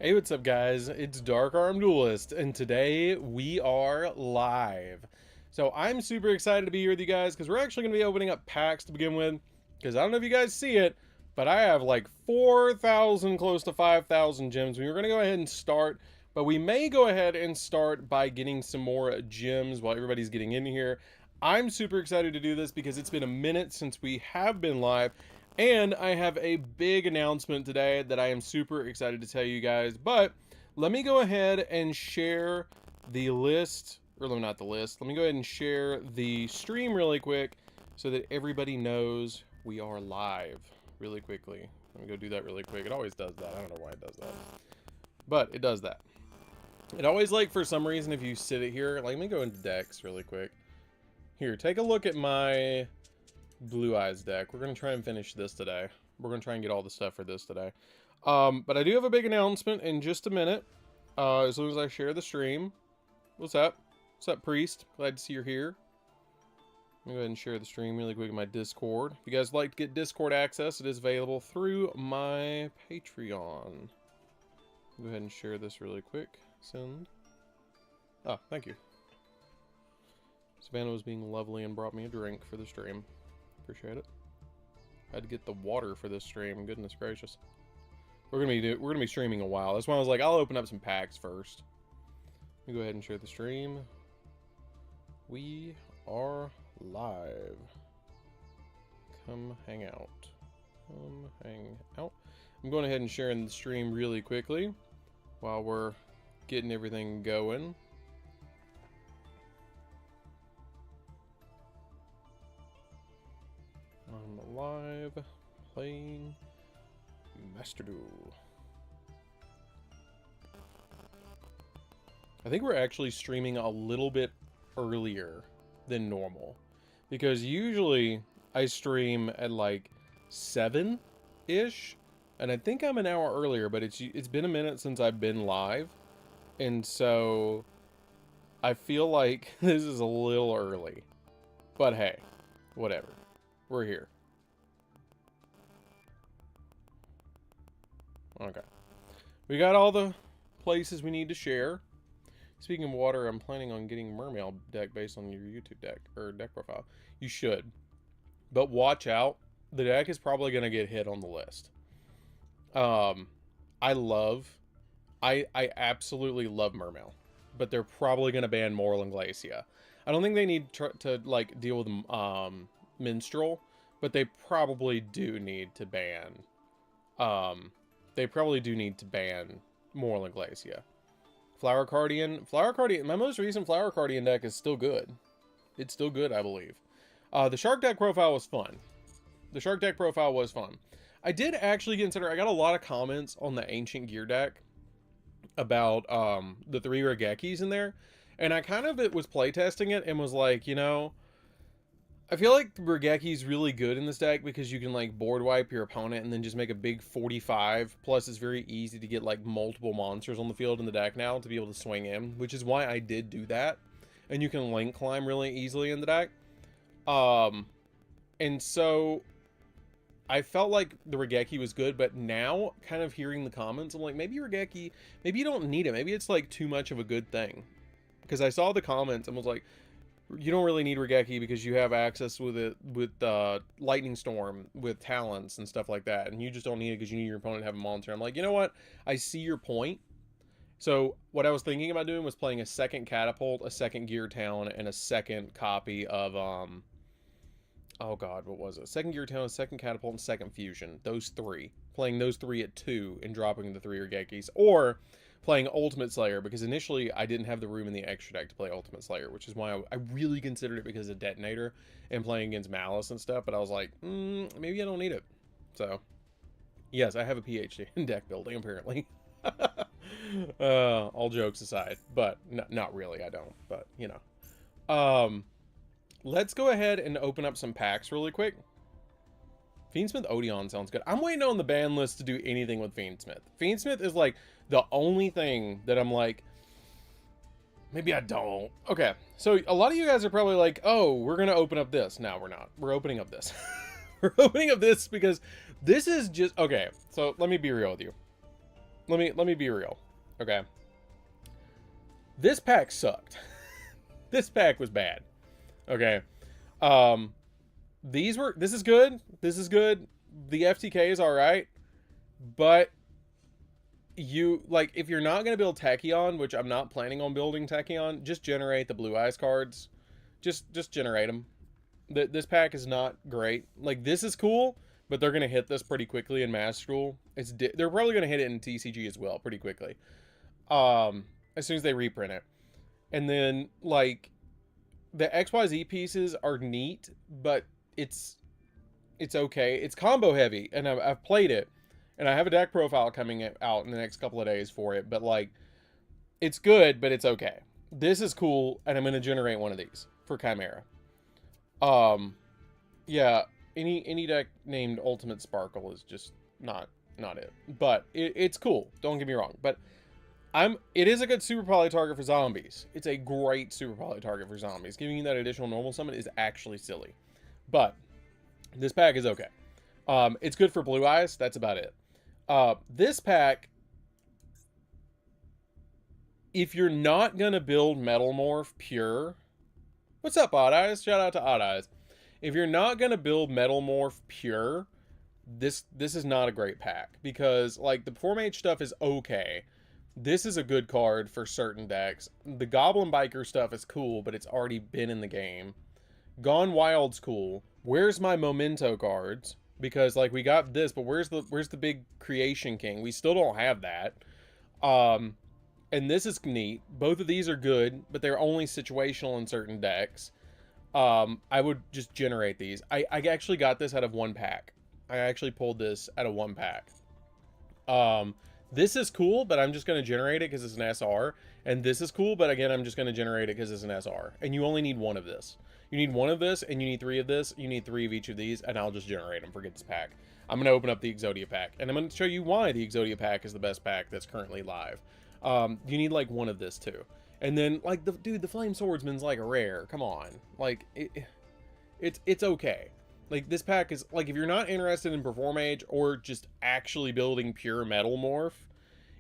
Hey, what's up, guys? It's DarkArmedDuelist, and today we are live. So I'm super excited to be here with you guys because we're actually going to be opening up packs to begin with. Because I don't know if you guys see it, but I have like 4,000, close to 5,000 gems. We were going to go ahead and start, but we may go ahead and start by getting some more gems while everybody's getting in here. I'm super excited to do this because it's been a minute since we have been live. And I have a big announcement today that I am super excited to tell you guys. But let me go ahead and share the list, or not the list. Let me go ahead and share the stream really quick so that everybody knows we are live really quickly. Let me go do that really quick. It always does that. I don't know why it does that. But it does that. It always, like, for some reason, if you sit it here, like, let me go into decks really quick. Here, take a look at my Blue Eyes deck. We're going to try and finish this today. We're going to try and get all the stuff for this today. But I do have a big announcement in just a minute. As soon as I share the stream. What's up? What's up, Priest? Glad to see you're here. Let me go ahead and share the stream really quick in my Discord. If you guys like to get Discord access, it is available through my Patreon. Go ahead and share this really quick. Send. Ah, thank you. Savannah was being lovely and brought me a drink for the stream. Appreciate it. Had to get the water for this stream. Goodness gracious. We're gonna be streaming a while. That's why I was like, I'll open up some packs first. Let me go ahead and share the stream. We are live. Come hang out. Come hang out. I'm going ahead and sharing the stream really quickly while we're getting everything going. I'm live playing Master Duel. I think we're actually streaming a little bit earlier than normal because usually I stream at like 7-ish, and I think I'm an hour earlier, but it's been a minute since I've been live, and so I feel like this is a little early. But hey, whatever. We're here. Okay. We got all the places we need to share. Speaking of water, I'm planning on getting Mermail deck based on your YouTube deck, or deck profile. You should. But watch out. The deck is probably going to get hit on the list. I absolutely love Mermail. But they're probably going to ban Moral and Glacia. I don't think they need to like, deal with Minstrel, but they probably do need to ban Moral and Glacia. Flower Cardian, my most recent Flower Cardian deck is still good. It's still good, I believe. The Shark deck profile was fun. I did actually consider, I got a lot of comments on the Ancient Gear deck about the 3 Regekis in there, and I kind of was playtesting it and was like, you know, I feel like Regeki's really good in this deck because you can like board wipe your opponent and then just make a big 45. Plus it's very easy to get like multiple monsters on the field in the deck now to be able to swing in, which is why I did do that. And you can link climb really easily in the deck. And so I felt like the Regeki was good, but now kind of hearing the comments, I'm like, maybe Regeki, maybe you don't need it. Maybe it's like too much of a good thing. Because I saw the comments and was like, you don't really need Regeki because you have access with it with Lightning Storm with talents and stuff like that, and you just don't need it because you need your opponent to have a monster. I'm like, you know what? I see your point. So what I was thinking about doing was playing a second Catapult, a second Gear Talent, and a second copy of oh god, what was it? Second Gear Talent, second Catapult, and second Fusion. Those 3. Playing those 3 at 2 and dropping the 3 Regekis, or playing Ultimate Slayer, because initially I didn't have the room in the extra deck to play Ultimate Slayer, which is why I really considered it because of Detonator and playing against Malice and stuff, but I was like, maybe I don't need it. So, yes, I have a PhD in deck building, apparently. All jokes aside, but not really, I don't, but, you know. Let's go ahead and open up some packs really quick. Fiendsmith Odeon sounds good. I'm waiting on the ban list to do anything with Fiendsmith. Fiendsmith is like the only thing that I'm like, maybe I don't. Okay, so a lot of you guys are probably like, oh, we're going to open up this. No, we're not. We're opening up this. We're opening up this because this is just... Okay, so let me be real with you. let me be real. Okay. This pack sucked. This pack was bad. Okay. This is good. This is good. The FTK is alright. But if you're not going to build Tachyon, which I'm not planning on building Tachyon, just generate the Blue Eyes cards. Just generate them. This pack is not great. Like, this is cool, but they're going to hit this pretty quickly in Master Duel. They're probably going to hit it in TCG as well pretty quickly. As soon as they reprint it. And then, like, the XYZ pieces are neat, but it's okay. It's combo heavy, and I've played it. And I have a deck profile coming out in the next couple of days for it. But, like, it's good, but it's okay. This is cool, and I'm going to generate one of these for Chimera. Yeah, any deck named Ultimate Sparkle is just not it. But it's cool. Don't get me wrong. But it is a good super poly target for zombies. It's a great super poly target for zombies. Giving you that additional normal summon is actually silly. But this pack is okay. It's good for Blue Eyes. That's about it. This pack, if you're not gonna build Metal Morph Pure, what's up, Odd Eyes? Shout out to Odd Eyes. If you're not gonna build Metal Morph Pure, this is not a great pack, because like the Formage stuff is okay. This is a good card for certain decks. The Goblin Biker stuff is cool, but it's already been in the game. Gone Wild's cool. Where's my Memento cards? Because like we got this, but where's the big Creation King? We still don't have that. And this is neat. Both of these are good, but they're only situational in certain decks. I would just generate these. I actually got this out of one pack. I actually pulled this out of one pack. This is cool, but I'm just going to generate it because it's an SR. And this is cool, but again, I'm just going to generate it because it's an SR. And you only need one of this. You need one of this, and you need 3 of this. You need 3 of each of these, and I'll just generate them. Forget this pack. I'm going to open up the Exodia pack, and I'm going to show you why the Exodia pack is the best pack that's currently live. You need, like, one of this, too. And then, like, the Flame Swordsman's, like, a rare. Come on. Like, it's okay. Like, this pack is, like, if you're not interested in Performage or just actually building pure Metal Morph,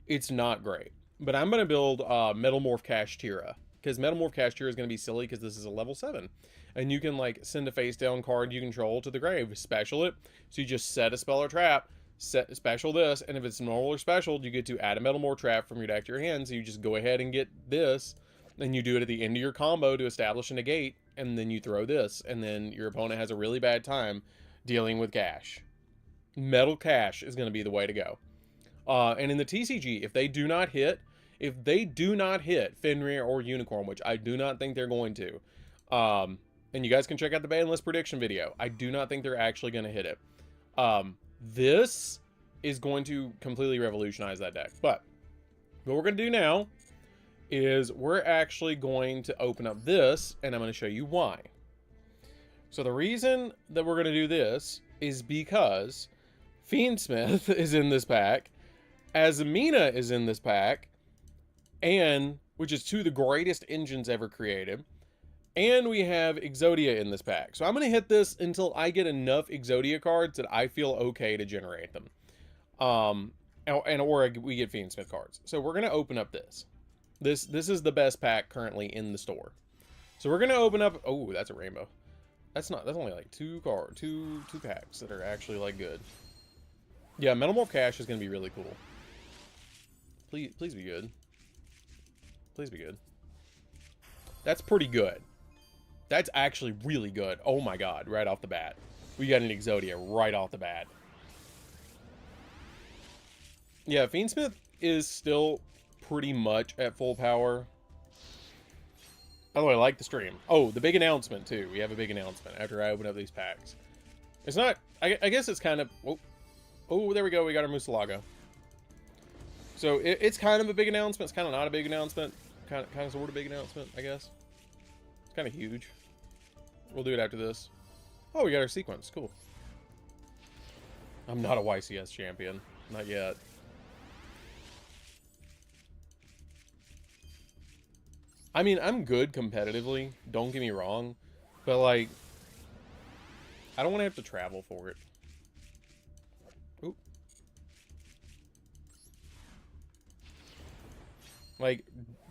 it's not great. But I'm going to build Metal Morph Kashtira, because Metal Morph Kashtira is going to be silly because this is a level 7. And you can, like, send a face-down card you control to the grave, special it, so you just set a spell or trap, special this, and if it's normal or special, you get to add a Metal Morph trap from your deck to your hand, so you just go ahead and get this, and you do it at the end of your combo to establish a negate, and then you throw this, and then your opponent has a really bad time dealing with cash. Metal Cash is going to be the way to go. And in the TCG, if they do not hit Fenrir or Unicorn, which I do not think they're going to, and you guys can check out the ban list prediction video. I do not think they're actually going to hit it. This is going to completely revolutionize that deck. But what we're going to do now is we're actually going to open up this, and I'm going to show you why. So the reason that we're going to do this is because Fiendsmith is in this pack, Azamina is in this pack, and which is 2 of the greatest engines ever created. And we have Exodia in this pack. So I'm going to hit this until I get enough Exodia cards that I feel okay to generate them. Or we get Fiendsmith cards. So we're going to open up this. This is the best pack currently in the store. So we're going to open up... Oh, that's a rainbow. That's only like 2 packs that are actually like good. Yeah, Metal Morph Cash is going to be really cool. Please be good. Please be good. That's pretty good. That's actually really good. Oh my god, right off the bat. We got an Exodia right off the bat. Yeah, Fiendsmith is still pretty much at full power. By the way, I like the stream. Oh, the big announcement, too. We have a big announcement after I open up these packs. It's not... I guess it's kind of... Oh, there we go. We got our Musalago. So, it's kind of a big announcement. It's kind of not a big announcement. Kind of sort of big announcement, I guess. It's kind of huge. We'll do it after this. Oh, we got our sequence. Cool. I'm not a YCS champion. Not yet. I mean, I'm good competitively. Don't get me wrong. But, like, I don't want to have to travel for it. Oop. Like,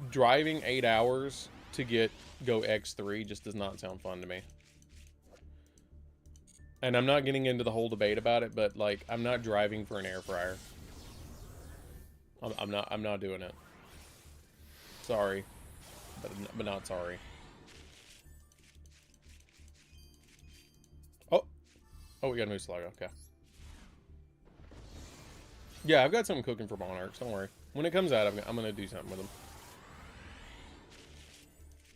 driving 8 hours to go X3 just does not sound fun to me. And I'm not getting into the whole debate about it, but, like, I'm not driving for an air fryer. I'm not doing it. Sorry. But not sorry. Oh, we got a new slug. Okay. Yeah, I've got something cooking for Monarchs. Don't worry. When it comes out, I'm going to do something with them.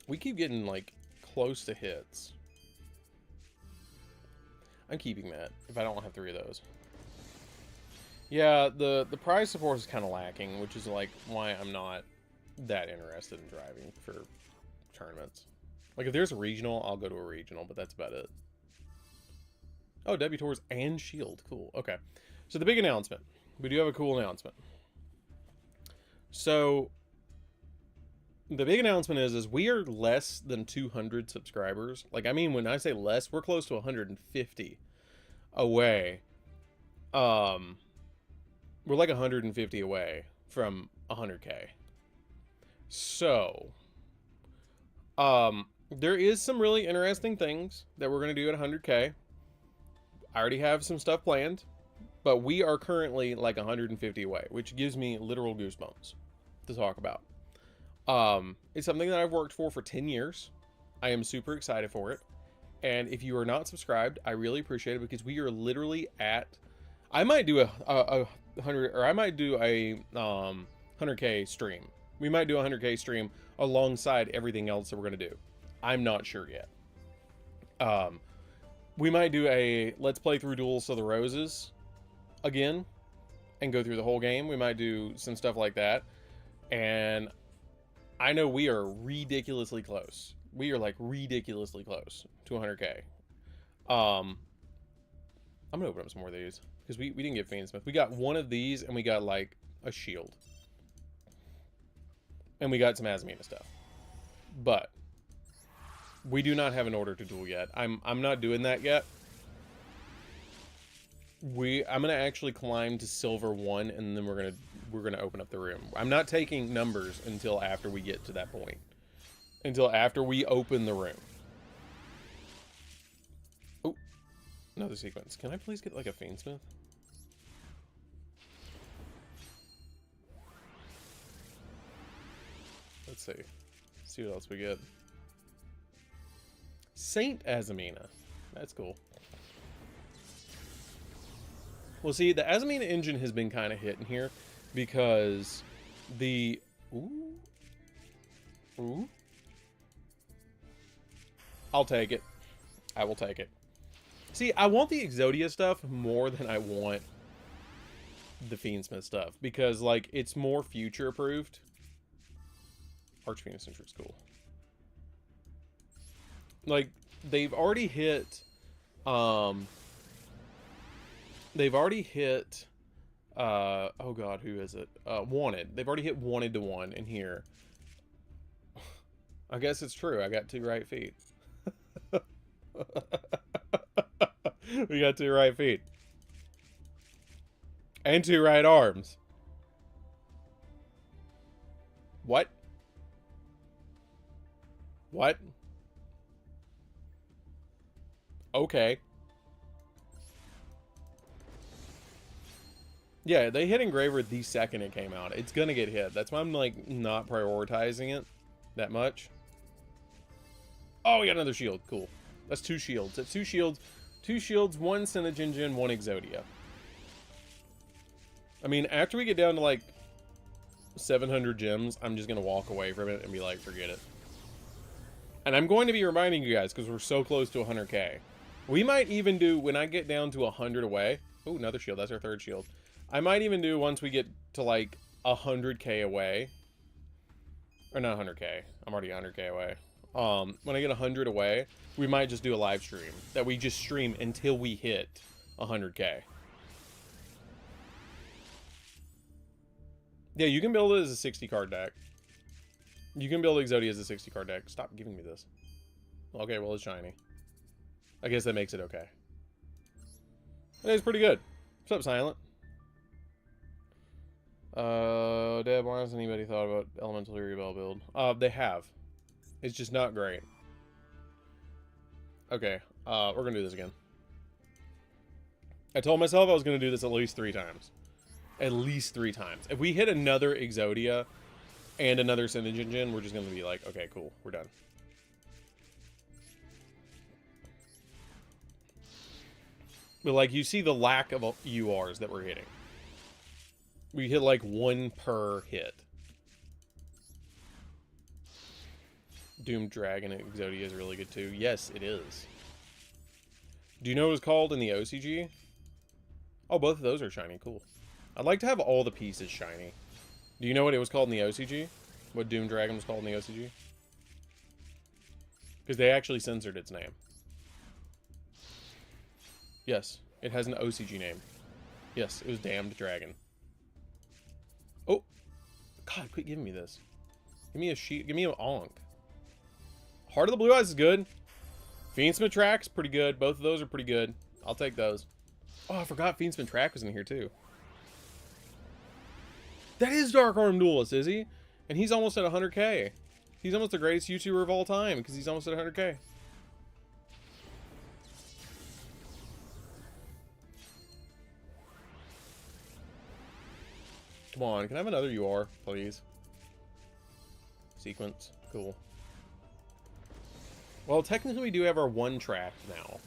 We keep getting, like, close to hits. I'm keeping that if I don't have 3 of those. Yeah, the prize support is kind of lacking, which is, like, why I'm not that interested in driving for tournaments. Like, if there's a regional, I'll go to a regional, but that's about it. Oh, W Tours and Shield. Cool. Okay. So the big announcement. We do have a cool announcement. So the big announcement is we are less than 200 subscribers. Like, I mean, when I say less, we're close to 150 away. We're like 150 away from 100K. So, there is some really interesting things that we're going to do at 100K. I already have some stuff planned, but we are currently like 150 away, which gives me literal goosebumps to talk about. It's something that I've worked for 10 years. I am super excited for it. And if you are not subscribed, I really appreciate it because we are literally at, I might do a 100, or I might do a 100K stream. We might do a 100K stream alongside everything else that we're going to do. I'm not sure yet. We might do a let's play through Duels of the Roses again and go through the whole game. We might do some stuff like that. And I know we are ridiculously close. We are like ridiculously close to 100K. I'm going to open up some more of these because we didn't get Fiendsmith. We got one of these and we got like a shield. And we got some Azamina stuff. But we do not have an order to duel yet. I'm not doing that yet. I'm gonna actually climb to silver 1 and then we're gonna open up the room. I'm not taking numbers until after we get to that point. Until after we open the room. Oh, another sequence. Can I please get like a Fiendsmith? Let's see. See what else we get. Saint Azamina. That's cool. Well, see, the Azamina engine has been kind of hitting here because the... Ooh. I'll take it. I will take it. See, I want the Exodia stuff more than I want the Fiendsmith stuff because, like, it's more future-approved. Archfiend Centric's cool. Like, they've already hit, oh god, who is it? Wanted. They've already hit Wanted to 1 in here. I guess it's true. I got 2 right feet. We got 2 right feet. And 2 right arms. What? What? Okay. Yeah, they hit Engraver the second it came out. It's gonna get hit. That's why I'm, like, not prioritizing it that much. Oh, we got another shield. Cool. That's 2 shields. That's 2 shields. 2 shields, 1 Synogengen, 1 Exodia. I mean, after we get down to, like, 700 gems, I'm just gonna walk away from it and be like, forget it. And I'm going to be reminding you guys, because we're so close to 100K. We might even do, when I get down to 100 away... Oh, another shield. That's our 3rd shield. I might even do, once we get to, like, 100K away... Or not 100K. I'm already 100K away. When I get 100 away, we might just do a live stream. That we just stream until we hit 100K. Yeah, you can build it as a 60 card deck. You can build Exodia as a 60 card deck. Stop giving me this. Okay, well, it's shiny. I guess that makes it okay. It's pretty good. What's up, Silent? Deb, why hasn't anybody thought about Elemental Rebel build? They have. It's just not great. Okay, we're gonna do this again. I told myself I was gonna do this at least 3 times. At least 3 times. If we hit another Exodia and another Synengine, we're just gonna be like, okay, cool, we're done. But like, you see the lack of URs that we're hitting. We hit like 1 per hit. Doom Dragon and Exodia is really good too. Yes, it is. Do you know what it's called in the OCG? Oh, both of those are shiny. Cool. I'd like to have all the pieces shiny. Do you know what it was called in the OCG? What Doom Dragon was called in the OCG? Because they actually censored its name. Yes, it has an OCG name. Yes, it was Damned Dragon. Oh! God, quit giving me this. Give me a sheet. Give me an Onk. Heart of the Blue Eyes is good. Fiendsmith Track's pretty good. Both of those are pretty good. I'll take those. Oh, I forgot Fiendsmith Track was in here too. That is DarkArmedDuelist, is he? And he's almost at 100k. He's almost the greatest YouTuber of all time because he's almost at 100k. Come on, can I have another UR, please? Sequence. Cool. Well, technically we do have our 1 track now.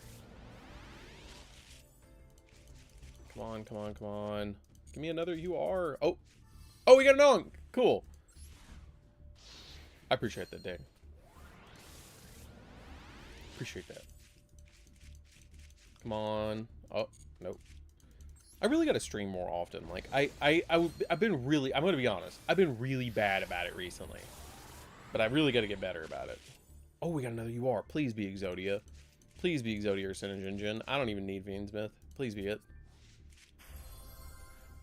Come on, come on, come on. Give me another UR. Oh! Oh, we got an Onk! Cool. I appreciate that, Dick. Appreciate that. Come on. Oh, nope. I really gotta stream more often. Like, I've been really, I'm gonna be honest, I've been really bad about it recently. But I really gotta get better about it. Oh, we got another UR. Please be Exodia. Please be Exodia or Synengine. I don't even need Fiendsmith. Please be it.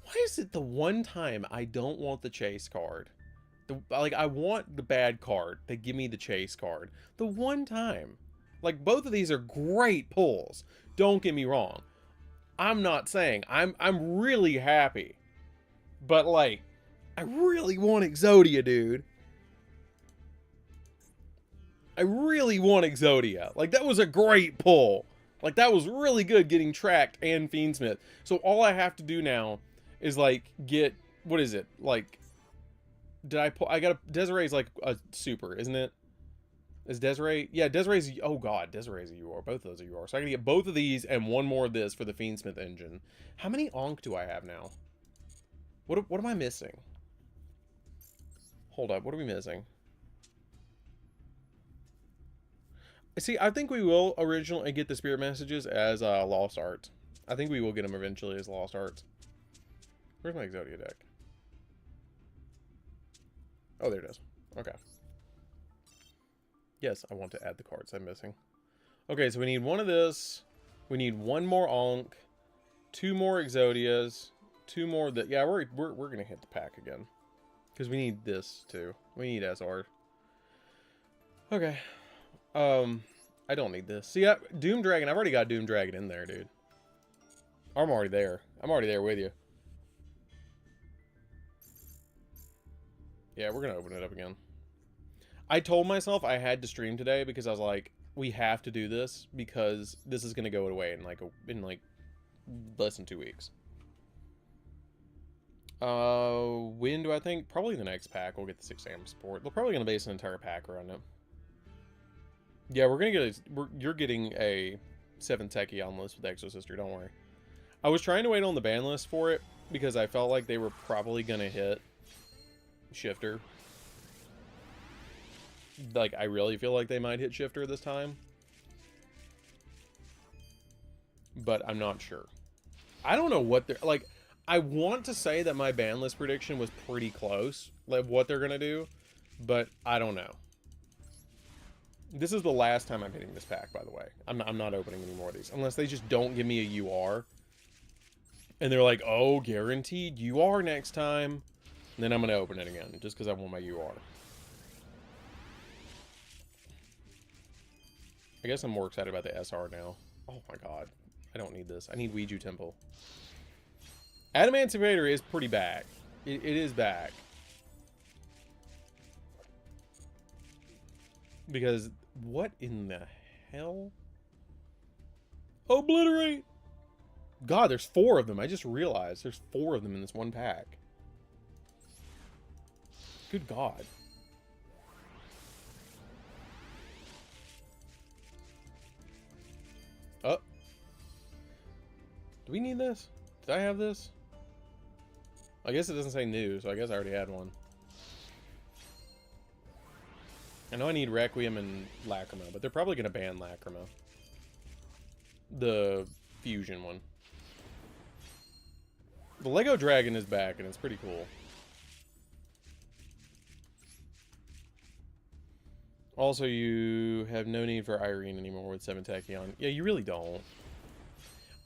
Why is it the one time I don't want the chase card? Like, I want the bad card. They give me the chase card. The one time. Like, both of these are great pulls. Don't get me wrong. I'm not saying. I'm really happy. But, like, I really want Exodia, dude. I really want Exodia. Like, that was a great pull. Like, that was really good getting tracked and Fiendsmith. So all I have to do now is, like, get... What is it? Like, did I pull... I got a... Desiree's, like, a super, isn't it? Is Desiree... Yeah, Desiree's... Oh, God. Desiree's a UR. Both of those are UR. So I gotta get both of these and one more of this for the Fiendsmith engine. How many Onk do I have now? What am I missing? Hold up. What are we missing? See, I think we will originally get the spirit messages as Lost Arts. I think we will get them eventually as Lost Arts. Where's my Exodia deck? Oh, there it is. Okay. Yes, I want to add the cards I'm missing. Okay, so we need one of this. We need one more Onk. 2 more Exodias. 2 more that... Yeah, we're going to hit the pack again. Because we need this, too. We need SR. Okay. I don't need this. See, Doom Dragon, I've already got Doom Dragon in there, dude. I'm already there. I'm already there with you. Yeah, we're gonna open it up again. I told myself I had to stream today because I was like, we have to do this because this is gonna go away in like less than 2 weeks. When do I think? Probably the next pack we'll get the 6 AM support. They're probably gonna base an entire pack around it. Yeah, we're gonna get you're getting a 7 techie on list with Exo Sister, don't worry. I was trying to wait on the ban list for it because I felt like they were probably gonna hit Shifter. Like, I really feel like they might hit Shifter this time. But I'm not sure. I don't know what they're... Like, I want to say that my ban list prediction was pretty close. Like, what they're gonna do. But I don't know. This is the last time I'm hitting this pack, by the way. I'm not opening any more of these. Unless they just don't give me a UR. And they're like, oh, guaranteed UR next time. And then I'm going to open it again. Just because I want my UR. I guess I'm more excited about the SR now. Oh my god. I don't need this. I need Ouija Temple. Adamant Invader is pretty bad. It is back. Because what in the hell? Obliterate! God, there's 4 of them. I just realized there's 4 of them in this one pack. Good God. Oh. Do we need this? Did I have this? I guess it doesn't say new, so I guess I already had one. I know I need Requiem and Lacrima, but they're probably going to ban Lacrima. The fusion one. The Lego Dragon is back, and it's pretty cool. Also, you have no need for Irene anymore with 7 Tachyon. Yeah, you really don't.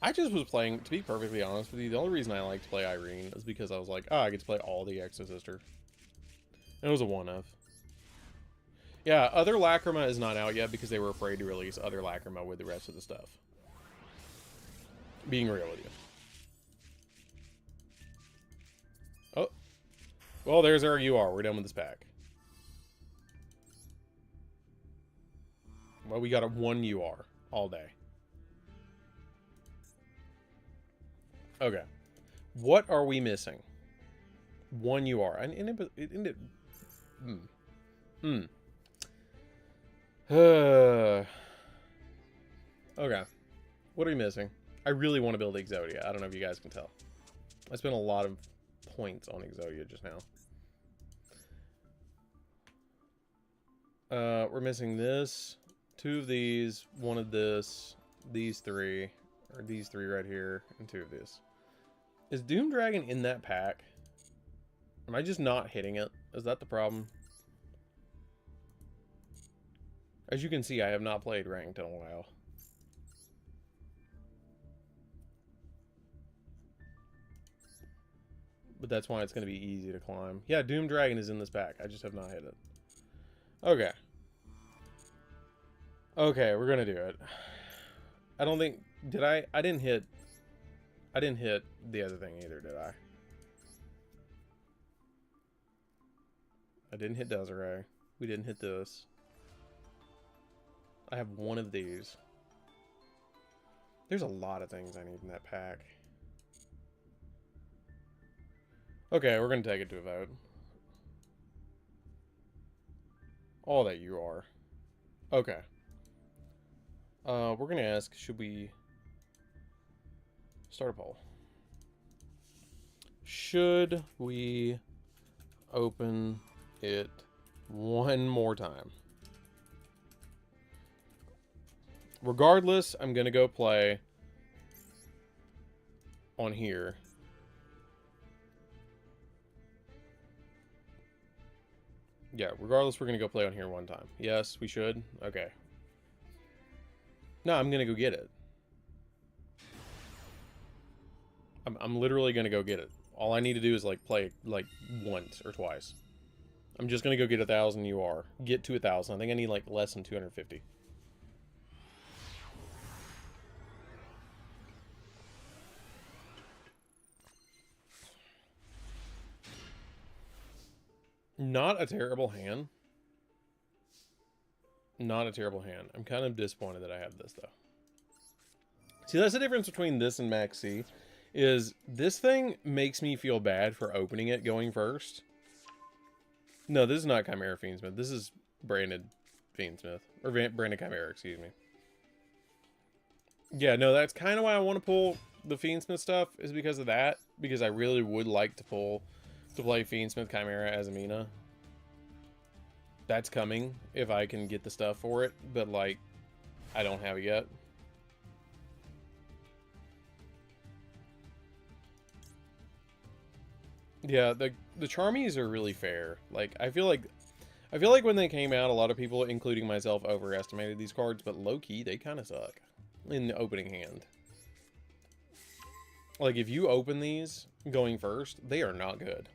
I just was playing, to be perfectly honest with you, the only reason I like to play Irene is because I was like, I get to play all the Exo-Sister. And it was a one-of. Yeah, other Lacrima is not out yet because they were afraid to release other Lacrima with the rest of the stuff. Being real with you. Oh. Well, there's our UR. We're done with this pack. Well, we got a 1 UR all day. Okay. What are we missing? 1 UR. Okay. What are we missing? I really want to build Exodia. I don't know if you guys can tell. I spent a lot of points on Exodia just now. We're missing this. 2 of these. 1 of this. These 3. Or these 3 right here. And 2 of these. Is Doom Dragon in that pack? Am I just not hitting it? Is that the problem? As you can see, I have not played ranked in a while. But that's why it's going to be easy to climb. Yeah, Doom Dragon is in this pack. I just have not hit it. Okay. Okay, we're going to do it. I don't think... Did I? I didn't hit the other thing either, did I? I didn't hit Desiree. We didn't hit this. I have 1 of these. There's a lot of things I need in that pack. Okay, we're going to take it to a vote. All that you are. Okay. We're going to ask, should we start a poll? Should we open it one more time? Regardless, I'm going to go play on here. Yeah, regardless, we're going to go play on here one time. Yes, we should? Okay. No, I'm going to go get it. I'm literally going to go get it. All I need to do is, like, play, like, once or twice. I'm just going to go get 1,000 UR. Get to 1,000. I think I need, like, less than 250. Not a terrible hand. Not a terrible hand. I'm kind of disappointed that I have this, though. See, that's the difference between this and Max C. Is this thing makes me feel bad for opening it going first. No, this is not Chimera Fiendsmith. This is branded Fiendsmith. Or branded Chimera, excuse me. Yeah, no, that's kind of why I want to pull the Fiendsmith stuff, is because of that. Because I really would like to play Fiendsmith Chimera as Amina. That's coming if I can get the stuff for it, but like, I don't have it yet. Yeah, the Charmies are really fair. Like, I feel like when they came out, a lot of people, including myself, overestimated these cards, but low-key, they kind of suck in the opening hand. Like, if you open these going first, they are not good.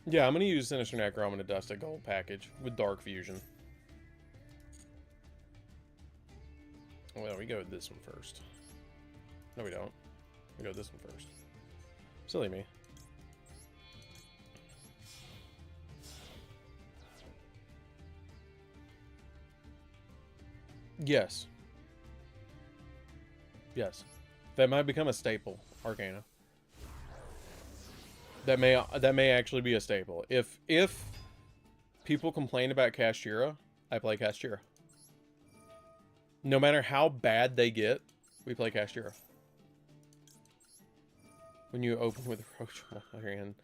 Yeah, I'm going to use Sinister Necromunda a gold package with Dark Fusion. Well, we go with this one first. No, we don't. We go with this one first. Silly me. Yes. Yes. That might become a staple, Arcana. That may actually be a staple. If people complain about Kashtira, I play Kashtira. No matter how bad they get, we play Kashtira. When you open with Roach hand.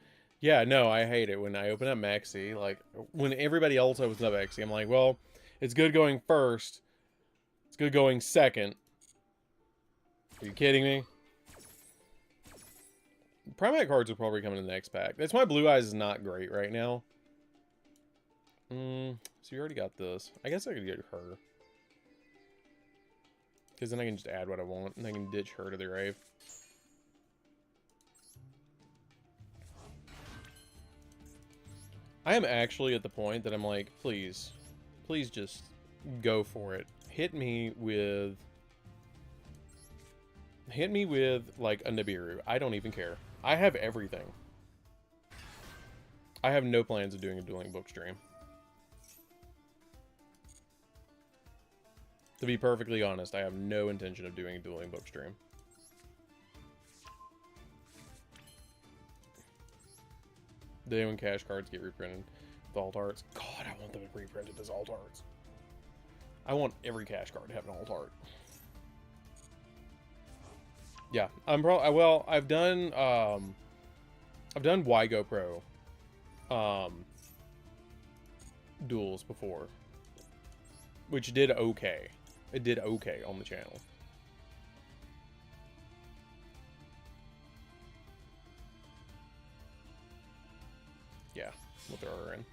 Yeah, no, I hate it when I open up Maxi. Like, when everybody else opens up Maxi, I'm like, well, it's good going first. It's good going second. Are you kidding me? Primate cards will probably come in the next pack. That's why Blue Eyes is not great right now. So you already got this. I guess I could get her. Because then I can just add what I want, and I can ditch her to the grave. I am actually at the point that I'm like, please just go for it. Hit me with like a Nibiru. I don't even care. I have everything. I have no plans of doing a dueling book stream. To be perfectly honest, I have no intention of doing a dueling book stream. Then when cash cards get reprinted with alt arts. God, I want them reprinted as alt arts. I want every cash card to have an alt art. Yeah, I'm probably, well, I've done Yugioh Pro duels before, which did okay. It did okay on the channel. Yeah, we'll throw her in.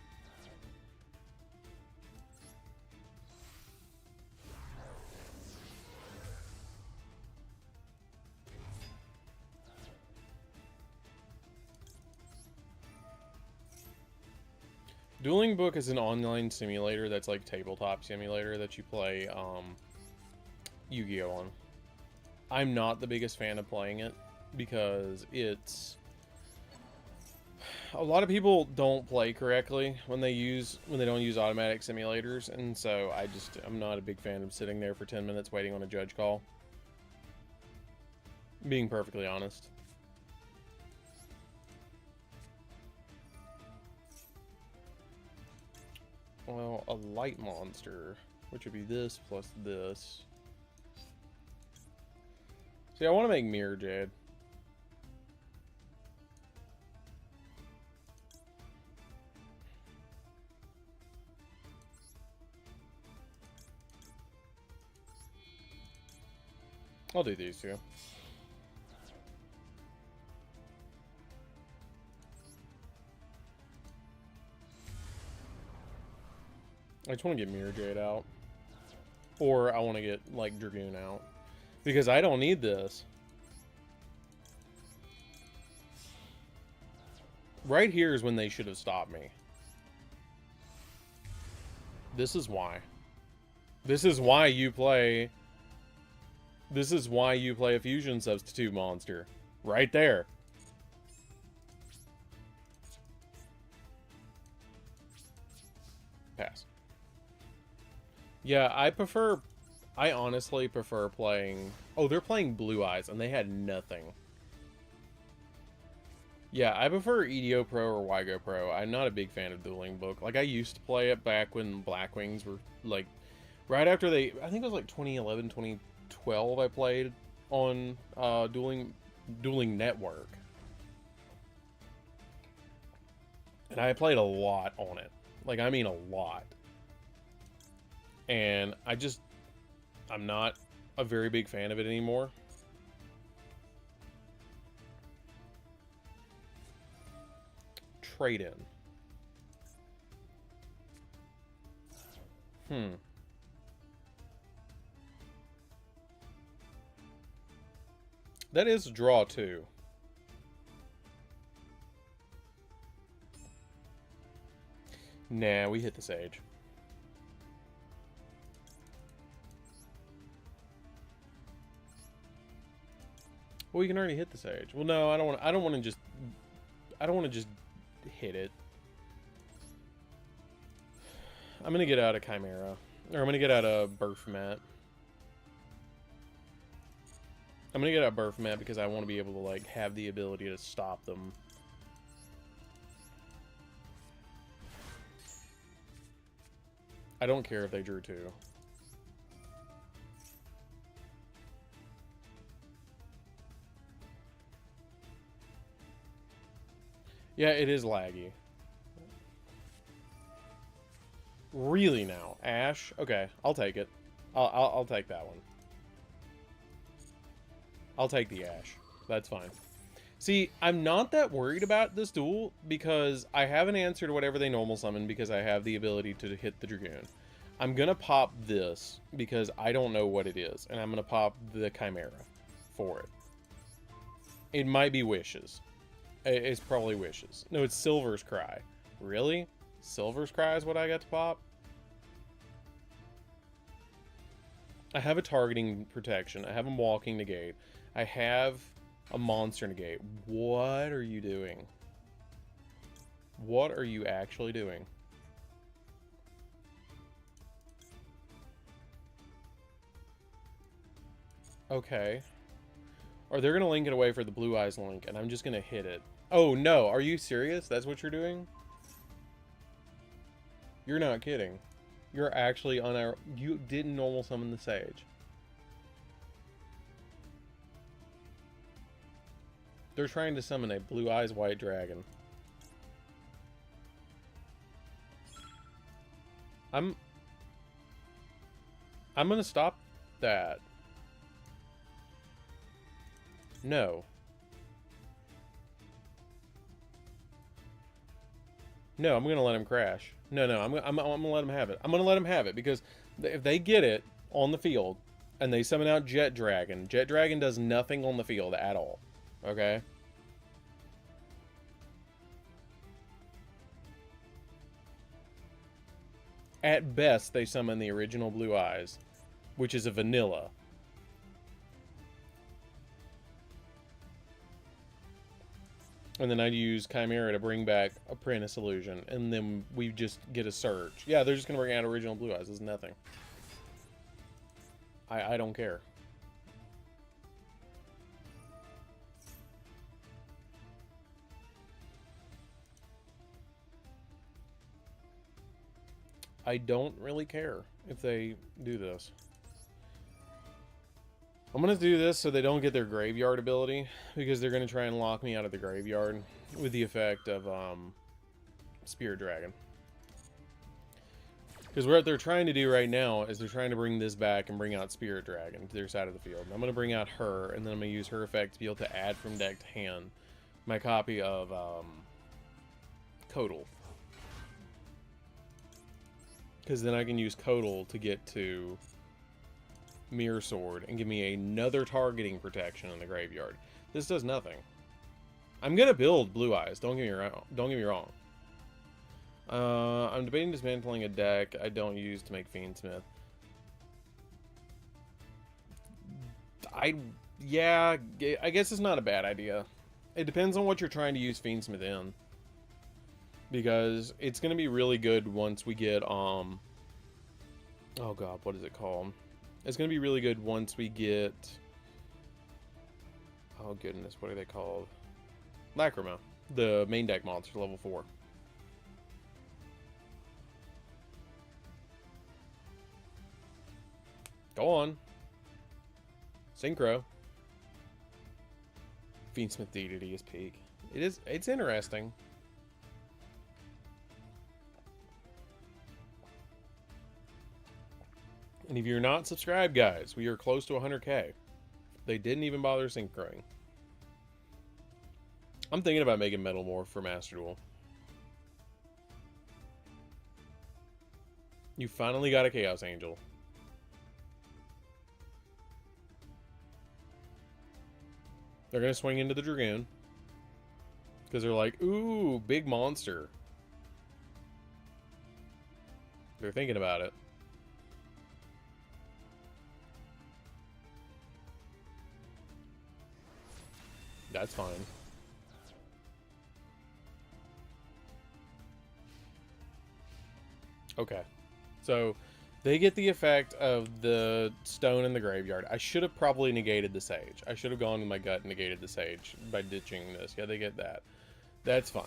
Dueling Book is an online simulator that's like tabletop simulator that you play Yu-Gi-Oh on. I'm not the biggest fan of playing it because it's... A lot of people don't play correctly when they don't use automatic simulators, and so I'm not a big fan of sitting there for 10 minutes waiting on a judge call. Being perfectly honest. Well, a light monster, which would be this plus this. See, I want to make Mirror Jade. I'll do these two. I just want to get Mirror Jade out. Or I want to get, like, Dragoon out. Because I don't need this. Right here is when they should have stopped me. This is why. This is why you play... This is why you play a fusion substitute monster. Right there. Pass. Yeah, I honestly prefer playing... Oh, they're playing Blue Eyes, and they had nothing. Yeah, I prefer EDO Pro or Yugioh Pro. I'm not a big fan of Dueling Book. Like, I used to play it back when Blackwings were, like... Right after they... I think it was, like, 2011, 2012 I played on Dueling Network. And I played a lot on it. Like, I mean a lot. And I'm not a very big fan of it anymore. Trade in. That is draw 2. Nah, we hit the Sage. Well, you can already hit the Sage. Well, no, I don't want to just hit it. I'm gonna get out of Chimera, Or I'm gonna get out a birth mat. I'm gonna get out a birth mat because I want to be able to, like, have the ability to stop them. I don't care if they drew 2. Yeah, it is laggy. Really now? Ash? Okay, I'll take it. I'll take that one. I'll take the Ash. That's fine. See, I'm not that worried about this duel because I have an answer to whatever they normal summon because I have the ability to hit the Dragoon. I'm going to pop this because I don't know what it is, and I'm going to pop the Chimera for it. It might be Wishes. It's probably Wishes. No, it's Silver's Cry. Really? Silver's Cry is what I got to pop? I have a targeting protection. I have a walking negate. I have a monster negate. What are you doing? What are you actually doing? Okay. Or they're going to link it away for the Blue Eyes link, and I'm just going to hit it. Oh, no. Are you serious? That's what you're doing? You're not kidding. You're actually on our... You didn't normal summon the Sage. They're trying to summon a Blue Eyes White Dragon. I'm gonna stop that. No. No, I'm gonna let him crash. No, I'm gonna let him have it. I'm gonna let him have it because if they get it on the field and they summon out Jet Dragon does nothing on the field at all. Okay? At best, they summon the original Blue Eyes, which is a vanilla. And then I'd use Chimera to bring back Apprentice Illusion, and then we just get a Surge. Yeah, they're just going to bring out original Blue Eyes. It's nothing. I don't care. I don't really care if they do this. I'm going to do this so they don't get their graveyard ability, because they're going to try and lock me out of the graveyard with the effect of Spirit Dragon. Because what they're trying to do right now is they're trying to bring this back and bring out Spirit Dragon to their side of the field. And I'm going to bring out her, and then I'm going to use her effect to be able to add from deck to hand my copy of Codal. Because then I can use Codal to get to Mirror Sword and give me another targeting protection in the graveyard. This does nothing. I'm gonna build Blue Eyes. Don't get me wrong. I'm debating dismantling a deck I don't use to make Fiendsmith. Yeah, I guess it's not a bad idea. It depends on what you're trying to use Fiendsmith in. Because it's gonna be really good once we get oh god, what is it called? It's gonna be really good once we get, oh goodness, what are they called? Lacrima, the main deck monster, level 4. Go on. Synchro. Fiendsmith DDD is peak. It's interesting. And if you're not subscribed, guys, we are close to 100K. They didn't even bother synchroing. I'm thinking about making Metal Morph for Master Duel. You finally got a Chaos Angel. They're going to swing into the Dragoon. Because they're like, ooh, big monster. They're thinking about it. That's fine. Okay. So, They get the effect of the stone in the graveyard. I should have probably negated the sage. I should have gone to my gut and negated the sage by ditching this. Yeah, they get that. That's fine.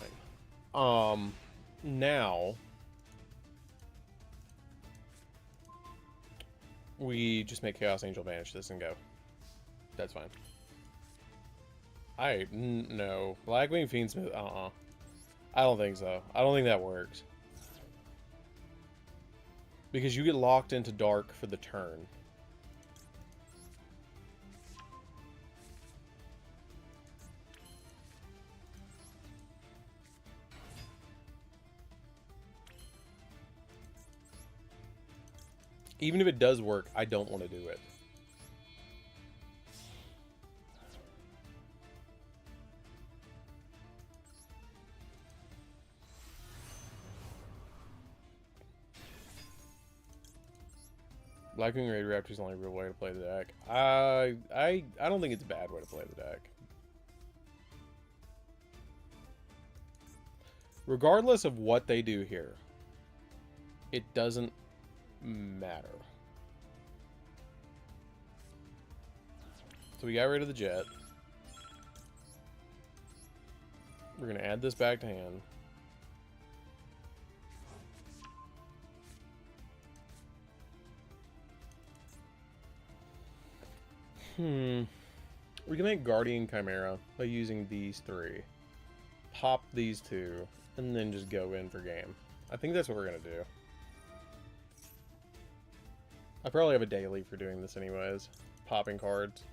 Now we just make Chaos Angel banish this and go. That's fine. No. Blackwing Fiendsmith, I don't think so. I don't think that works. Because you get locked into dark for the turn. Even if it does work, I don't want to do it. Blackwing Raid Raptor is the only real way to play the deck. I don't think it's a bad way to play the deck. Regardless of what they do here, it doesn't matter. So we got rid of the jet. We're going to add this back to hand. We can make Guardian Chimera by using these three. Pop these two, and then just go in for game. I think that's what we're going to do. I probably have a daily for doing this anyways. Popping cards.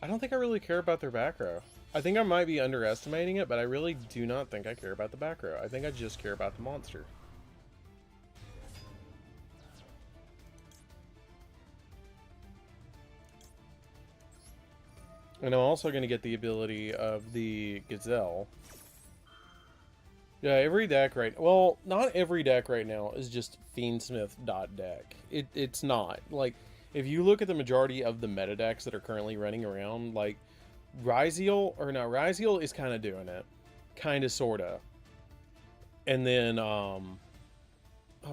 I don't think I really care about their back row. I think I might be underestimating it, but I really do not think I care about the back row. I think I just care about the monster. And I'm also going to get the ability of the Gazelle. Yeah, every deck right... Well, not every deck right now is just Fiendsmith.deck. It's not. Like, if you look at the majority of the meta decks that are currently running around, like, Ryziel is kind of doing it. Kind of, sort of. And then, oh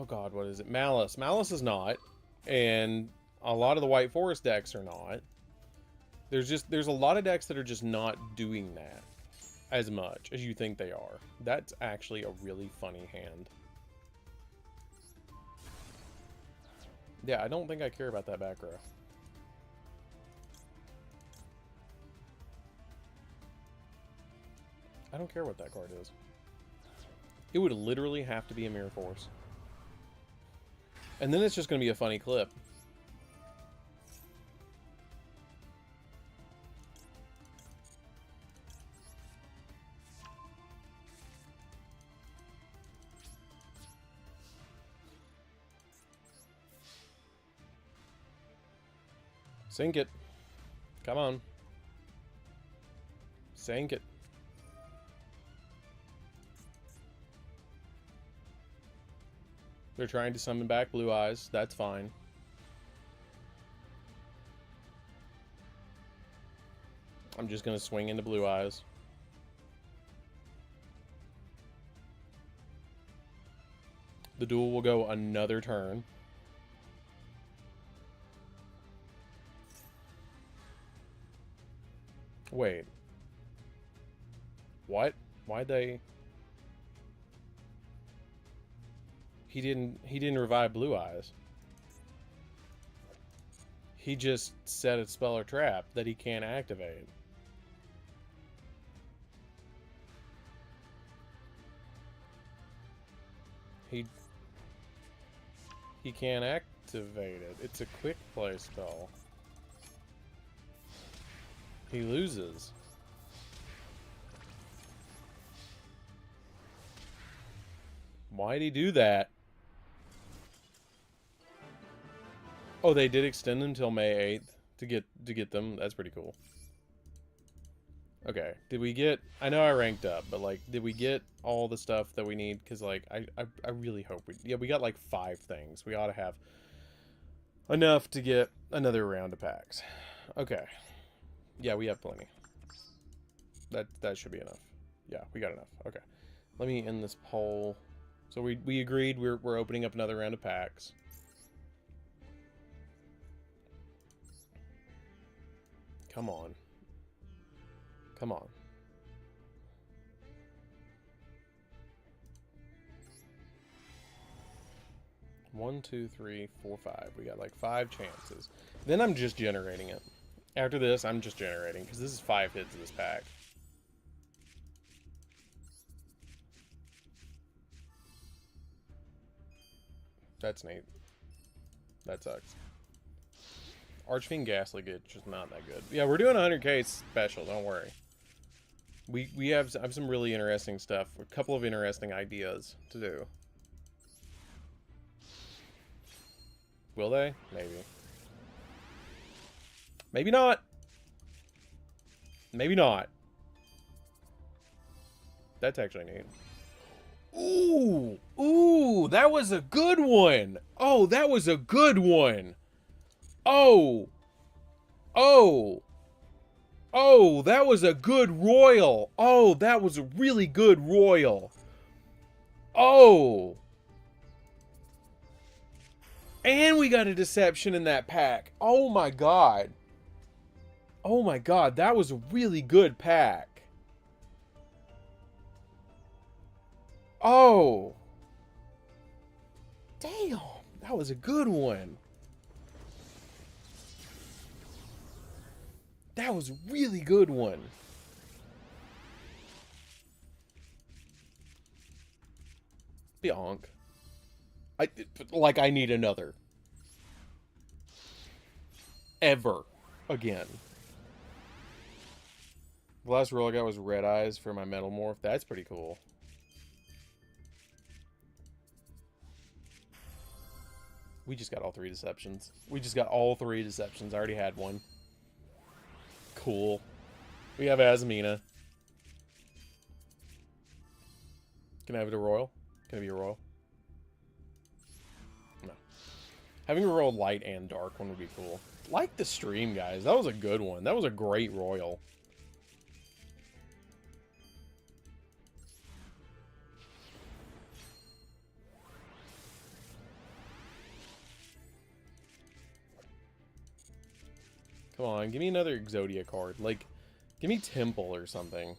god, what is it? Malice. Malice is not. And a lot of the White Forest decks are not. There's a lot of decks that are just not doing that as much as you think they are. That's actually a really funny hand. Yeah, I don't think I care about that back row. I don't care what that card is. It would literally have to be a Mirror Force. And then it's just going to be a funny clip. Sink it. Come on. Sink it. They're trying to summon back Blue Eyes. That's fine. I'm just going to swing into Blue Eyes. The duel will go another turn. Wait. What? Why'd they... He didn't revive Blue Eyes. He just set a spell or trap that he can't activate. He can't activate it. It's a quick play spell. He loses. Why'd he do that? Oh, they did extend until May 8th to get them. That's pretty cool. Okay, did we get... I know I ranked up, but, like, did we get all the stuff that we need? Because, like, I really hope we... Yeah, we got, like, 5 things. We ought to have enough to get another round of packs. Okay. Yeah, we have plenty. That should be enough. Yeah, we got enough. Okay. let me end this poll. So we agreed we're opening up another round of packs. Come on. Come on. One, two, three, four, five. We got like 5 chances. Then I'm just generating it. After this, I'm just generating because this is 5 hits of this pack. That's neat. That sucks. Archfiend Ghastly Gitch just not that good. Yeah, we're doing a 100k special. Don't worry. We have some really interesting stuff. A couple of interesting ideas to do. Will they? Maybe. Maybe not. Maybe not. That's actually neat. Ooh! Ooh! That was a good one! Oh, that was a good one! Oh! Oh! Oh, that was a good royal! Oh, that was a really good royal! Oh! And we got a deception in that pack. Oh my god. Oh my god, that was a really good pack. Oh. Damn, that was a good one. That was a really good one. Bionk. I need another. Ever. Again. The last roll I got was Red Eyes for my Metal Morph. That's pretty cool. We just got all 3 deceptions. We just got all 3 deceptions. I already had one. Cool. We have Azamina. Can I have it a royal? Can it be a royal? No. Having a royal light and dark one would be cool. Like the stream, guys. That was a good one. That was a great royal. Come on, give me another Exodia card. Like, give me Temple or something.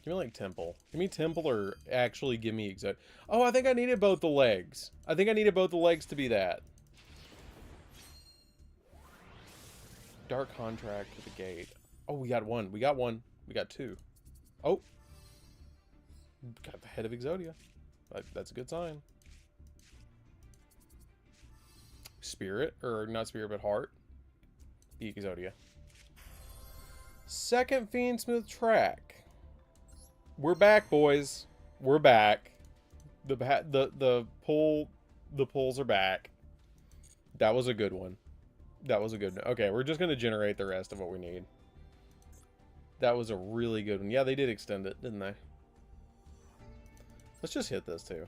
Give me, like, Temple. Give me Temple or actually give me Exodia. Oh, I think I needed both the legs. I think I needed both the legs to be that. Dark Contract with the Gate. Oh, we got one. We got one. We got 2. Oh. Got the head of Exodia. That's a good sign. Spirit, or not Spirit, but Heart. The Exodia. Second Fiendsmith Track. We're back, boys. We're back. The pulls are back. That was a good one. That was a good one. Okay, we're just gonna generate the rest of what we need. That was a really good one. Yeah, they did extend it, didn't they? Let's just hit this too.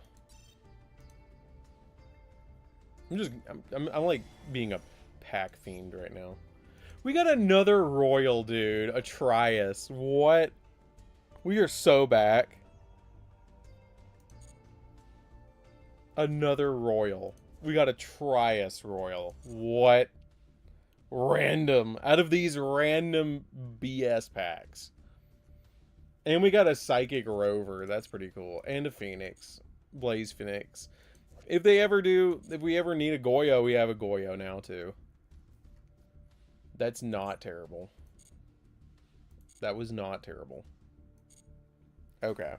I'm like being a pack fiend right now. We got another royal, dude. A Trias. What? We are so back. Another royal. We got a Trias royal. What? Random. Out of these random BS packs. And we got a Psychic Rover. That's pretty cool. And a Phoenix. Blaze Phoenix. If we ever need a Goyo, we have a Goyo now, too. That's not terrible. That was not terrible. Okay.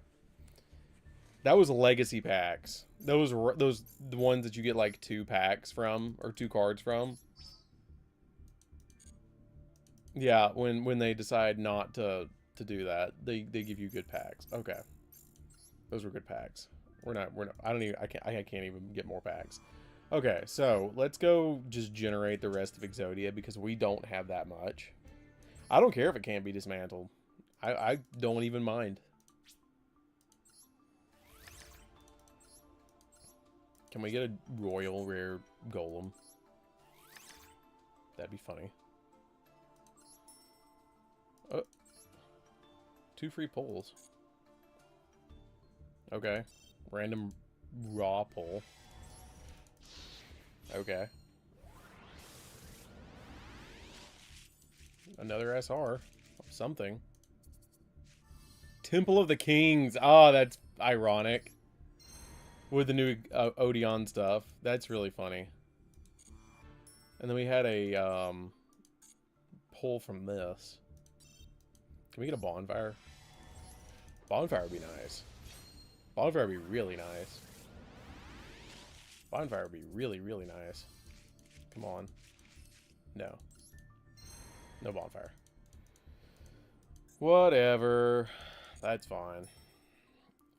That was legacy packs. Those the ones that you get like 2 packs from, or 2 cards from. Yeah, when they decide not to do that, they give you good packs. Okay. Those were good packs. I can't even get more packs. Okay, so let's go just generate the rest of Exodia because we don't have that much. I don't care if it can't be dismantled. I don't even mind. Can we get a royal rare golem? That'd be funny. 2 free pulls. Okay. Random raw pull. Okay. Another SR. Something. Temple of the Kings. Oh, that's ironic. With the new Odeon stuff. That's really funny. And then we had a pull from this. Can we get a bonfire? Bonfire would be nice. Bonfire would be really nice. Bonfire would be really, really nice. Come on. No. No bonfire. Whatever. That's fine.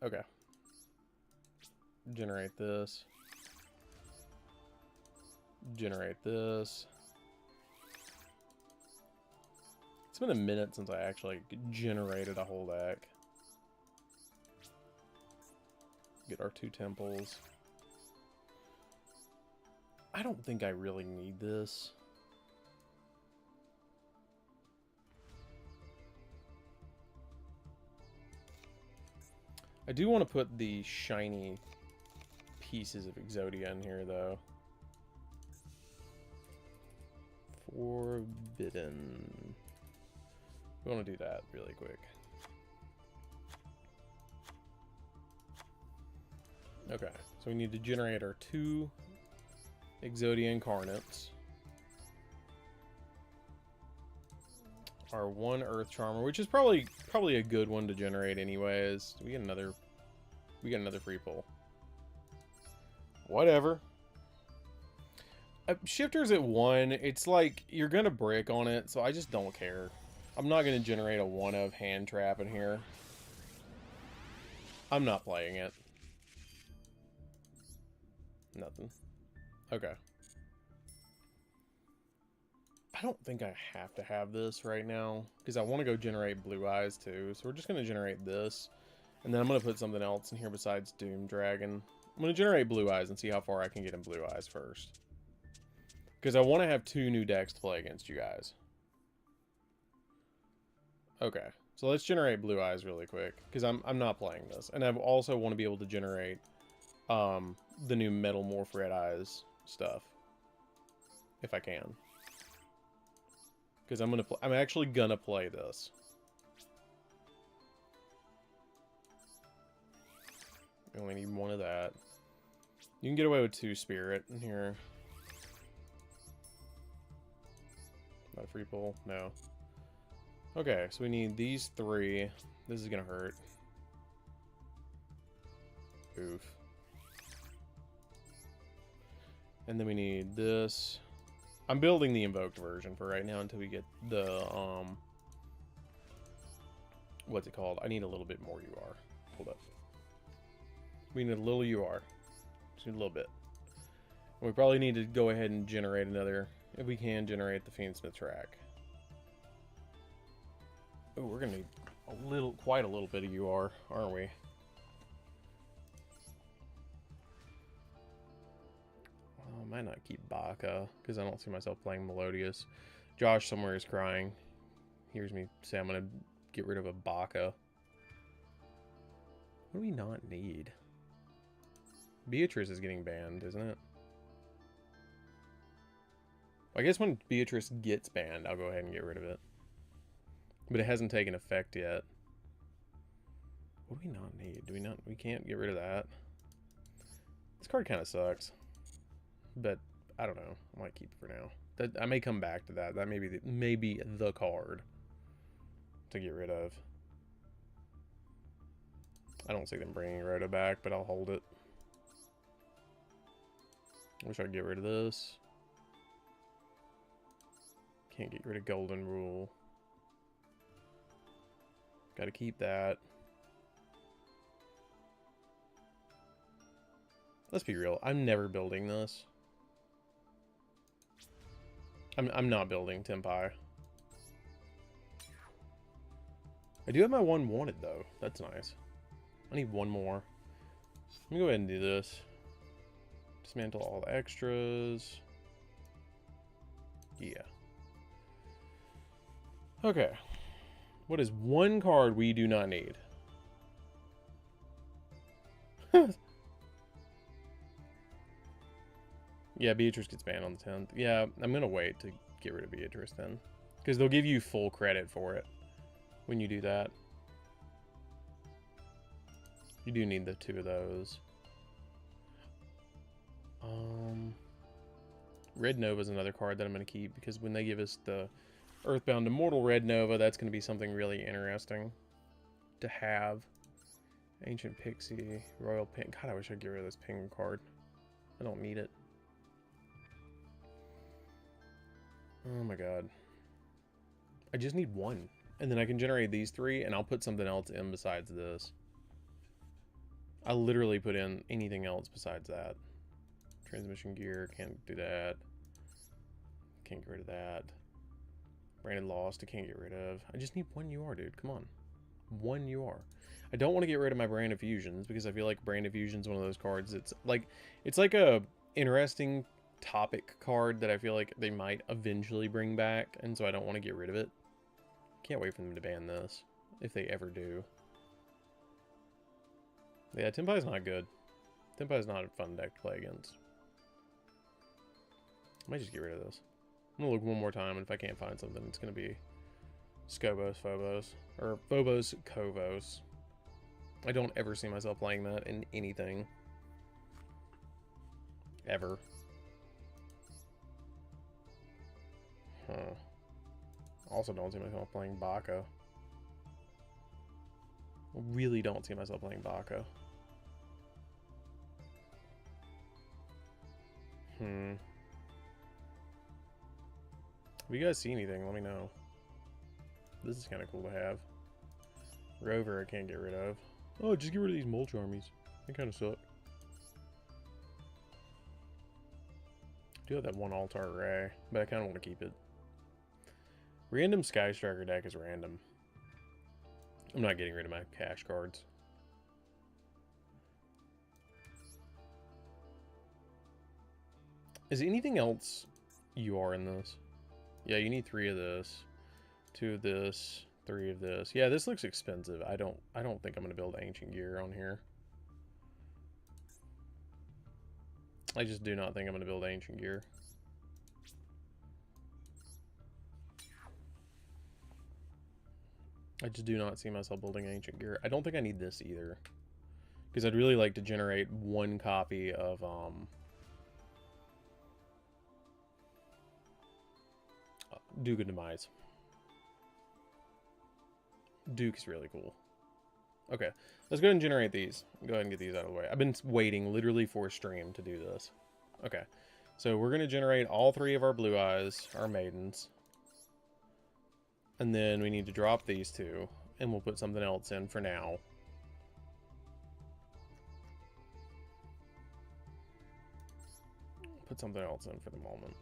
Okay. Generate this. Generate this. It's been a minute since I actually generated a whole deck. Get our 2 temples. I don't think I really need this. I do want to put the shiny pieces of Exodia in here, though. Forbidden. We want to do that really quick. Okay, so we need to generate our 2 Exodia Incarnates. Our 1 Earth Charmer, which is probably a good one to generate anyways. We get another free pull. Whatever. Shifters at 1, it's like you're gonna brick on it, so I just don't care. I'm not gonna generate a 1 of hand trap in here. I'm not playing it. Nothing. Okay. I don't think I have to have this right now, because I want to go generate Blue Eyes too. So we're just going to generate this, and then I'm going to put something else in here besides Doom Dragon. I'm going to generate Blue Eyes and see how far I can get in Blue Eyes first. Because I want to have 2 new decks to play against you guys. Okay, so let's generate Blue Eyes really quick, because I'm not playing this. And I also want to be able to generate the new Metal Morph Red Eyes stuff, if I can. Because I'm actually gonna play this. We only need 1 of that. You can get away with 2 Spirit in here. Not a free pull? No. Okay, so we need these 3. This is gonna hurt. Oof. And then we need this. I'm building the invoked version for right now until we get the, what's it called? I need a little bit more UR. Hold up. We need a little UR. Just need a little bit. And we probably need to go ahead and generate another, if we can, generate the Fiendsmith track. Oh, we're gonna need quite a little bit of UR, aren't we? I might not keep Baka, because I don't see myself playing Melodious. Josh somewhere is crying. Hears me say I'm going to get rid of a Baka. What do we not need? Beatrice is getting banned, isn't it? I guess when Beatrice gets banned, I'll go ahead and get rid of it. But it hasn't taken effect yet. What do we not need? We can't get rid of that. This card kind of sucks. But I don't know. I might keep it for now. I may come back to that. That may be the card to get rid of. I don't see them bringing Rhoda back, but I'll hold it. Wish I could get rid of this. Can't get rid of Golden Rule. Got to keep that. Let's be real. I'm never building this. I'm not building Tempai. I do have my 1 wanted, though. That's nice. I need 1 more. Let me go ahead and do this. Dismantle all the extras. Yeah. Okay. What is one card we do not need? Yeah, Beatrice gets banned on the 10th. Yeah, I'm gonna wait to get rid of Beatrice then. Because they'll give you full credit for it when you do that. You do need the 2 of those. Red Nova is another card that I'm going to keep, because when they give us the Earthbound Immortal Red Nova, that's going to be something really interesting to have. Ancient Pixie, Royal Pink. God, I wish I'd get rid of this Penguin card. I don't need it. Oh my god. I just need 1. And then I can generate these 3, and I'll put something else in besides this. I literally put in anything else besides that. Transmission gear, can't do that. Can't get rid of that. Branded Lost, I can't get rid of. I just need 1 UR, dude. Come on. 1 UR. I don't want to get rid of my Brand of Fusions, because I feel like Brand of Fusion's one of those cards. It's like a interesting topic card that I feel like they might eventually bring back, and so I don't want to get rid of it. Can't wait for them to ban this, if they ever do. Yeah, Tenpai's not good. Tenpai's not a fun deck to play against. I might just get rid of this. I'm gonna look one more time, and if I can't find something, it's gonna be Skobos, Phobos. Or Phobos, Kovos. I don't ever see myself playing that in anything. Ever. Huh. Also don't see myself playing Baka. Really don't see myself playing Baka. If you guys see anything, let me know. This is kind of cool to have. Rover I can't get rid of. Oh, just get rid of these mulch armies. They kind of suck. I do have that 1 Altar Ray, but I kind of want to keep it. Random Sky Striker deck is random. I'm not getting rid of my cash cards. Is anything else you are in this? Yeah, you need 3 of this, 2 of this, 3 of this. Yeah, this looks expensive. I don't think I'm gonna build Ancient Gear on here. I just do not think I'm gonna build Ancient Gear. I just do not see myself building Ancient Gear. I don't think I need this either, because I'd really like to generate 1 copy of Duke of Demise. Duke's really cool. Okay, let's go ahead and generate these. Go ahead and get these out of the way. I've been waiting literally for a stream to do this. Okay, so we're going to generate all 3 of our Blue Eyes, our Maidens. And then we need to drop these 2, and we'll put something else in for now. Put something else in for the moment.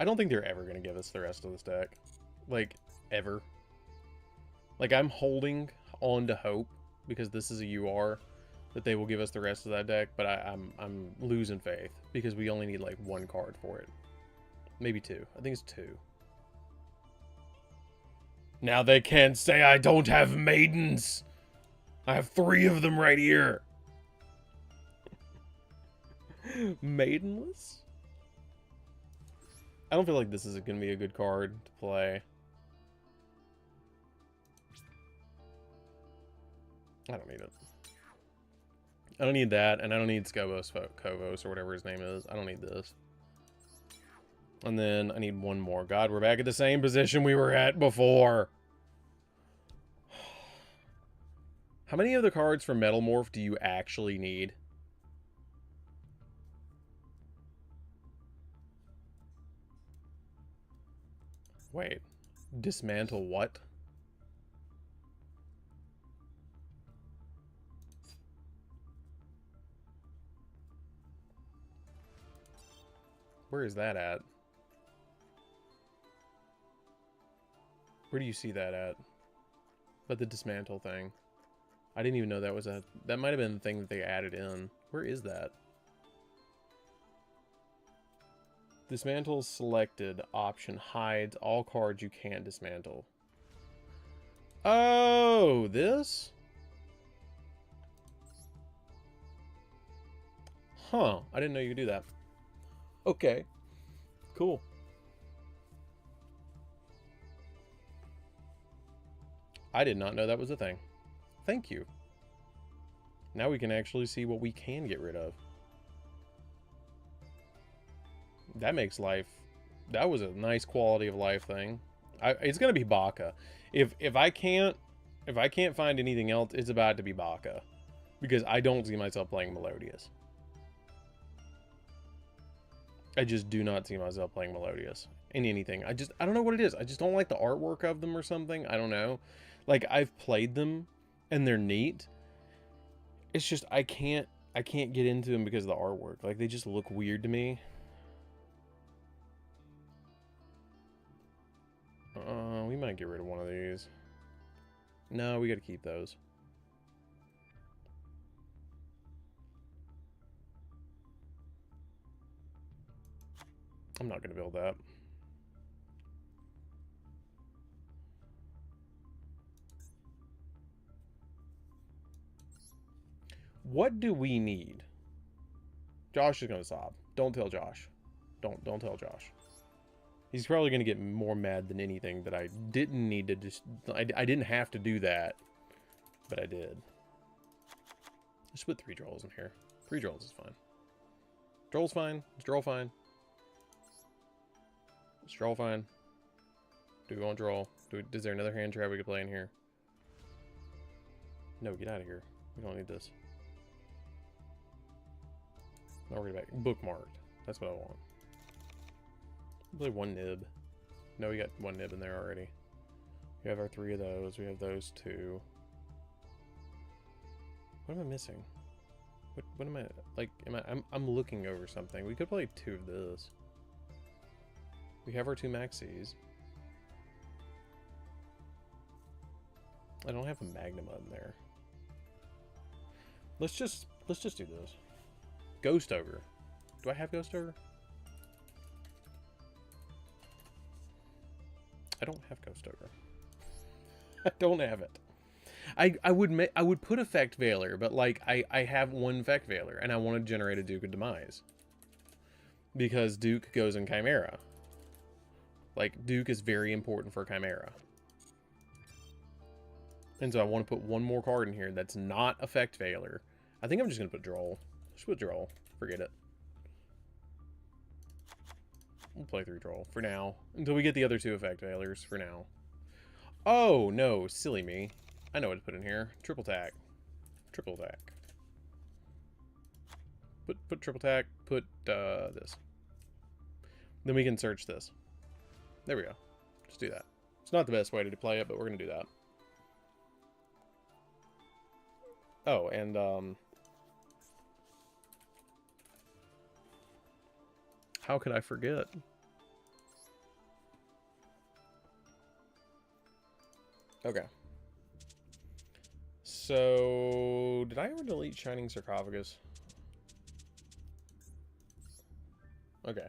I don't think they're ever going to give us the rest of this deck. Like, ever. Like, I'm holding on to hope, because this is a UR, that they will give us the rest of that deck, but I'm losing faith, because we only need, like, 1 card for it. Maybe 2. I think it's 2. Now they can't say I don't have Maidens! I have 3 of them right here! Maidenless? I don't feel like this is going to be a good card to play. I don't need it. I don't need that, and I don't need Skobos, Kovos, or whatever his name is. I don't need this. And then I need 1 more. God, we're back at the same position we were at before. How many of the cards from Metal Morph do you actually need? Wait. Dismantle what? Where is that at? Where do you see that at? But the dismantle thing. I didn't even know that was a... That might have been the thing that they added in. Where is that? Dismantle selected. Option hides all cards you can't dismantle. Oh, this? Huh. I didn't know you could do that. Okay. Cool. I did not know that was a thing. Thank you. Now we can actually see what we can get rid of. That makes life... That was a nice quality of life thing. It's gonna be Baka. If I can't find anything else, it's about to be Baka. Because I don't see myself playing Melodious. I just do not see myself playing Melodious in anything. I don't know what it is. I just don't like the artwork of them or something. I don't know. Like, I've played them and they're neat. It's just I can't get into them because of the artwork. Like, they just look weird to me. We might get rid of one of these. No, we got to keep those. I'm not going to build that. What do we need? Josh is going to sob. Don't tell Josh. Don't tell Josh. He's probably going to get more mad than anything that I didn't need to just... I didn't have to do that, but I did. Just put 3 Drolls in here. 3 Drolls is fine. Droll's fine. Is Droll fine? Is Droll fine? Do we want Droll? Is there another hand trap we could play in here? No, get out of here. We don't need this. Now we're back. Bookmarked. That's what I want. Play 1 nib. No, we got 1 nib in there already. We have our 3 of those. We have those 2. What am I missing? What am I like? I'm looking over something. We could play 2 of this. We have our 2 maxis. I don't have a Magnuma in there. Let's just do this. Ghost Ogre. Do I have Ghost Ogre? I don't have Ghost Ogre. I don't have it. I would put Effect Veiler, but like I have 1 Effect Veiler and I want to generate a Duke of Demise. Because Duke goes in Chimera. Like, Duke is very important for Chimera. And so I want to put 1 more card in here that's not Effect Veiler. I think I'm just going to put Droll. Just put Droll. Forget it. We'll play 3 Droll for now. Until we get the other 2 Effect Veilers for now. Oh, no. Silly me. I know what to put in here. Triple Tack. Triple Tack. Put Triple Tack. Put this. Then we can search this. There we go. Just do that. It's not the best way to play it, but we're going to do that. Oh, and how could I forget? Okay. So, did I ever delete Shining Sarcophagus? Okay.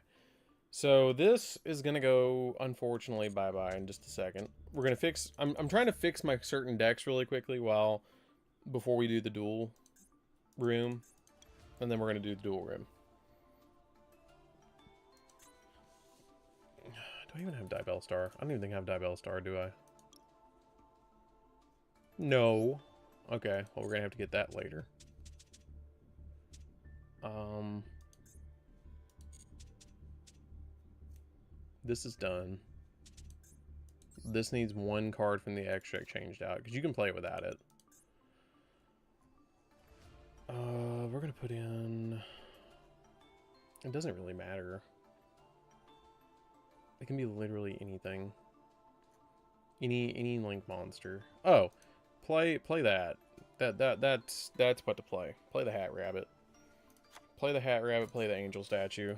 So, this is going to go, unfortunately, bye-bye in just a second. We're going to fix... I'm trying to fix my certain decks really quickly before we do the duel room. And then we're going to do the duel room. Do I even have Diabell Star? I don't even think I have Diabell Star, do I? No. Okay, well, we're gonna have to get that later. This is done. This needs 1 card from the extract changed out, because you can play it without it. We're gonna put in... It doesn't really matter. It can be literally anything. Any link monster. Oh, play that. That's what to play. Play the Hat Rabbit. Play the Hat Rabbit, play the Angel Statue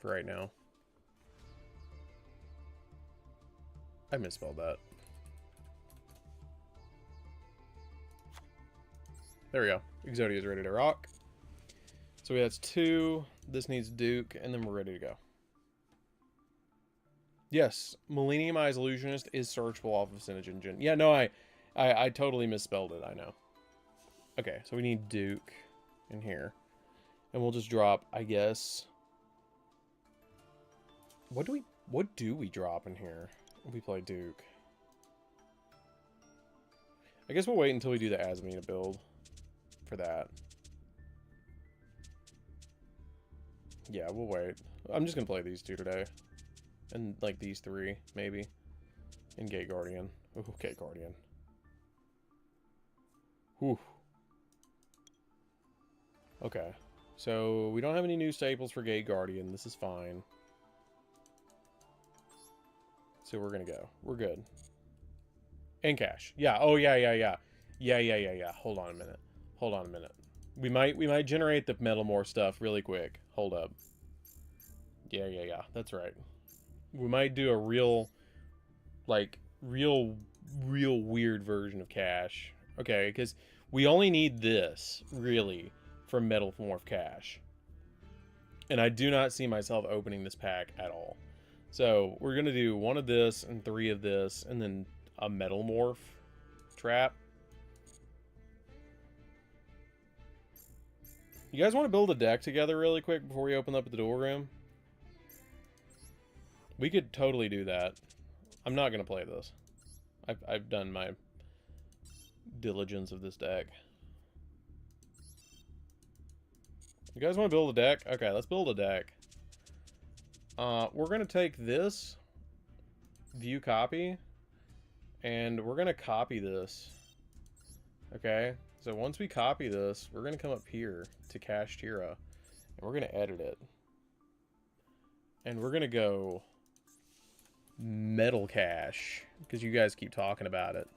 for right now. I misspelled that. There we go. Exodia is ready to rock. So that's 2. This needs Duke, and then we're ready to go. Yes, Millennium Eyes Illusionist is searchable off of Synage Engine. Yeah, no, I totally misspelled it, I know. Okay, so we need Duke in here. And we'll just drop, I guess... What do we drop in here when we play Duke? I guess we'll wait until we do the Azmina build for that. Yeah, we'll wait. I'm just gonna play these two today. And, like, these three, maybe. And Gate Guardian. Ooh, Gate Guardian. Whew. Okay. So, we don't have any new staples for Gate Guardian. This is fine. So, we're gonna go. We're good. And cash. Yeah. Oh, yeah. Yeah. Hold on a minute. Hold on a minute. We might generate the Metalmore stuff really quick. Hold up. Yeah. That's right. We might do a real, like, real weird version of cash. Okay, because we only need this, really, for Metalmorph cash. And I do not see myself opening this pack at all. So, we're going to do one of this and 3 of this, and then a Metalmorph trap. You guys want to build a deck together really quick before we open up the duel room? We could totally do that. I'm not going to play this. I've done my diligence of this deck. You guys want to build a deck? Okay, let's build a deck. We're going to take this view copy, and we're going to copy this. Okay, so once we copy this, we're going to come up here to Cash Tira, and we're going to edit it. And we're going to go Metal Cash, because you guys keep talking about it.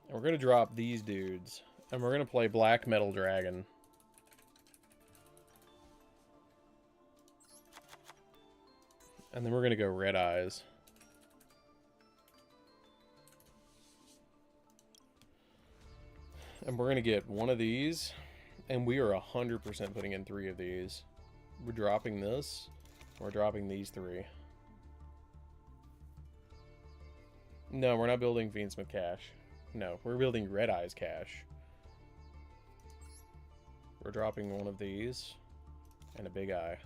And we're going to drop these dudes, and we're going to play Black Metal Dragon. And then we're going to go Red Eyes. And we're going to get one of these, and we are 100% putting in 3 of these. We're dropping this. We're dropping these 3. No, we're not building Fiendsmith Cash. No, we're building Red Eyes Cash. We're dropping one of these and a Big Eye.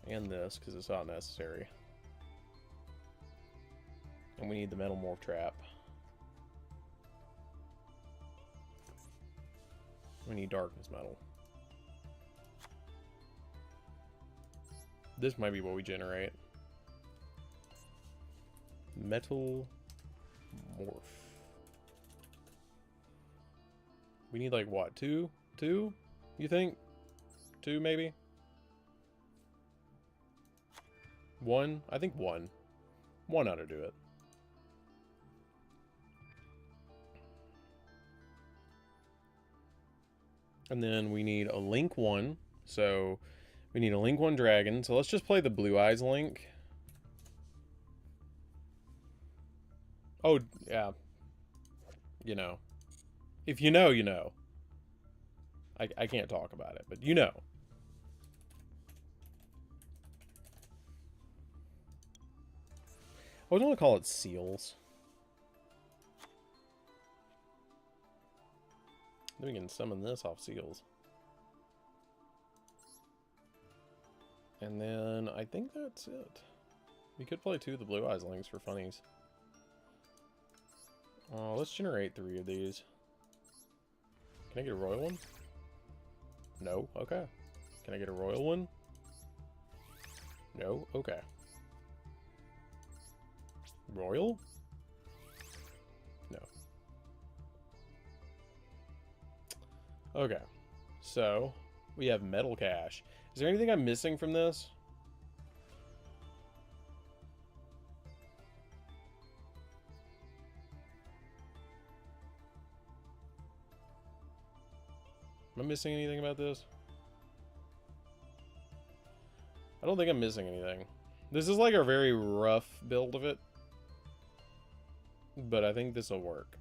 And this, because it's not necessary. And we need the Metalmorph Trap. We need Darkness Metal. This might be what we generate. Metal Morph. We need like what? 2? 2? You think? 2 maybe? 1? I think 1. 1 ought to do it. And then we need a Link 1. So we need a Link 1 Dragon. So let's just play the Blue Eyes Link. Oh, yeah. You know. If you know, you know. I can't talk about it, but you know. I would want to call it Seals. Then we can summon this off Seals. And then I think that's it. We could play 2 of the Blue Eyes Links for funnies. Let's generate 3 of these. Can I get a royal one? No? Okay. Can I get a royal one? No? Okay. Royal? No. Okay. So, we have Metal Cash. Is there anything I'm missing from this? Am I missing anything about this? I don't think I'm missing anything. This is like a very rough build of it. But I think this will work.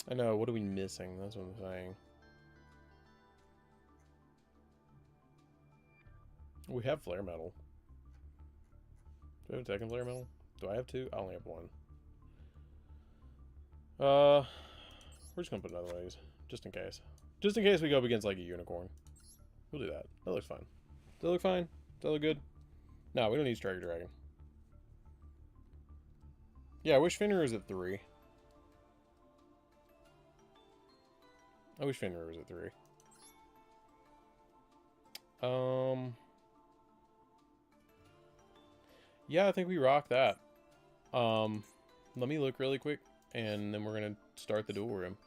I know, what are we missing? That's what I'm saying. We have flare metal. Do I have a second flare metal? Do I have two? I only have one. We're just gonna put it other ways, just in case. Just in case we go up against like a unicorn. We'll do that. That looks fine. Does that look fine? Does that look good? No, we don't need Striker Dragon. Yeah, I wish Fenrir was at 3. I wish Fenrir was at 3. Yeah, I think we rock that. Let me look really quick, and then we're gonna start the duel room.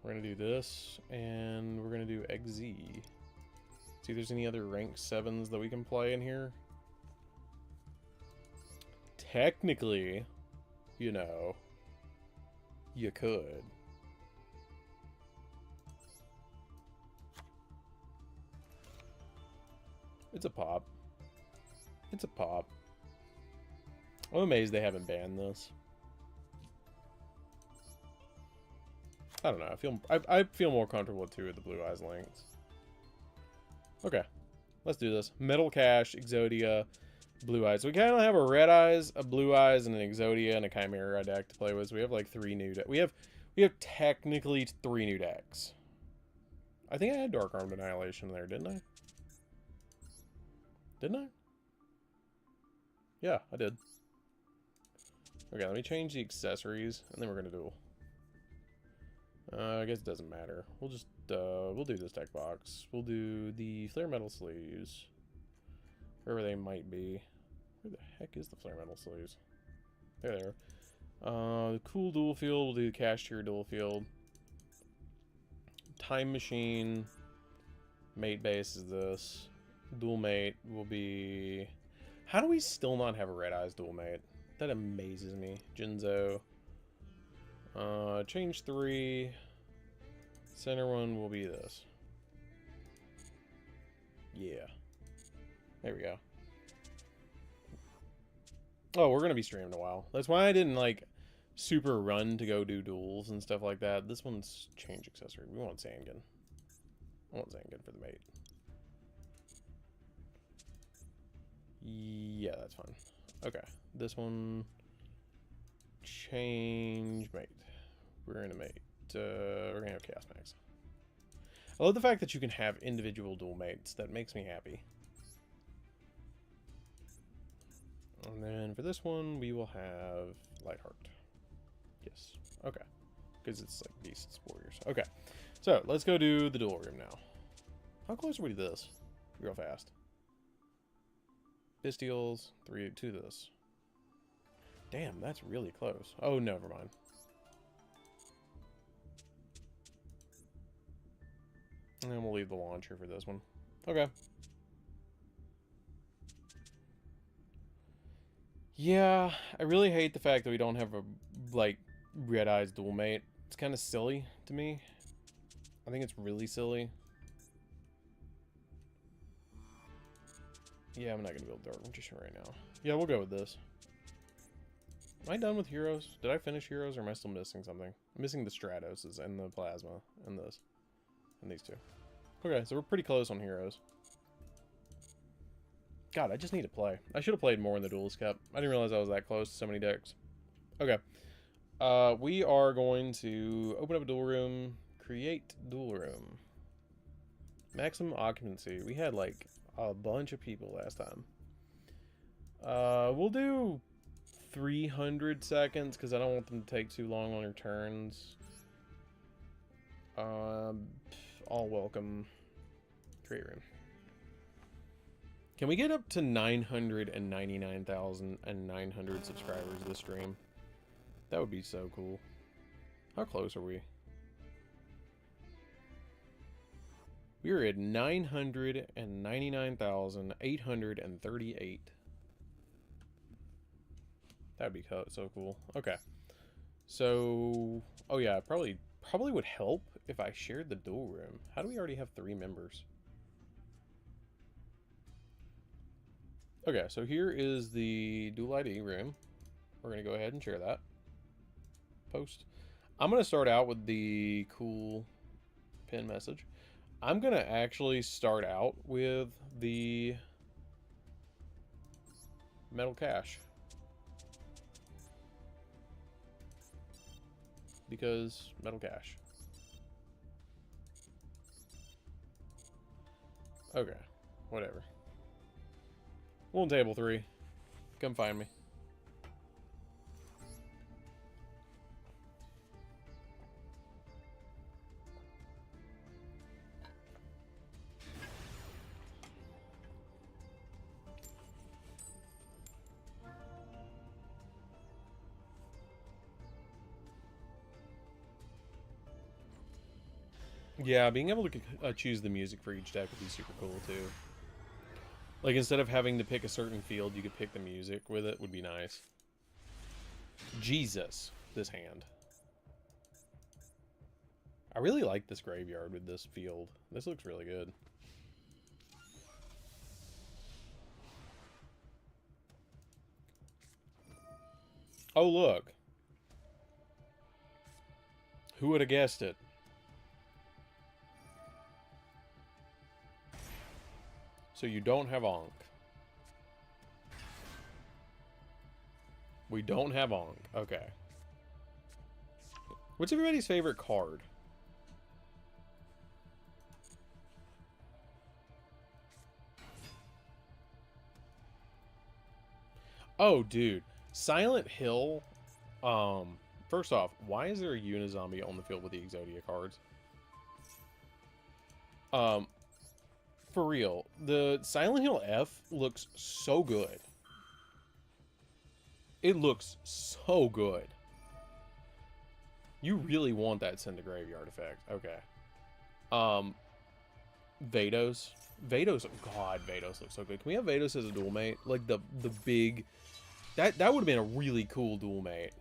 We're gonna do this, and we're gonna do XZ. See if there's any other rank 7s that we can play in here. Technically, you know, you could. It's a pop. It's a pop. I'm amazed they haven't banned this. I don't know. I feel more comfortable with 2 of the Blue Eyes links. Okay, let's do this. Metal Cash, Exodia, Blue Eyes. So we kind of have a Red Eyes, a Blue Eyes, and an Exodia, and a Chimera deck to play with. So we have like 3 new decks. We have technically 3 new decks. I think I had Dark Armed Annihilation there, didn't I? Didn't I? Yeah, I did. Okay, let me change the accessories, and then we're gonna duel. I guess it doesn't matter. We'll just, we'll do this deck box. We'll do the Flare Metal Sleeves. Wherever they might be. Where the heck is the Flare Metal Sleeves? There they are. The Cool Dual Field, we'll do the Cashier Dual Field. Time Machine. Mate Base is this. Dual Mate will be... How do we still not have a Red Eyes Dual Mate? That amazes me. Jinzo. Change 3. Center one will be this. Yeah. There we go. Oh, we're gonna be streaming a while. That's why I didn't, like, super run to go do duels and stuff like that. This one's change accessory. We want Zangan. I want Zangan for the mate. Yeah, that's fine. Okay. This one... Change mate. We're gonna mate. We're gonna have Chaos Max. I love the fact that you can have individual dual mates. That makes me happy. And then for this one, we will have Lightheart. Yes. Okay. Because it's like Beasts, Warriors. Okay. So, let's go do the duel room now. How close are we to this? Real fast. Bestials, 3 to this. Damn, that's really close. Oh, never mind. And then we'll leave the launcher for this one. Okay. Yeah, I really hate the fact that we don't have a, like, Red Eyes dual mate. It's kind of silly to me. I think it's really silly. Yeah, I'm not going to build Dark Magician right now. Yeah, we'll go with this. Am I done with heroes? Did I finish heroes, or am I still missing something? I'm missing the Stratoses and the Plasma and this. And these two. Okay, so we're pretty close on heroes. God, I just need to play. I should have played more in the Duelist Cup. I didn't realize I was that close to so many decks. Okay. We are going to open up a duel room. Create duel room. Maximum occupancy. We had like a bunch of people last time. We'll do 300 seconds because I don't want them to take too long on their turns. All welcome. Create room. Can we get up to 999,900 subscribers this stream? That would be so cool. How close are we? We are at 999,838. That'd be so cool. Okay. So, oh yeah, probably Probably would help if I shared the duel room. How do we already have 3 members? Okay, so here is the duel ID room. We're going to go ahead and share that. Post. I'm going to start out with the cool pin message. I'm going to actually start out with the metal cache. Because metal cache. Okay, whatever. We're on table 3. Come find me. Yeah, being able to choose the music for each deck would be super cool, too. Like, instead of having to pick a certain field, you could pick the music with it, would be nice. Jesus, this hand. I really like this graveyard with this field. This looks really good. Oh, look. Who would have guessed it? So you don't have Ankh. We don't have Ankh. Okay. What's everybody's favorite card? Oh, dude. Silent Hill. First off, why is there a Unizombie on the field with the Exodia cards? For real, the Silent Hill F looks so good. It looks so good. You really want that send to graveyard effect. Okay. Vados. Vados, God, Vados looks so good. Can we have Vados as a duel mate? Like the big... That would have been a really cool duel mate.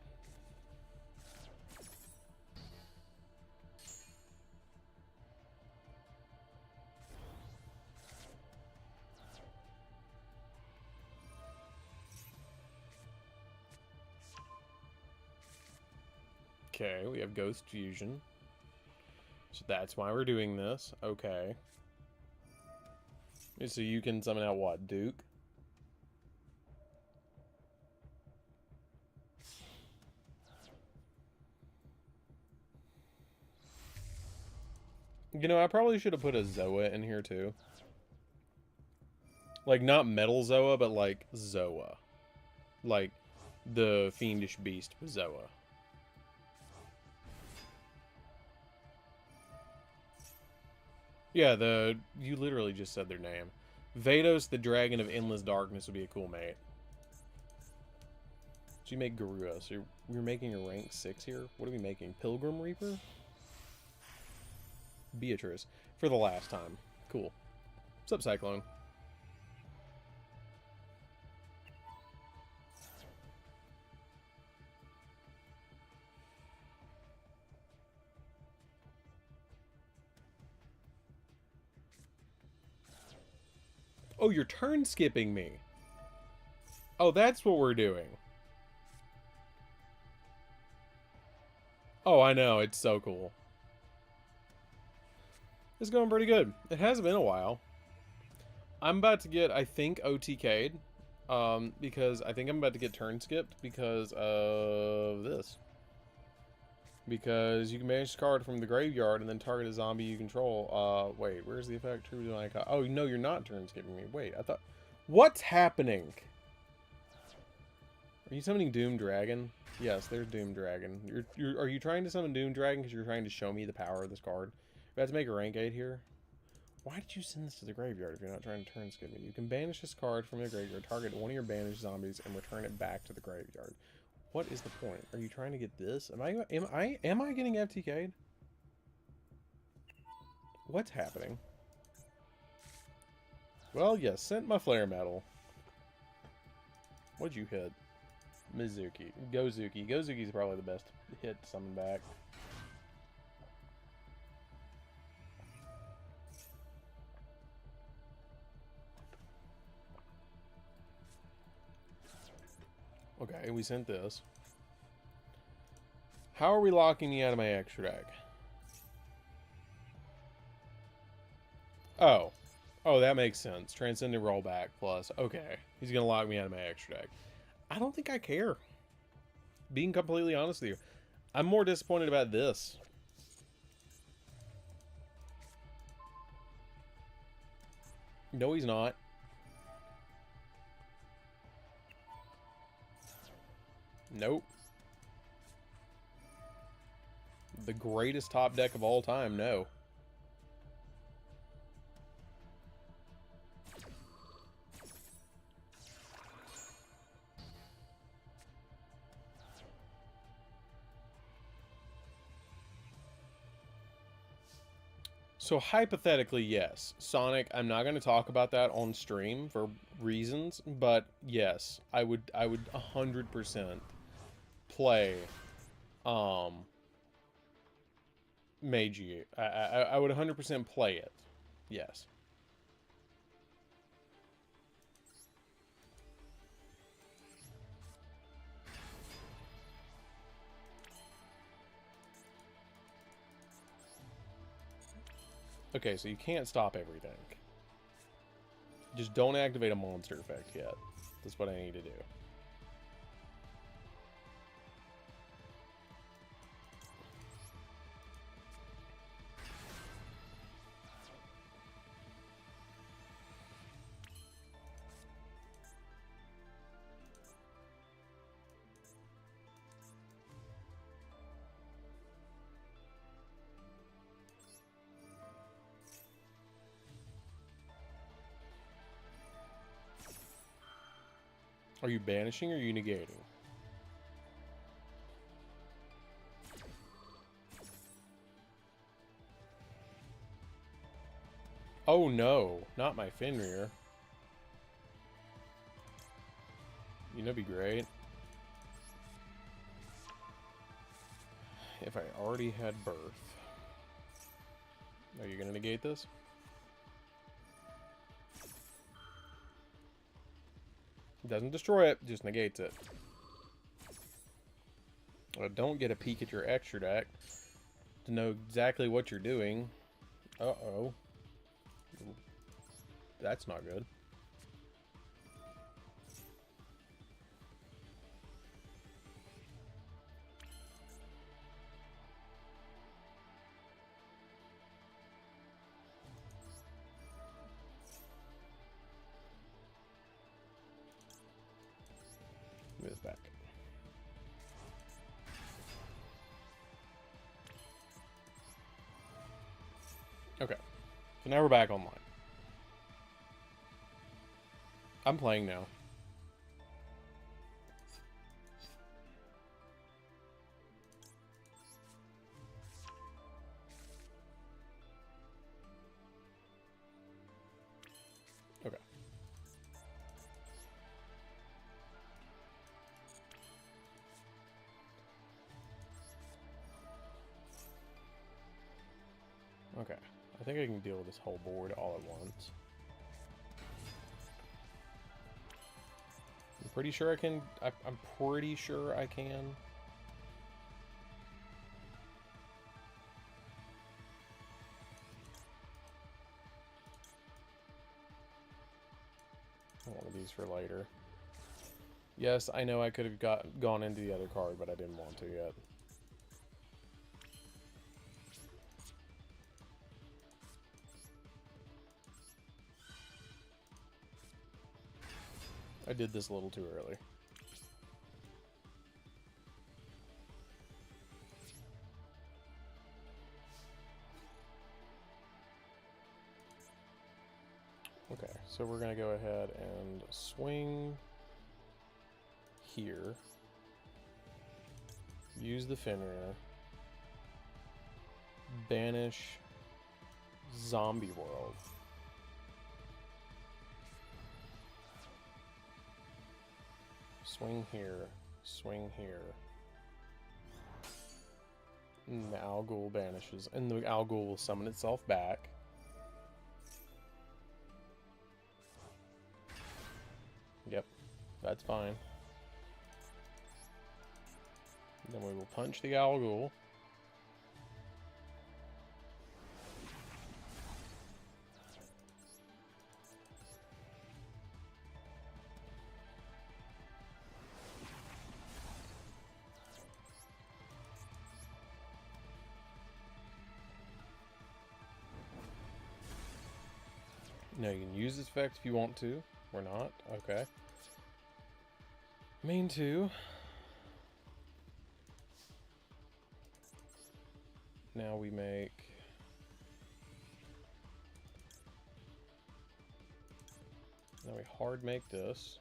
Okay, we have Ghost Fusion. So that's why we're doing this. Okay. So you can summon out what? Duke? You know, I probably should have put a Zoa in here too. Like, not Metal Zoa, but like Zoa. Like the Fiendish Beast Zoa. Yeah, you literally just said their name. Vados, the Dragon of Endless Darkness, would be a cool mate. So you make Garrigus. So we're making a rank 6 here? What are we making? Pilgrim Reaper? Beatrice. For the last time. Cool. What's up, Cyclone? Oh, you're turn skipping me. Oh, that's what we're doing. Oh, I know. It's so cool. It's going pretty good. It hasn't been a while. I'm about to get, I think, OTK'd. Because I think I'm about to get turn skipped because of this. Because you can banish a card from the graveyard and then target a zombie you control. Wait, where's the effect? True to icon. Oh, no, you're not turn skipping me. Wait, I thought... What's happening? Are you summoning Doom Dragon? Yes, there's Doom Dragon. Are you trying to summon Doom Dragon because you're trying to show me the power of this card? We have to make a rank 8 here. Why did you send this to the graveyard if you're not trying to turn skip me? You can banish this card from the graveyard, target one of your banished zombies, and return it back to the graveyard. What is the point? Are you trying to get this? Am I getting FTK'd? What's happening? Well, yes, sent my flare metal. What'd you hit? Mizuki. Gozuki. Gozuki's probably the best hit to summon back. Okay, we sent this. How are we locking me out of my extra deck? Oh. Oh, that makes sense. Transcendent rollback plus. Okay. He's going to lock me out of my extra deck. I don't think I care. Being completely honest with you. I'm more disappointed about this. No, he's not. Nope. The greatest top deck of all time, no. So hypothetically, yes. Sonic, I'm not going to talk about that on stream for reasons, but yes, I would 100% play Meiji. I would 100% play it. Yes. Okay, so you can't stop everything. Just don't activate a monster effect yet. That's what I need to do. Are you banishing or are you negating? Oh no, not my Fenrir. You know, it'd be great if I already had birth. Are you gonna negate this? Doesn't destroy it, just negates it. Don't get a peek at your extra deck to know exactly what you're doing. Uh-oh. That's not good. Move this back. Okay. So now we're back online. I'm playing now. Okay. Okay. I think I can deal with this whole board all at once. I'm pretty sure I can. I'm pretty sure I can. One of these for later. Yes, I know I could have gone into the other card, but I didn't want to yet. I did this a little too early. Okay, so we're going to go ahead and swing here. Use the Fenrir. Banish Zombie World. Swing here. Swing here. And the Alghoul banishes. And the Alghoul will summon itself back. Yep, that's fine. Then we will punch the Owl Ghoul. Now you can use this effect if you want to, or not. Okay. Main 2. Now we make... Now we hard make this.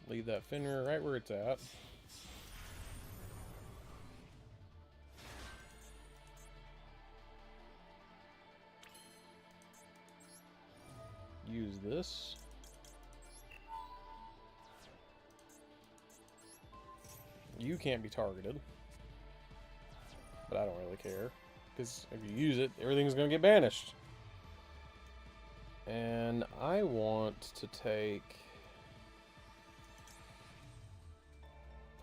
Leave that Fenrir right where it's at. Use this. You can't be targeted. But I don't really care. Because if you use it, everything's going to get banished. And I want to take...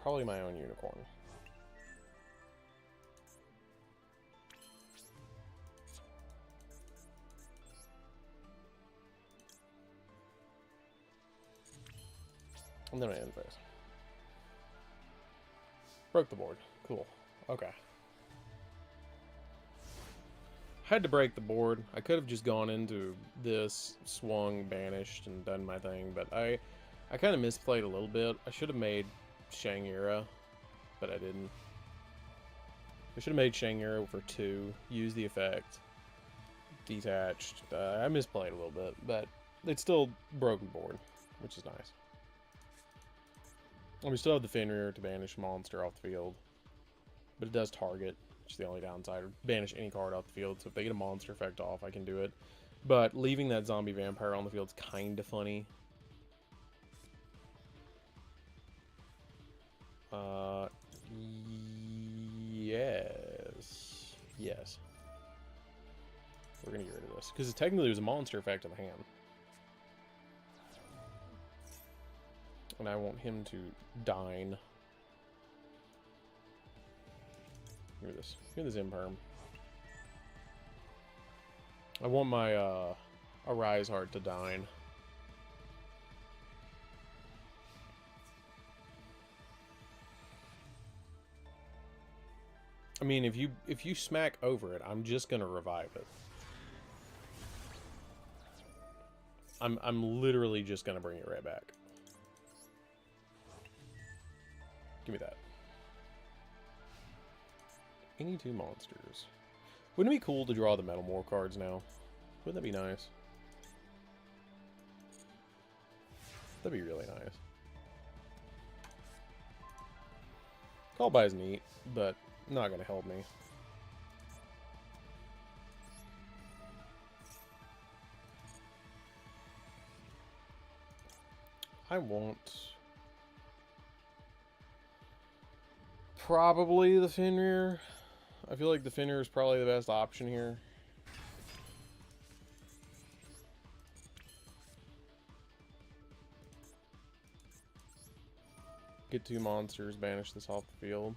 probably my own unicorn. And then I end phase. Broke the board. Cool. Okay. Had to break the board. I could have just gone into this, swung, banished, and done my thing, but I kind of misplayed a little bit. I should have made Shang'ira, but I didn't. I should have made Shang'ira for 2, used the effect, detached. I misplayed a little bit, but it's still broken board, which is nice. And we still have the Fenrir to banish monster off the field. But it does target, which is the only downside. Or banish any card off the field. So if they get a monster effect off, I can do it. But leaving that zombie vampire on the field is kind of funny. Yes. Yes. We're going to get rid of this. Because technically there's a monster effect on the hand. And I want him to dine. Give me this. Give me this imperm. I want my Arise Heart to dine. I mean, if you smack over it, I'm just gonna revive it. I'm literally just gonna bring it right back. Give me that. Any 2 monsters. Wouldn't it be cool to draw the Metal More cards now? Wouldn't that be nice? That'd be really nice. Call by is neat, but not gonna help me. I want probably the Fenrir. I feel like the Fenrir is probably the best option here. Get 2 monsters, banish this off the field.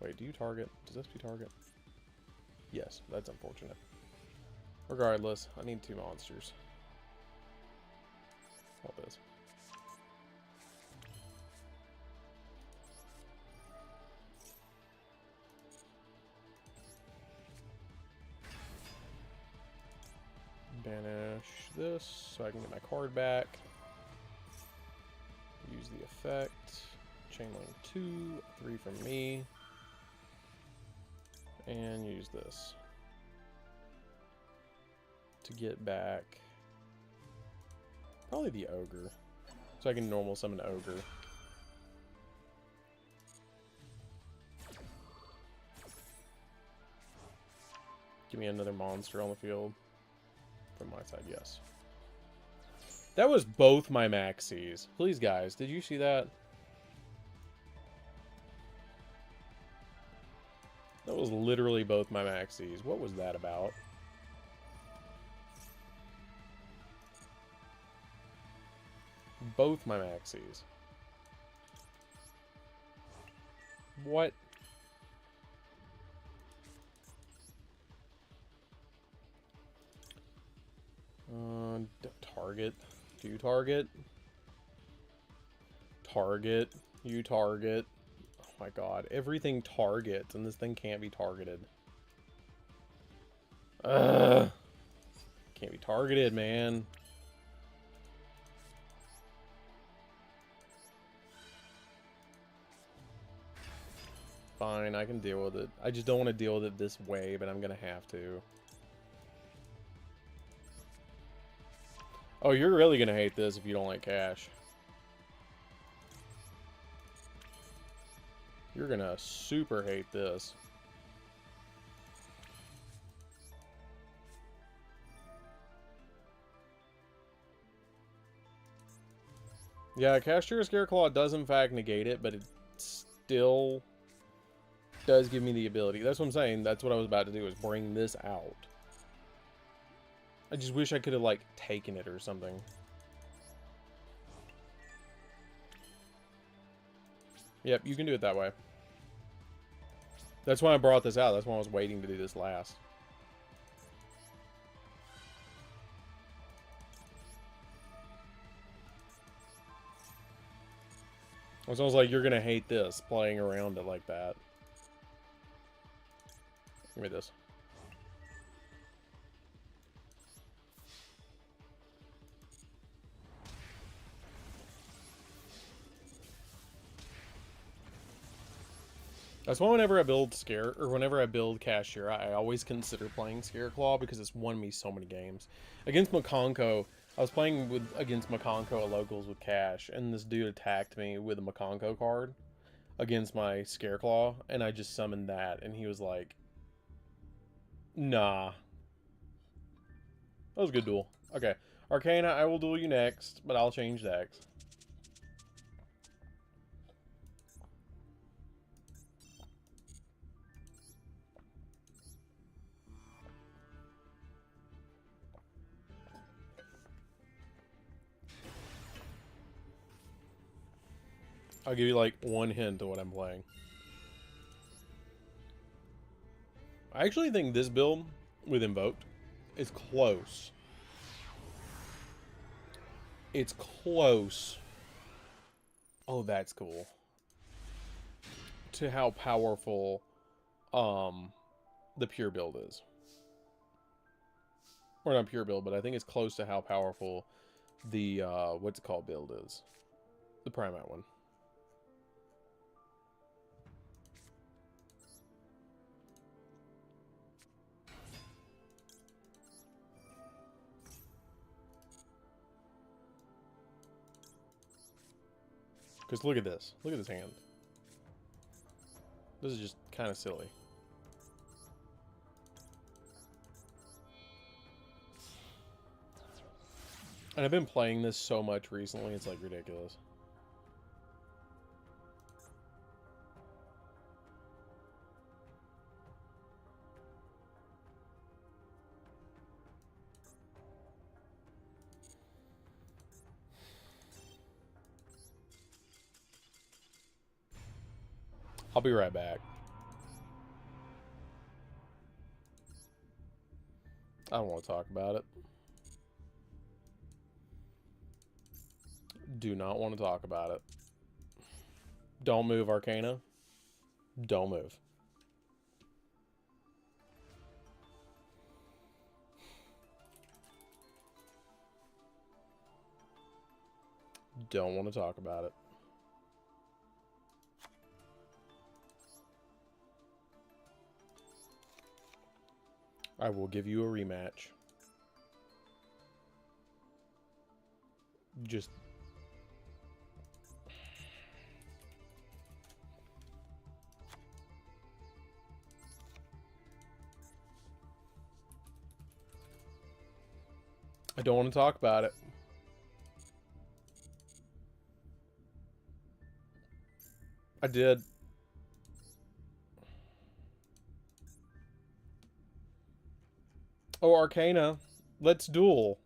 Wait, do you target? Does SP target? Yes, that's unfortunate. Regardless, I need 2 monsters. All this. Banish this so I can get my card back. Use the effect. Chainlink 2, 3 from me. And use this to get back probably the Ogre. So I can normal summon Ogre. Give me another monster on the field. From my side, yes. That was both my maxis. Please, guys, did you see that? That was literally both my maxis. What was that about? Both my maxis. What? Target. Do target. Target. You target. Oh my god. Everything targets, and this thing can't be targeted. Ugh. Can't be targeted, man. Fine, I can deal with it. I just don't want to deal with it this way, but I'm gonna have to. Oh, you're really gonna hate this if you don't like cash. You're gonna super hate this. Yeah, Cashier Scareclaw does in fact negate it, but it still does give me the ability. That's what I'm saying. That's what I was about to do, is bring this out. I just wish I could have, like, taken it or something. Yep, you can do it that way. That's why I brought this out. That's why I was waiting to do this last. It sounds like you're going to hate this, playing around it like that. Give me this. That's why whenever I build Cashier, I always consider playing Scareclaw because it's won me so many games. Against Makonko, I was playing against Makonko at Locals with Cash, and this dude attacked me with a Makonko card against my Scareclaw, and I just summoned that, and he was like, nah. That was a good duel. Okay. Arcana, I will duel you next, but I'll change decks. I'll give you like one hint of what I'm playing. I actually think this build with Invoked is close. It's close. Oh, that's cool. To how powerful the pure build is. Or not pure build, but I think it's close to how powerful the what's it called build is. The Primate one. Because look at this. Look at this hand. This is just kind of silly. And I've been playing this so much recently, it's like ridiculous. I'll be right back. I don't want to talk about it. Do not want to talk about it. Don't move, Arcana. Don't move. Don't want to talk about it. I will give you a rematch. Just... I don't want to talk about it. I did. Oh, Arcana. Let's duel.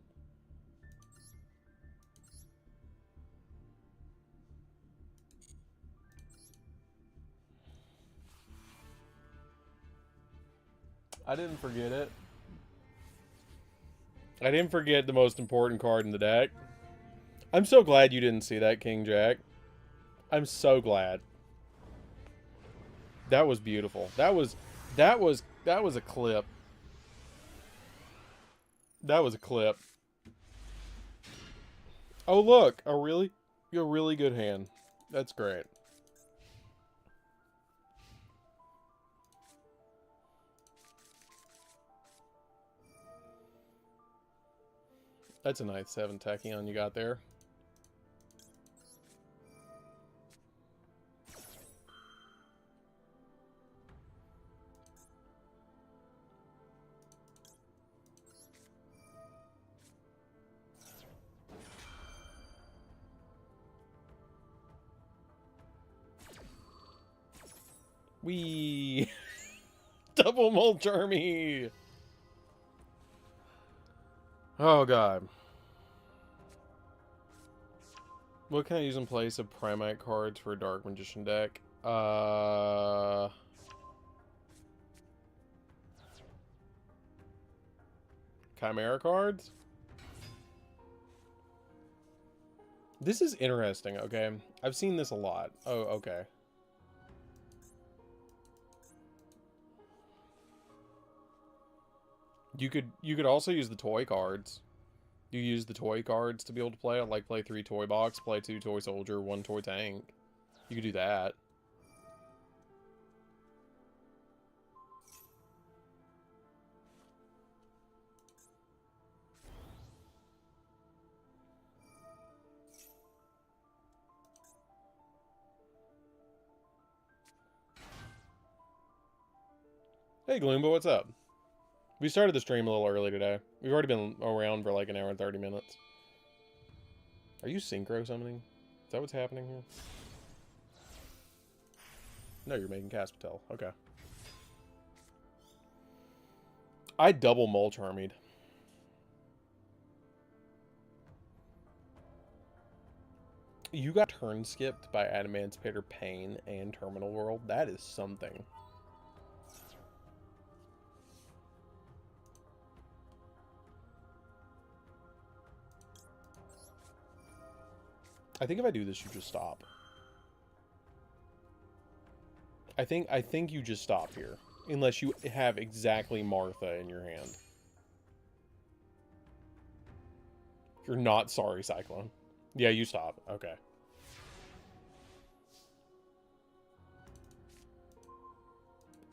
I didn't forget it. I didn't forget the most important card in the deck. I'm so glad you didn't see that, King Jack. I'm so glad. That was beautiful. That was a clip. That was a clip. Oh look, a really good hand. That's great. That's a nice 7 Tachyon you got there. Wee double mulch army. Oh god. What can I use in place of Primite cards for a Dark Magician deck? Chimera cards? This is interesting, okay? I've seen this a lot. Oh, okay. You could also use the toy cards. You use the toy cards to be able to play it, like play 3 toy box, play 2 toy soldier, 1 toy tank. You could do that. Hey Gloomba, what's up? We started the stream a little early today. We've already been around for like an hour and 30 minutes. Are you synchro summoning? Is that what's happening here? No, you're making Caspatel. Okay. I double mulch armied. You got turn skipped by Adamantipator Pain and Terminal World. That is something. I think if I do this, you just stop. I think you just stop here. Unless you have exactly Martha in your hand. You're not sorry, Cyclone. Yeah, you stop. Okay.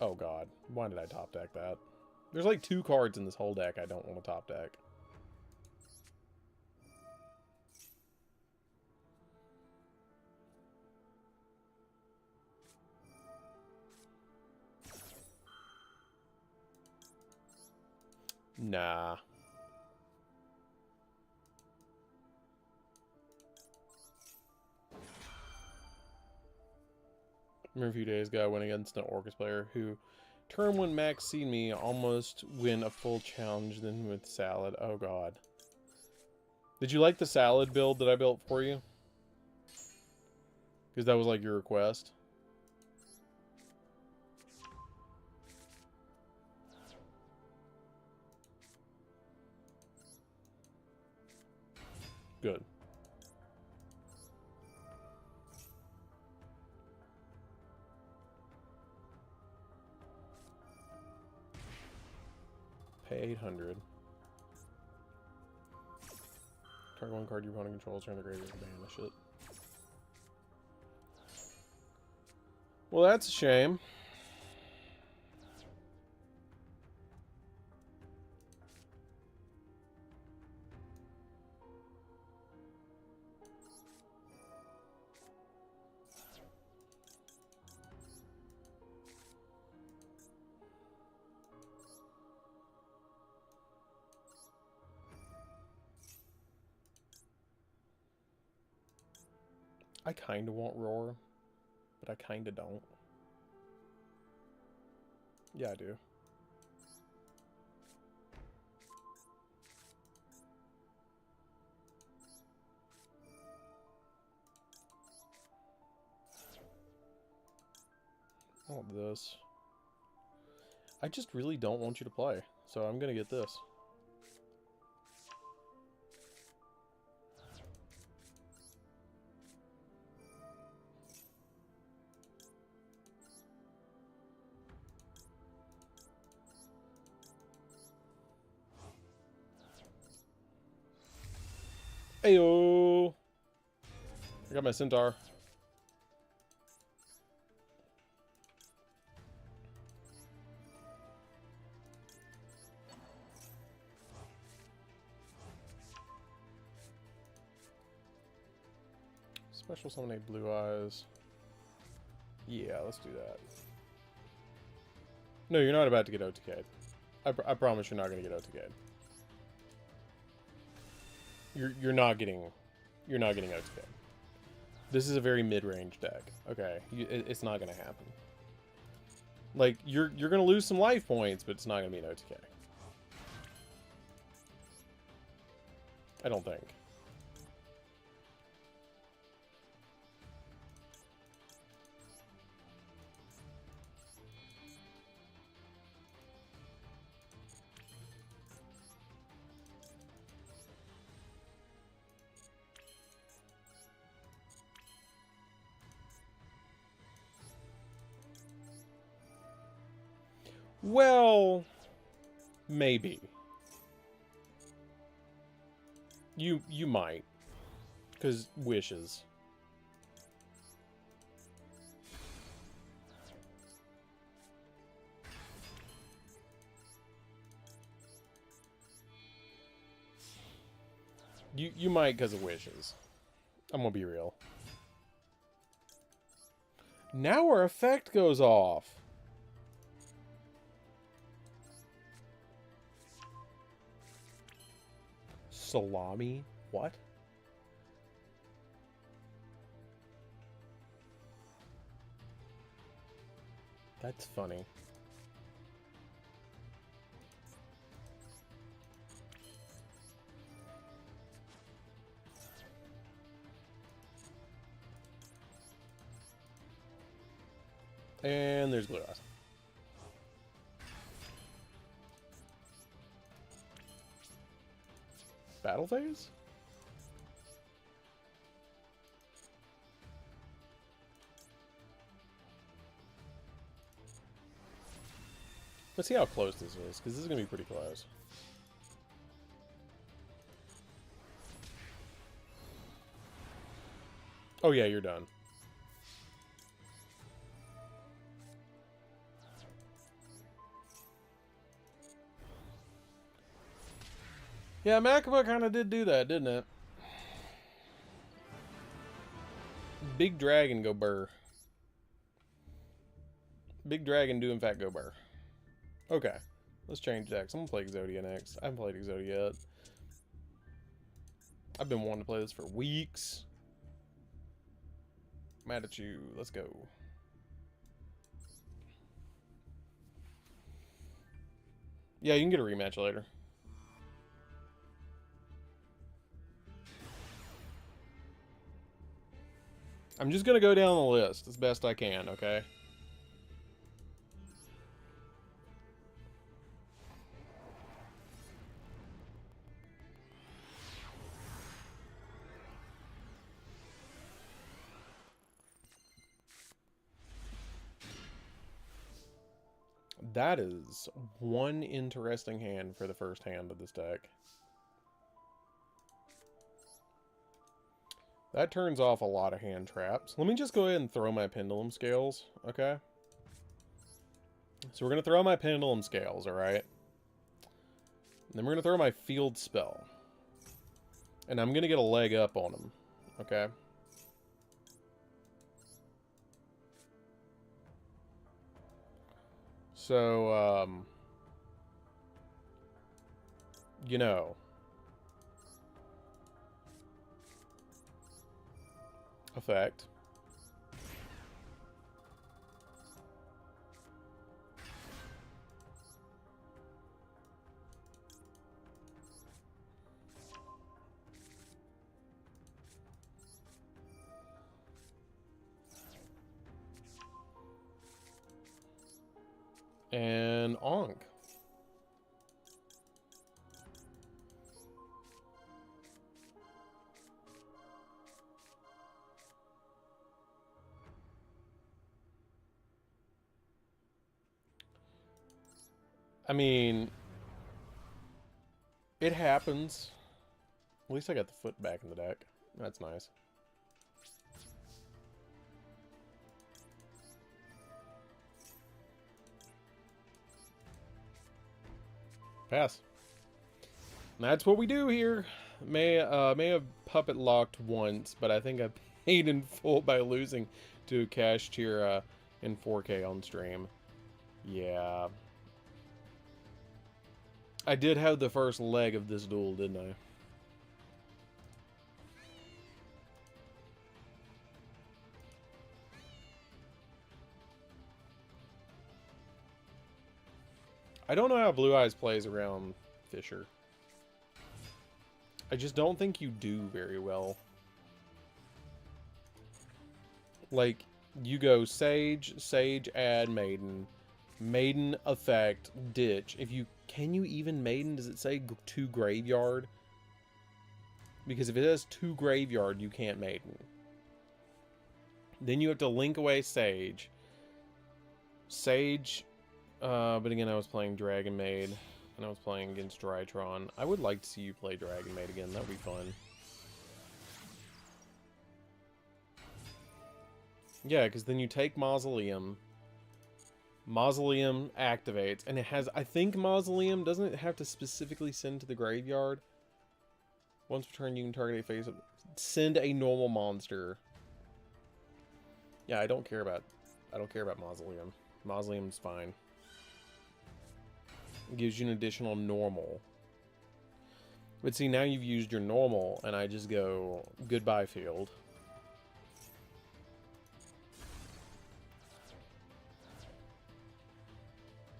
Oh god. Why did I top deck that? There's like 2 cards in this whole deck I don't want to top deck. Nah. I remember a few days ago I went against an Orcus player who turn 1 max seed me, almost win a full challenge, then with salad. Oh god. Did you like the salad build that I built for you? Because that was like your request. Good. Pay 800. Target 1 card your opponent controls, turn the graveyard to banish it. Well, that's a shame. I kind of want Roar, but I kind of don't. Yeah, I do. I want this. I just really don't want you to play, so I'm gonna get this. Ayo! I got my centaur. Special summon blue eyes. Yeah, let's do that. No, you're not about to get OTK'd. I promise you're not going to get OTK'd. You're not getting OTK'd. This is a very mid-range deck. Okay, it's not going to happen. Like, you're going to lose some life points, but it's not going to be an OTK. I don't think. Well, maybe. You might. Because wishes. You might because of wishes. I'm gonna be real. Now our effect goes off. Salami? What? That's funny. And there's blue eyes. Battle phase? Let's see how close this is, because this is going to be pretty close. Oh yeah, you're done. Yeah, Makaba kind of did do that, didn't it? Big dragon go burr. Big dragon do in fact go burr. Okay, let's change decks. I'm gonna play Exodia next. I haven't played Exodia yet. I've been wanting to play this for weeks. Mad at you. Let's go. Yeah, you can get a rematch later. I'm just gonna go down the list as best I can, okay? That is one interesting hand for the first hand of this deck. That turns off a lot of hand traps. Let me just go ahead and throw my pendulum scales, okay? So we're going to throw my pendulum scales, alright? Then we're going to throw my field spell. And I'm going to get a leg up on them, okay? So, you know. Effect. And Onk. I mean, it happens. At least I got the foot back in the deck. That's nice. Pass. And that's what we do here. May have puppet locked once, but I think I paid in full by losing to Cash Tira in 4K on stream. Yeah. I did have the first leg of this duel, didn't I? I don't know how Blue Eyes plays around Fisher. I just don't think you do very well. Like, you go Sage, Sage, add Maiden, Maiden, effect, ditch. If you... Can you even Maiden? Does it say to Graveyard? Because if it has to Graveyard, you can't Maiden. Then you have to link away Sage. Sage... but again, I was playing Dragon Maid, and I was playing against Drytron. I would like to see you play Dragon Maid again. That would be fun. Yeah, because then you take Mausoleum. Mausoleum activates, and it has... I think Mausoleum, doesn't it have to specifically send to the graveyard? Once per turn, you can target a face... Send a normal monster. Yeah, I don't care about Mausoleum. Mausoleum's fine. It gives you an additional normal. But see, now you've used your normal, and I just go, goodbye field.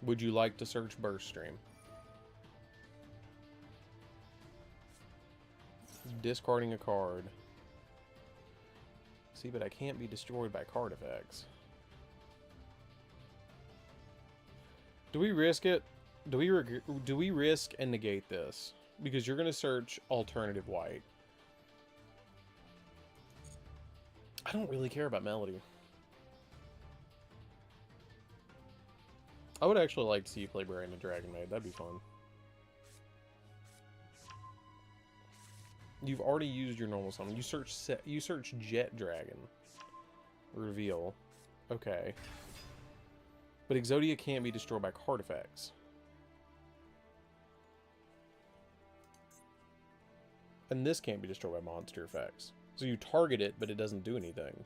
Would you like to search Burst Stream? Discarding a card. See, but I can't be destroyed by card effects. Do we risk it? Do we risk and negate this? Because you're going to search alternative white. I don't really care about Melody. I would actually like to see you play Brandon Dragon Maid. That'd be fun. You've already used your normal summon. You search Jet Dragon. Reveal. Okay. But Exodia can't be destroyed by card effects. And this can't be destroyed by monster effects. So you target it, but it doesn't do anything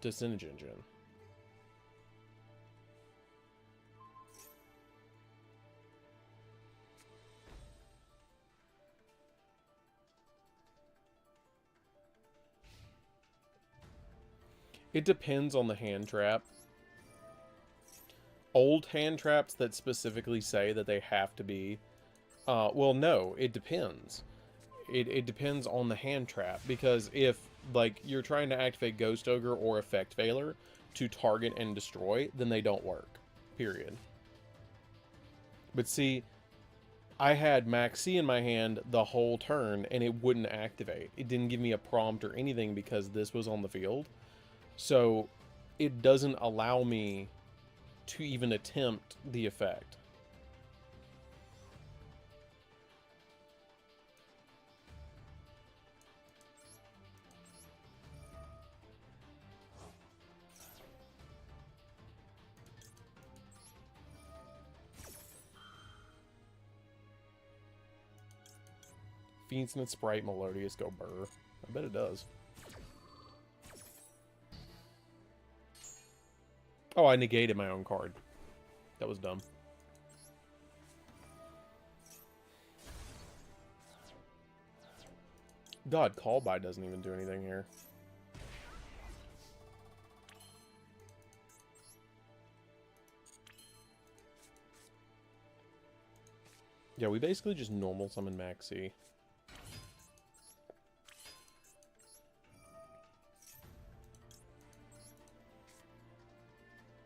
to Synergy Engine. It depends on the hand trap. Old hand traps that specifically say that they have to be... well, no, it depends. It depends on the hand trap. Because if, like, you're trying to activate Ghost Ogre or Effect Veiler to target and destroy, then they don't work. Period. But see, I had Maxi in my hand the whole turn, and it wouldn't activate. It didn't give me a prompt or anything because this was on the field. So, it doesn't allow me to even attempt the effect. Fiends and Sprite Melodious go burr. I bet it does. Oh, I negated my own card. That was dumb. God, Call By doesn't even do anything here. Yeah, we basically just normal summon Maxi.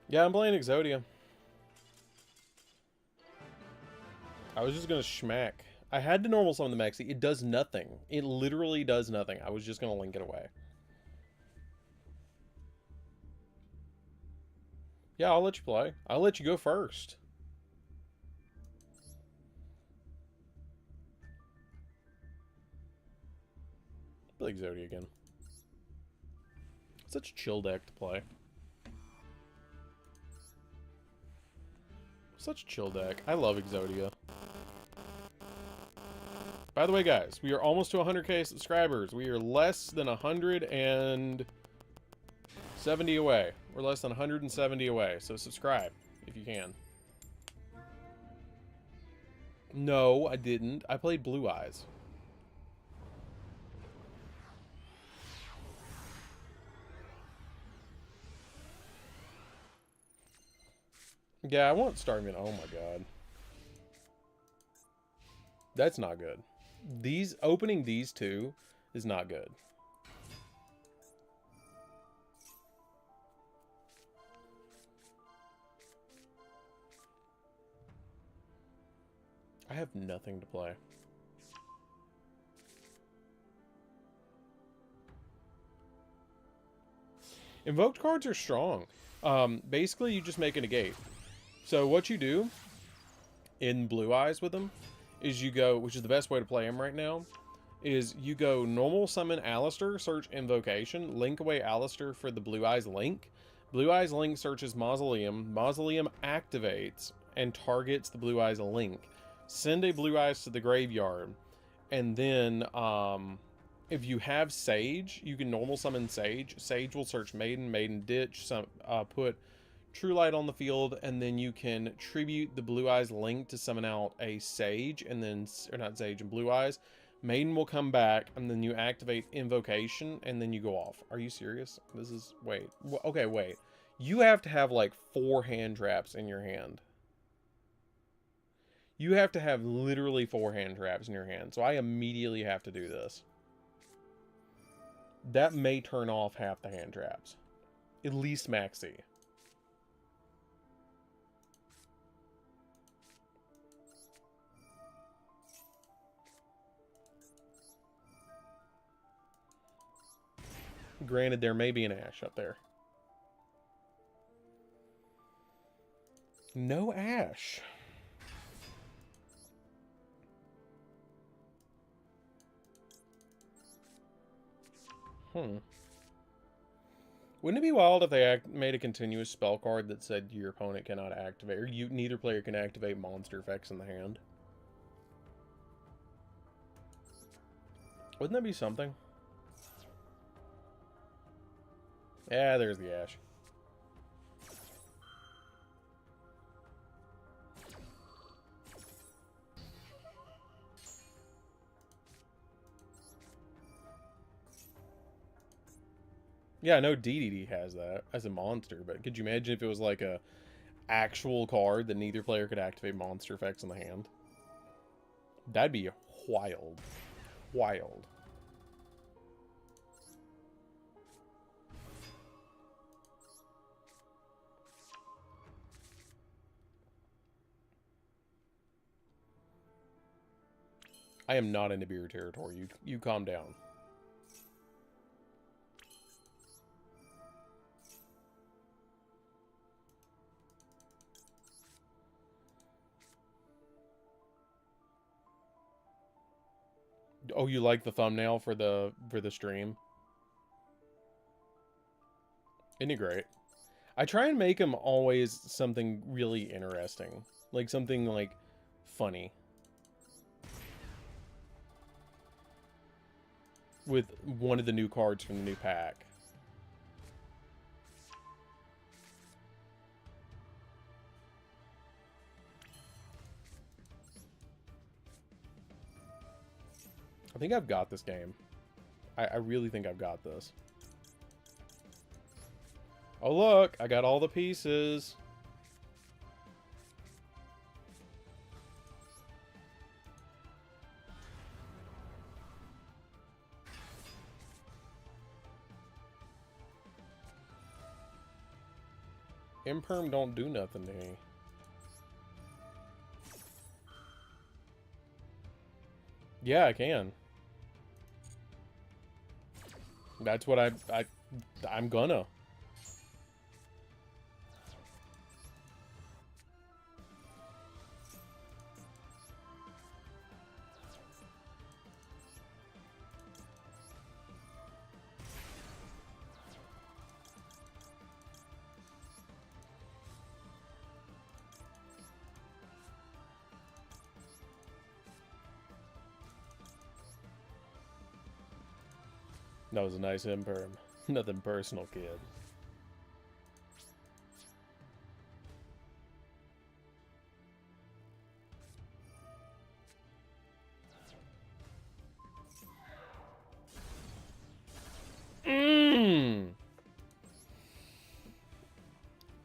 Yeah, I'm playing Exodia. I was just gonna schmack. I had to normal summon the Mexi. It does nothing. It literally does nothing. I was just gonna link it away. Yeah, I'll let you play. I'll let you go first. Play Exodia again. Such a chill deck to play. Such a chill deck. I love Exodia. By the way, guys, we are almost to 100k subscribers. We are less than 170 away. We're less than 170 away, so subscribe if you can. No, I didn't. I played Blue Eyes. Yeah, I want Starmie. Oh my god. That's not good. Opening these two is not good. I have nothing to play. Invoked cards are strong. Basically, you just make a negate. So what you do in Blue Eyes with them is you go, which is the best way to play him right now, is you go normal summon Alistair, search Invocation, link away Alistair for the Blue Eyes link. Blue Eyes link searches Mausoleum. Mausoleum activates and targets the Blue Eyes link. Send a Blue Eyes to the graveyard. And then, if you have Sage, you can normal summon Sage. Sage will search Maiden, Maiden ditch, put True Light on the field, and then you can tribute the Blue Eyes link to summon out a Sage, and then, or not Sage, and Blue Eyes. Maiden will come back, and then you activate Invocation, and then you go off. Are you serious? This is, wait. Okay, wait. You have to have like 4 hand traps in your hand. You have to have literally 4 hand traps in your hand, so I immediately have to do this. That may turn off half the hand traps. At least Maxi. Granted, there may be an Ash up there. No Ash. Wouldn't it be wild if they made a continuous spell card that said your opponent cannot activate, or neither player can activate monster effects in the hand? Wouldn't that be something? Yeah, there's the Ash. Yeah, I know DDD has that as a monster, but could you imagine if it was like a actual card that neither player could activate monster effects in the hand? That'd be wild. Wild. I am not into beer territory. You calm down. Oh, you like the thumbnail for the stream? Isn't it great? I try and make them always something really interesting. Like something like funny. With one of the new cards from the new pack. I think I've got this game. I really think I've got this. Oh look, I got all the pieces. Imperm don't do nothing to me. Yeah, I can. That's what I'm gonna. That was a nice imperm. Nothing personal, kid.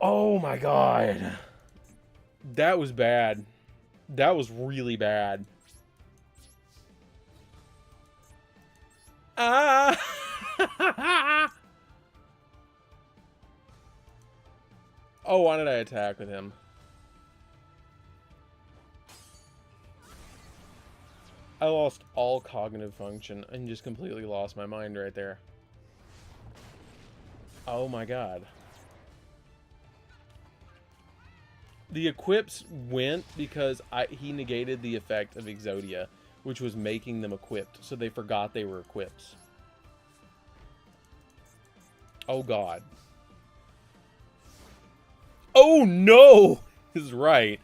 Oh my god. That was bad. That was really bad. Ah! Oh, why did I attack with him? I lost all cognitive function and just completely lost my mind right there. Oh my god. The equips went because he negated the effect of Exodia, which was making them equipped, so they forgot they were equips. Oh god. Oh no! Is right.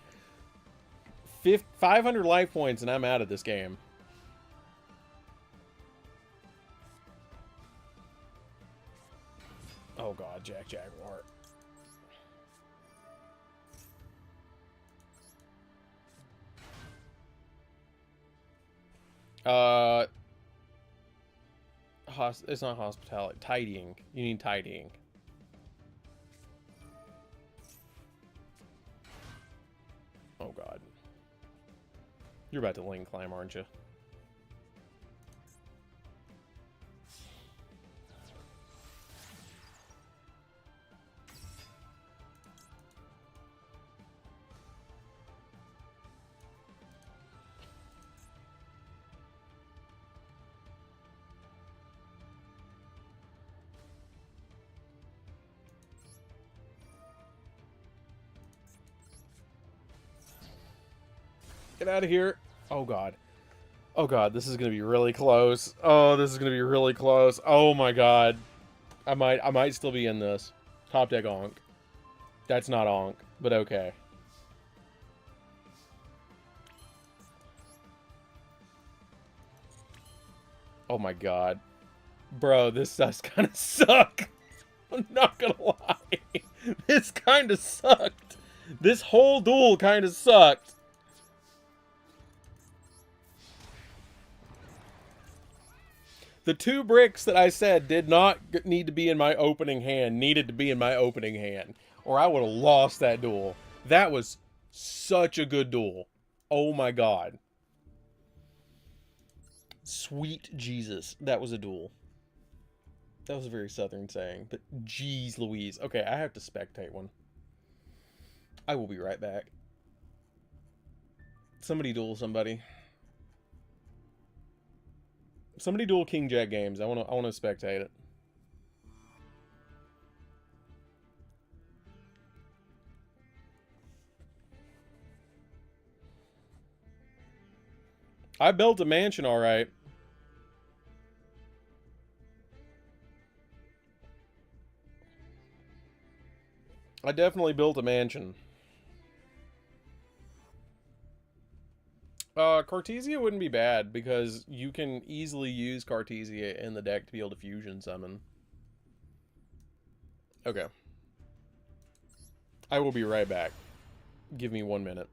500 life points and I'm out of this game. Oh god, Jack Jaguar. It's not hospitality. Tidying. You need tidying. Oh god. You're about to lane climb, aren't you? Get out of here. Oh god. Oh god, this is gonna be really close. Oh, this is gonna be really close. Oh my god. I might still be in this. Top deck Onk. That's not Onk, but okay. Oh my god. Bro, this does kind of suck. I'm not gonna lie. This kind of sucked. This whole duel kind of sucked. The 2 bricks that I said did not need to be in my opening hand needed to be in my opening hand, or I would have lost that duel. That was such a good duel. Oh my god. Sweet Jesus. That was a duel. That was a very southern saying, but geez Louise. Okay, I have to spectate one. I will be right back. Somebody duel somebody. Somebody duel KingJackGames. I wanna spectate it. I built a mansion, all right. I definitely built a mansion. Cartesia wouldn't be bad because you can easily use Cartesia in the deck to be able to fusion summon. Okay. I will be right back. Give me 1 minute.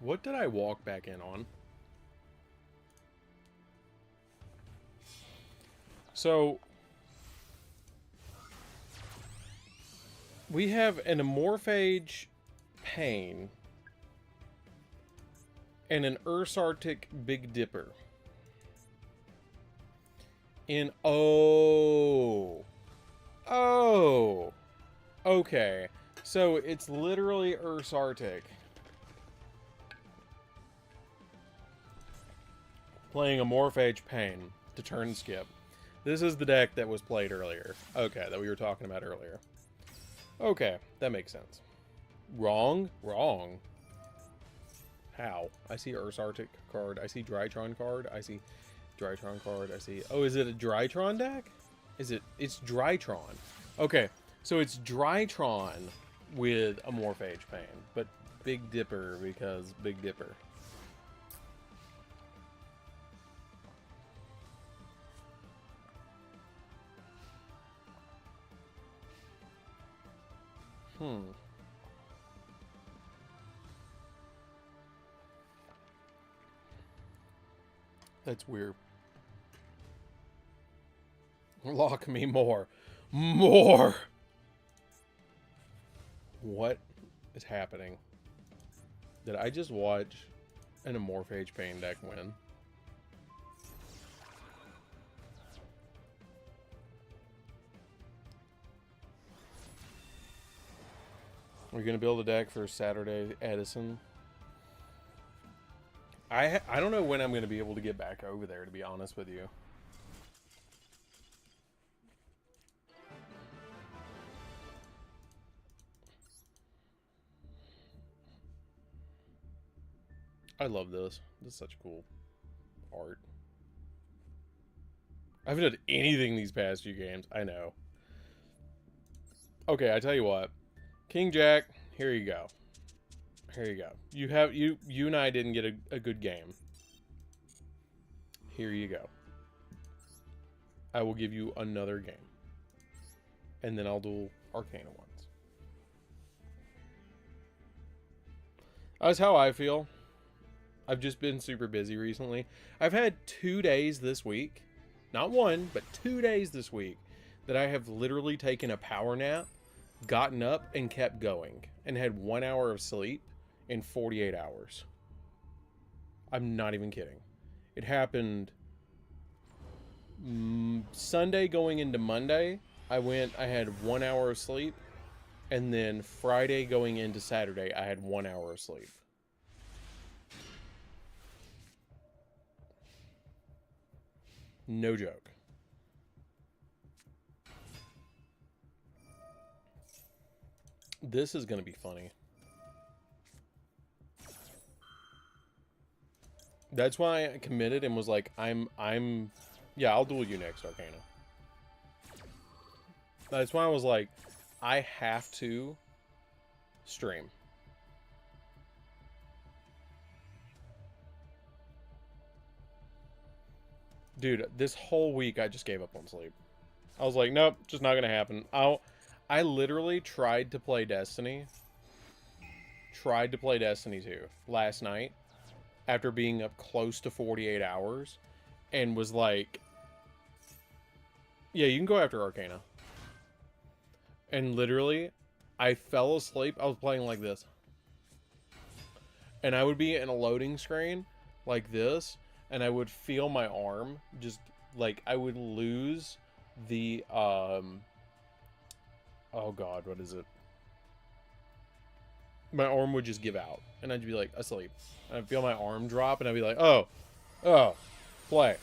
What did I walk back in on? So, we have an Amorphage Pain and an Ursartic Big Dipper. Oh, okay. So it's literally Ursartic playing Amorphage Pain to turn skip. This is the deck that was played earlier. Okay, that we were talking about earlier. Okay, that makes sense. Wrong? Wrong. How? I see Ursartic card. I see Drytron card. I see Drytron card. I see... Oh, is it a Drytron deck? Is it... It's Drytron. Okay, so it's Drytron with Amorphage Pain, but Big Dipper because Big Dipper. That's weird. Lock me more. More! What is happening? Did I just watch an Amorphage Pain deck win? We're gonna build a deck for Saturday Edison. I don't know when I'm gonna be able to get back over there, to be honest with you. I love this. This is such cool art. I haven't done anything these past few games. I know. Okay, I tell you what. King Jack, here you go. Here you go. You and I didn't get a good game. Here you go. I will give you another game. And then I'll duel Arcana ones. That's how I feel. I've just been super busy recently. I've had 2 days this week. Not one, but 2 days this week that I have literally taken a power nap, gotten up, and kept going. And had 1 hour of sleep in 48 hours. I'm not even kidding. It happened Sunday going into Monday. I had 1 hour of sleep. And then Friday going into Saturday, I had 1 hour of sleep. No joke. This is going to be funny. That's why I committed and was like, yeah, I'll duel you next, Arcana. That's why I was like, I have to stream. Dude, this whole week I just gave up on sleep. I was like, nope, just not gonna happen. I literally tried to play Destiny. Tried to play Destiny 2 last night after being up close to 48 hours and was like, yeah, you can go after Arcana. And literally, I fell asleep. I was playing like this. And I would be in a loading screen like this, and I would feel my arm just, like, I would lose the, oh god, what is it? My arm would just give out, and I'd be, like, asleep. And I'd feel my arm drop, and I'd be like, oh, play.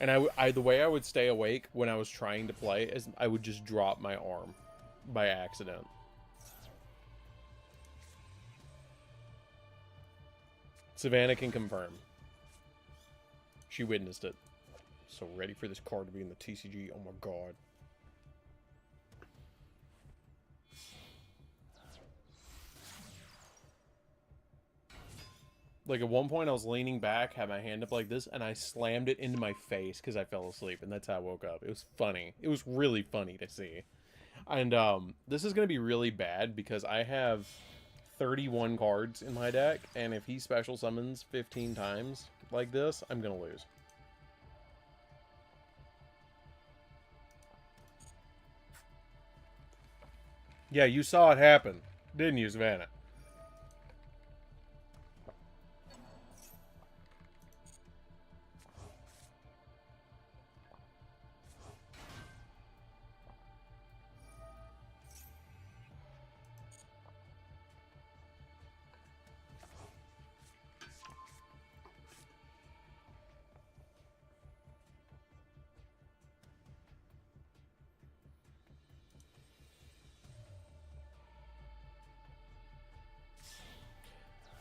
And the way I would stay awake when I was trying to play is I would just drop my arm by accident. Savannah can confirm. She witnessed it. So ready for this card to be in the TCG. Oh my god. Like at one point I was leaning back, had my hand up like this, and I slammed it into my face because I fell asleep, and that's how I woke up. It was funny. It was really funny to see. And this is going to be really bad because I have 31 cards in my deck, and if he special summons 15 times like this, I'm gonna lose. Yeah, you saw it happen, didn't you, Savannah?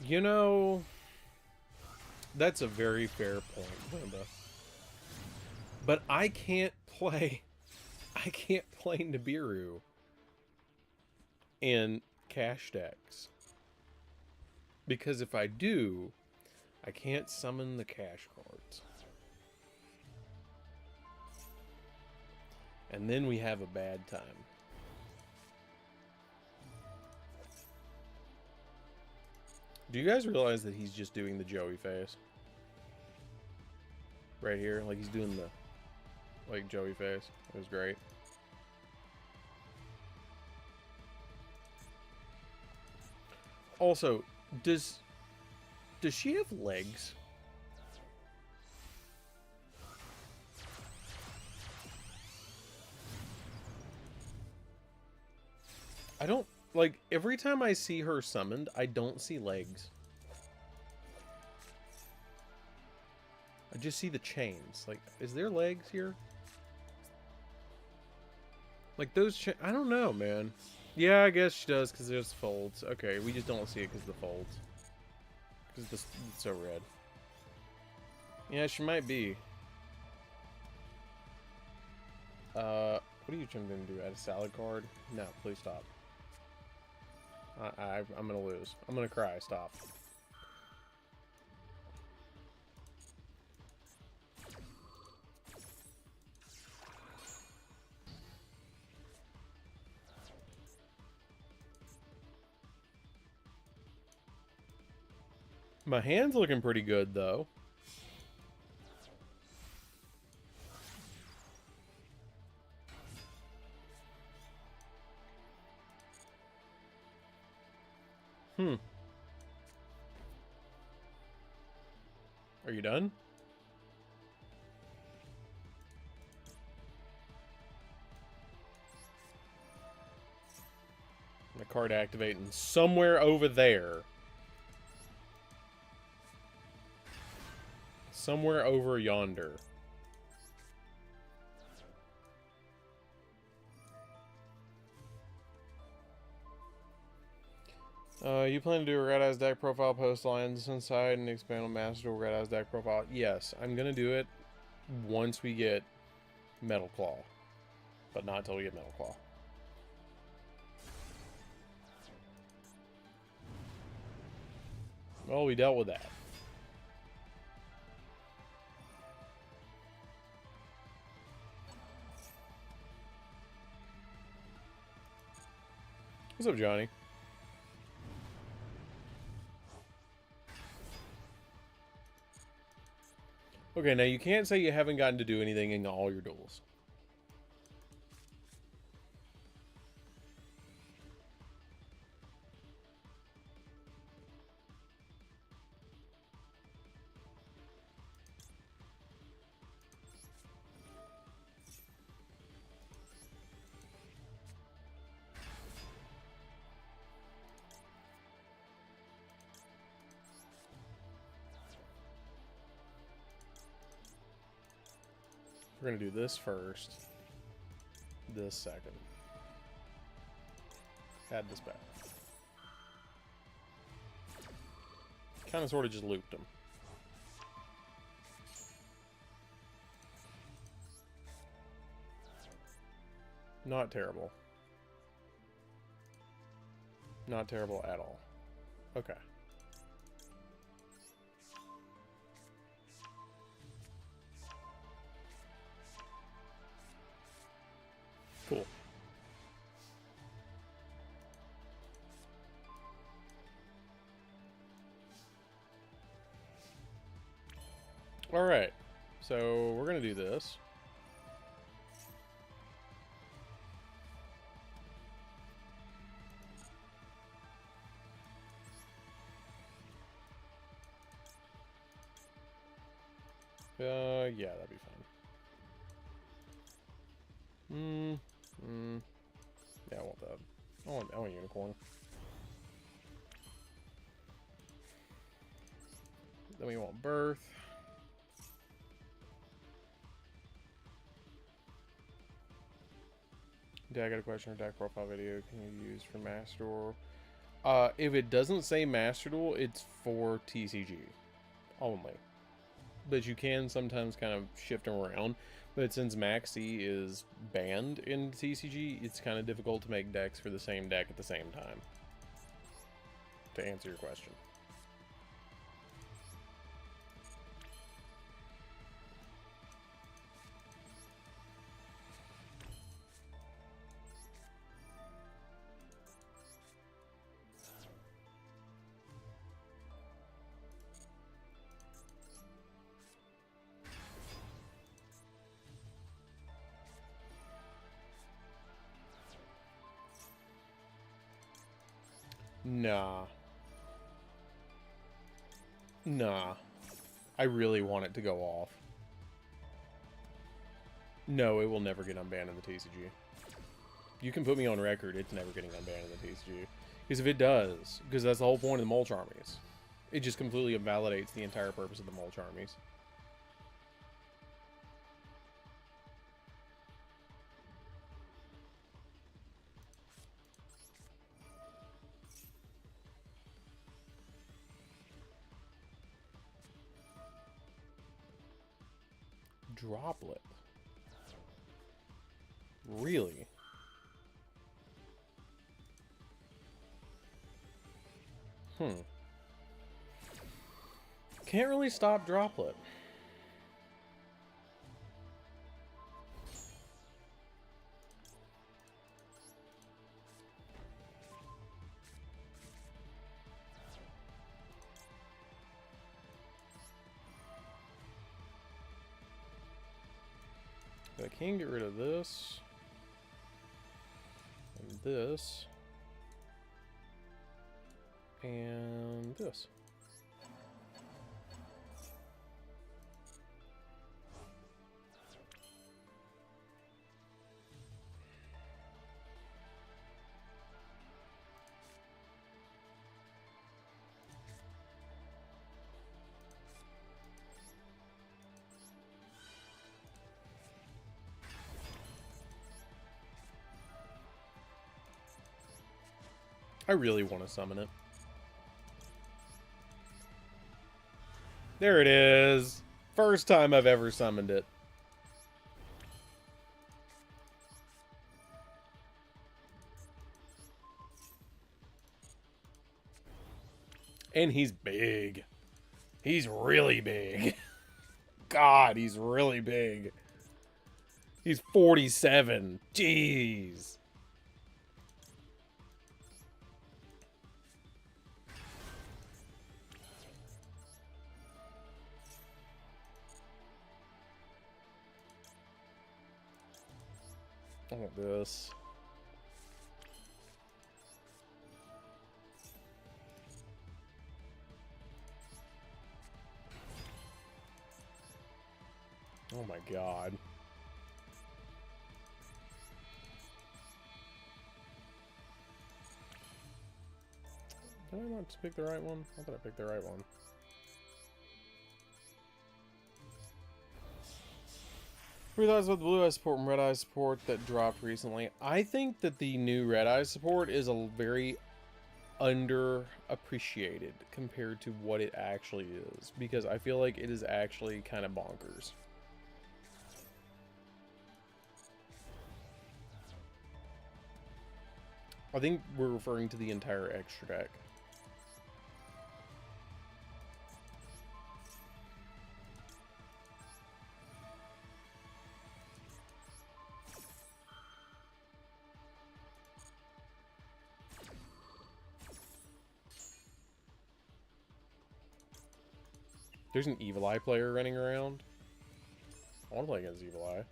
You know, that's a very fair point, Linda. But I can't play Nibiru in cash decks. Because if I do, I can't summon the cash cards. And then we have a bad time. Do you guys realize that he's just doing the Joey face? Right here, like he's doing the like Joey face. It was great. Also, does she have legs? I don't like every time I see her summoned, I don't see legs. I just see the chains. Like, is there legs here? Like those I don't know, man. Yeah, I guess she does because there's folds. Okay, we just don't see it because of the folds. Because it's so red. Yeah, she might be. What are you trying to do? Add a salad card? No, please stop. I'm gonna lose. I'm gonna cry. Stop. My hand's looking pretty good, though. Are you done? The card activating somewhere over there. Somewhere over yonder. You plan to do a Red Eyes deck profile, post lines inside, and expand on Master Red Eyes deck profile? Yes, I'm gonna do it once we get Metal Claw. But not until we get Metal Claw. Well, we dealt with that. What's up, Johnny? Okay, now you can't say you haven't gotten to do anything in all your duels. We're gonna do this first. This second. Add this back. Kind of sort of just looped them. Not terrible. Not terrible at all. Okay. Cool. So we're going to do this. Yeah, that'd be fine. Yeah, I want that. I want unicorn. Then we want birth. Dad, I got a question. Or deck profile video can you use for Master Duel? If it doesn't say Master Duel, it's for TCG only. But you can sometimes kind of shift them around. But since Maxi is banned in TCG, it's kind of difficult to make decks for the same deck at the same time. To answer your question. Nah. Nah. I really want it to go off. No, it will never get unbanned in the TCG. You can put me on record, it's never getting unbanned in the TCG. Because if it does, because that's the whole point of the mulch armies. It just completely invalidates the entire purpose of the mulch armies. Droplet. Really? Can't really stop Droplet. I can get rid of this. And this. And this. I really want to summon it. There it is. First time I've ever summoned it. And he's big. He's really big. God, he's really big. He's 47. Jeez. I want this. Oh my god. Did I want to pick the right one? I thought I picked the right one. What are your thoughts about the blue eye support and red eye support that dropped recently? I think that the new red eye support is a very underappreciated compared to what it actually is, because I feel like it is actually kind of bonkers. I think we're referring to the entire extra deck. There's an Evil Eye player running around. I want to play against Evil Eye.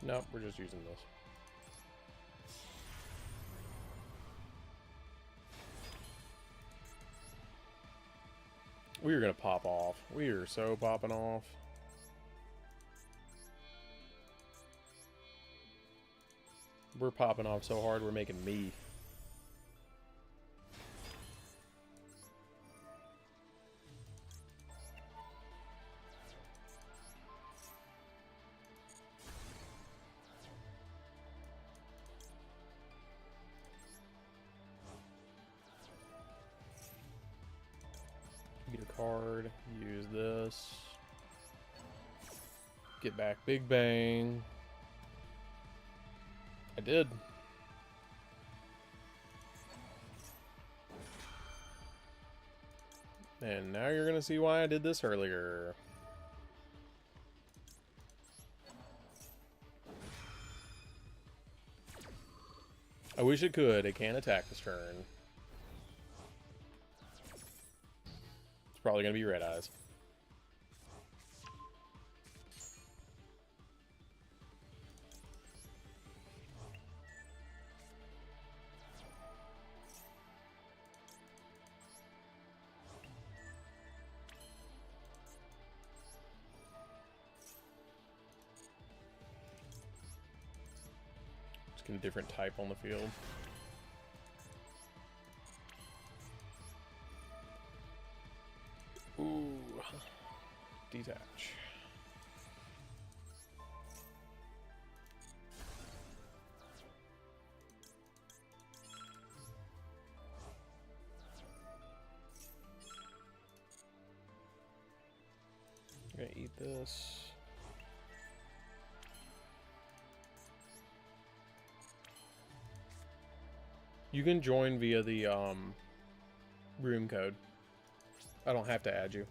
Nope, we're just using this. We are gonna pop off. We are so popping off. We're popping off so hard, we're making me. Get a card, use this. Get back Big Bang. I did. And now you're gonna see why I did this earlier. I wish it could. It can't attack this turn. It's probably gonna be Red Eyes. Just get a different type on the field. Ooh. Detach. I'm gonna eat this. You can join via the room code. I don't have to add you.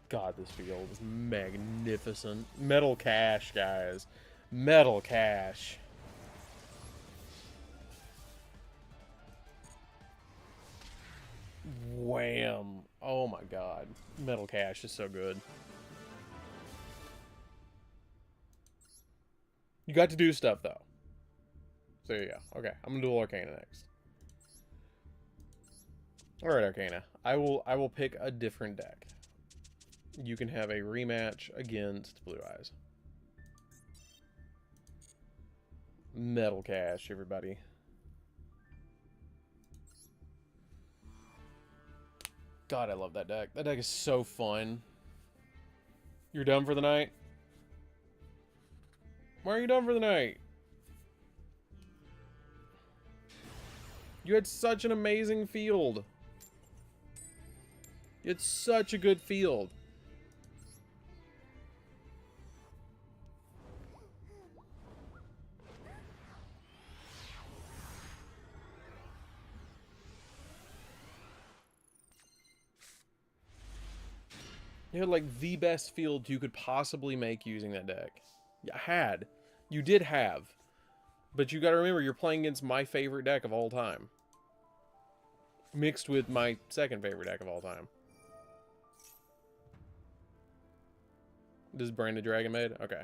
God, this field is magnificent. Metal Cash, guys. Metal Cash. Wham. Oh my god. Metal Cash is so good. You got to do stuff, though. So there you go. Okay, I'm gonna duel Arcana next. Alright, Arcana. I will pick a different deck. You can have a rematch against Blue Eyes. Metal Cash, everybody. God, I love that deck. That deck is so fun. You're done for the night? Why are you done for the night? You had such an amazing field. You had such a good field. You had like the best field you could possibly make using that deck. You had. You did have. But you gotta remember, you're playing against my favorite deck of all time. Mixed with my second favorite deck of all time. This is Branded Dragon made? Okay.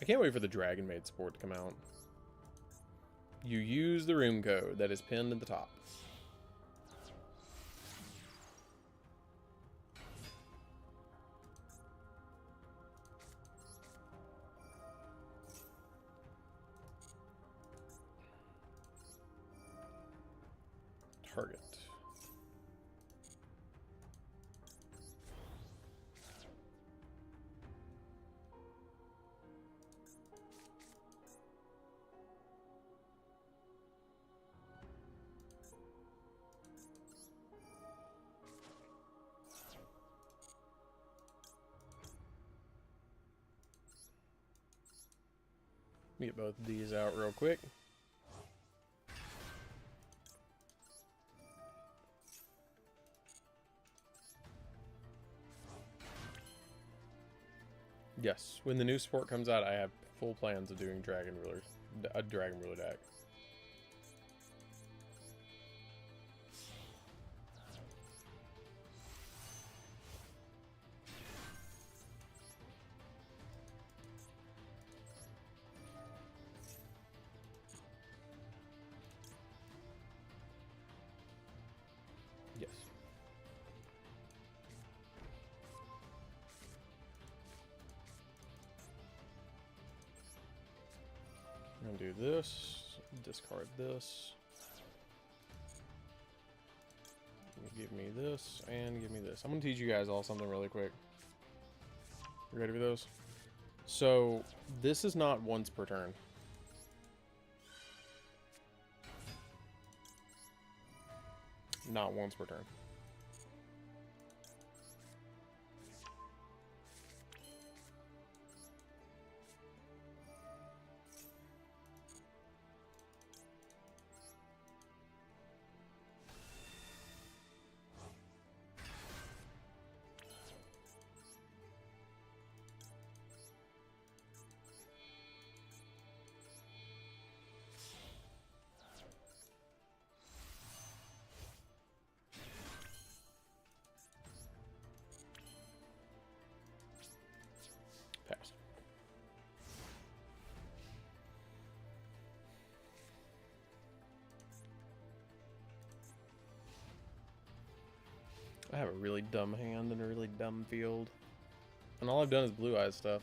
I can't wait for the Dragon Maid support to come out. You use the room code that is pinned at the top. Target. me get both of these out real quick. Yes, when the new support comes out, I have full plans of doing a Dragon Ruler deck. Yes. I'm gonna do this, discard this. Give me this, and give me this. I'm gonna teach you guys all something really quick. You ready for those? So, this is not once per turn. Not once per turn. Pass. I have a really dumb hand and a really dumb field. And all I've done is blue eyes stuff.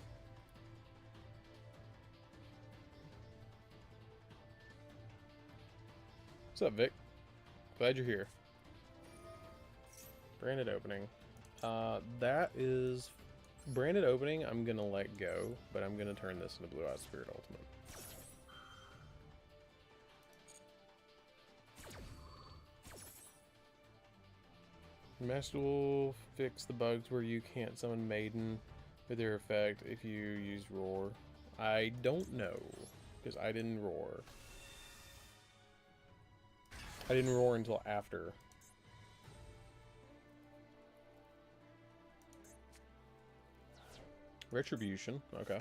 What's up, Vic? Glad you're here. Branded opening. That is branded opening. I'm gonna let go, but I'm gonna turn this into Blue Eyes Spirit Ultimate. Master will fix the bugs where you can't summon Maiden with their effect if you use Roar. I don't know, because I didn't roar. I didn't roar until after. Retribution, okay.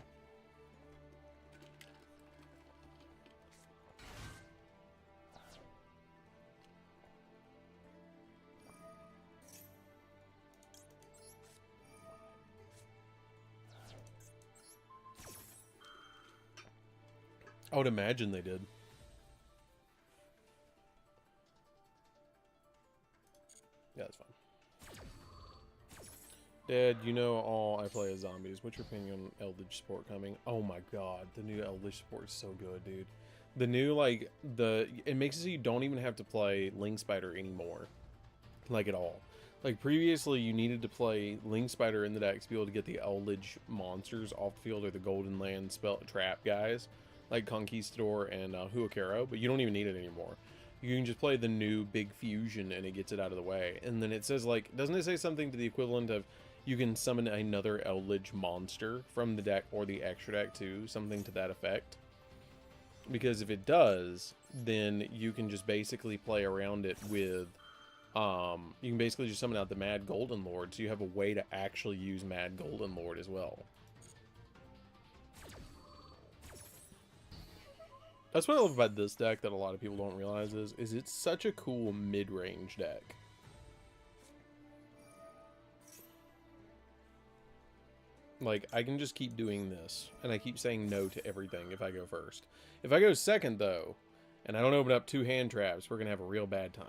I would imagine they did. Yeah, that's fine. Dad, you know all I play as zombies. What's your opinion on Eldritch Support coming? Oh my god, the new Eldritch Support is so good, dude. The new, like, it makes it so you don't even have to play Link Spider anymore. Like, at all. Like, previously, you needed to play Link Spider in the deck to be able to get the Eldritch monsters off the field, or the Golden Land spell trap guys, like Conquistador and Huakero, but you don't even need it anymore. You can just play the new big fusion and it gets it out of the way. And then it says, like, doesn't it say something to the equivalent of you can summon another Eldritch monster from the deck or the extra deck too, something to that effect? Because if it does, then you can just basically play around it with, you can basically just summon out the Mad Golden Lord, so you have a way to actually use Mad Golden Lord as well. That's what I love about this deck that a lot of people don't realize is it's such a cool mid-range deck. Like, I can just keep doing this, and I keep saying no to everything if I go first. If I go second, though, and I don't open up 2 hand traps, we're going to have a real bad time.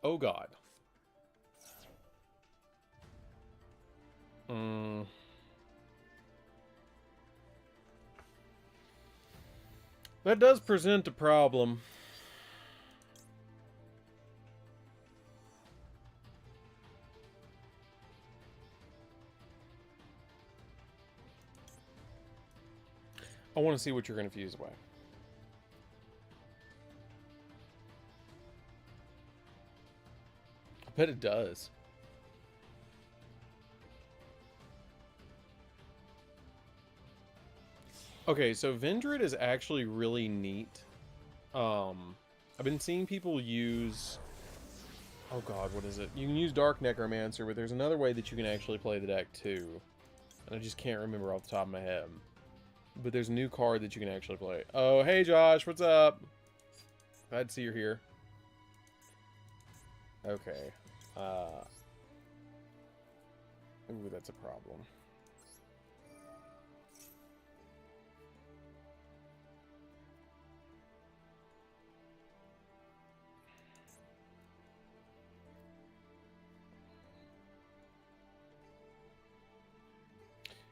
Oh god. That does present a problem. I want to see what you're going to fuse away. bet it does. Okay, so Vendred is actually really neat. I've been seeing people use... Oh god, what is it? You can use Dark Necromancer, but there's another way that you can actually play the deck too. And I just can't remember off the top of my head. But there's a new card that you can actually play. Oh, hey Josh, what's up? Glad to see you're here. Okay. Ooh, that's a problem.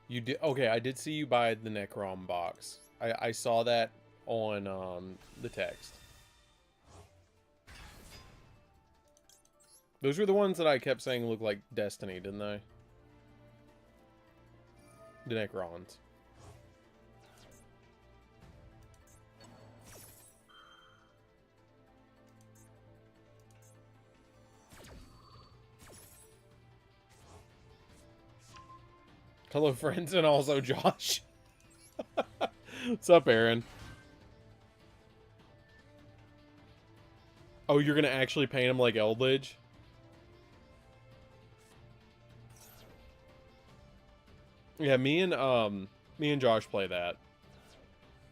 You did okay. I did see you buy the Necrom box. I saw that on the text. Those were the ones that I kept saying look like Destiny, didn't they? The Necrons. Hello, friends, and also Josh. What's up, Aaron? Oh, you're gonna actually paint him like Eldridge? Yeah, me and Josh play that.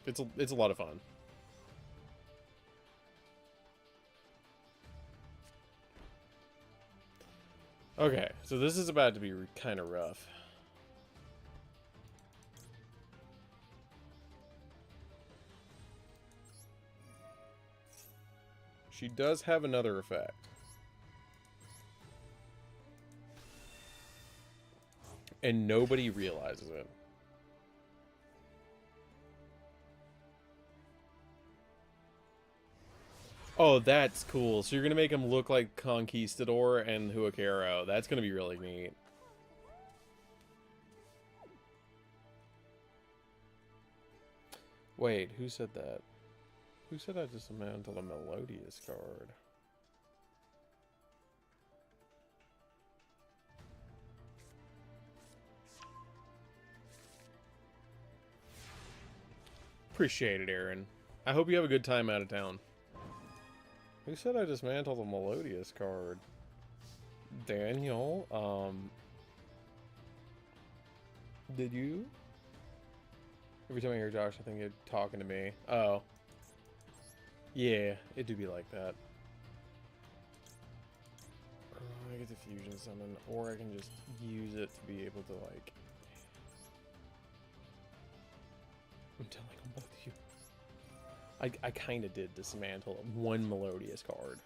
It's a lot of fun. Okay, so this is about to be kind of rough. She does have another effect. And nobody realizes it. Oh, that's cool. So you're going to make him look like Conquistador and Huacaro. That's going to be really neat. Wait, who said that? Who said I just dismantled a Melodious card? Appreciate it, Aaron. I hope you have a good time out of town. Who said I dismantled a Melodious card? Daniel, did you? Every time I hear Josh, I think you're talking to me. Oh. Yeah, it do be like that. I get the fusion summon, or I can just use it to be able to, like... I'm telling them both of you. I kind of did dismantle one Melodious card.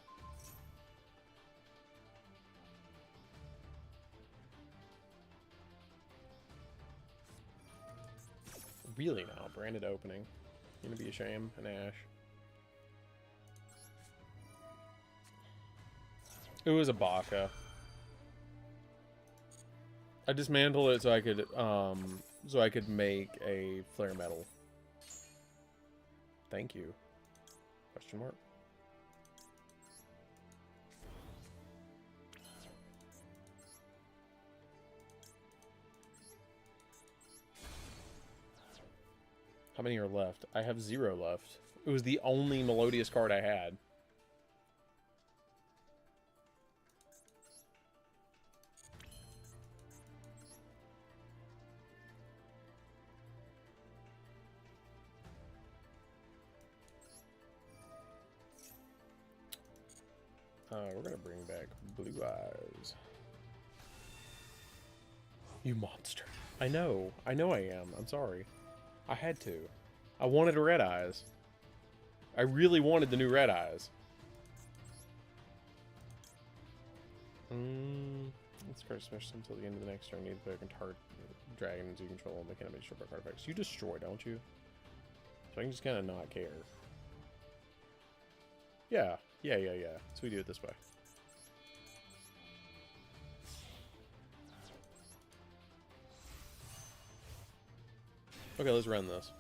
Really now, branded opening. Gonna be a shame, an Ash. It was a Baka. I dismantled it so I could make a Flare Metal. Thank you. Question mark. How many are left? I have 0 left. It was the only Melodious card I had. We're gonna bring back Blue Eyes. You monster. I know I am. I'm sorry. I had to. I wanted a Red Eyes. I really wanted the new Red Eyes. Let's card special until the end of the next turn. Need to pick a target dragons you control and make enemies destroy card effects. You destroy, don't you? So I can just kind of not care. Yeah. So we do it this way. Okay, let's run this.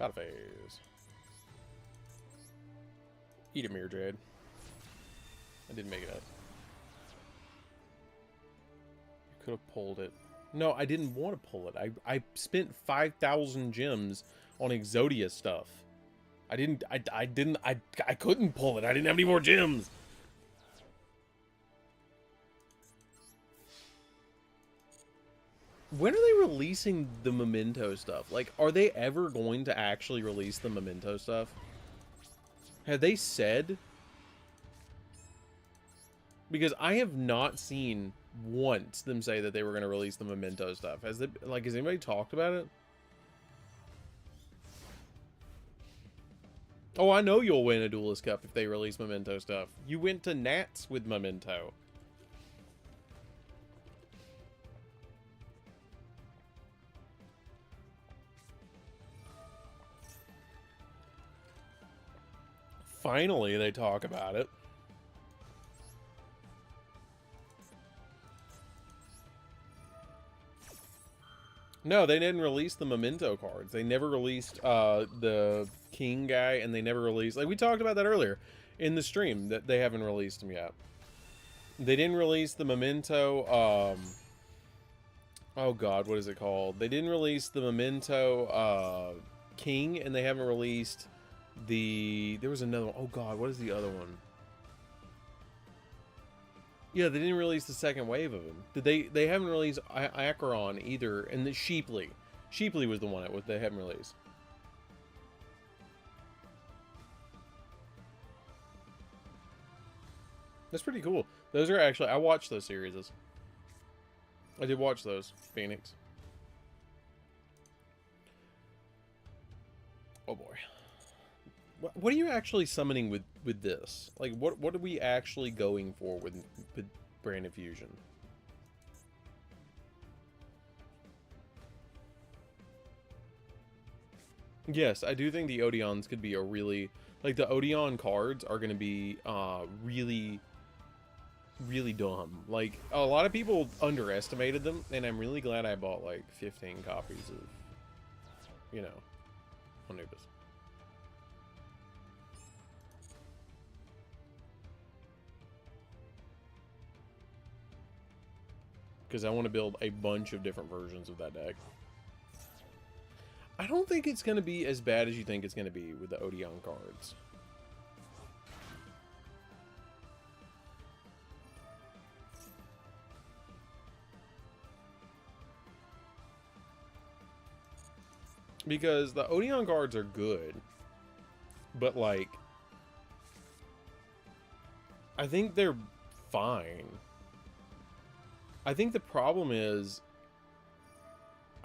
Battle phase. Eat a Mirror Jade. I didn't make it up. You could have pulled it. No, I didn't want to pull it. I spent 5,000 gems on Exodia stuff. I couldn't pull it. I didn't have any more gems. When are they releasing the Memento stuff? Like, are they ever going to actually release the Memento stuff? Have they said? Because I have not seen once them say that they were going to release the Memento stuff. Has anybody talked about it? Oh, I know you'll win a Duelist Cup if they release Memento stuff. You went to Nats with Memento. Finally, they talk about it. No, they didn't release the Memento cards. They never released the King guy, and they never released... Like, we talked about that earlier in the stream, that they haven't released them yet. They didn't release the Memento... oh, God, what is it called? They didn't release the Memento King, and they haven't released the... There was another one. Oh, God, what is the other one? Yeah, they didn't release the second wave of them. They haven't released Acheron either, and the Sheeply. Sheeply was the one that they haven't released. That's pretty cool. Those are actually... I watched those series. I did watch those. Phoenix. Oh, boy. What are you actually summoning with this? Like, what are we actually going for with Branded Fusion? Yes, I do think the Odeons could be a really... Like, the Odeon cards are going to be really, really dumb. Like, a lot of people underestimated them, and I'm really glad I bought, like, 15 copies of, you know, Anubis. Because I want to build a bunch of different versions of that deck. I don't think it's going to be as bad as you think it's going to be with the Odeon cards. Because the Odeon cards are good. But, like... I think they're fine. I think the problem is...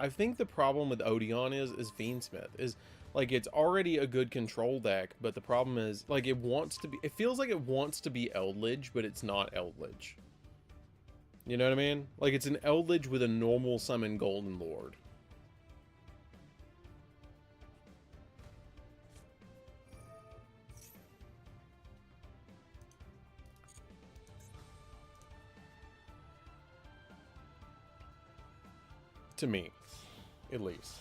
I think the problem with Odeon is Fiendsmith. Is, like, it's already a good control deck, but the problem is, like, it wants to be... It feels like it wants to be Eldritch, but it's not Eldritch. You know what I mean? Like, it's an Eldritch with a normal summon Golden Lord. To me, at least.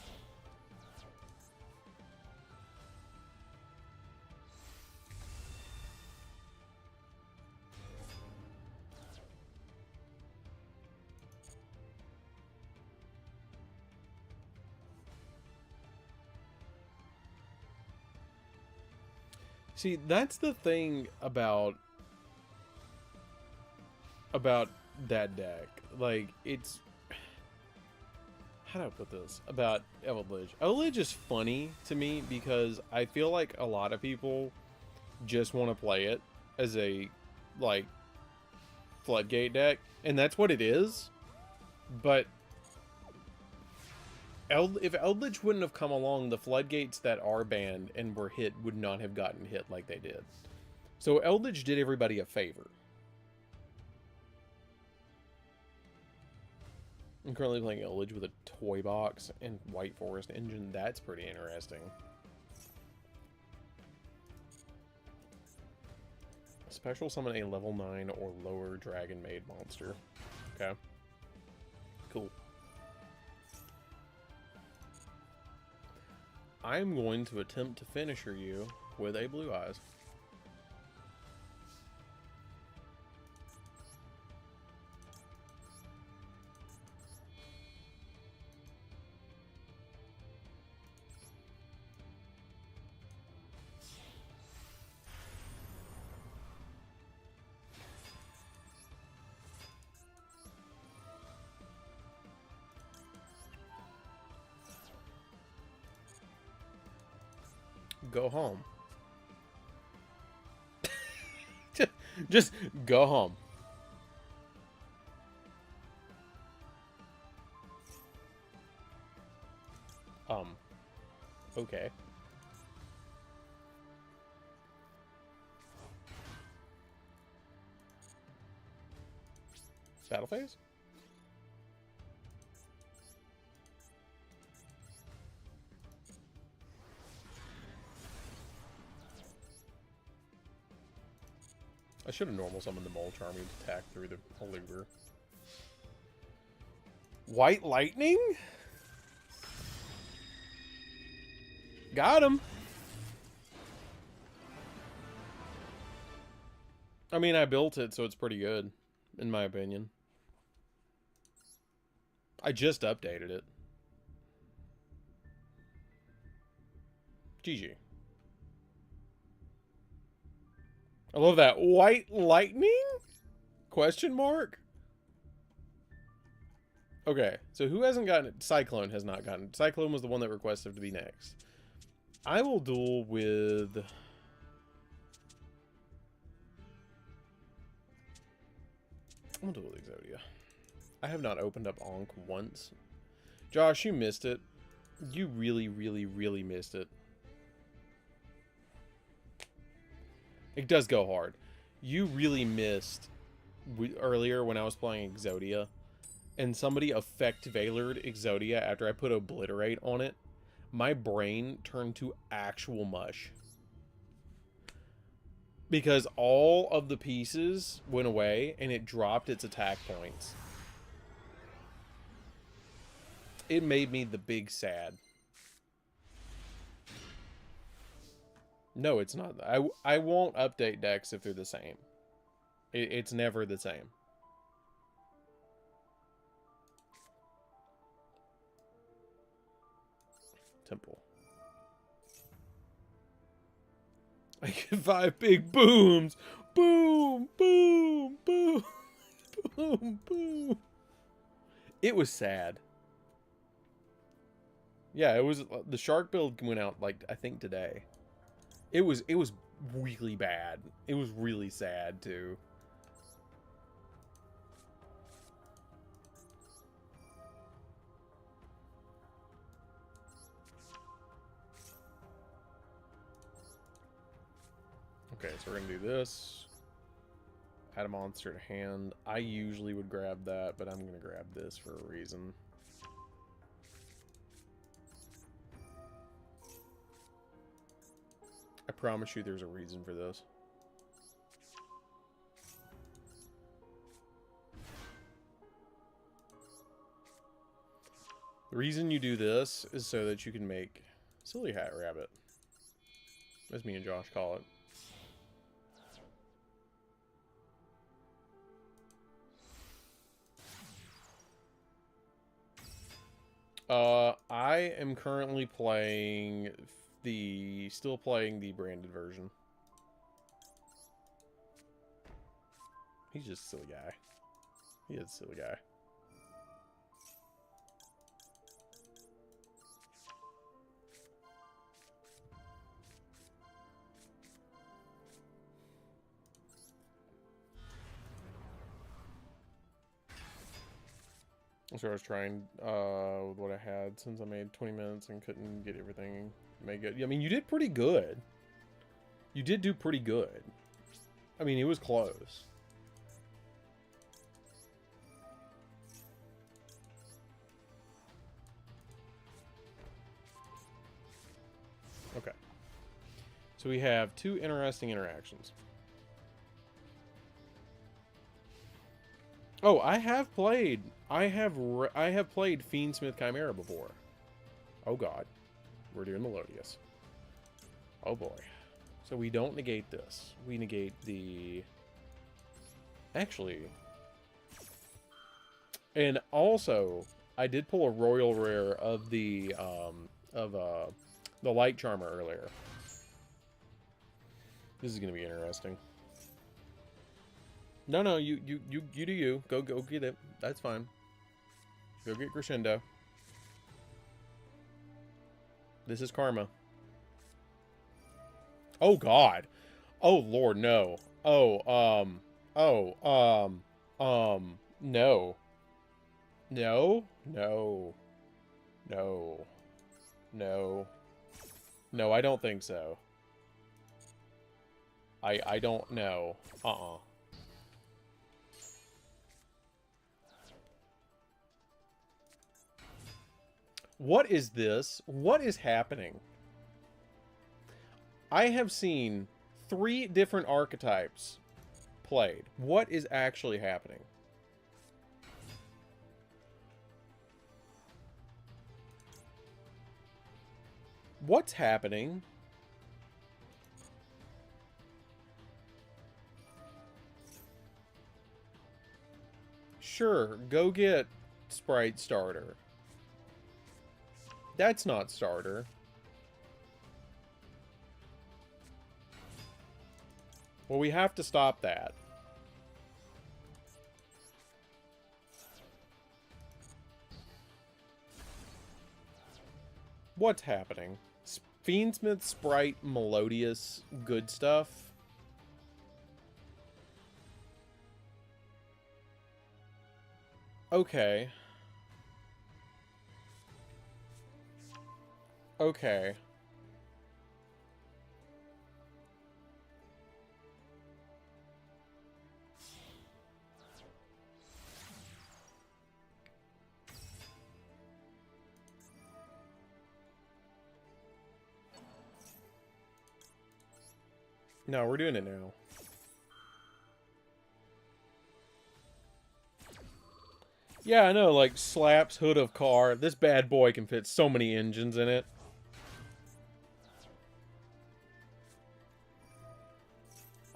See, that's the thing about that deck. Like, it's... How do I put this? About Eldritch. Eldritch is funny to me because I feel like a lot of people just want to play it as a, like, Floodgate deck. And that's what it is. But if Eldritch wouldn't have come along, the Floodgates that are banned and were hit would not have gotten hit like they did. So Eldritch did everybody a favor. I'm currently playing Eldritch with a toy box and White Forest engine. That's pretty interesting. Special summon a level 9 or lower Dragon Maid monster. Okay. Cool. I'm going to attempt to finisher you with a Blue Eyes. go home. Just go home. Okay. Battle phase? I should have normal summoned the Mole Charm and attacked through the Eluder. White Lightning? Got him. I mean, I built it, so it's pretty good, in my opinion. I just updated it. GG. I love that. White Lightning? Question mark? Okay, so who hasn't gotten it? Cyclone has not gotten it. Cyclone was the one that requested to be next. I will duel with... I'm gonna duel with Exodia. I have not opened up Ankh once. Josh, you missed it. You really, really, really missed it. It does go hard. You really missed earlier when I was playing Exodia, and somebody effect Veilered Exodia after I put Obliterate on it. My brain turned to actual mush. Because all of the pieces went away, and it dropped its attack points. It made me the big sad. No, it's not. I won't update decks if they're the same. It's never the same. Temple. I get 5 big booms. Boom, boom, boom, boom, boom. It was sad. Yeah, it was. The shark build went out, like, I think today. It was really bad. It was really sad too. Okay, so we're gonna do this. Add a monster to hand. I usually would grab that, but I'm gonna grab this for a reason. I promise you there's a reason for this. The reason you do this is so that you can make Silly Hat Rabbit. As me and Josh call it. I am currently playing still playing the branded version. He's just a silly guy. He is a silly guy. So I was trying with what I had since I made 20 minutes and couldn't get everything made good. I mean, you did pretty good. You did do pretty good. I mean, it was close. Okay. So we have 2 interesting interactions. Oh, I have played Fiendsmith Chimera before. Oh god. We're doing Melodious. Oh boy. So we don't negate this. We negate the... Actually... And also, I did pull a Royal Rare of the Light Charmer earlier. This is gonna be interesting. No, you do you. Go get it. That's fine. Go get Crescendo. This is karma. Oh, God. Oh, Lord, no. No. No. No. No. No. No, I don't think so. I don't know. What is this? What is happening? I have seen 3 different archetypes played. What is actually happening? What's happening? Sure, go get Sprite Starter. That's not Starter. Well, we have to stop that. What's happening? Fiendsmith, Sprite, Melodious, good stuff. Okay. Okay. No, we're doing it now. Yeah, I know, like, slaps hood of car. This bad boy can fit so many engines in it.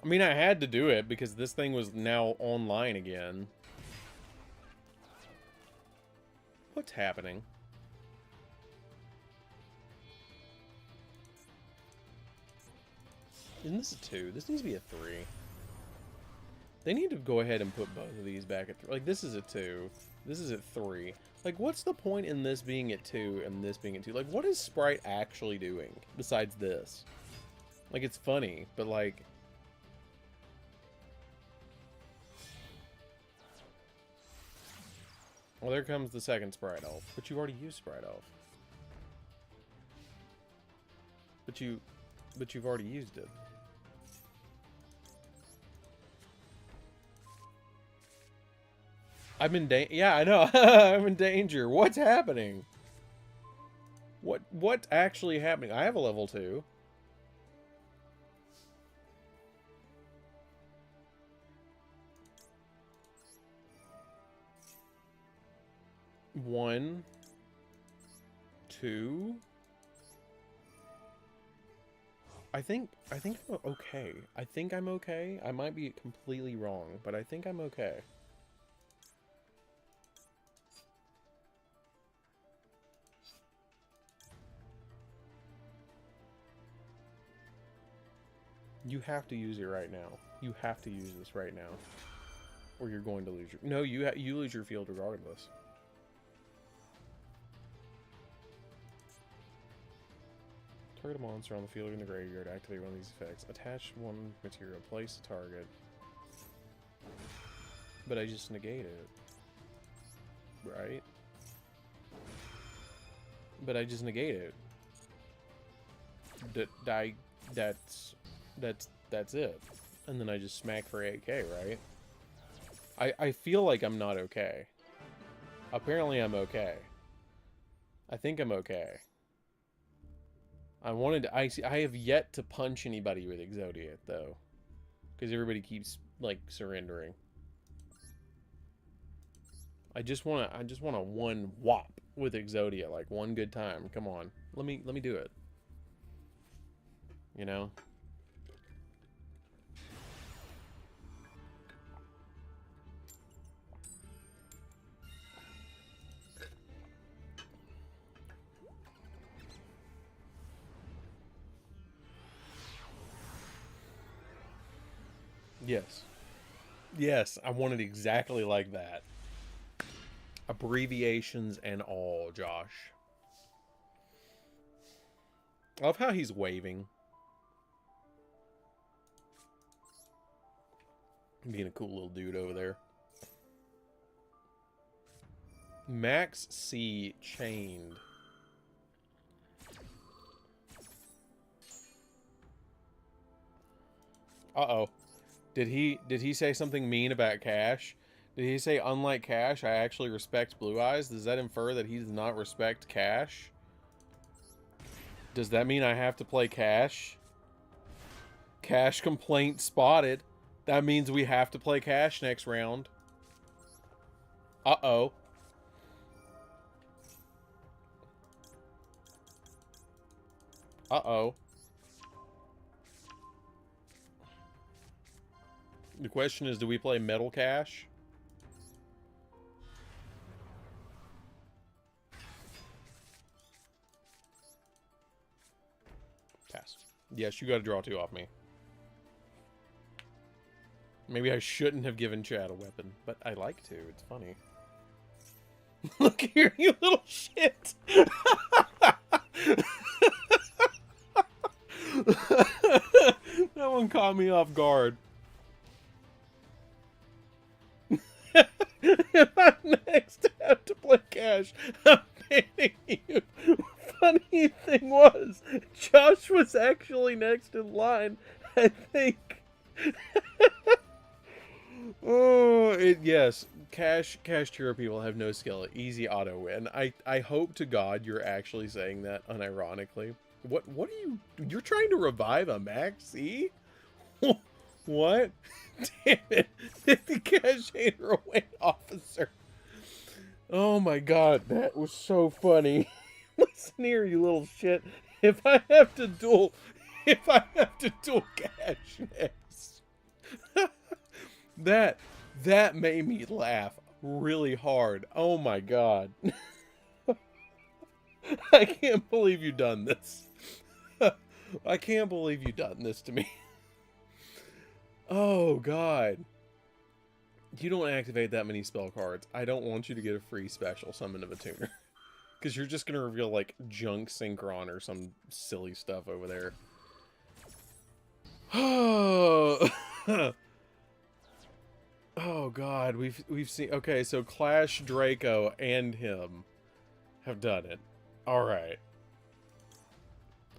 I mean, I had to do it because this thing was now online again. What's happening? Isn't this a 2? This needs to be a 3. They need to go ahead and put both of these back at 3. Like, this is a 2. This is at 3. Like, what's the point in this being at 2 and this being at 2? Like, what is Sprite actually doing besides this? Like, it's funny, but, like... Well, there comes the second Sprite Elf. But you've already used Sprite Elf. But you've already used it. I'm in danger. Yeah, I know. I'm in danger. What's happening? What's actually happening? I have a level 2. One, 2. I think I'm okay. I think I'm okay. I might be completely wrong, but I think I'm okay. You have to use it right now. You have to use this right now, or you're going to lose your... No, you lose your field regardless. Target a monster on the field or in the graveyard. Activate one of these effects. Attach one material. Place a target. But I just negate it. Right? But I just negate it. That's it. And then I just smack for 8k, right? I feel like I'm not okay. Apparently I'm okay. I think I'm okay. I have yet to punch anybody with Exodia, though. Because everybody keeps, like, surrendering. I just want a one whop with Exodia, like one good time. Come on. Let me do it. You know? Yes. Yes, I want it exactly like that. Abbreviations and all, Josh. I love how he's waving. Being a cool little dude over there. Max C chained. Uh-oh. Did he say something mean about Cash? Did he say, unlike Cash, I actually respect Blue Eyes? Does that infer that he does not respect Cash? Does that mean I have to play Cash? Cash complaint spotted. That means we have to play Cash next round. Uh-oh. Uh-oh. The question is, do we play Metal Cash? Pass. Yes, you got to draw 2 off me. Maybe I shouldn't have given Chad a weapon, but I like to. It's funny. Look here, you little shit! That one caught me off guard. If I'm next to have to play Cash, I'm banning you. Funny thing was, Josh was actually next in line, I think. Oh, yes. Cash Chiro people have no skill. Easy auto win. I hope to God you're actually saying that unironically. What are you're trying to revive a Maxi? What? Damn it. The Cash Hater Away officer. Oh my God, that was so funny. Listen here, you little shit. If I have to duel Cash next. That made me laugh really hard. Oh my God. I can't believe you've done this. I can't believe you've done this to me. Oh God. You don't activate that many spell cards. I don't want you to get a free special summon of a tuner. Because you're just going to reveal like junk synchron or some silly stuff over there. Oh. Oh God, we've seen. Okay, so Clash, Draco, and him have done it. All right.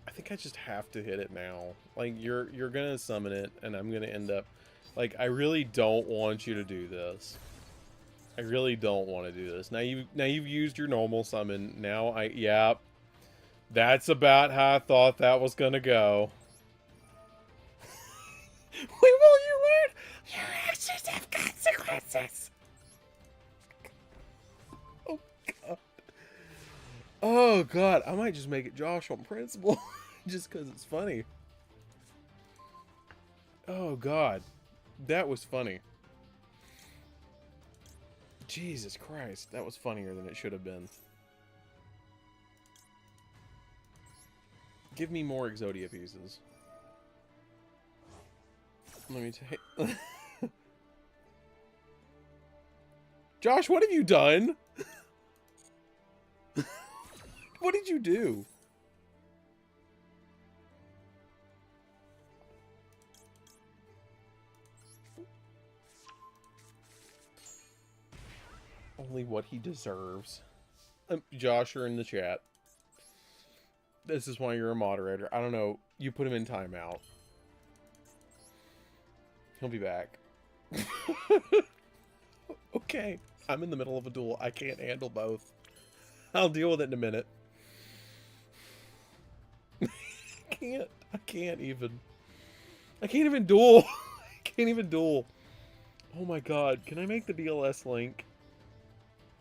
I think I just have to hit it now. Like you're gonna summon it, and I'm gonna end up. Like I really don't want you to do this. I really don't want to do this. Now you've used your normal summon. Now yeah. That's about how I thought that was gonna go. Wait, will you learn? Your actions have consequences. Oh God. Oh God, I might just make it Josh on principle, just because it's funny. Oh God, that was funny. Jesus Christ, that was funnier than it should have been. Give me more Exodia pieces. Let me take... Josh, what have you done? What did you do? Only what he deserves. Josh, you're in the chat. This is why you're a moderator. I don't know. You put him in timeout. He'll be back. Okay. I'm in the middle of a duel. I can't handle both. I'll deal with it in a minute. I can't even duel. I can't even duel. Oh my God. Can I make the BLS link?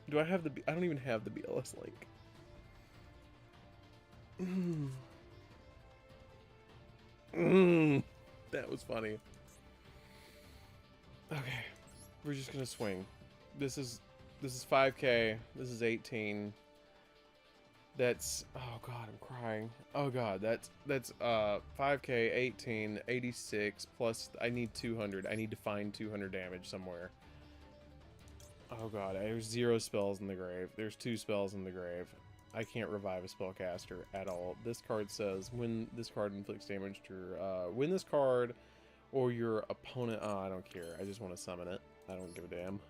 Do I have the... I don't even have the BLS link. That was funny. Okay. We're just gonna swing. This is 5K. This is 18. That's... Oh God, I'm crying. Oh God, that's 5K, 18, 86, plus I need 200. I need to find 200 damage somewhere. Oh God, there's 0 spells in the grave. There's 2 spells in the grave. I can't revive a spellcaster at all. This card says, when this card inflicts damage to... when this card Or your opponent... Oh, I don't care. I just want to summon it. I don't give a damn.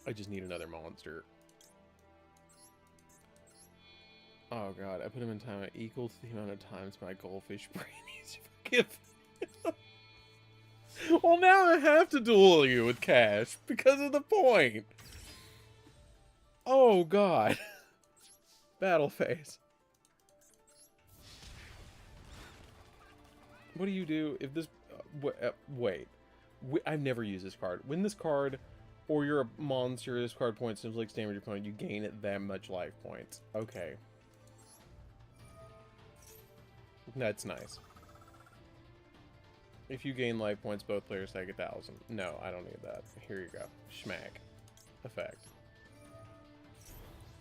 I just need another monster. Oh god, I put him in time equal to the amount of times my goldfish brain needs to forgive. Well, now I have to duel you with cash because of the point. Oh god. Battle phase. What do you do if this... wait. I've never used this card. When this card or you're a monster, this card points inflicts damage your opponent, you gain it that much life points. Okay. That's nice. If you gain life points, both players take 1,000. No, I don't need that. Here you go. Schmack. Effect.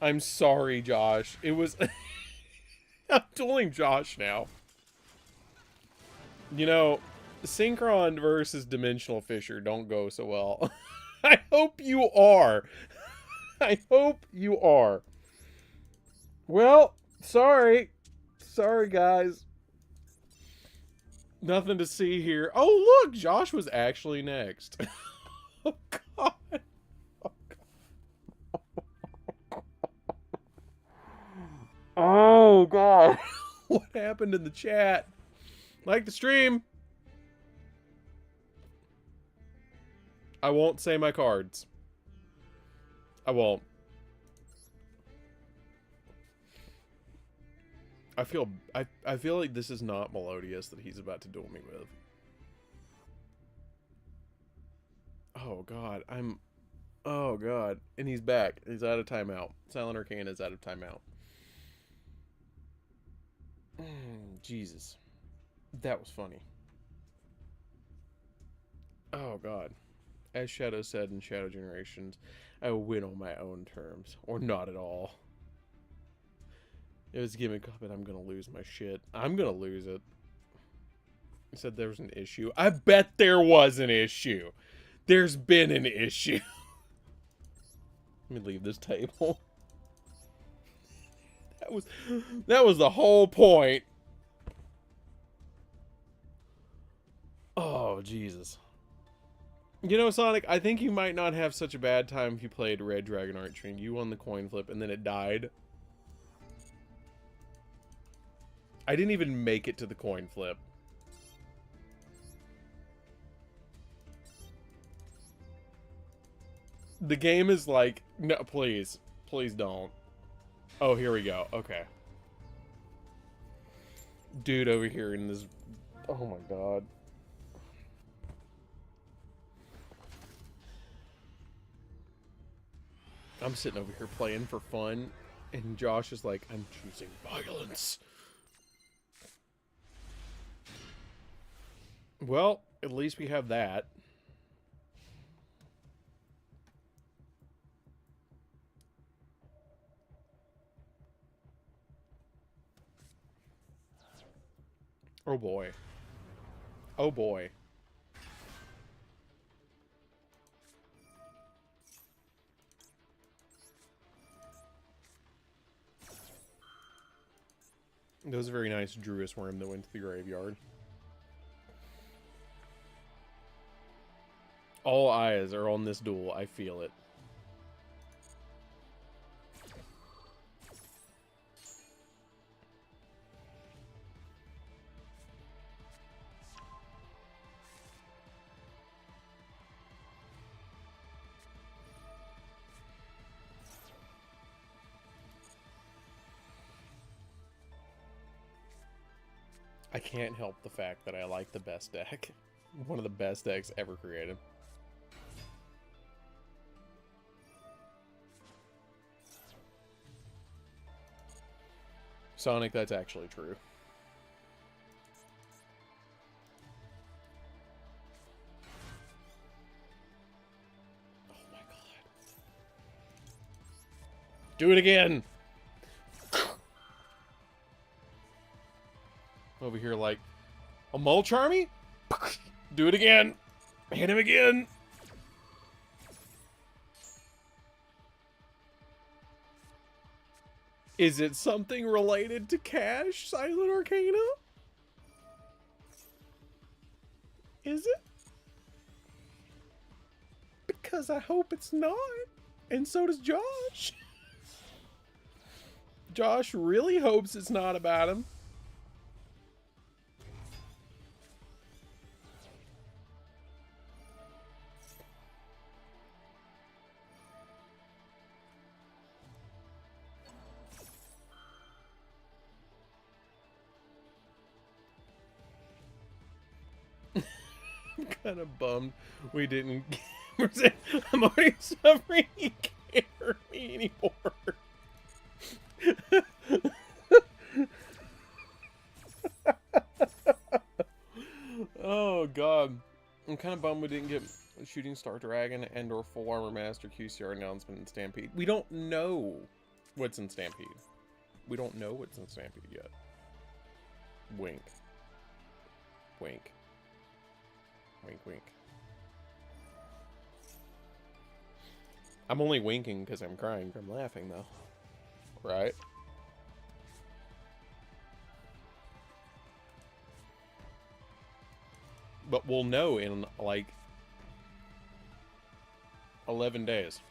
I'm sorry, Josh. It was... I'm dueling Josh now. You know, Synchron versus Dimensional Fisher don't go so well. I hope you are. I hope you are. Well, sorry. Sorry, guys. Nothing to see here. Oh, look! Josh was actually next. Oh, God. Oh, God. Oh, God. What happened in the chat? Like the stream. I won't say my cards. I won't. I feel like this is not Melodious that he's about to duel me with. Oh god, oh god. And he's back. He's out of timeout. Silent Arcana is out of timeout. Jesus. That was funny. Oh god. As Shadow said in Shadow Generations, I will win on my own terms. Or not at all. It was a gimmick, but I'm gonna lose my shit. I'm gonna lose it. He said there was an issue. I bet there was an issue. There's been an issue. Let me leave this table. That was the whole point. Oh, Jesus. You know, Sonic, I think you might not have such a bad time if you played Red Dragon Archery. You won the coin flip and then it died. I didn't even make it to the coin flip. The game is like, no, please. Please don't. Oh, here we go. Okay. Dude over here in this... Oh my god. I'm sitting over here playing for fun, and Josh is like, I'm choosing violence. Well, at least we have that. Oh boy. Oh boy. That was a very nice Druis worm that went to the graveyard. All eyes are on this duel. I feel it. I can't help the fact that I like the best deck. One of the best decks ever created. Sonic, that's actually true. Oh my god. Do it again! Over here like, a mulch army? Do it again! Hit him again! Is it something related to cash, Silent Arcana? Is it? Because I hope it's not. And so does Josh. Josh really hopes it's not about him. I'm kind of bummed we didn't. I'm already suffering. He can't hurt me anymore. Oh god, I'm kind of bummed we didn't get Shooting Star Dragon and or Full Armor Master QCR announcement in Stampede. We don't know what's in Stampede. We don't know what's in Stampede yet. Wink. Wink. Wink, wink. I'm only winking because I'm crying from laughing, though. Right? But we'll know in, like, 11 days.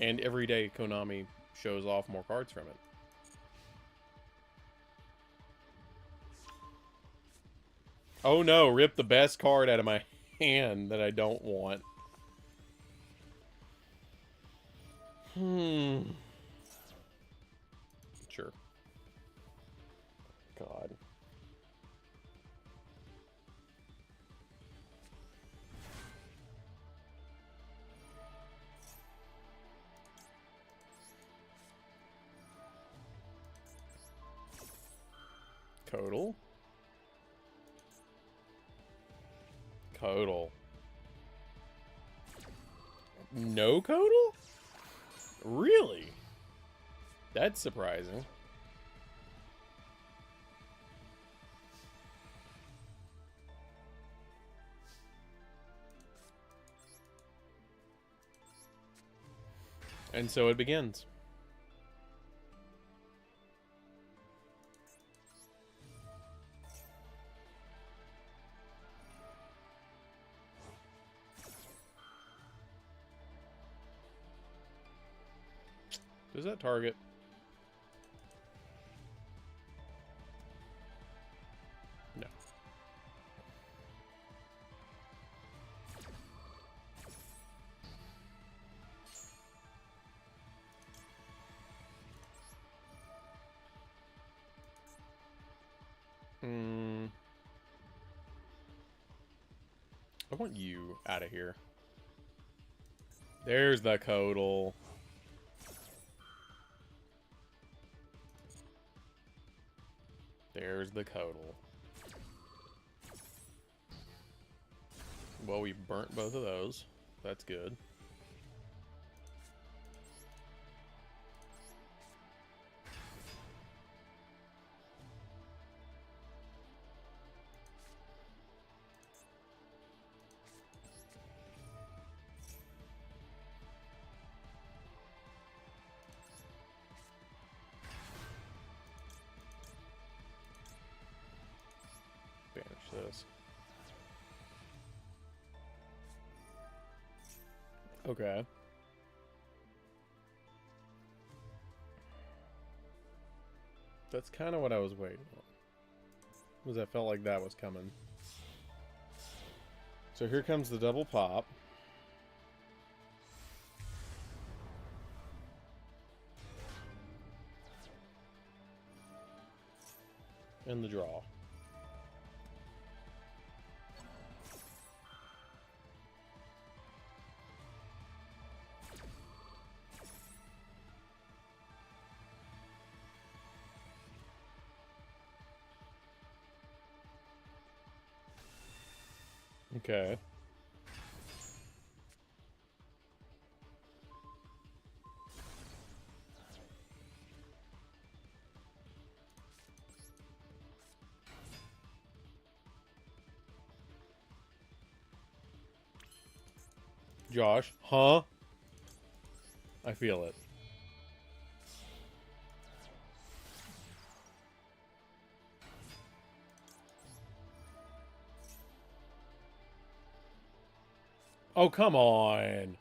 And every day Konami shows off more cards from it. Oh no, rip the best card out of my hand that I don't want. Sure. God. Codal. Codal. No Codal? Really? That's surprising. And so it begins. Does that target? No. I want you out of here. There's the Codal. There's the Codal. Well, we burnt both of those. That's good. Banish this. Okay. That's kind of what I was waiting on. Because I felt like that was coming. So here comes the double pop. And the draw. Okay. Josh, huh? I feel it. Oh, come on.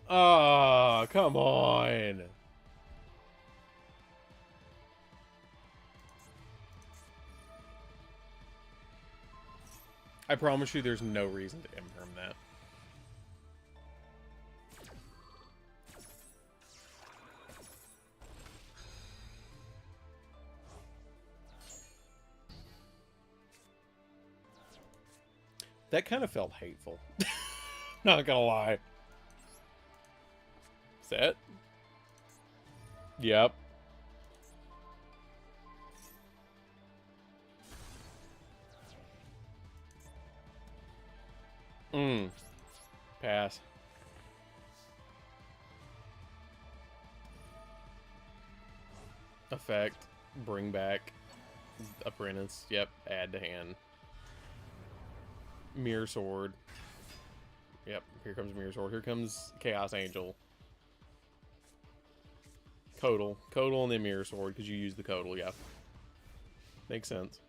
Ah, come on. I promise you there's no reason to imperm that. That kind of felt hateful. Not gonna lie. Set. Yep. Pass. Effect. Bring back. Apprentice. Yep. Add to hand. Mirror Sword. Yep. Here comes Mirror Sword. Here comes Chaos Angel. Codal. Codal and then Mirror Sword because you use the Codal. Yeah. Makes sense.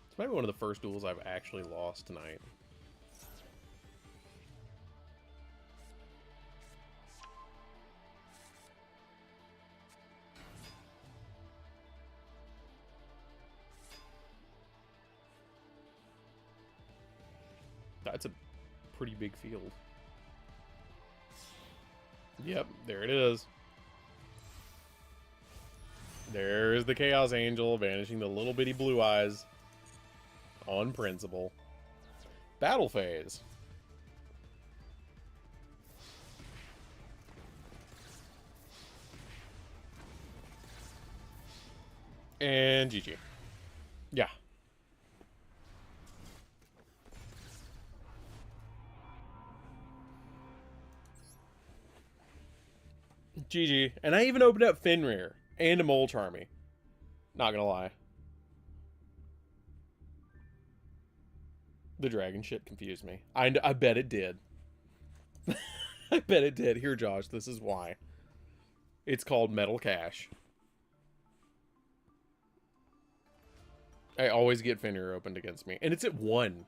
It's maybe one of the first duels I've actually lost tonight. That's a pretty big field. Yep, there it is. There's the Chaos Angel vanishing the little bitty blue eyes. On principle. Battle phase. And GG. Yeah. GG. And I even opened up Fenrir and a Mole Charmy. Not gonna lie. The dragon shit confused me. I bet it did. I bet it did. Here, Josh, this is why. It's called Metal Cash. I always get Fenrir opened against me. And it's at 1.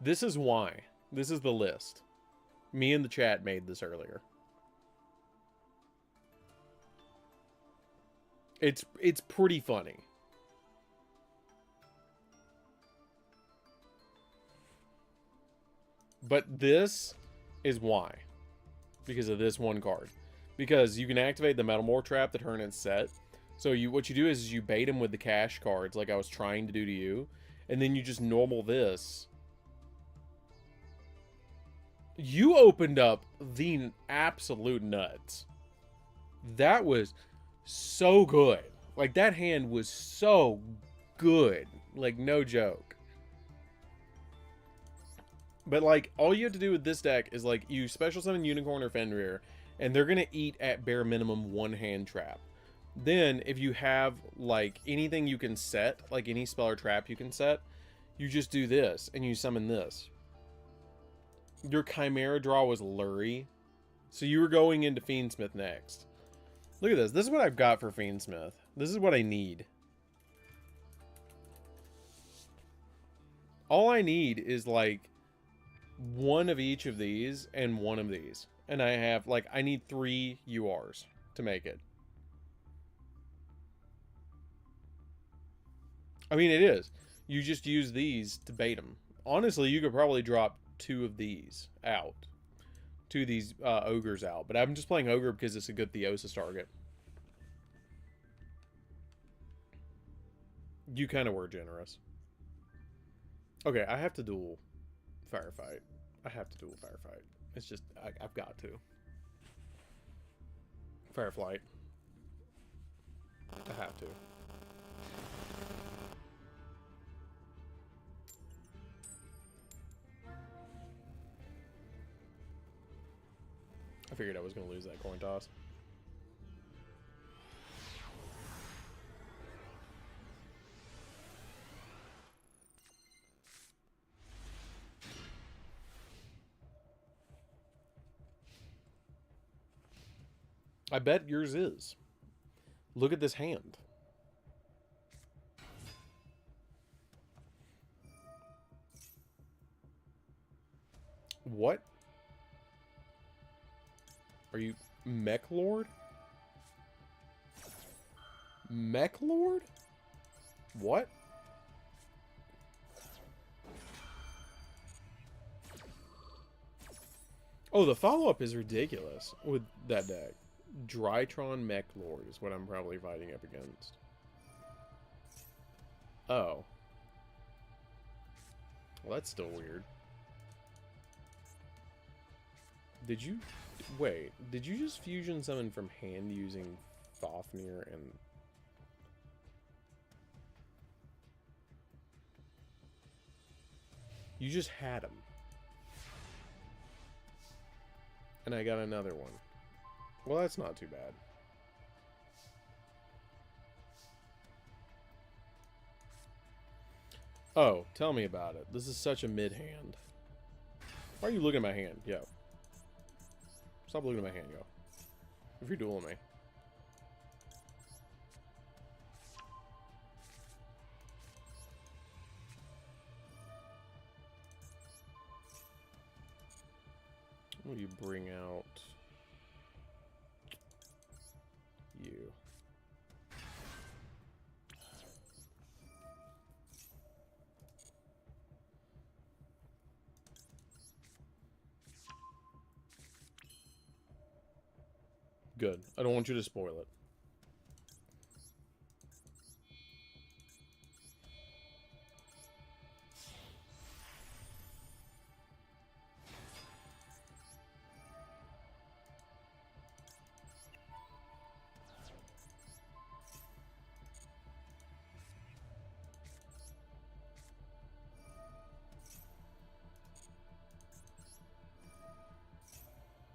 This is why. This is the list. Me and the chat made this earlier. It's pretty funny. But this is why. Because of this one card. Because you can activate the Metal Morph trap to turn it set. So what you do is you bait him with the cash cards like I was trying to do to you. And then you just normal this. You opened up the absolute nuts. That was so good. Like, that hand was so good. Like, no joke. But, like, all you have to do with this deck is, like, you special summon Unicorn or Fenrir, and they're going to eat at bare minimum 1 hand trap. Then, if you have, like, anything you can set, like any spell or trap you can set, you just do this, and you summon this. Your Chimera draw was Lurie, so you were going into Fiendsmith next. Look at this. This is what I've got for Fiendsmith. This is what I need. All I need is, like, 1 of each of these and 1 of these. And I have, like, I need 3 URs to make it. I mean, it is. You just use these to bait them. Honestly, you could probably drop 2 of these out. 2 of these ogres out. But I'm just playing ogre because it's a good Theosis target. You kind of were generous. Okay, I have to duel Firefight. I have to duel Firefight. It's just, I've got to. Fireflight. I have to. I figured I was going to lose that coin toss. I bet yours is. Look at this hand. What? Are you Mech Lord? Mech Lord? What? Oh, the follow-up is ridiculous with that deck. Drytron Mech Lord is what I'm probably fighting up against. Oh. Well, that's still weird. Did you... Wait, did you just fusion summon from hand using Fafnir and... You just had him. And I got another one. Well, that's not too bad. Oh, tell me about it. This is such a mid-hand. Why are you looking at my hand? Yo. Stop looking at my hand, yo. If you're dueling me. What do you bring out? You. Good. I don't want you to spoil it.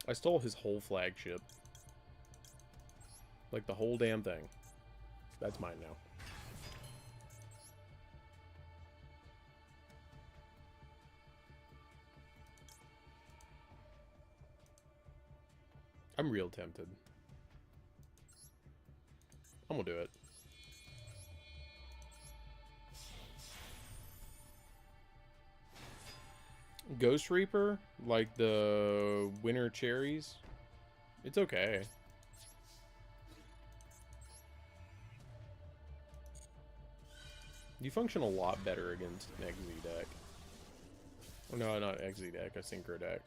I stole his whole flagship. Like the whole damn thing. That's mine now. I'm real tempted. I'm gonna do it. Ghost Reaper? Like the winter cherries? It's okay. You function a lot better against an XZ deck. Oh, no, not XZ deck, a Synchro deck.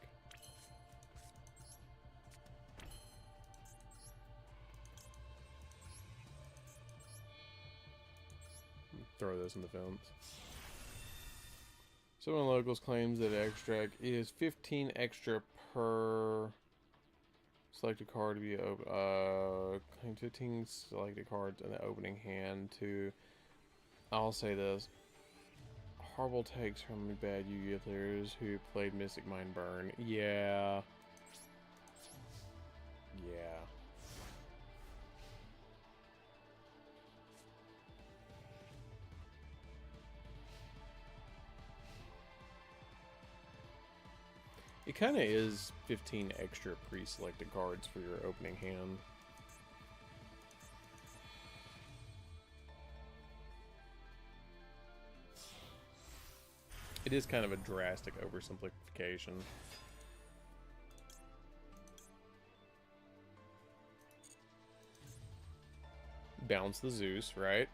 Throw this in the fence. Someone locals claims that extract is 15 extra per selected card to be open. Claim 15 selected cards in the opening hand to. I'll say this. Horrible takes from bad Yu-Gi-Oh players who played Mystic Mind Burn. Yeah. Yeah. It kind of is 15 extra pre-selected cards for your opening hand. It is kind of a drastic oversimplification. Bounce the Zeus, right?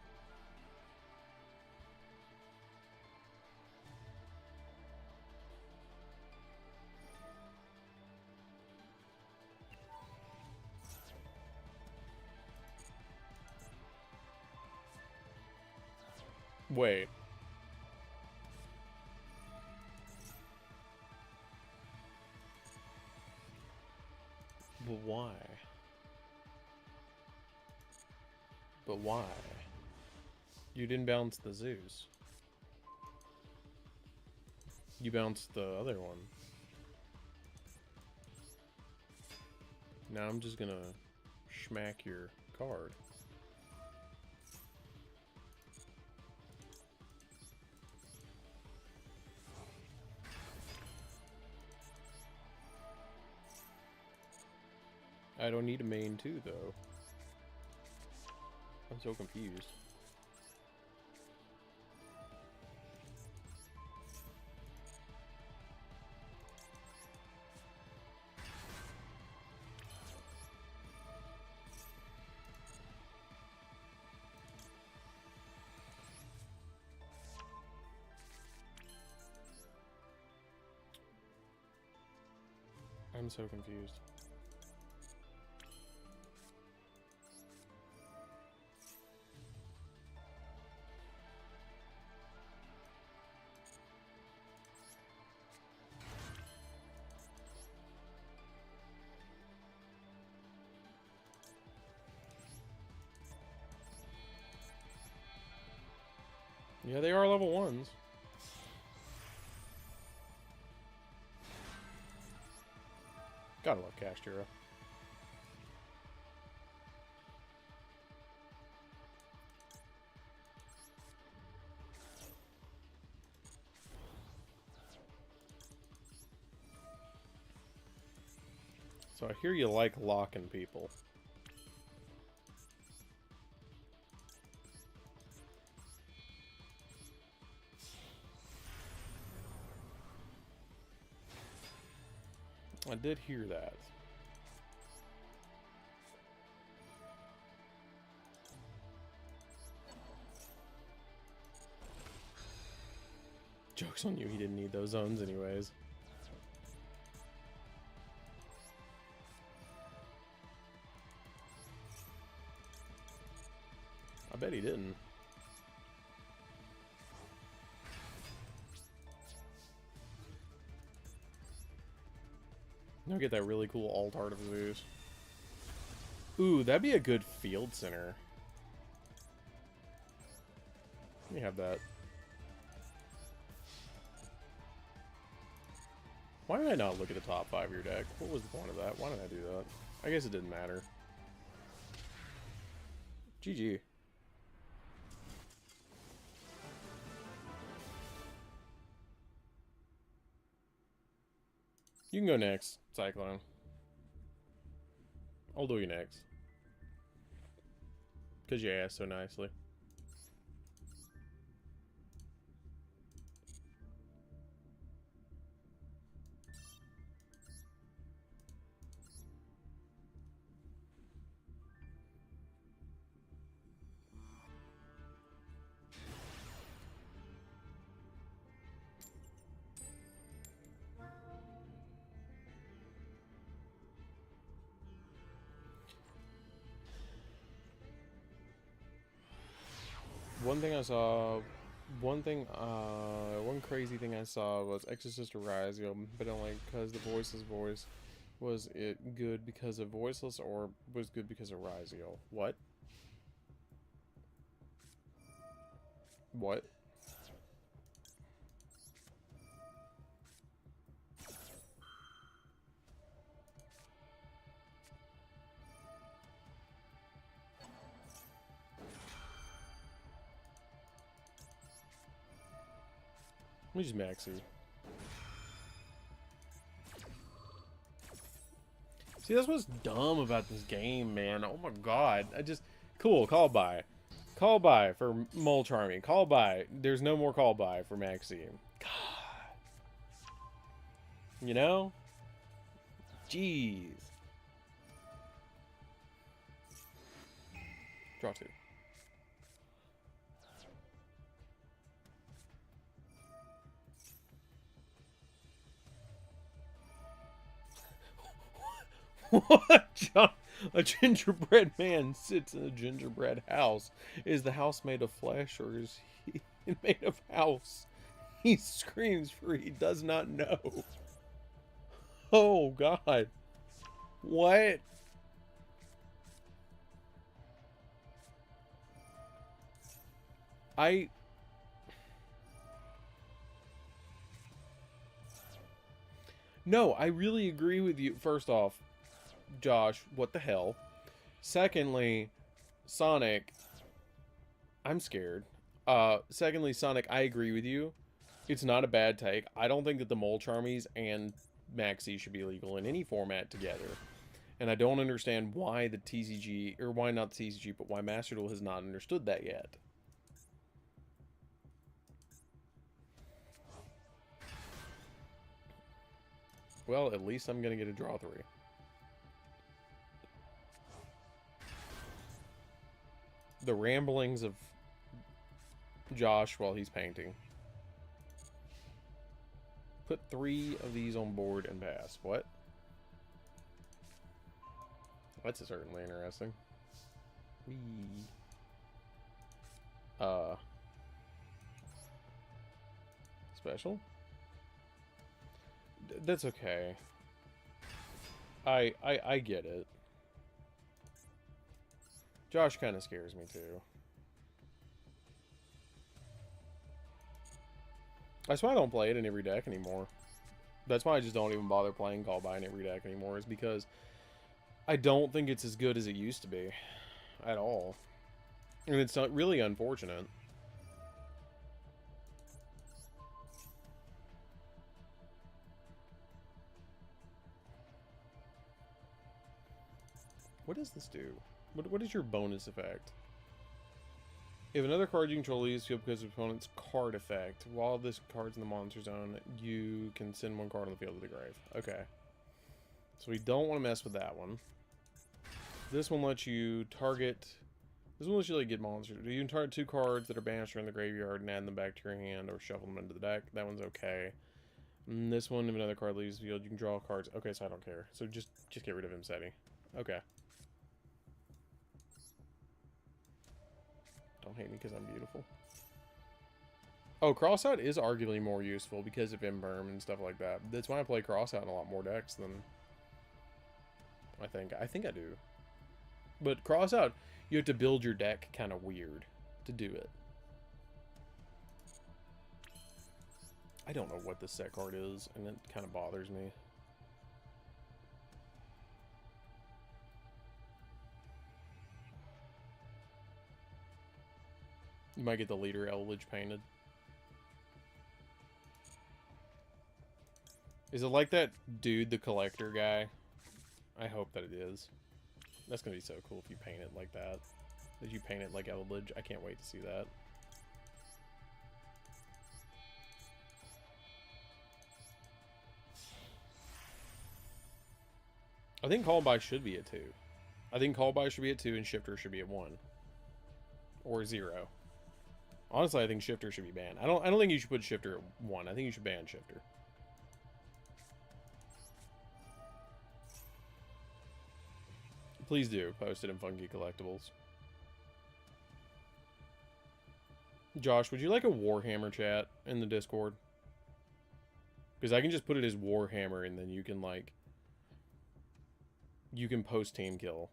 Wait. But why? But why? You didn't bounce the Zeus. You bounced the other one. Now I'm just gonna smack your card. I don't need a main too, though. I'm so confused. I'm so confused. Yeah, they are level 1s. Gotta love Castro. So I hear you like locking people. I did hear that. Joke's on you, he didn't need those zones anyways. I bet he didn't. Now get that really cool alt art of Zeus. Ooh, that'd be a good field center. Let me have that. Why did I not look at the top 5 of your deck? What was the point of that? Why did I do that? I guess it didn't matter. GG. You can go next, Cyclone. I'll do you next. Because you asked so nicely. One crazy thing I saw was Exorcist Orazio, but only because the voiceless voice. Was it good because of voiceless, or was good because of Orazio? What? What? Let me just maxi. See, that's what's dumb about this game, man. Oh my god. Cool, call by. Call by for Mole Charming. Call by. There's no more call by for Maxi. God. You know? Jeez. Draw 2. What? John, a gingerbread man sits in a gingerbread house. Is the house made of flesh, or is he made of house? He screams, for he does not know. Oh, God. What? No, I really agree with you. First off, Josh, what the hell? Secondly, Sonic, I'm scared. Secondly, Sonic, I agree with you. It's not a bad take. I don't think that the Mole Charmies and Maxi should be legal in any format together. And I don't understand why the TCG, or why not the TCG, but why Master Duel has not understood that yet. Well, at least I'm going to get a draw 3. The ramblings of Josh while he's painting. Put 3 of these on board and pass. What? That's certainly interesting. Special? That's okay. I get it. Josh kind of scares me too. That's why I don't play it in every deck anymore. That's why I just don't even bother playing Call by in every deck anymore, is because I don't think it's as good as it used to be. At all. And it's not really unfortunate. What does this do? What is your bonus effect? If another card you control leaves field because of opponent's card effect, while this card's in the monster zone, you can send one card on the field to the grave. Okay. So we don't want to mess with that one. This one lets you target... This one lets you, like, get monsters. You can target 2 cards that are banished or in the graveyard and add them back to your hand or shuffle them into the deck. That one's okay. And this one, if another card leaves the field, you can draw cards. Okay, so I don't care. So just get rid of him, Seti. Okay. Don't hate me because I'm beautiful. Oh, Crossout is arguably more useful because of Imperm and stuff like that. That's why I play Crossout in a lot more decks than... I think I do. But Crossout, you have to build your deck kind of weird to do it. I don't know what this set card is, and it kind of bothers me. You might get the leader Eldritch painted. Is it like that dude, the collector guy? I hope that it is. That's gonna be so cool if you paint it like that. If you paint it like Eldritch, I can't wait to see that. I think Call By should be at 2. I think Call By should be at 2 and Shifter should be at 1. Or 0. Honestly, I think Shifter should be banned. I don't think you should put Shifter at 1. I think you should ban Shifter. Please do post it in Funky Collectibles. Josh, would you like a Warhammer chat in the Discord? Because I can just put it as Warhammer and then you can, like... You can post team kill.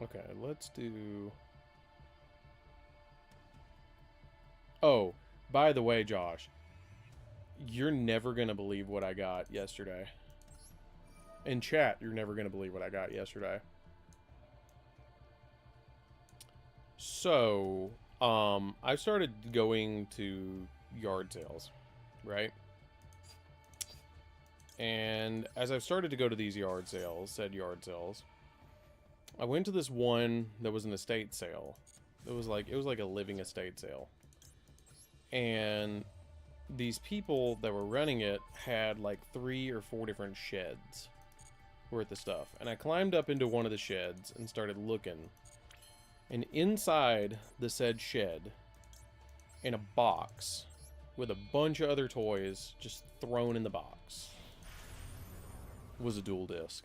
Okay, let's do... Oh, by the way, Josh, you're never going to believe what I got yesterday. In chat, you're never going to believe what I got yesterday. So, I started going to yard sales, right? And as I've started to go to these yard sales, said yard sales, I went to this one that was an estate sale. It was like a living estate sale. And these people that were running it had like 3 or 4 different sheds worth of stuff. And I climbed up into one of the sheds and started looking. And inside the said shed, in a box with a bunch of other toys just thrown in the box, was a dual disc.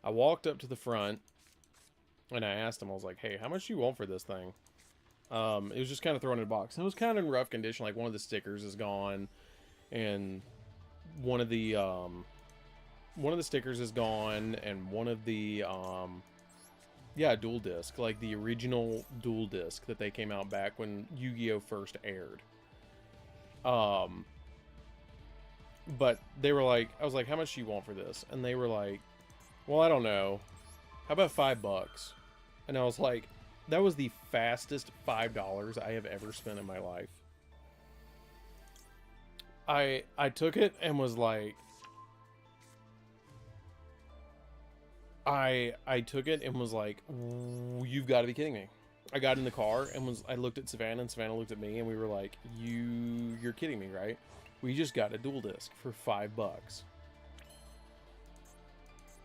I walked up to the front and I asked him, I was like, hey, how much do you want for this thing? It was just kind of thrown in a box. It was kind of in rough condition. Like, one of the stickers is gone, and one of the stickers is gone, and one of the yeah, dual disc, like the original dual disc that they came out back when Yu-Gi-Oh first aired. But they were like, I was like, how much do you want for this? And they were like, well, I don't know, how about $5? And I was like, that was the fastest $5 I have ever spent in my life. I took it and was like, I took it and was like, you've got to be kidding me. I got in the car and I looked at Savannah, and Savannah looked at me, and we were like, you're kidding me, right? We just got a dual disc for $5.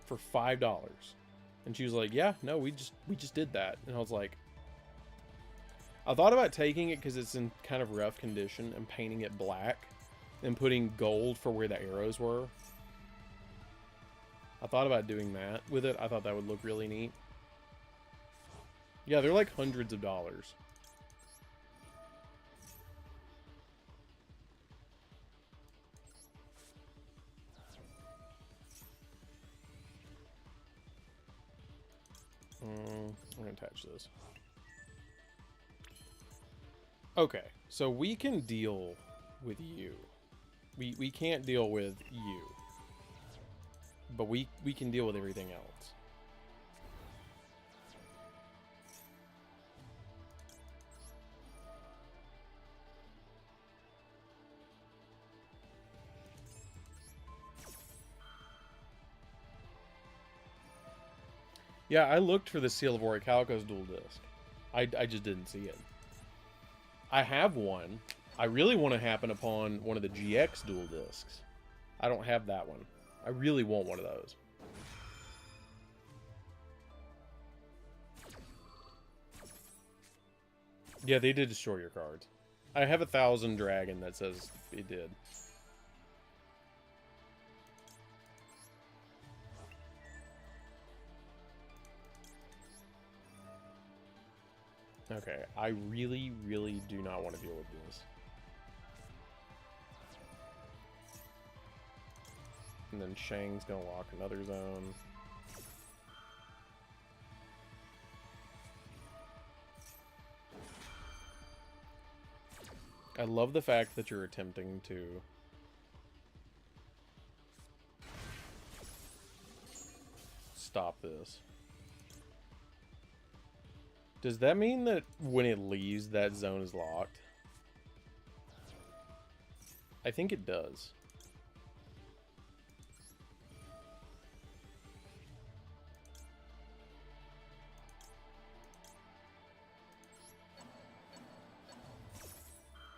For $5. And she was like, yeah, no, we just did that. And I was like, I thought about taking it because it's in kind of rough condition and painting it black and putting gold for where the arrows were. I thought about doing that with it. I thought that would look really neat. Yeah, they're like hundreds of dollars. I'm going to attach this. Okay, so we can deal with you. We can't deal with you. But we can deal with everything else. Yeah, I looked for the Seal of Orichalco's dual disc. I just didn't see it. I have one. I really want to happen upon one of the GX dual discs. I don't have that one. I really want one of those. Yeah, they did destroy your cards. I have 1,000 dragon that says it did. Okay, I really, really do not want to deal with this. And then Shang's gonna lock another zone. I love the fact that you're attempting to stop this. Does that mean that when it leaves, that zone is locked? I think it does.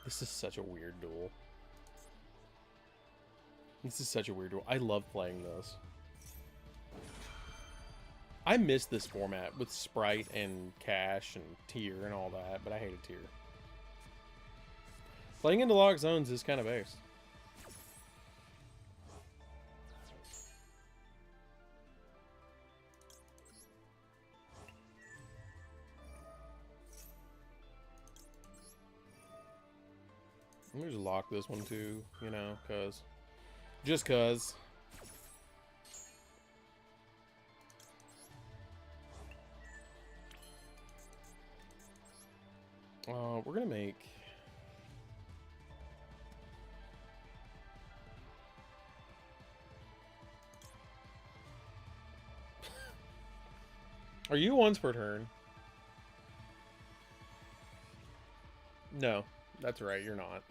This is such a weird duel. This is such a weird duel. I love playing this. I miss this format with Sprite and Cash and Tier and all that, but I hated Tier. Playing into locked zones is kind of ace. Let me just lock this one too, you know, cause. Just cause. We're gonna make. Are you once per turn? No, that's right, you're not.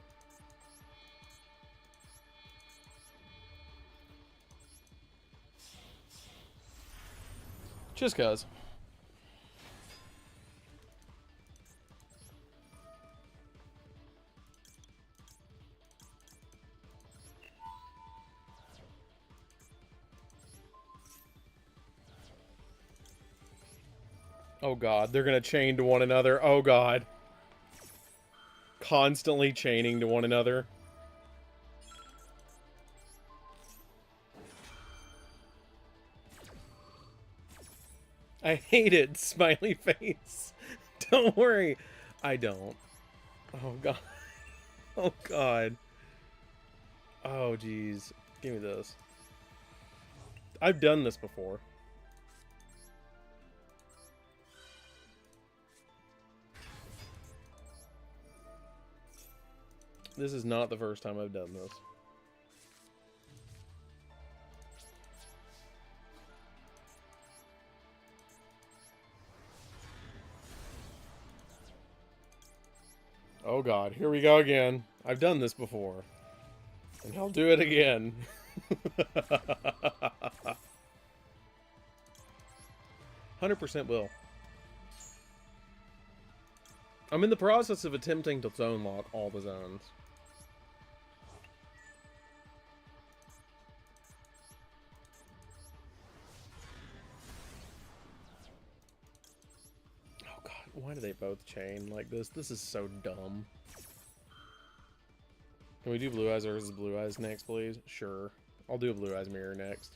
Just cause. Oh god, they're gonna chain to one another. Oh god. Constantly chaining to one another. I hate it, smiley face. Don't worry. I don't. Oh god. Oh god. Oh jeez. Give me this. I've done this before. This is not the first time I've done this. Oh god, here we go again. I've done this before. And I'll do it again. 100% will. I'm in the process of attempting to zone lock all the zones. Why do they both chain like this? This is so dumb. Can we do Blue Eyes versus Blue Eyes next, please? Sure. I'll do a Blue Eyes mirror next.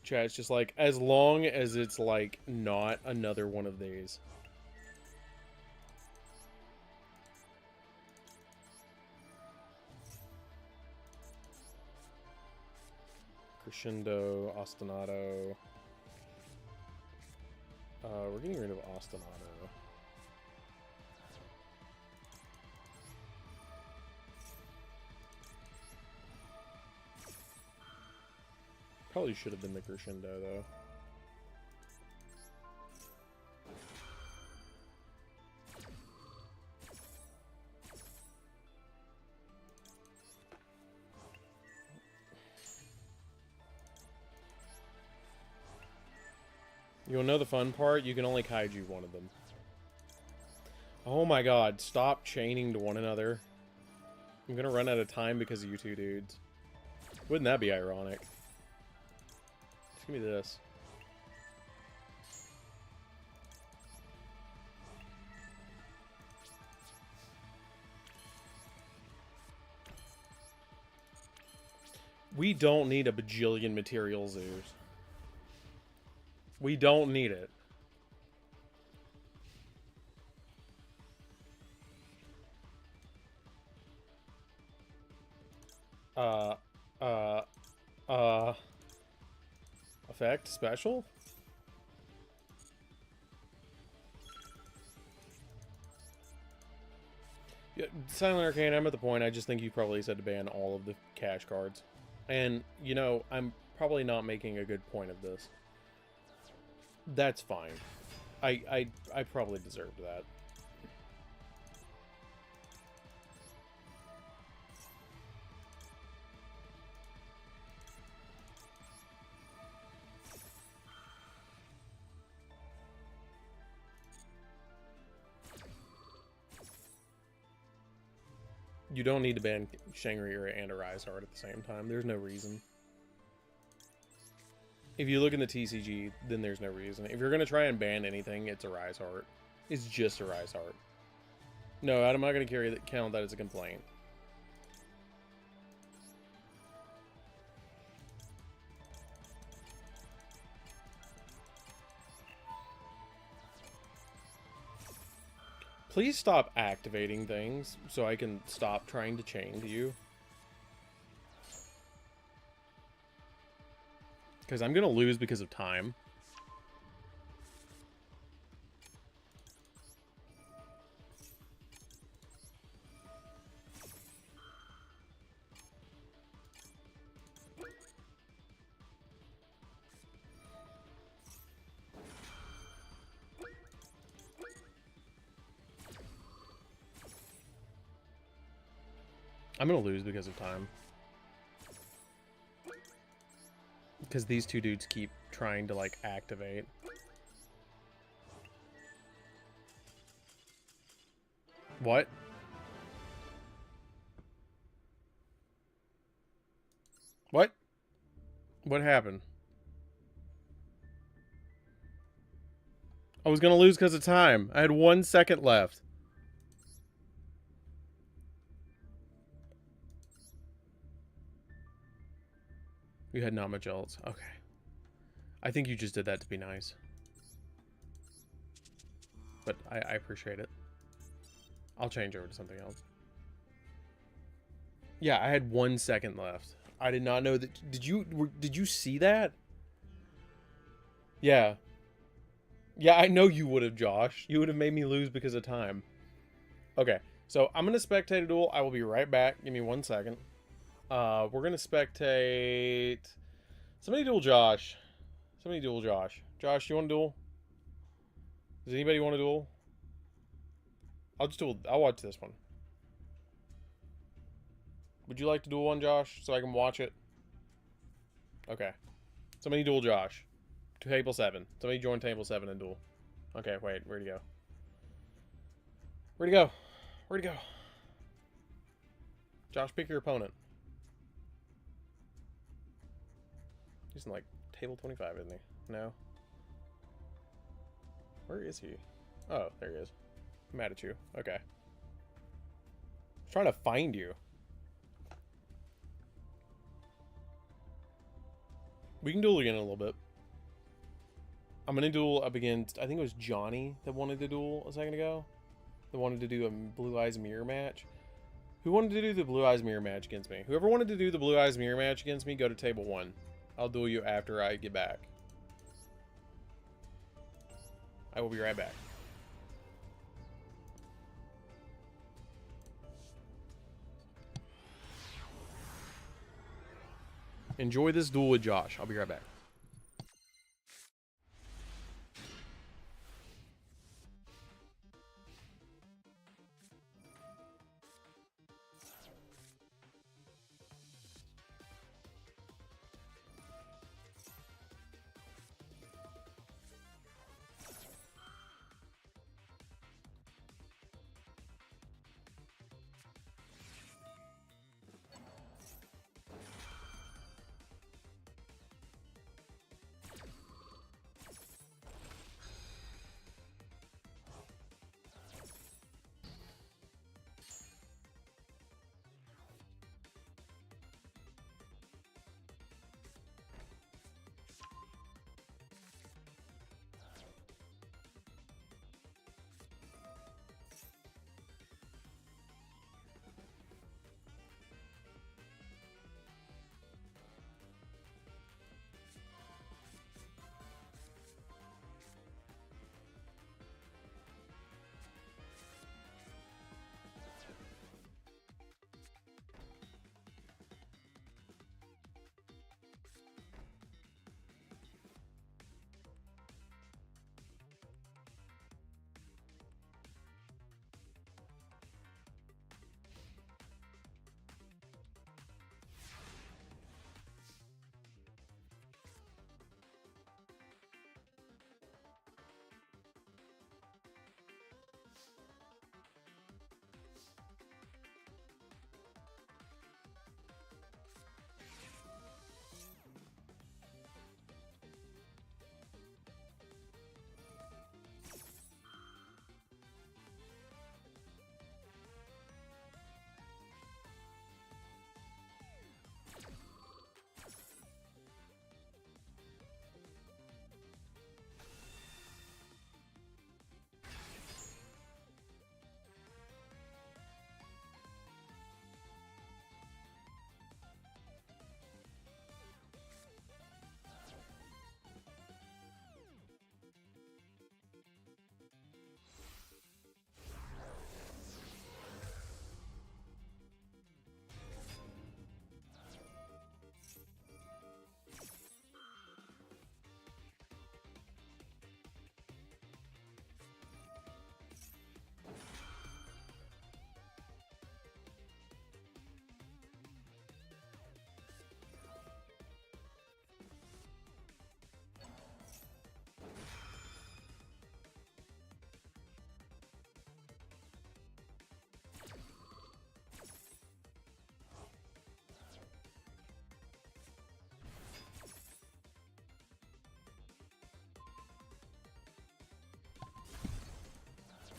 Chat, it's just like, as long as it's like not another one of these. Crescendo, Ostinato. We're getting rid of Ostinato. Probably should have been the Crescendo, though. You'll know the fun part? You can only kaiju one of them. Oh my god, stop chaining to one another. I'm gonna run out of time because of you two dudes. Wouldn't that be ironic? Just give me this. We don't need a bajillion material zoos. We don't need it. Effect? Special? Yeah, Silent Arcane, I'm at the point I just think you probably said to ban all of the cash cards. And, you know, I'm probably not making a good point of this. That's fine. I probably deserved that. You don't need to ban Shangri and Arise Heart at the same time. There's no reason. If you look in the TCG, then there's no reason. If you're going to try and ban anything, it's Arise Heart. It's just Arise Heart. No, I'm not going to count that as a complaint. Please stop activating things so I can stop trying to chain to you. Because I'm going to lose because of time. I'm going to lose because of time. Because these two dudes keep trying to, like, activate. What? What? What happened? I was going to lose because of time. I had 1 second left. You had not much else. Okay. I think you just did that to be nice. But I appreciate it. I'll change over to something else. Yeah, I had 1 second left. I did not know that. Did you see that? Yeah. Yeah, I know you would have, Josh. You would have made me lose because of time. Okay. So I'm going to spectate a duel. I will be right back. Give me 1 second. We're going to spectate... Somebody duel Josh. Somebody duel Josh. Josh, you want to duel? Does anybody want to duel? I'll just duel... I'll watch this one. Would you like to duel one, Josh, so I can watch it? Okay. Somebody duel Josh. Table 7. Somebody join Table 7 and duel. Okay, wait. Where'd he go? Where'd he go? Where'd he go? Josh, pick your opponent. He's in, like, table 25, isn't he? No. Where is he? Oh, there he is. I'm mad at you. Okay. I'm trying to find you. We can duel again in a little bit. I'm going to duel up against, I think it was Johnny that wanted to duel a second ago. That wanted to do a Blue Eyes Mirror match. Who wanted to do the Blue Eyes Mirror match against me? Whoever wanted to do the Blue Eyes Mirror match against me, go to table 1. I'll duel you after I get back. I will be right back. Enjoy this duel with Josh. I'll be right back.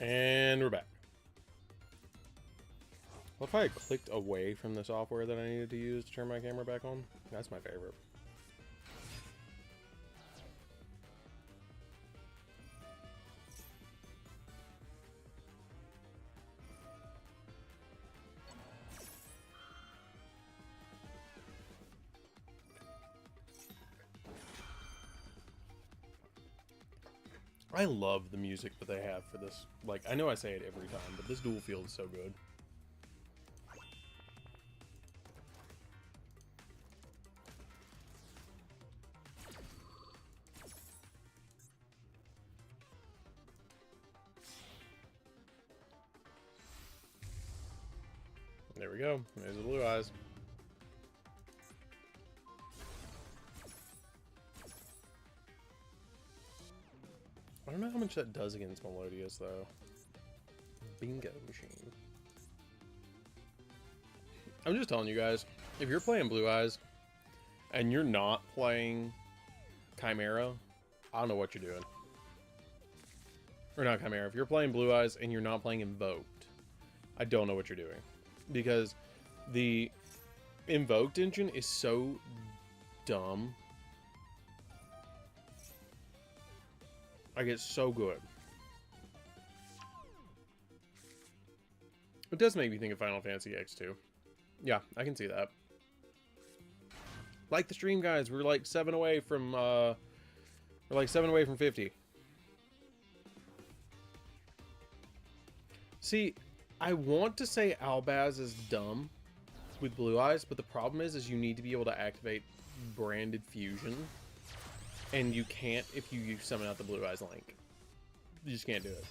And we're back. What if I clicked away from the software that I needed to use to turn my camera back on? That's my favorite. I love the music that they have for this. Like, I know I say it every time, but this duel feels so good. There we go. There's the blue eyes. I don't know how much that does against Melodious, though. Bingo machine. I'm just telling you guys, if you're playing Blue Eyes and you're not playing Chimera, I don't know what you're doing. or not Chimera, if you're playing Blue Eyes and you're not playing Invoked, I don't know what you're doing. Because the Invoked engine is so dumb. Like, it's so good. It does make me think of Final Fantasy X too. Yeah, I can see that. Like the stream, guys. We're like 7 away from 50. See, I want to say Albaz is dumb with Blue Eyes, but the problem is you need to be able to activate branded fusion, and you can't if you summon out the Blue Eyes link. You just can't do it.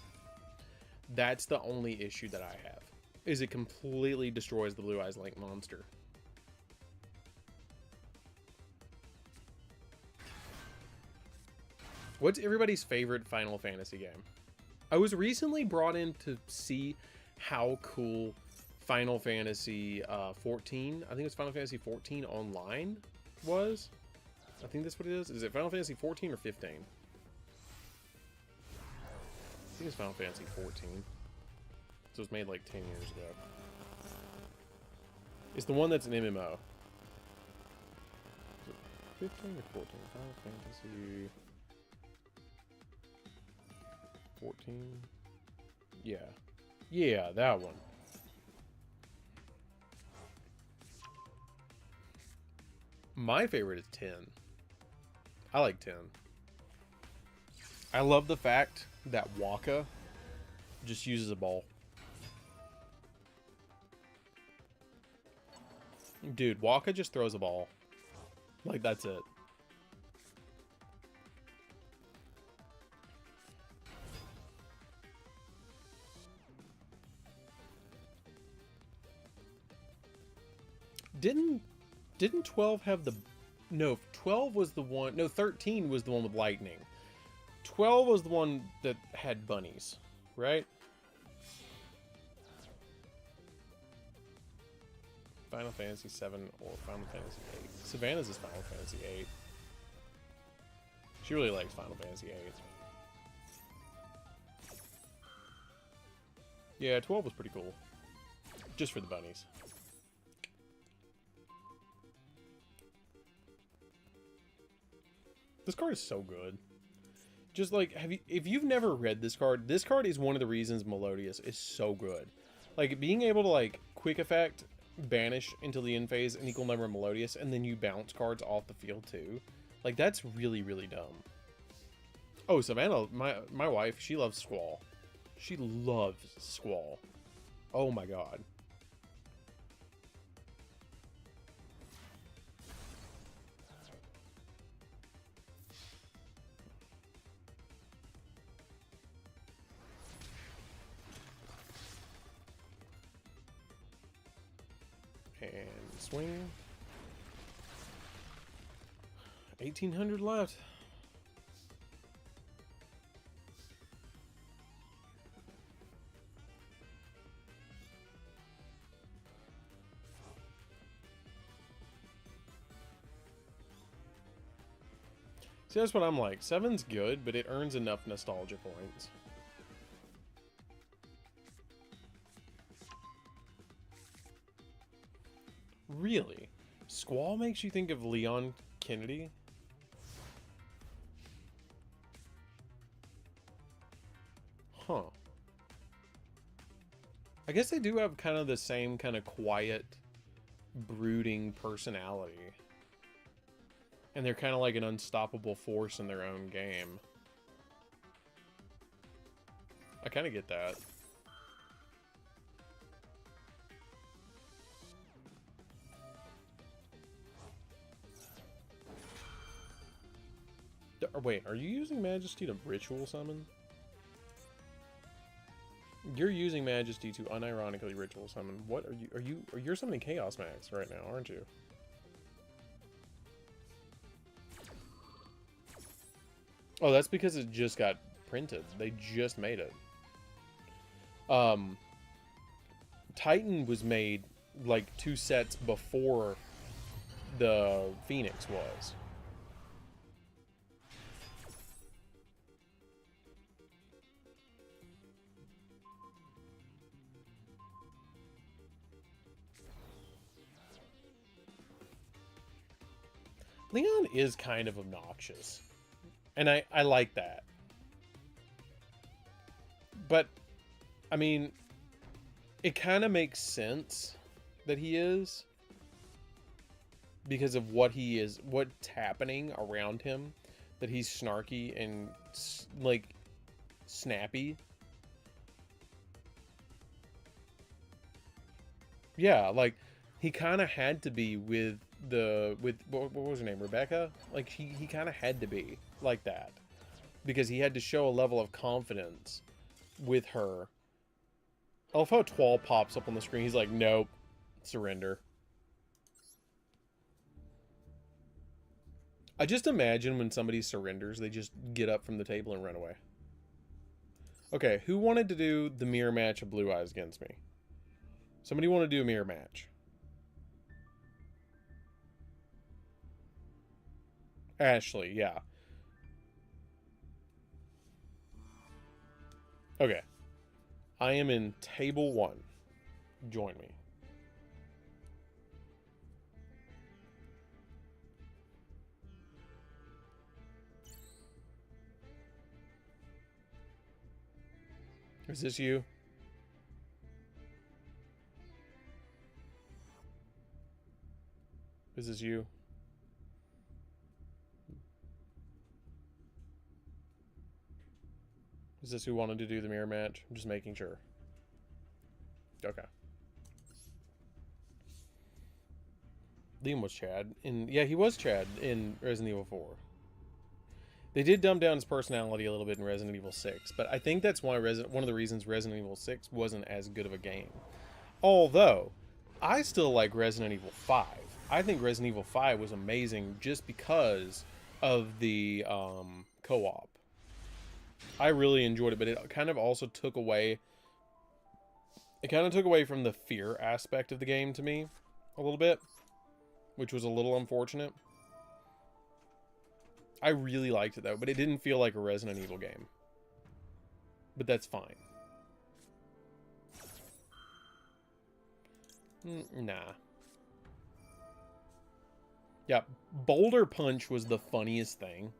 That's the only issue that I have, is it completely destroys the Blue Eyes link monster. What's everybody's favorite Final Fantasy game? I was recently brought in to see how cool Final Fantasy 14, I think it's Final Fantasy 14 Online was. I think that's what it is. Is it Final Fantasy 14 or 15? I think it's Final Fantasy 14. So it's made like 10 years ago. It's the one that's an MMO. Is it 15 or 14? Final Fantasy 14? Yeah. Yeah, that one. My favorite is 10. I like 10. I love the fact that Waka just uses a ball. Dude, Waka just throws a ball. Like, that's it. Didn't 12 have the... No, 12 was the one... No, 13 was the one with lightning. 12 was the one that had bunnies, right? Final Fantasy 7 or Final Fantasy 8. Savannah's is Final Fantasy 8. She really likes Final Fantasy 8. Yeah, 12 was pretty cool. Just for the bunnies. This card is so good. Just like, if you've never read this card is one of the reasons Melodious is so good. Like, being able to, like, quick effect, banish until the end phase an equal number of Melodious, and then you bounce cards off the field too. Like, that's really, really dumb. Oh, Savannah, my wife, she loves Squall. She loves Squall. Oh my god. And swing. 1800 left. See, that's what I'm like. 7's good, but it earns enough nostalgia points. Really? Squall makes you think of Leon Kennedy? Huh. I guess they do have kind of the same kind of quiet, brooding personality. And they're kind of like an unstoppable force in their own game. I kind of get that. Wait, are you using Majesty to ritual summon? You're using Majesty to unironically ritual summon. What are you? You're summoning Chaos Max right now, aren't you? Oh, that's because it just got printed. They just made it. Titan was made like 2 sets before the Phoenix was. Leon is kind of obnoxious. And I like that. But, I mean, it kind of makes sense that he is. Because of what he is, what's happening around him. That he's snarky and, like, snappy. Yeah, like, he kind of had to be with what was her name, Rebecca? Like, he kind of had to be like that. Because he had to show a level of confidence with her. I love how Twal pops up on the screen. He's like, nope, surrender. I just imagine when somebody surrenders, they just get up from the table and run away. Okay, who wanted to do the mirror match of Blue Eyes against me? Somebody want to do a mirror match? Ashley, yeah. Okay. I am in table 1. Join me. Is this you? Is this you? Is this who wanted to do the mirror match? I'm just making sure. Okay. Liam was Chad. Yeah, he was Chad in Resident Evil 4. They did dumb down his personality a little bit in Resident Evil 6, but I think that's why one of the reasons Resident Evil 6 wasn't as good of a game. Although, I still like Resident Evil 5. I think Resident Evil 5 was amazing just because of the co-op. I really enjoyed it, but it kind of also took away... It kind of took away from the fear aspect of the game to me a little bit, which was a little unfortunate. I really liked it, though, but it didn't feel like a Resident Evil game. But that's fine. Nah. Yeah, Boulder Punch was the funniest thing.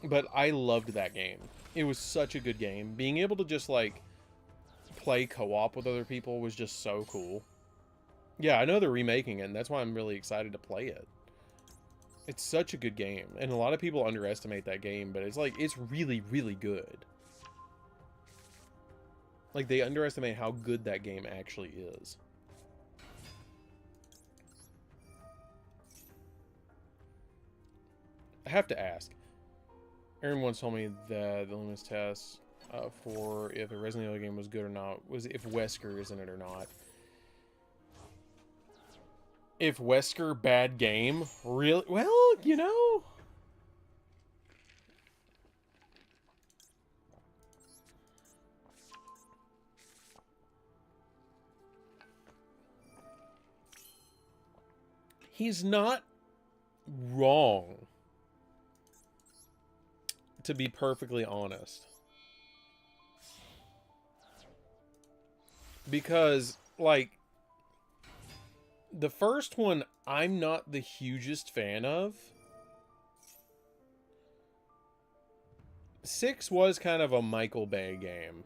But I loved that game. It was such a good game. Being able to just, like, play co-op with other people was just so cool. Yeah, I know they're remaking it, and that's why I'm really excited to play it. It's such a good game, and a lot of people underestimate that game, but it's like, it's really, really good. Like, they underestimate how good that game actually is. I have to ask. Aaron once told me that the Luminous test for if a Resident Evil game was good or not was if Wesker is in it or not. If Wesker, bad game? Really? Well, you know... He's not wrong. To be perfectly honest. Because, like... The first one, I'm not the hugest fan of. 6 was kind of a Michael Bay game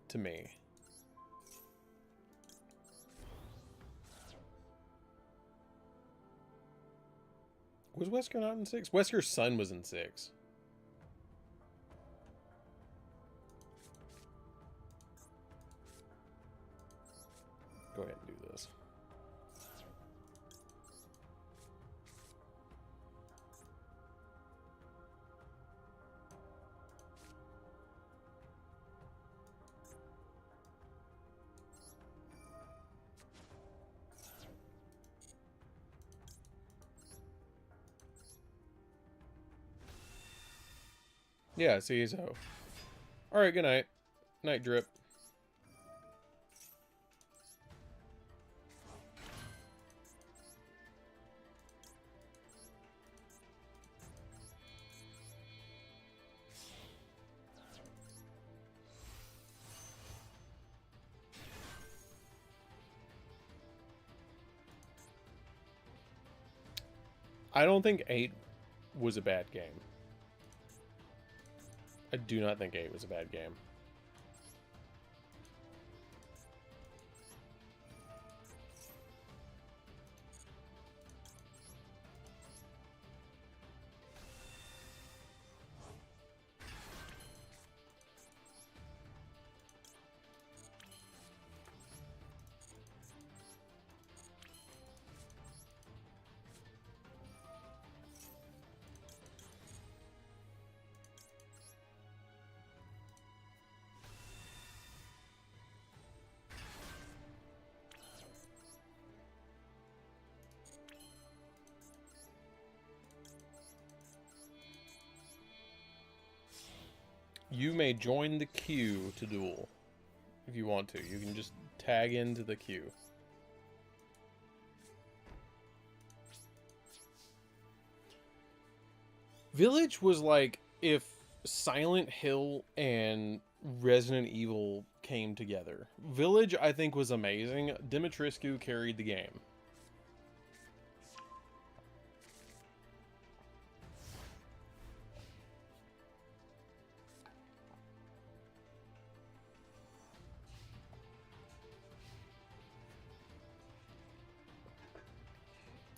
to me. Was Wesker not in 6? Wesker's son was in 6. Go ahead and do this. Yeah, see, so. Alright, good night. Night drip. I don't think 8 was a bad game. I do not think 8 was a bad game. You may join the queue to duel if you want to. You can just tag into the queue. Village was like if Silent Hill and Resident Evil came together. Village, I think, was amazing. Dimitrescu carried the game.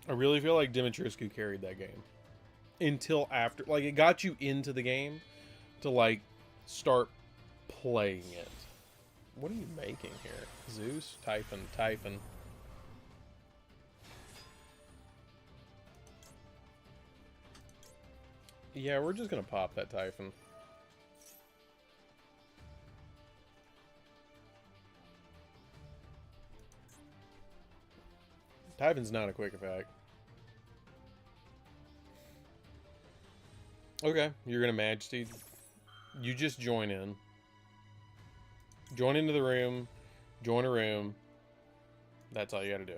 I really feel like Dimitrescu carried that game. Until after, like, it got you into the game to, like, start playing it. What are you making here? Zeus? Typhon. Yeah, we're just gonna pop that Typhon. Typhon's not a quick effect. Okay, you're gonna Majesty. You just join in. Join into the room. Join a room. That's all you gotta do.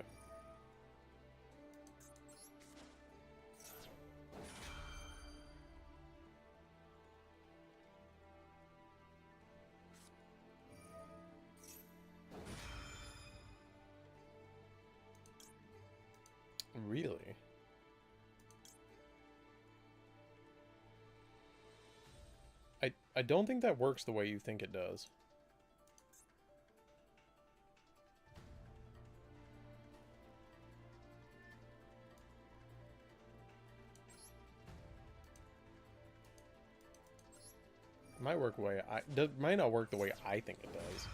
Really? I don't think that works the way you think it does. It might work the way might not work the way I think it does.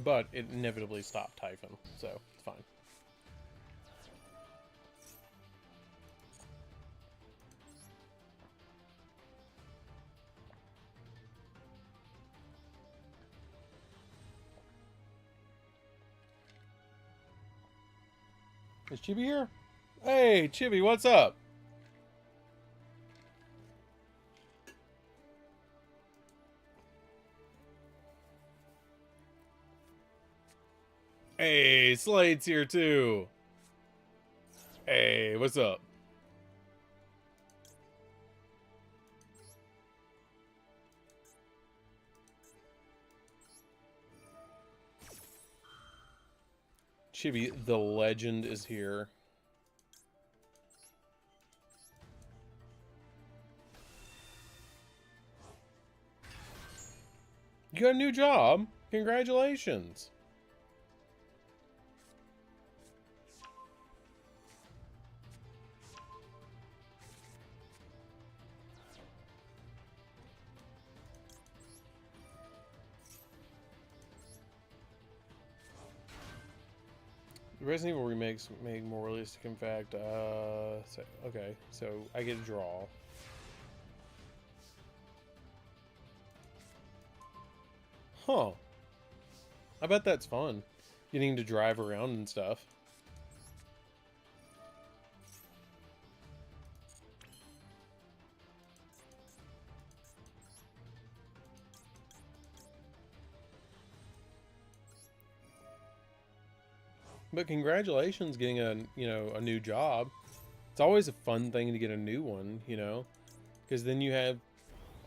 But it inevitably stopped Typhon, so it's fine. Is Chibi here? Hey, Chibi, what's up? Hey, Slade's here too. Hey, what's up? Chibi, the legend is here. You got a new job? Congratulations. The Resident Evil remakes make more realistic. In fact, okay, so I get a draw. Huh. I bet that's fun. Getting to drive around and stuff. But congratulations getting a, a new job. It's always a fun thing to get a new one, because then you have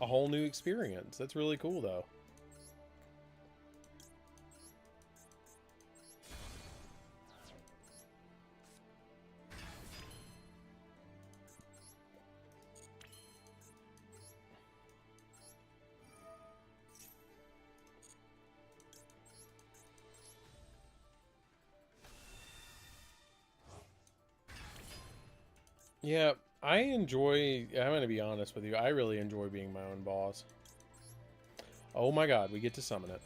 a whole new experience. That's really cool, though. Yeah, I'm going to be honest with you. I really enjoy being my own boss. Oh my god, we get to summon it.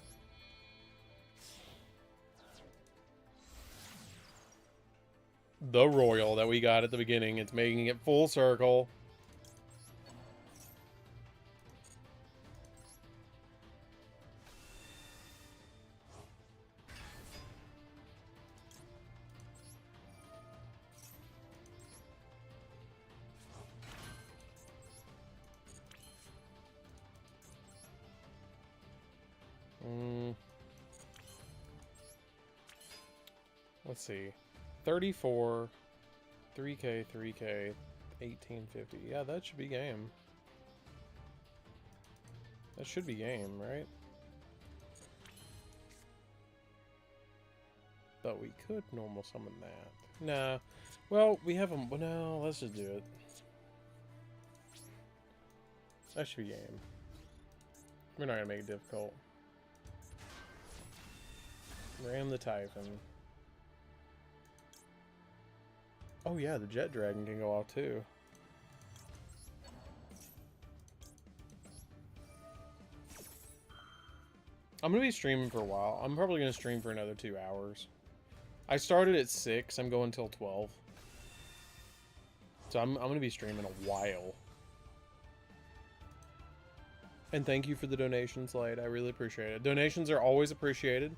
The royal that we got at the beginning. It's making it full circle. Let's see. 34, 3K, 3K, 1850. Yeah, that should be game. That should be game, right? But we could normal summon that. Nah. Well, we have them. Well, no, let's just do it. That should be game. We're not going to make it difficult. Ram the Typhon. Oh yeah, the Jet Dragon can go off too. I'm going to be streaming for a while. I'm probably going to stream for another 2 hours. I started at 6. I'm going till 12. So I'm going to be streaming a while. And thank you for the donation, Slade. I really appreciate it. Donations are always appreciated.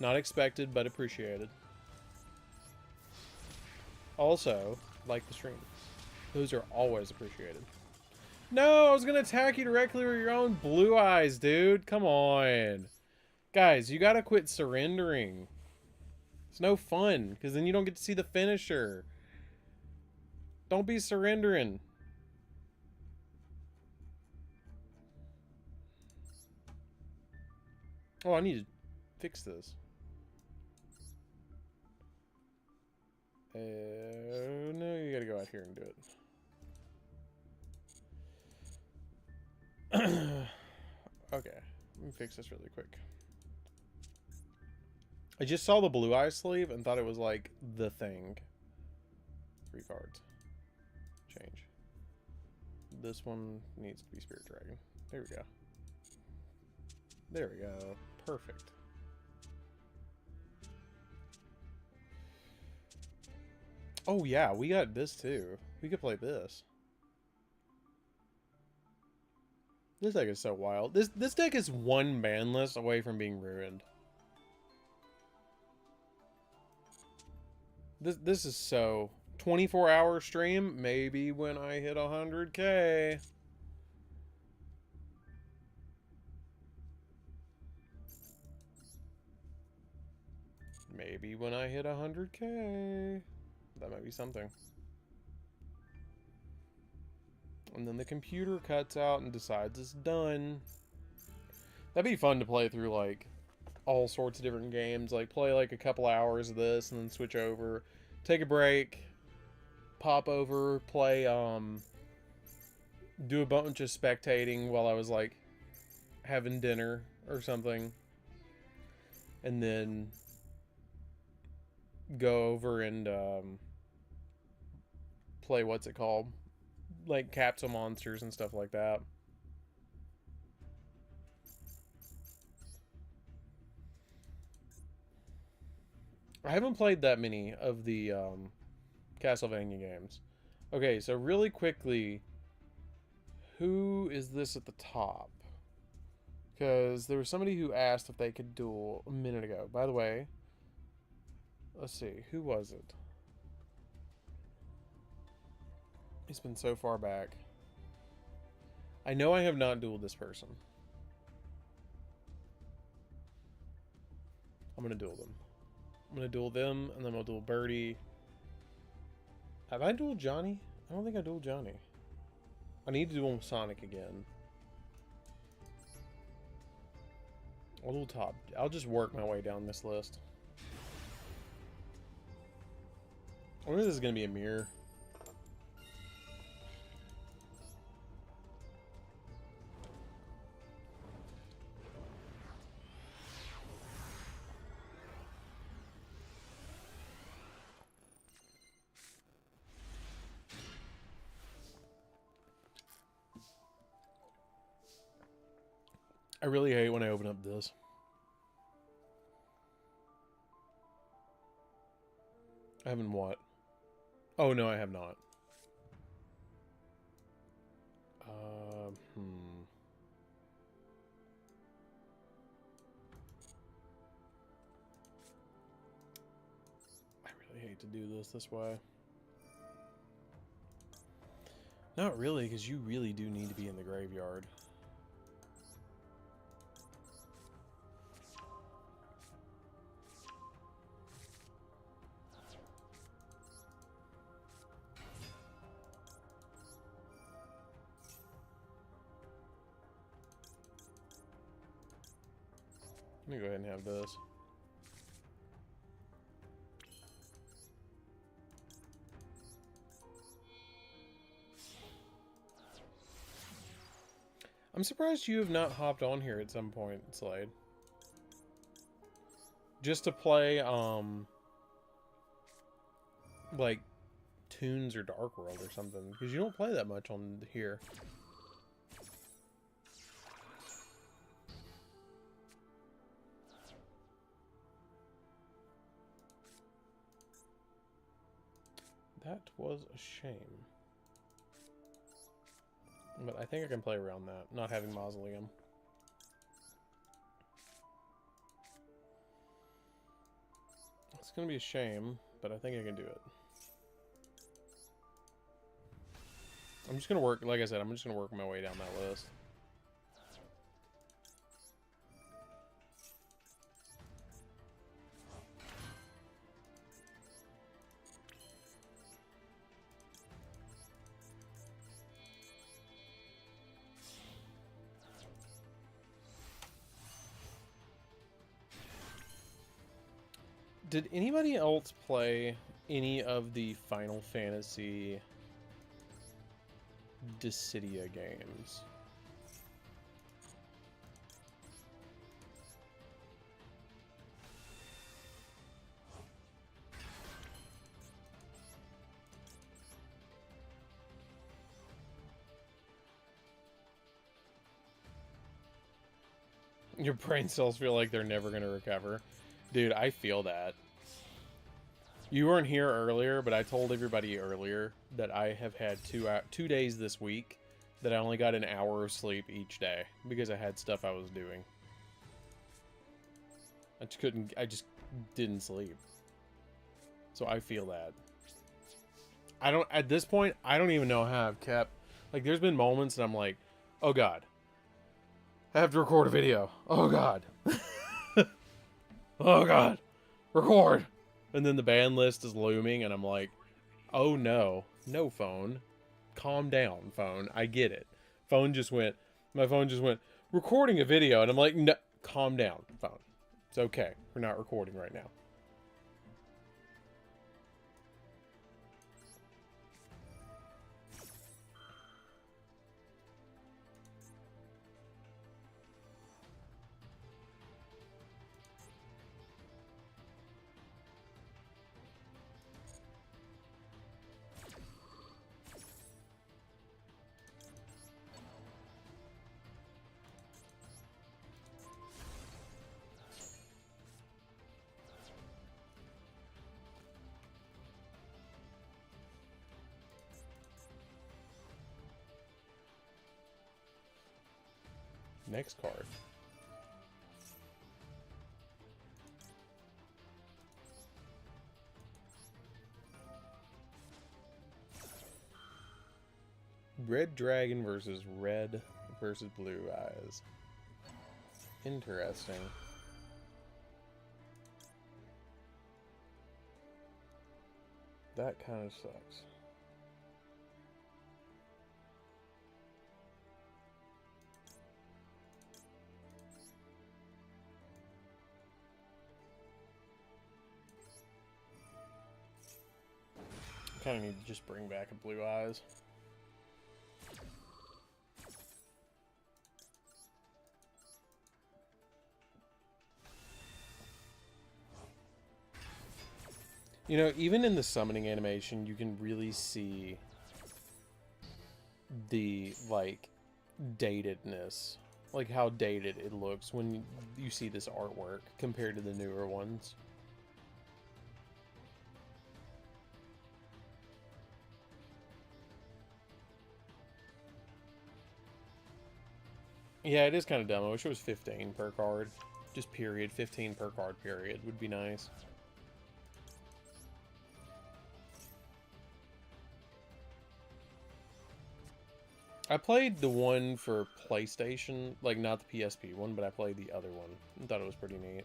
Not expected, but appreciated. Also, like the stream. Those are always appreciated. No, I was going to attack you directly with your own blue eyes, dude. Come on. Guys, you got to quit surrendering. It's no fun, because then you don't get to see the finisher. Don't be surrendering. Oh, I need to fix this. No, you gotta go out here and do it. Okay, let me fix this really quick. I just saw the blue eye sleeve and thought it was like the thing. 3 cards. Change. This one needs to be Spirit Dragon. There we go. There we go. Perfect. Oh yeah, we got this too. We could play this. This deck is so wild. This deck is one manless away from being ruined. This is so 24-hour stream. Maybe when I hit 100K. Maybe when I hit 100K. That might be something. And then the computer cuts out and decides it's done. That'd be fun to play through, like, all sorts of different games. Like, play, like, a couple hours of this and then switch over. Take a break. Pop over. Play, do a bunch of spectating while I was, like, having dinner or something. And then go over and, play, what's it called? Like capsule monsters and stuff like that. I haven't played that many of the Castlevania games. Okay, so really quickly, who is this at the top? Because there was somebody who asked if they could duel a minute ago. By the way, let's see, who was it? It's been so far back. I know I have not dueled this person. I'm gonna duel them. I'm gonna duel them, and then I'll duel Birdie. Have I dueled Johnny? I don't think I dueled Johnny. I need to duel Sonic again. I'll duel top. I'll just work my way down this list. I wonder if this is gonna be a mirror. I really hate when I open up this. I haven't what? Oh, no, I have not. I really hate to do this way. Not really, because you really do need to be in the graveyard. Let me go ahead and have this. I'm surprised you have not hopped on here at some point, Slade. Just to play, like, Toons or Dark World or something. Because you don't play that much on here. That was a shame. But I think I can play around that, not having Mausoleum. It's going to be a shame, but I think I can do it. I'm just going to work, like I said, I'm just going to work my way down that list. Did anybody else play any of the Final Fantasy Dissidia games? Your brain cells feel like they're never going to recover. Dude, I feel that. You weren't here earlier, but I told everybody earlier that I have had 2 days this week that I only got an hour of sleep each day because I had stuff I was doing. I just didn't sleep. So I feel that. At this point, I don't even know how I've kept, like, there's been moments that I'm like, oh God, I have to record a video. Oh God. Oh God, record. And then the ban list is looming, and I'm like, oh no. No, phone. Calm down, phone. I get it. My phone just went, recording a video. And I'm like, no, calm down, phone. It's okay. We're not recording right now. Next card. Red Dragon versus Red versus Blue Eyes. Interesting. That kind of sucks. Kind of need to just bring back a blue eyes. You know, even in the summoning animation, you can really see the, like, datedness. Like, how dated it looks when you see this artwork compared to the newer ones. Yeah, it is kind of dumb. I wish it was 15 per card. Just period. 15 per card, period. Would be nice. I played the one for PlayStation, like not the PSP one, but I played the other one. I thought it was pretty neat.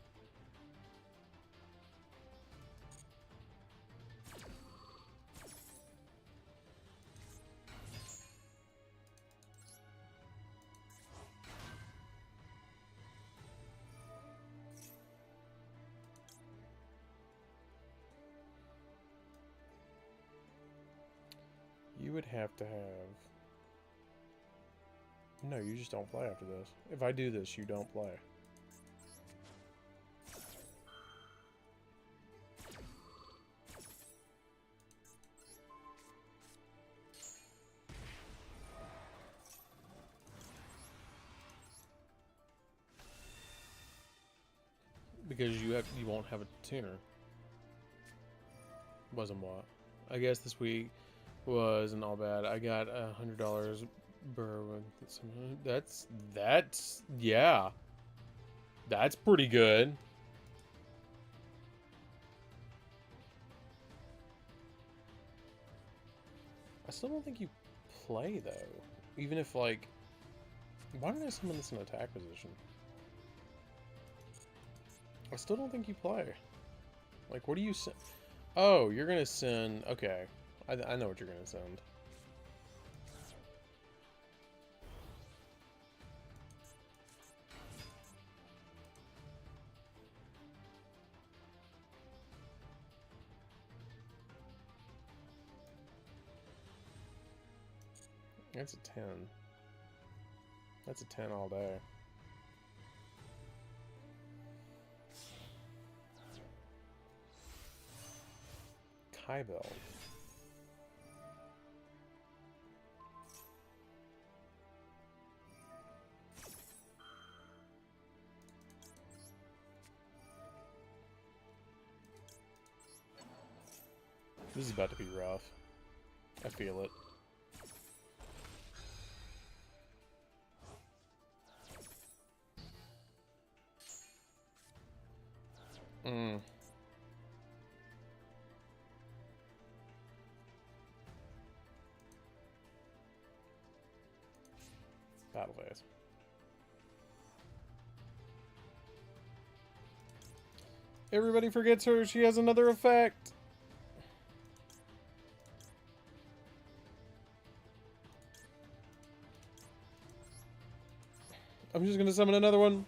You would have to have... No, you just don't play after this. If I do this, you don't play. Because you won't have a tuner. Wasn't what? I guess this week wasn't all bad. I got $100. That's yeah. That's pretty good. I still don't think you play though. Even if like, why did I summon this in attack position? I still don't think you play. Like, what do you send? Oh, you're gonna send. Okay, I know what you're gonna send. That's a 10. That's a 10 all day. Kybell. This is about to be rough. I feel it. Battle phase. Everybody forgets her. She has another effect. I'm just gonna summon another one.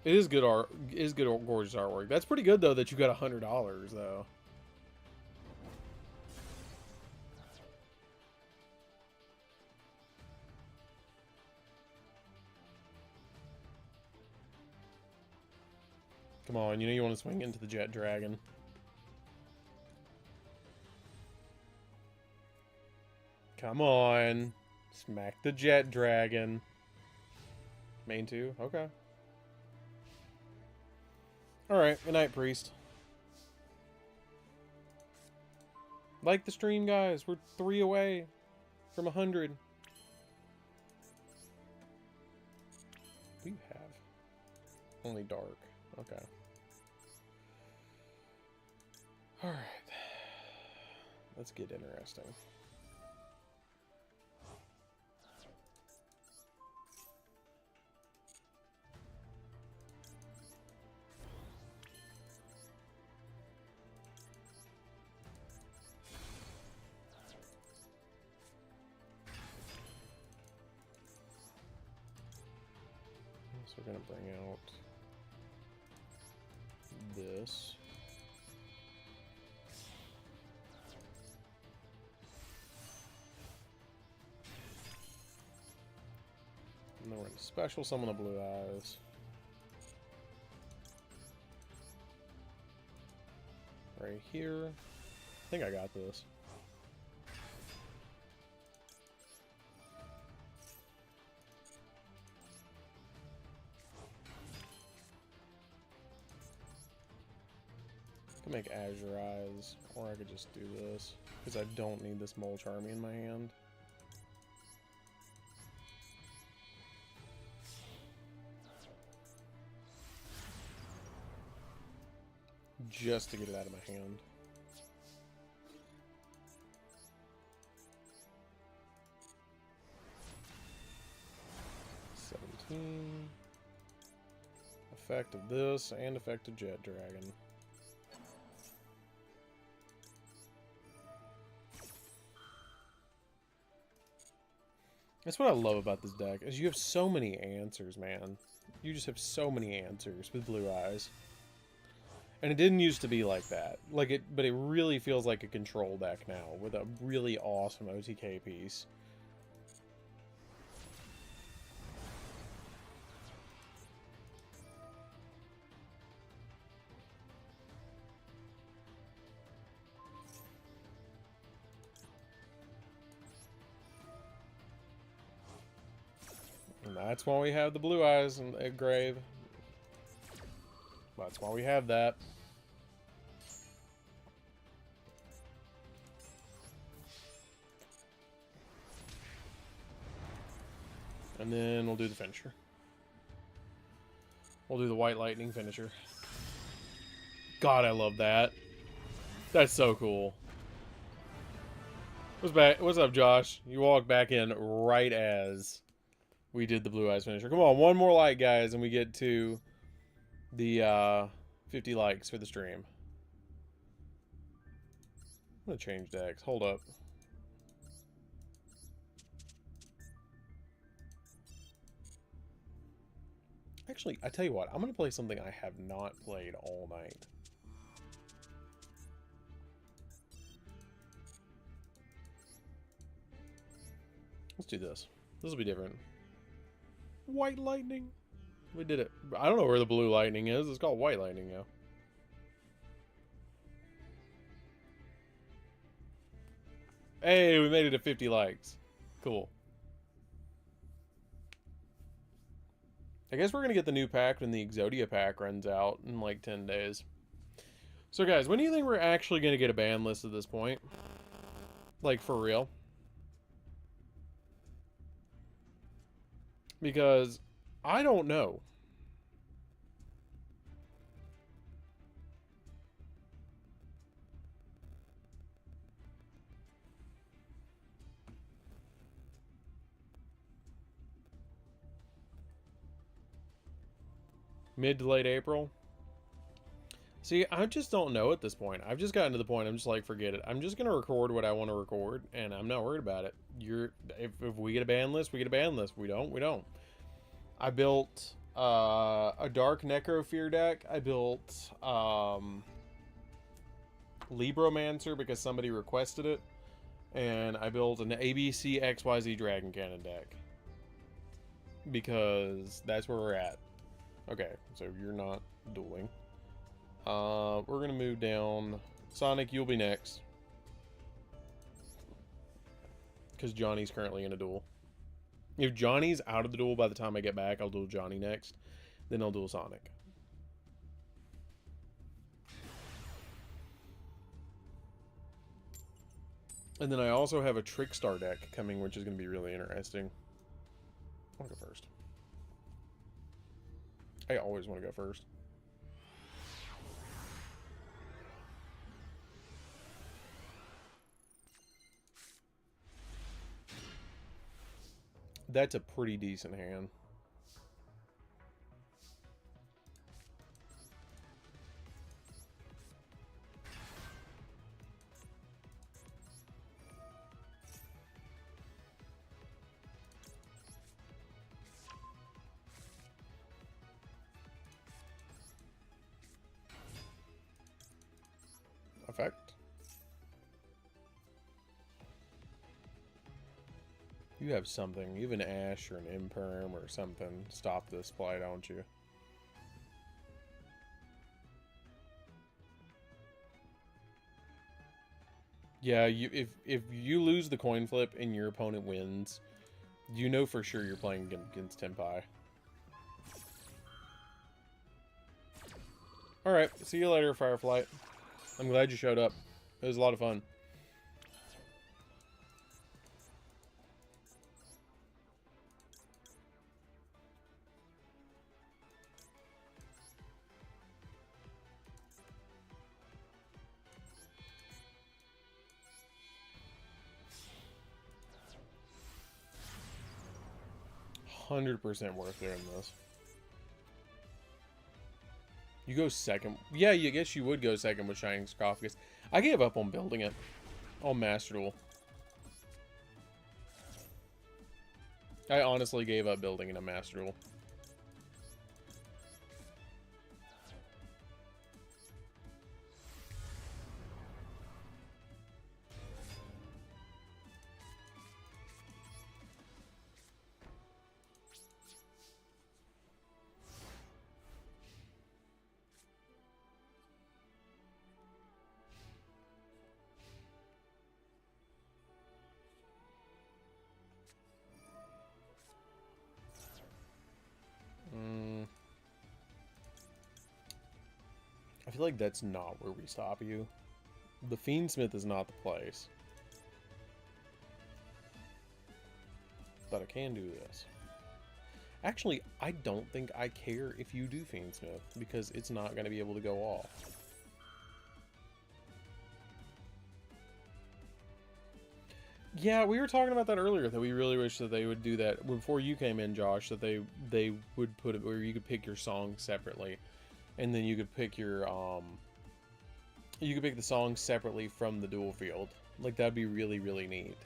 It is good art. It is good, gorgeous artwork. That's pretty good though. That you got $100 though. Come on, you know you want to swing into the Jet Dragon. Come on. Smack the Jet Dragon. Main 2? Okay. Alright, good night, Priest. Like the stream, guys. We're 3 away from 100. What do you have? Only dark. Okay. Alright. Let's get interesting. we're going to bring out this. And then we're going to special summon the blue eyes. Right here. I think I got this. I can make Azure Eyes, or I could just do this, because I don't need this Mole Charmy in my hand. Just to get it out of my hand. Effect of this and effect of Jet Dragon. That's what I love about this deck, is you have so many answers, man. You just have so many answers with blue eyes. And it didn't used to be like that. But it really feels like a control deck now with a really awesome OTK piece. And that's why we have the blue eyes and the grave. That's why we have that. And then we'll do the finisher. We'll do the White Lightning finisher. God, I love that. That's so cool. What's up, Josh? You walked back in right as we did the blue eyes finisher. Come on, one more like, guys, and we get to the 50 likes for the stream. I'm gonna change decks. Hold up. Actually, I tell you what, I'm gonna play something I have not played all night. Let's do this. This will be different. White Lightning. We did it. I don't know where the blue lightning is. It's called White Lightning now. Hey, we made it to 50 likes. Cool. I guess we're going to get the new pack when the Exodia pack runs out in like 10 days. So guys, when do you think we're actually going to get a ban list at this point? Like, for real? Because I don't know. Mid to late April? See, I just don't know at this point. I've just gotten to the point, I'm just like, forget it. I'm just going to record what I want to record, and I'm not worried about it. If we get a ban list, we get a ban list. We don't, we don't. I built a Dark Necrofear deck. I built Libromancer because somebody requested it. And I built an ABC XYZ Dragon Cannon deck. Because that's where we're at. Okay, so you're not dueling. We're going to move down. Sonic, you'll be next. Because Johnny's currently in a duel. If Johnny's out of the duel by the time I get back, I'll duel Johnny next. Then I'll duel Sonic. And then I also have a Trickstar deck coming, which is going to be really interesting. I'll go first. I always want to go first. That's a pretty decent hand. Perfect. You have something. You have an Ash or an Imperm or something. Stop this play, don't you? Yeah, if you lose the coin flip and your opponent wins, you know for sure you're playing against Tenpai. Alright, see you later, Firefly. I'm glad you showed up. It was a lot of fun. $100% worth doing this. You go second. Yeah, I guess you would go second with Shining Sarcophagus. I gave up on building it. On Master Duel. I honestly gave up building in a Master Duel. I feel like that's not where we stop you. The Fiendsmith is not the place. But I can do this. Actually, I don't think I care if you do Fiendsmith, because it's not going to be able to go off. Yeah, we were talking about that earlier, that we really wish that they would do that before you came in, Josh, that they would put it where you could pick your song separately. And then you could pick your, you could pick the song separately from the duel field. Like, that'd be really, really neat.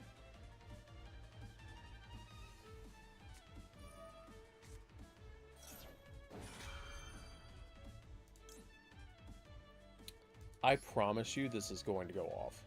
I promise you this is going to go off.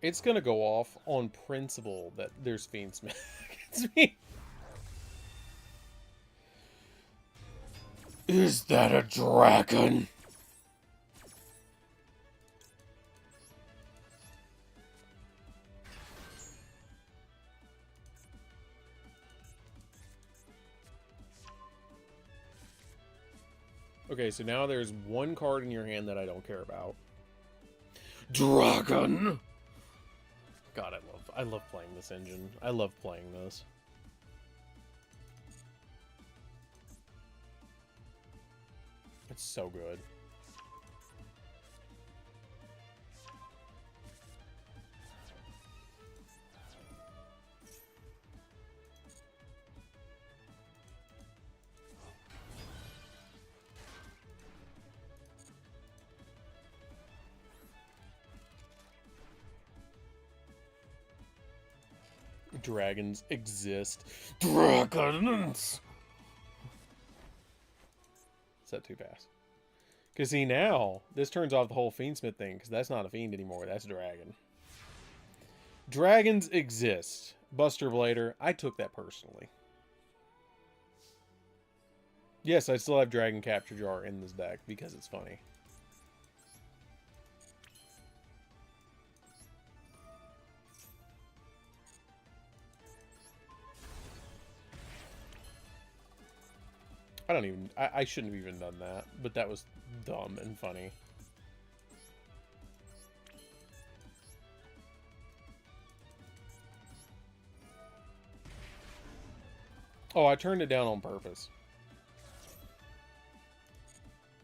It's gonna go off on principle that there's Fiendsmith against me. Is that a dragon? Okay, so now there's one card in your hand that I don't care about. Dragon! God, I love playing this engine. I love playing this. It's so good. Dragons exist. Dragons! Is that too fast? Because see, now, this turns off the whole Fiendsmith thing, because that's not a Fiend anymore, that's a Dragon. Dragons exist. Buster Blader, I took that personally. Yes, I still have Dragon Capture Jar in this deck, because it's funny. I shouldn't have even done that, but that was dumb and funny. Oh, I turned it down on purpose.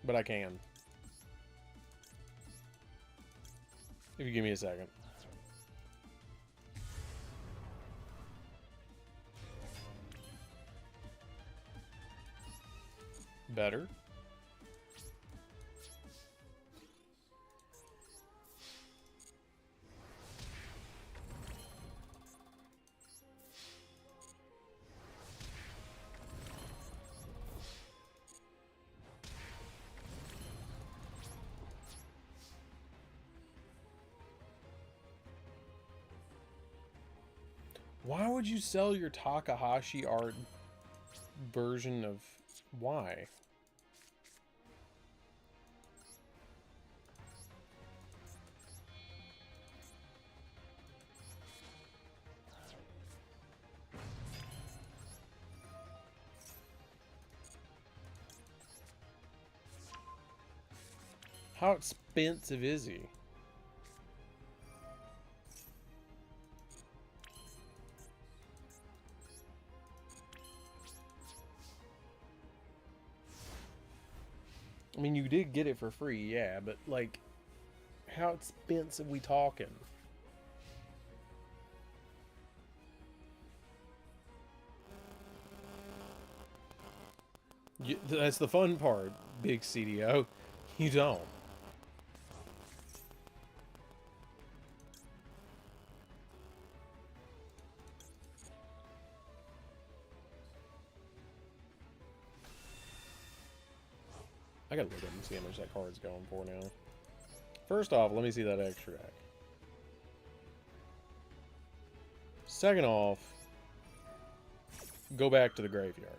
But I can. If you give me a second. Better. Why would you sell your Takahashi art version of... Why? How expensive is he? I mean, you did get it for free, yeah, but, like, how expensive we talking? That's the fun part, big CDO. You don't. I gotta look up and see how much that card's going for now. First off, let me see that extra deck. Second off, go back to the graveyard.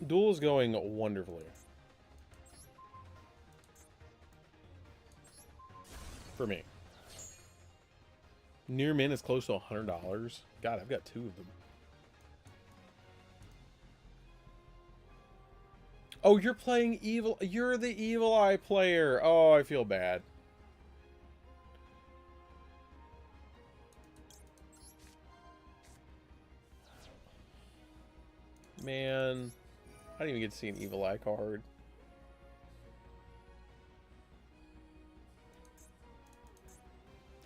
Duel is going wonderfully. For me. Near min is close to $100. God, I've got 2 of them. Oh, you're playing evil. You're the Evil Eye player. Oh, I feel bad. Man, I didn't even get to see an Evil Eye card.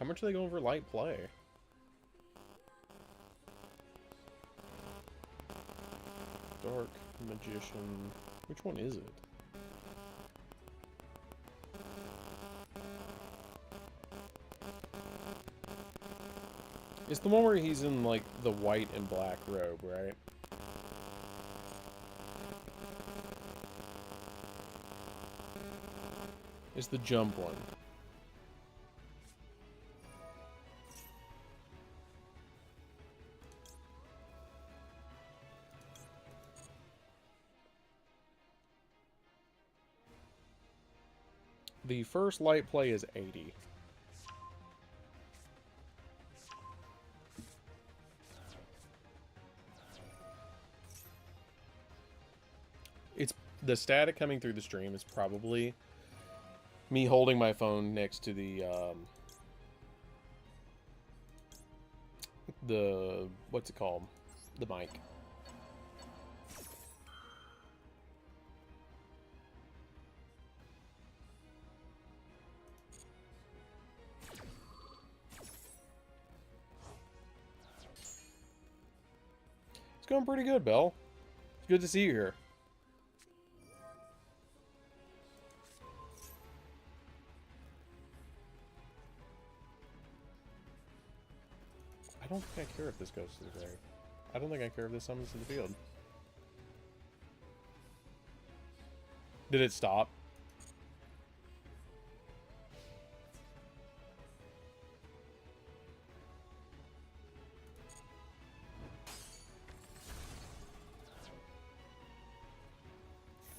How much are they going for light play? Dark Magician. Which one is it? It's the one where he's in, like, the white and black robe, right? It's the jump one. The first light play is 80. It's the static coming through the stream is probably me holding my phone next to the what's it called? The mic. It's going pretty good, Belle. It's good to see you here. I don't think I care if this goes to the grave. I don't think I care if this summons to the field. Did it stop?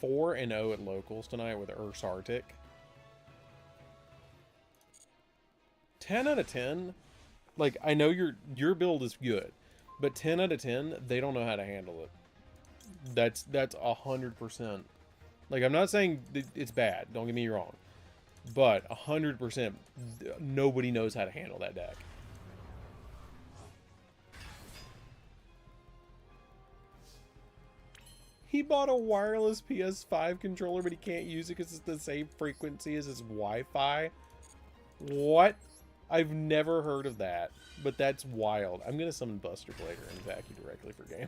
Four and 0 at locals tonight with Ursa Arctic. 10 out of 10. Like, I know your build is good, but 10 out of 10, they don't know how to handle it. That's 100%. Like, I'm not saying it's bad, don't get me wrong, but 100%, nobody knows how to handle that deck. He bought a wireless PS5 controller, but he can't use it because it's the same frequency as his Wi-Fi. What? I've never heard of that, but that's wild. I'm going to summon Buster Blader and attack you directly for game.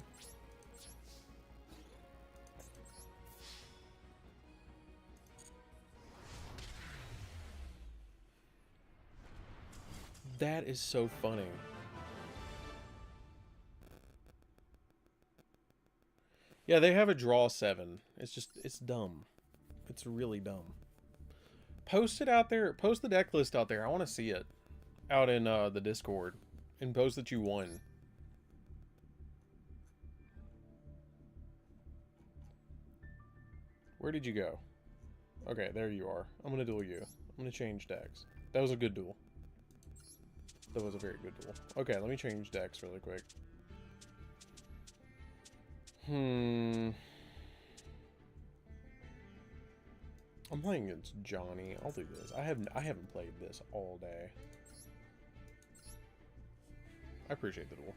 That is so funny. Yeah, they have a draw 7. It's just, it's dumb. It's really dumb. Post it out there. Post the deck list out there. I want to see it. Out in the Discord. And post that you won. Where did you go? Okay, there you are. I'm going to duel you. I'm going to change decks. That was a good duel. That was a very good duel. Okay, let me change decks really quick. I'm playing against Johnny. I'll do this. I haven't played this all day. I appreciate the duel.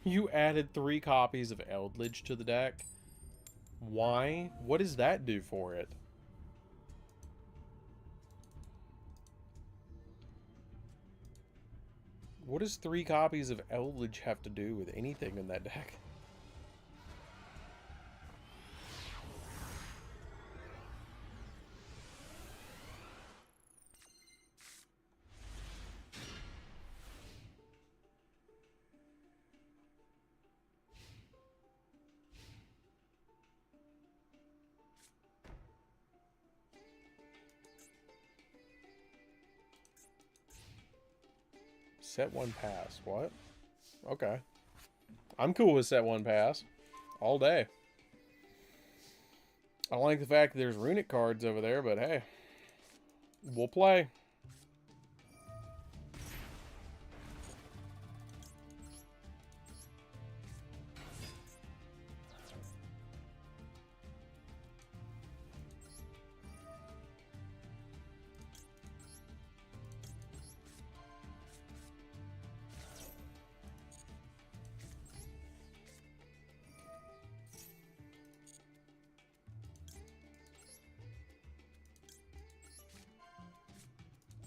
You added 3 copies of Eldritch to the deck. Why? What does that do for it? What does 3 copies of Eldritch have to do with anything in that deck? Set 1 pass. What? Okay. I'm cool with set 1 pass. All day. I don't like the fact that there's runic cards over there, but hey. We'll play.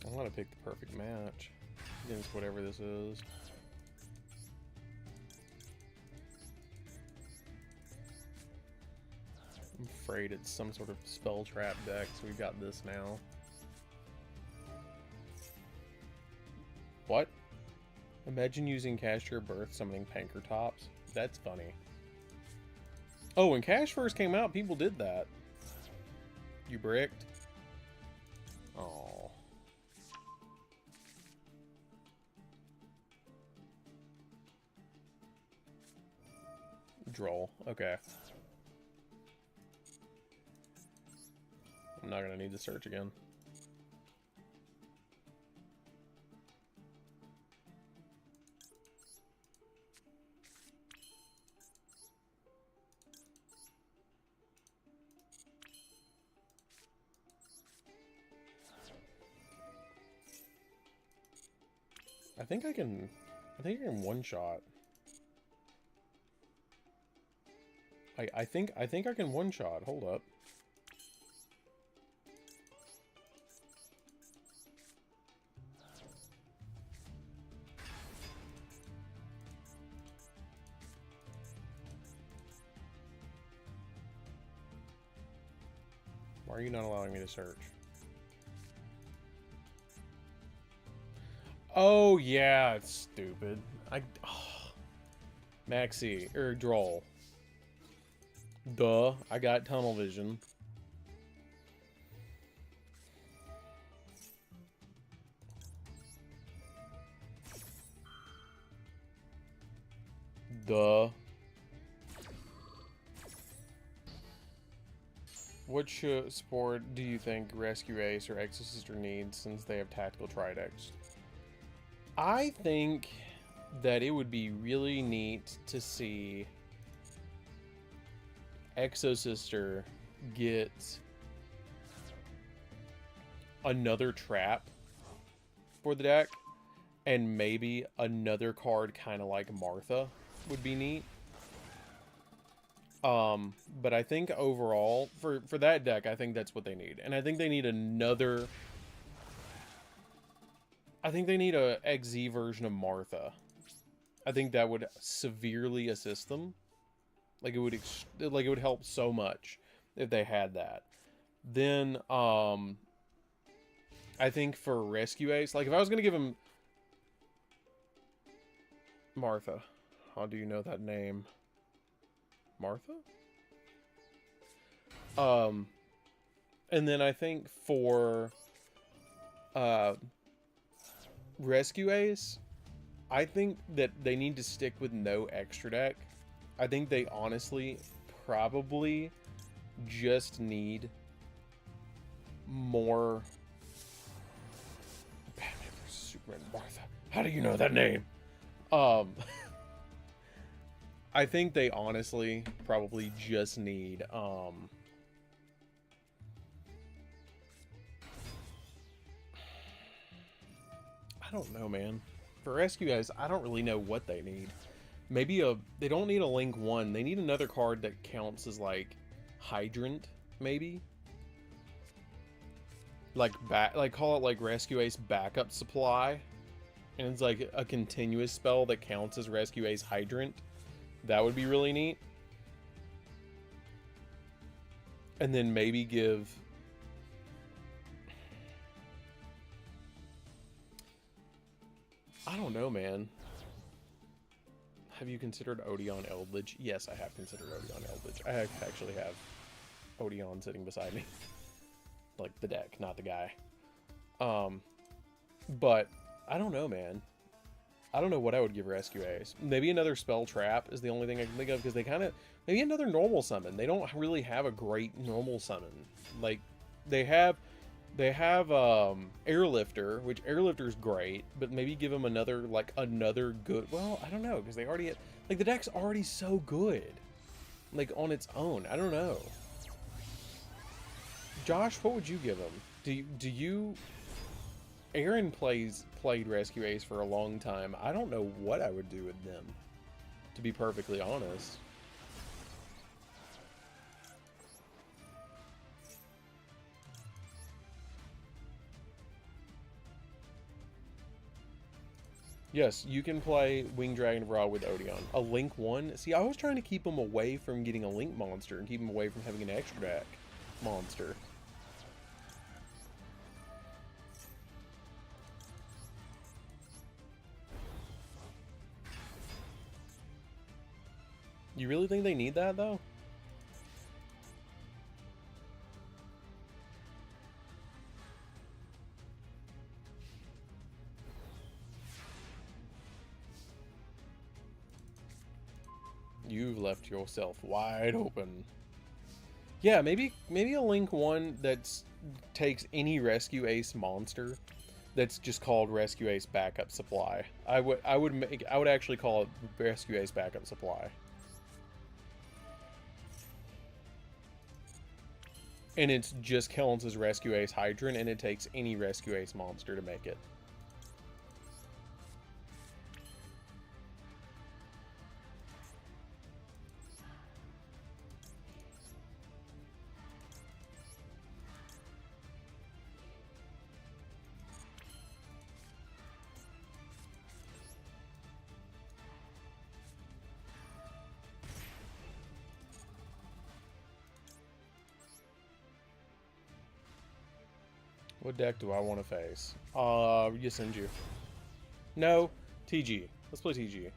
I'm gonna pick the perfect match against whatever this is. I'm afraid it's some sort of spell trap deck, so we've got this now. What? Imagine using Cast Your Birth summoning Pankratops. That's funny. Oh, when Cash first came out, people did that. You bricked? Oh. Droll. Okay. I'm not gonna need to search again. I think I can one shot. I think I can one shot. Hold up. Why are you not allowing me to search? Oh yeah, it's stupid. Maxi or Droll. Duh, I got tunnel vision. Duh. What support do you think Rescue Ace or Exosister needs since they have tactical Tridex? I think that it would be really neat to see Exosister get another trap for the deck, and maybe another card kind of like Martha would be neat. But I think overall, for that deck, I think that's what they need. And I think they need another... I think they need a XZ version of Martha. I think that would severely assist them. Like, it would help so much if they had that. Then, I think for Rescue Ace, like, if I was going to give him... Martha. How do you know that name? Martha? And then I think for Rescue Ace, I think that they need to stick with no extra deck. I think they honestly probably just need more Batman vs Superman. Martha. How do you know that name? I think they honestly probably just need, I don't know, man. For Rescue Guys, I don't really know what they need. Maybe they don't need a Link 1. They need another card that counts as, like, Hydrant, maybe? Like, call it, like, Rescue Ace Backup Supply. And it's, like, a continuous spell that counts as Rescue Ace Hydrant. That would be really neat. And then maybe give... I don't know, man. Have you considered Odeon Eldritch? Yes, I have considered Odeon Eldritch. I actually have Odeon sitting beside me. Like, the deck, not the guy. But, I don't know, man. I don't know what I would give Rescue Ace. Maybe another Spell Trap is the only thing I can think of, because they kind of... Maybe another normal summon. They don't really have a great normal summon. Like, they have Airlifter, which Airlifter's great, but maybe give them another good... Well, I don't know, because they already... Like, the deck's already so good. Like, on its own. I don't know. Josh, what would you give them? Do you... Aaron played Rescue Ace for a long time. I don't know what I would do with them, to be perfectly honest. Yes, you can play Winged Dragon of Ra with Odeon. A Link 1? See, I was trying to keep him away from getting a Link monster and keep him away from having an extra deck monster. You really think they need that, though? You've left yourself wide open. Yeah, maybe a Link 1 that takes any Rescue Ace monster that's just called Rescue Ace Backup Supply. I would actually call it Rescue Ace Backup Supply. And it's just counts as Rescue Ace Hydrant, and it takes any Rescue Ace monster to make it. What deck do I want to face? Ysenju. No, TG. Let's play TG.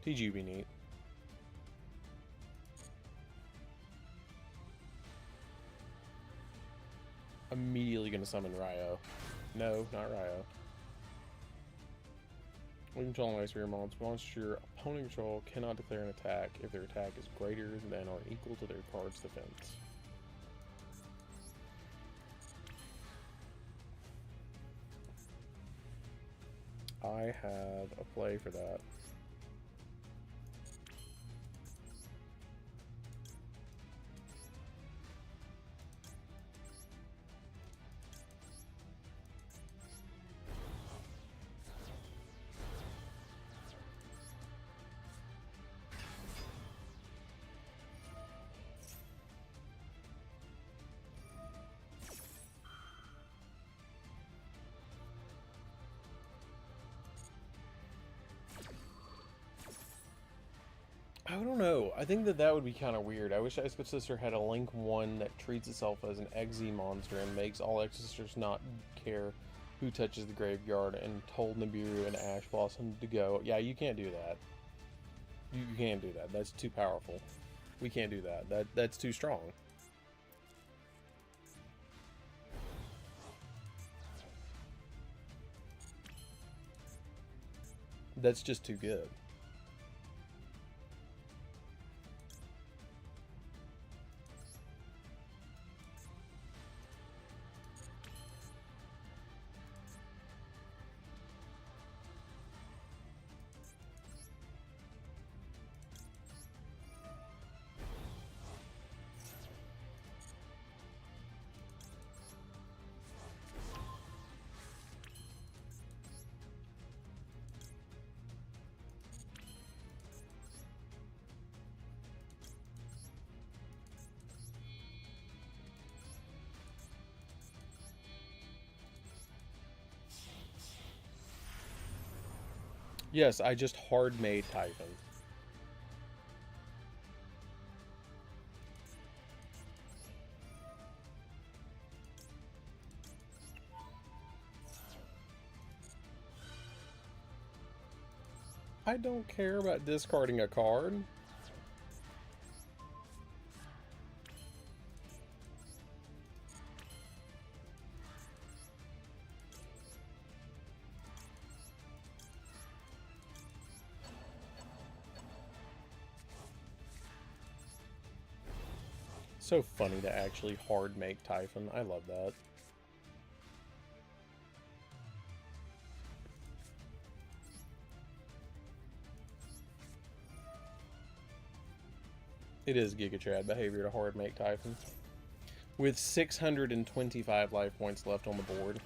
TG would be neat. Immediately gonna summon Ryo. No, not Ryo. When controlling ice for your monster, your opponent control cannot declare an attack if their attack is greater than or equal to their card's defense. I have a play for that. I don't know. I think that that would be kind of weird. I wish Ice Cold Sister had a Link 1 that treats itself as an XZ monster and makes all Ice Cold Sisters not care who touches the graveyard and told Nibiru and Ash Blossom to go. Yeah, you can't do that. You can't do that. That's too powerful. We can't do that. That's too strong. That's just too good. Yes, I just hard made Typhon. I don't care about discarding a card. So funny to actually hard make Typhon. I love that. It is Giga Chad behavior to hard make Typhon. With 625 life points left on the board.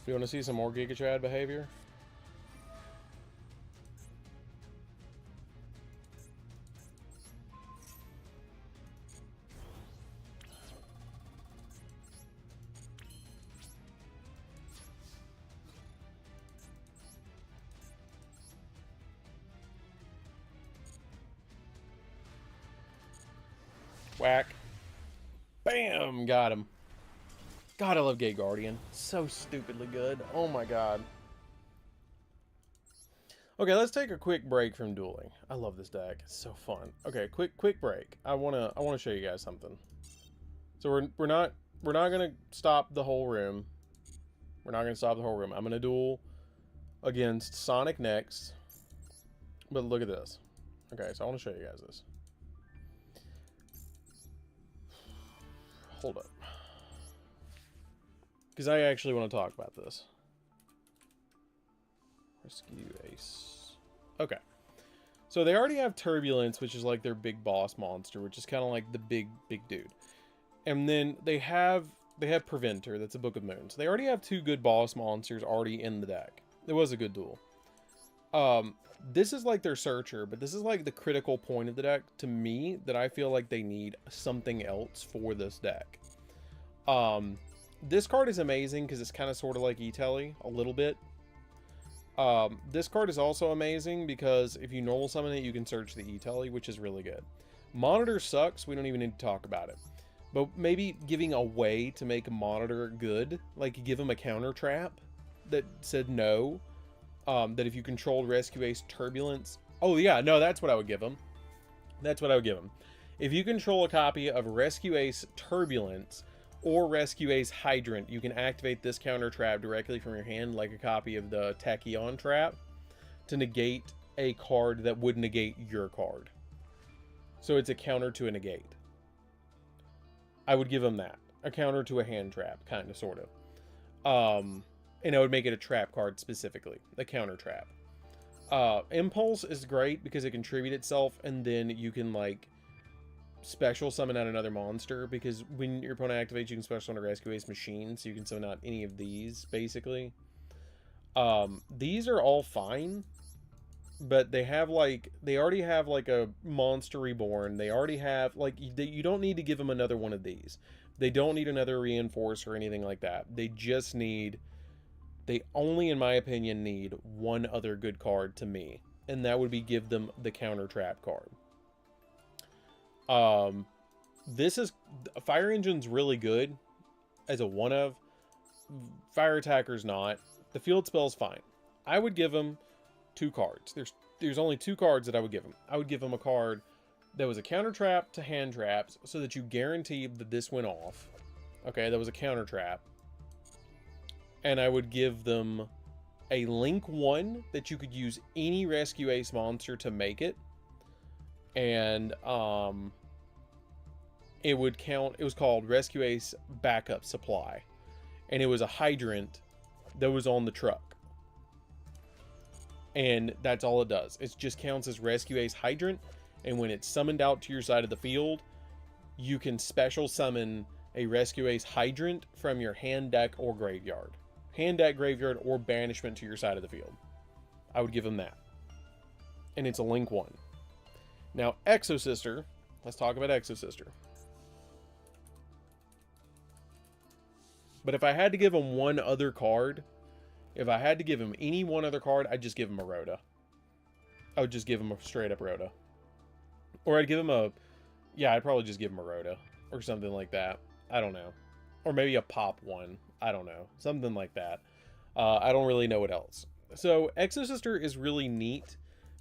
You want to see some more Giga Chad behavior? Whack. Bam! Got him. God, I love Gate Guardian. So stupidly good. Oh my god. Okay, let's take a quick break from dueling. I love this deck. It's so fun. Okay, quick break. I wanna show you guys something. So we're not gonna stop the whole room. We're not gonna stop the whole room. I'm gonna duel against Sonic next. But look at this. Okay, so I want to show you guys this. Hold up. Because I actually want to talk about this. Rescue Ace. Okay. So they already have Turbulence, which is like their big boss monster, which is kind of like the big dude. And then they have Preventer, that's a Book of Moons. So they already have two good boss monsters already in the deck. It was a good duel. This is like their Searcher, but this is like the critical point of the deck to me that I feel like they need something else for this deck. This card is amazing because it's kind of sort of like E-Telly a little bit. This card is also amazing because if you normal summon it, you can search the E-Telly, which is really good. Monitor sucks. We don't even need to talk about it. But maybe giving a way to make Monitor good, like give him a counter trap that said no. That if you controlled Rescue Ace Turbulence... Oh, yeah, no, that's what I would give him. That's what I would give him. If you control a copy of Rescue Ace Turbulence or Rescue Ace Hydrant, you can activate this counter trap directly from your hand, like a copy of the Tachyon trap, to negate a card that would negate your card. So it's a counter to a negate. I would give him that. A counter to a hand trap, kind of, sort of. And I would make it a trap card specifically, a counter trap. Impulse is great because it can tribute itself, and then you can, like, special summon out another monster, because when your opponent activates, you can special summon a Rescue Ace Machine, so you can summon out any of these, basically. These are all fine. but they have like, they already have like a monster reborn. They already have like, you don't need to give them another one of these. They don't need another reinforce or anything like that. They just need, they only, in my opinion, need one other good card to me, and that would be give them the counter trap card. This is, Fire Engine's really good as a one of. Fire Attacker's not. The field spell's fine. I would give him 2 cards. There's only 2 cards that I would give him. I would give him a card that was a counter trap to hand traps, so that you guaranteed that this went off. Okay, that was a counter trap. And I would give them a Link 1 that you could use any Rescue Ace monster to make it. And it would count, it was called Rescue Ace Backup Supply. And it was a hydrant that was on the truck. And that's all it does. It just counts as Rescue Ace Hydrant. And when it's summoned out to your side of the field, you can special summon a Rescue Ace Hydrant from your hand, deck, or graveyard. Hand, deck, graveyard, or banishment to your side of the field. I would give them that. And it's a Link 1. Now, Exosister. Let's talk about Exosister. But if I had to give him one other card, if I had to give him any one other card, I'd just give him a Rhoda. I would just give him a straight up Rhoda. Or I'd give him a... Yeah, I'd probably just give him a Rhoda. Or something like that. I don't know. Or maybe a pop one. I don't know. Something like that. I don't really know what else. So, Exosister is really neat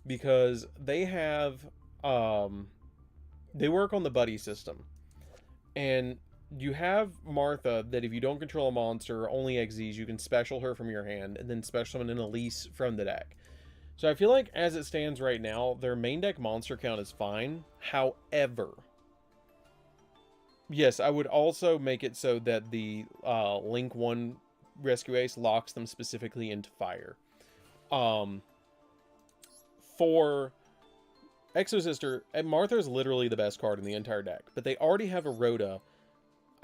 because they have... they work on the buddy system. And you have Martha that if you don't control a monster, only XZs, you can special her from your hand and then special summon an Elise from the deck. So I feel like as it stands right now, their main deck monster count is fine. However, yes, I would also make it so that the Link 1 Rescue Ace locks them specifically into fire. For Exosister, Martha is literally the best card in the entire deck, but they already have a Rhoda.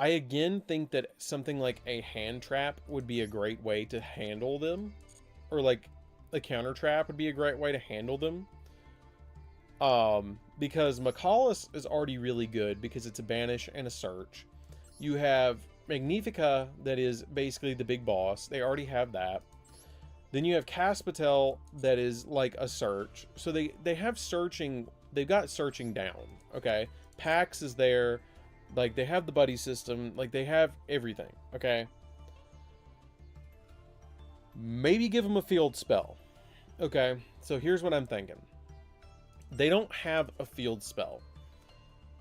I again think that something like a hand trap would be a great way to handle them. Or like a counter trap would be a great way to handle them. Because Macaulus is already really good because it's a banish and a search. You have Magnifica that is basically the big boss. They already have that. Then you have Caspatel that is like a search. So they have searching. They've got searching down. Okay. Pax is there. Like, they have the buddy system. Like, they have everything. Okay. Maybe give them a field spell. Okay. So here's what I'm thinking. They don't have a field spell.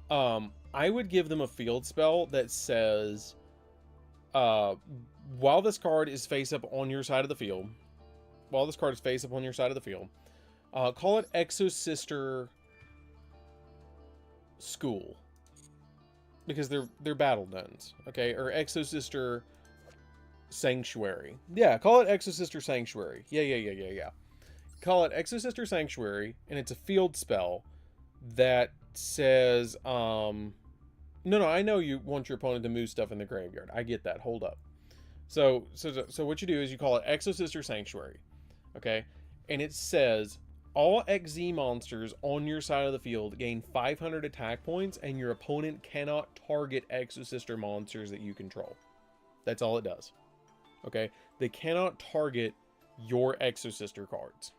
I would give them a field spell that says, while this card is face up on your side of the field, call it Exosister School. Because they're battle nuns, okay? Or Exosister Sanctuary. Yeah, call it Exosister Sanctuary. Yeah. Call it Exosister Sanctuary, and it's a field spell that says, No, I know you want your opponent to move stuff in the graveyard. I get that. Hold up. So what you do is you call it Exosister Sanctuary, okay? And it says, all XZ monsters on your side of the field gain 500 attack points, and your opponent cannot target Exosister monsters that you control. That's all it does. Okay? They cannot target your Exosister cards.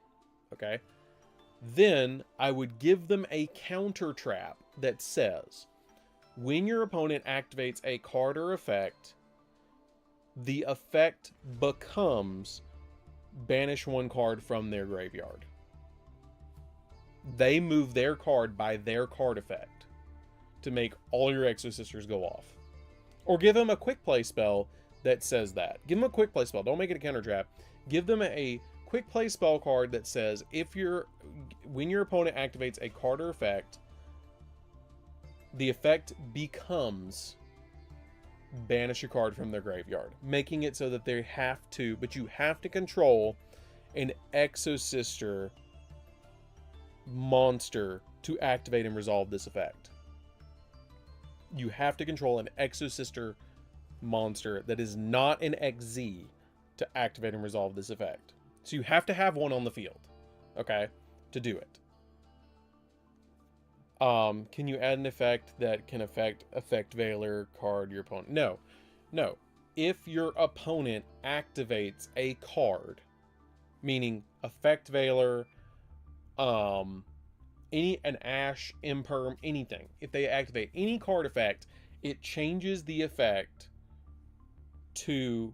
Okay? Then I would give them a counter trap that says, when your opponent activates a card or effect, the effect becomes banish one card from their graveyard. They move their card by their card effect to make all your Exosisters go off. Or give them a quick play spell that says that. Give them a quick play spell. Don't make it a counter trap. Give them a quick play spell card that says, when your opponent activates a card or effect, the effect becomes banish a card from their graveyard. Making it so that they have to, but you have to control an Exosister monster to activate and resolve this effect. You have to control an Exosister monster that is not an XZ to activate and resolve this effect. So you have to have one on the field. Okay? to do it. Can you add an effect that can affect Veiler card your opponent? No. No. If your opponent activates a card, meaning Effect Veiler, an Ash, Imperm, anything. If they activate any card effect, it changes the effect to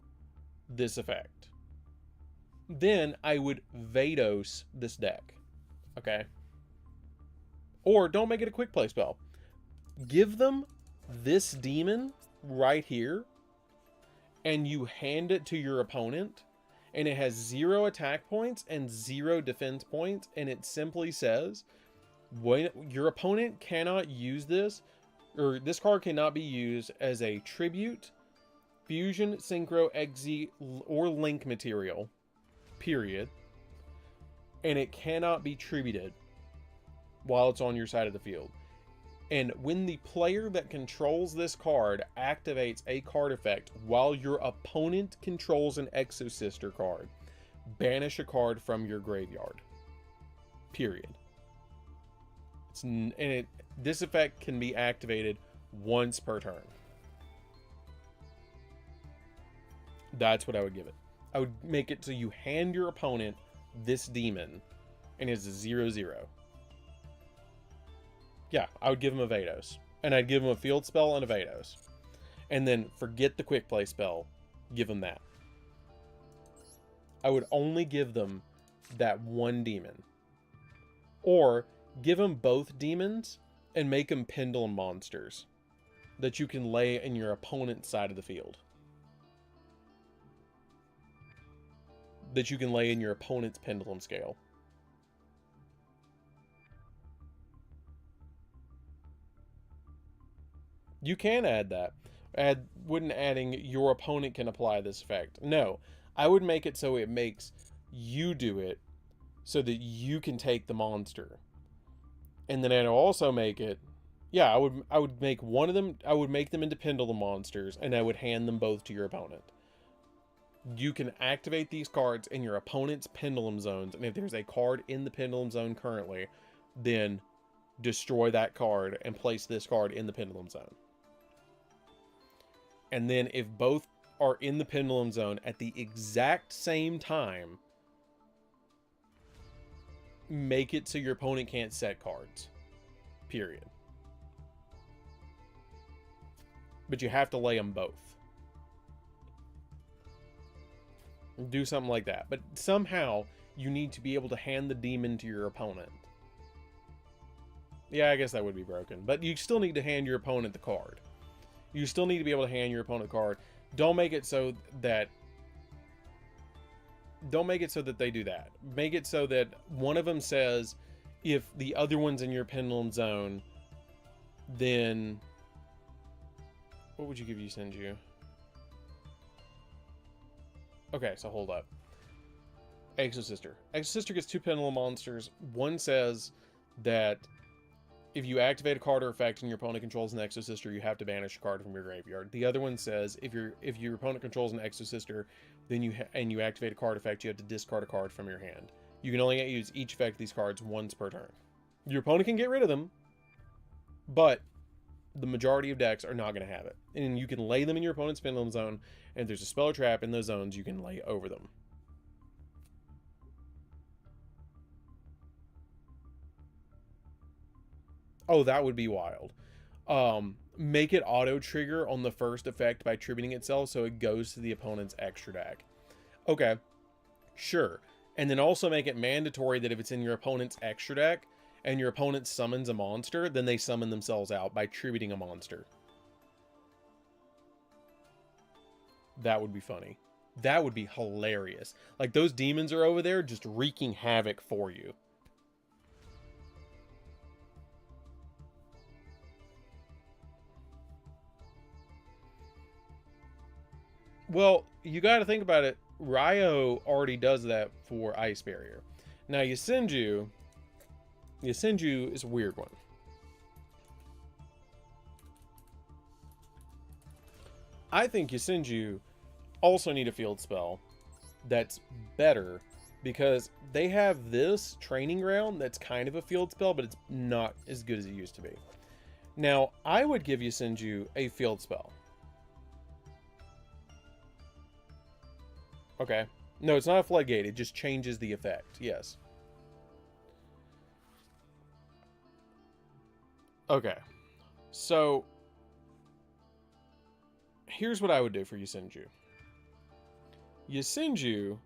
this effect. Then I would Vados this deck. Okay? Or don't make it a quick play spell. Give them this demon right here, and you hand it to your opponent, and it has 0 attack points and 0 defense points, and it simply says, when your opponent cannot use this, or this card cannot be used as a tribute, fusion, synchro, exe, or link material, period, and it cannot be tributed while it's on your side of the field. And when the player that controls this card activates a card effect while your opponent controls an Exosister card, banish a card from your graveyard. Period. This effect can be activated once per turn. That's what I would give it. I would make it so you hand your opponent this demon, and it's a 0/0. Yeah, I would give him a Vados. And I'd give him a field spell and a Vados. And then forget the quick play spell. Give him that. I would only give them that one demon. Or give them both demons and make them pendulum monsters that you can lay in your opponent's side of the field. That you can lay in your opponent's pendulum scale. You can add that. Wouldn't adding your opponent can apply this effect. No, I would make it so it makes you do it so that you can take the monster. And then I'd also make it, yeah, I would make one of them, I would make them into pendulum monsters, and I would hand them both to your opponent. You can activate these cards in your opponent's pendulum zones, and if there's a card in the pendulum zone currently, then destroy that card and place this card in the pendulum zone. And then if both are in the pendulum zone at the exact same time, make it so your opponent can't set cards. Period. But you have to lay them both. Do something like that. But somehow you need to be able to hand the demon to your opponent. Yeah, I guess that would be broken. But you still need to hand your opponent the card. You still need to be able to hand your opponent a card. Don't make it so that they do that. Make it so that one of them says, if the other one's in your pendulum zone, then what would you give Yugioh? Okay, so hold up. Exosister. Exosister gets 2 pendulum monsters. One says that if you activate a card or effect and your opponent controls an Exosister, you have to banish a card from your graveyard. The other one says if your opponent controls an Exosister, then you activate a card effect, you have to discard a card from your hand. You can only use each effect of these cards once per turn. Your opponent can get rid of them, but the majority of decks are not going to have it. And you can lay them in your opponent's pendulum zone, and if there's a spell or trap in those zones, you can lay over them. Oh, that would be wild. Make it auto trigger on the first effect by tributing itself so it goes to the opponent's extra deck. Okay, sure. And then also make it mandatory that if it's in your opponent's extra deck and your opponent summons a monster, then they summon themselves out by tributing a monster. That would be funny. That would be hilarious. Like, those demons are over there just wreaking havoc for you. Well, you got to think about it. Ryo already does that for Ice Barrier. Now, Yugioh is a weird one. I think Yugioh also need a field spell that's better because they have this training ground that's kind of a field spell, but it's not as good as it used to be. Now, I would give Yusenju a field spell. Okay. No, it's not a floodgate. It just changes the effect. Yes. Okay. So, here's what I would do for Yusenju. Yusenju,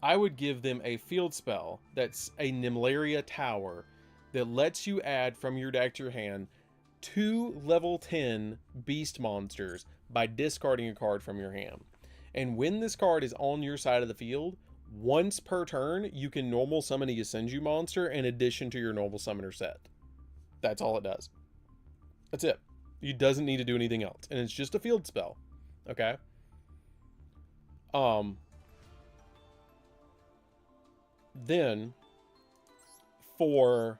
I would give them a field spell that's a Nimlaria Tower that lets you add from your deck to your hand 2 level 10 beast monsters by discarding a card from your hand. And when this card is on your side of the field, once per turn, you can normal summon a Yusenju monster in addition to your normal summoner set. That's all it does. That's it. It doesn't need to do anything else. And it's just a field spell. Okay? Then, for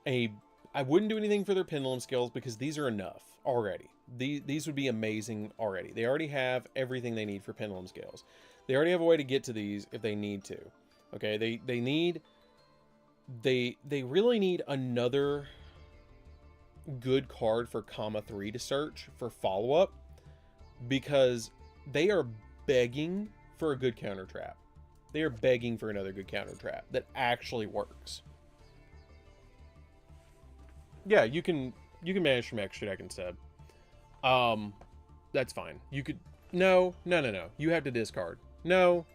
a... I wouldn't do anything for their pendulum skills because these are enough already. These would be amazing already. They already have everything they need for pendulum scales. They already have a way to get to these if they need to. Okay, they really need another good card for Comma 3 to search for follow-up, because they are begging for a good counter trap. They are begging for another good counter trap that actually works. Yeah, you can manage from extra deck instead. That's fine. You could... No. You have to discard. No.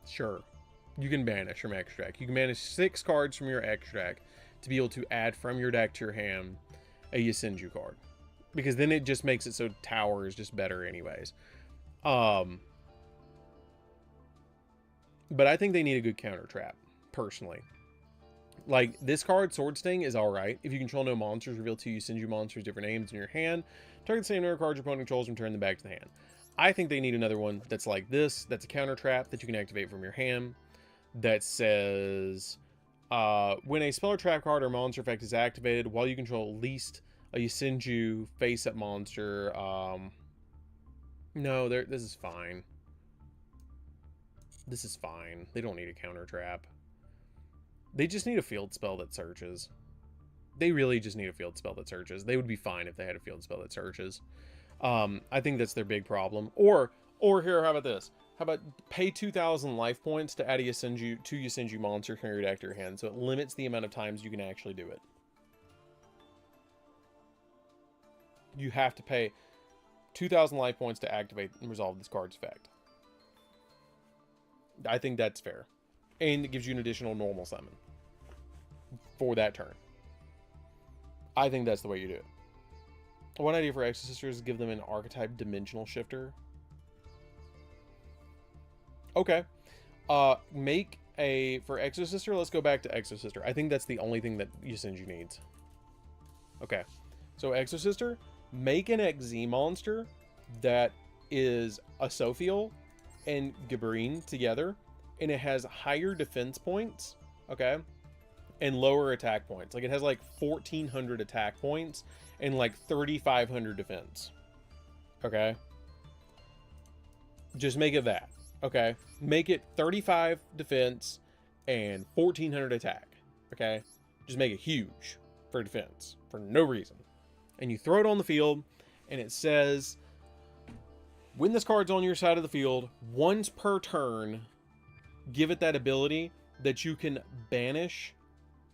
Sure. You can banish from extra deck. You can banish 6 cards from your extra deck to be able to add from your deck to your hand a Yusenju card. Because then it just makes it so Tower is just better anyways. But I think they need a good counter trap, personally. Like, this card, Sword Sting, is alright. If you control no monsters, reveal 2 Yusenju monsters, different names in your hand. Target the same number of cards your opponent controls and return them back to the hand. I think they need another one that's like this. That's a counter trap that you can activate from your hand. That says, when a spell or trap card or monster effect is activated, while you control at least a Yusenju face-up monster. No, this is fine. This is fine. They don't need a counter trap. They just need a field spell that searches. They really just need a field spell that searches. They would be fine if they had a field spell that searches. I think that's their big problem. Or here, how about this? How about pay 2,000 life points to add a Yusenju, 2 Yusenju monsters from your deck to your hand, so it limits the amount of times you can actually do it. You have to pay 2,000 life points to activate and resolve this card's effect. I think that's fair. And it gives you an additional normal summon for that turn. I think that's the way you do it. One idea for Exorcister is give them an archetype dimensional shifter. Okay. Make a... For Exorcister, let's go back to Exorcister. I think that's the only thing that Yusenju needs. Okay. So Exorcister, make an XZ monster that is a Sophiel and Gibberine together, and it has higher defense points, okay, and lower attack points. Like, it has like 1,400 attack points and like 3,500 defense, okay? Just make it that, okay? Make it 35 defense and 1,400 attack, okay? Just make it huge for defense for no reason. And you throw it on the field, and it says, when this card's on your side of the field, once per turn, give it that ability that you can banish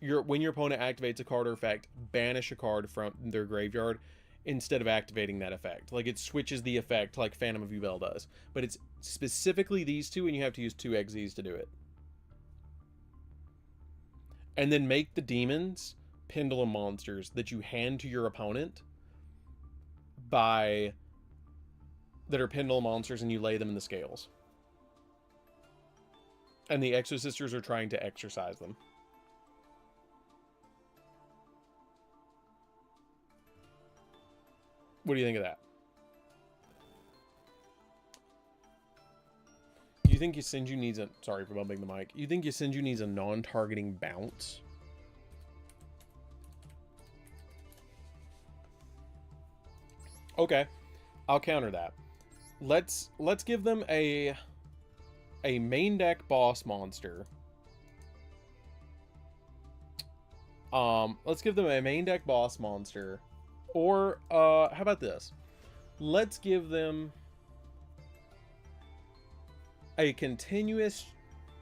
when your opponent activates a card or effect, banish a card from their graveyard instead of activating that effect. Like, it switches the effect like Phantom of Yubel does. But it's specifically these two, and you have to use 2 XZs to do it. And then make the demons pendulum monsters that you hand to your opponent that are pendulum monsters, and you lay them in the scales. And the Exorcisters are trying to exorcise them. What do you think of that? Do you think Yusenju needs a... Sorry for bumping the mic. You think Yusenju needs a non-targeting bounce? Okay. I'll counter that. Let's give them a main deck boss monster. Let's give them a main deck boss monster. Or how about this? Let's give them a continuous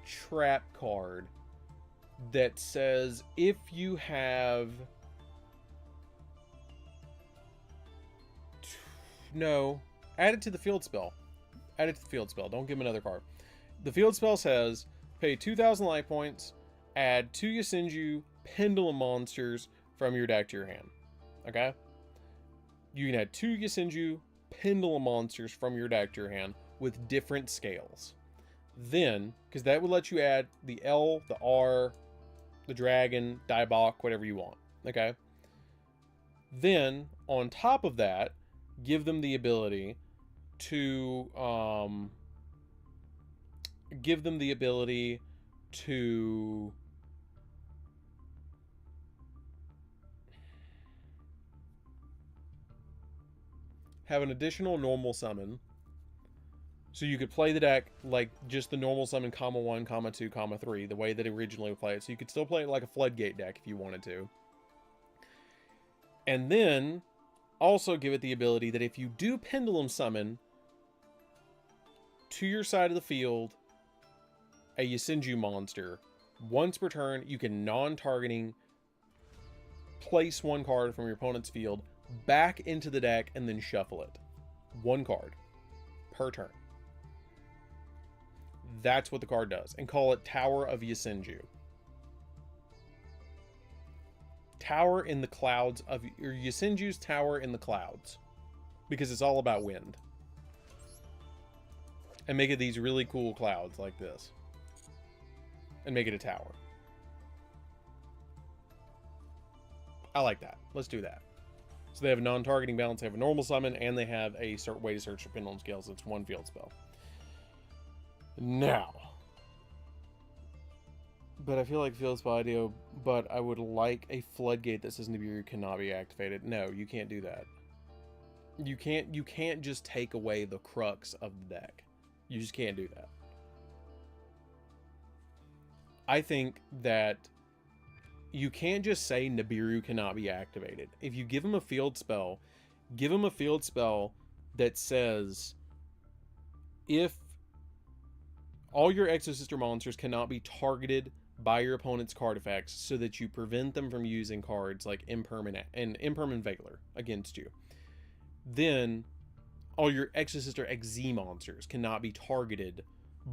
trap card that says if you have add it to the field spell. Add it to the field spell. Don't give him another card. The field spell says pay 2,000 life points, add 2 Yasenju Pendulum monsters from your deck to your hand. Okay? You can add 2 Yasenju Pendulum monsters from your deck to your hand with different scales. Then, because that would let you add the L, the R, the Dragon, Daibok, whatever you want. Okay? Then, on top of that, give them the ability to have an additional normal summon. So you could play the deck like just the normal summon, comma 1, comma 2, comma 3, the way that it originally played. So you could still play it like a floodgate deck if you wanted to. And then also give it the ability that if you do pendulum summon to your side of the field a Yasenju monster, once per turn you can non-targeting place 1 card from your opponent's field back into the deck and then shuffle it. 1 card per turn. That's what the card does. And call it Tower of Yasenju. Tower in the clouds of your Yasenju's tower in the clouds. Because it's all about wind. And make it these really cool clouds like this. And make it a tower. I like that. Let's do that. So they have a non-targeting balance, they have a normal summon, and they have a way to search for pendulum scales. It's 1 field spell. Now. But I feel like field spell idea, but I would like a floodgate that says Nibiru cannot be activated. No, you can't do that. You can't just take away the crux of the deck. You just can't do that. I think that you can't just say Nibiru cannot be activated. If you give him a field spell, give him a field spell that says if all your Exosister monsters cannot be targeted by your opponent's card effects so that you prevent them from using cards like Impermanent and Veiler against you. Then all your Exosister XZ monsters cannot be targeted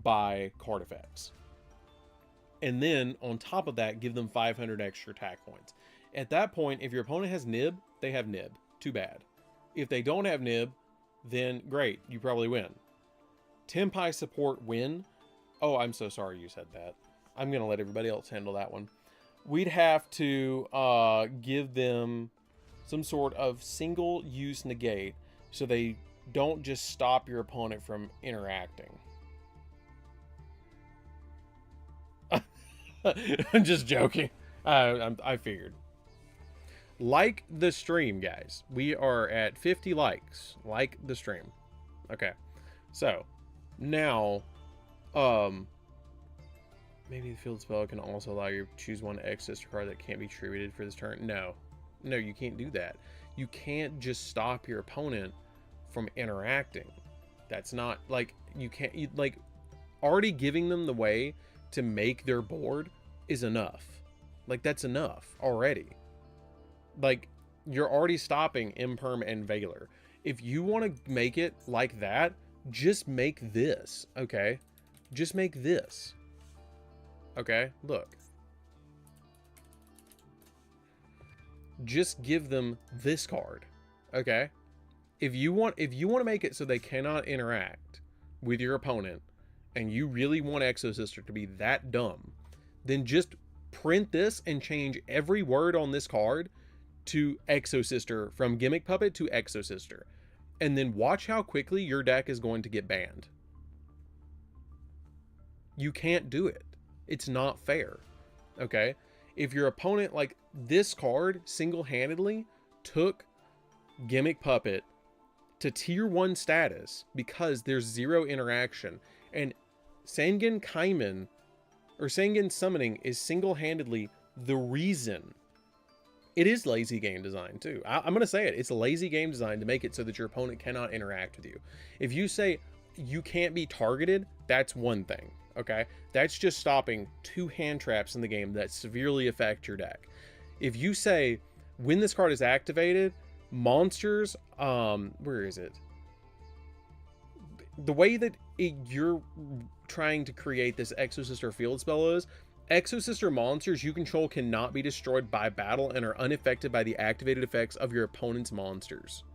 by card effects. And then, on top of that, give them 500 extra attack points. At that point, if your opponent has Nib, they have Nib. Too bad. If they don't have Nib, then great, you probably win. Tenpai support win. Oh, I'm so sorry you said that. I'm going to let everybody else handle that one. We'd have to give them some sort of single-use negate so they don't just stop your opponent from interacting. I'm just joking. I figured. Like the stream, guys. We are at 50 likes. Like the stream. Okay. So, now, maybe the field spell can also allow you to choose one X-Sister card that can't be tributed for this turn. No. No, you can't do that. You can't just stop your opponent from interacting. That's not, like, you can't, like, already giving them the way to make their board is enough. Like, that's enough already. Like, you're already stopping Imperm and Veiler. If you want to make it like that, just make this, okay? Just make this. Okay, look. Just give them this card, okay? If you want to make it so they cannot interact with your opponent, and you really want Exosister to be that dumb, then just print this and change every word on this card to Exosister, from Gimmick Puppet to Exosister. And then watch how quickly your deck is going to get banned. You can't do it. It's not fair. Okay? If your opponent, like, this card single-handedly took Gimmick Puppet to tier 1 status because there's 0 interaction. And Sangen Kaiman, or Sangen Summoning, is single-handedly the reason. It is lazy game design too. I'm going to say it. It's a lazy game design to make it so that your opponent cannot interact with you. If you say you can't be targeted, that's one thing. Okay, that's just stopping 2 hand traps in the game that severely affect your deck. If you say when this card is activated, monsters, where is it? The way that you're trying to create this Exosister field spell is, Exosister monsters you control cannot be destroyed by battle and are unaffected by the activated effects of your opponent's monsters.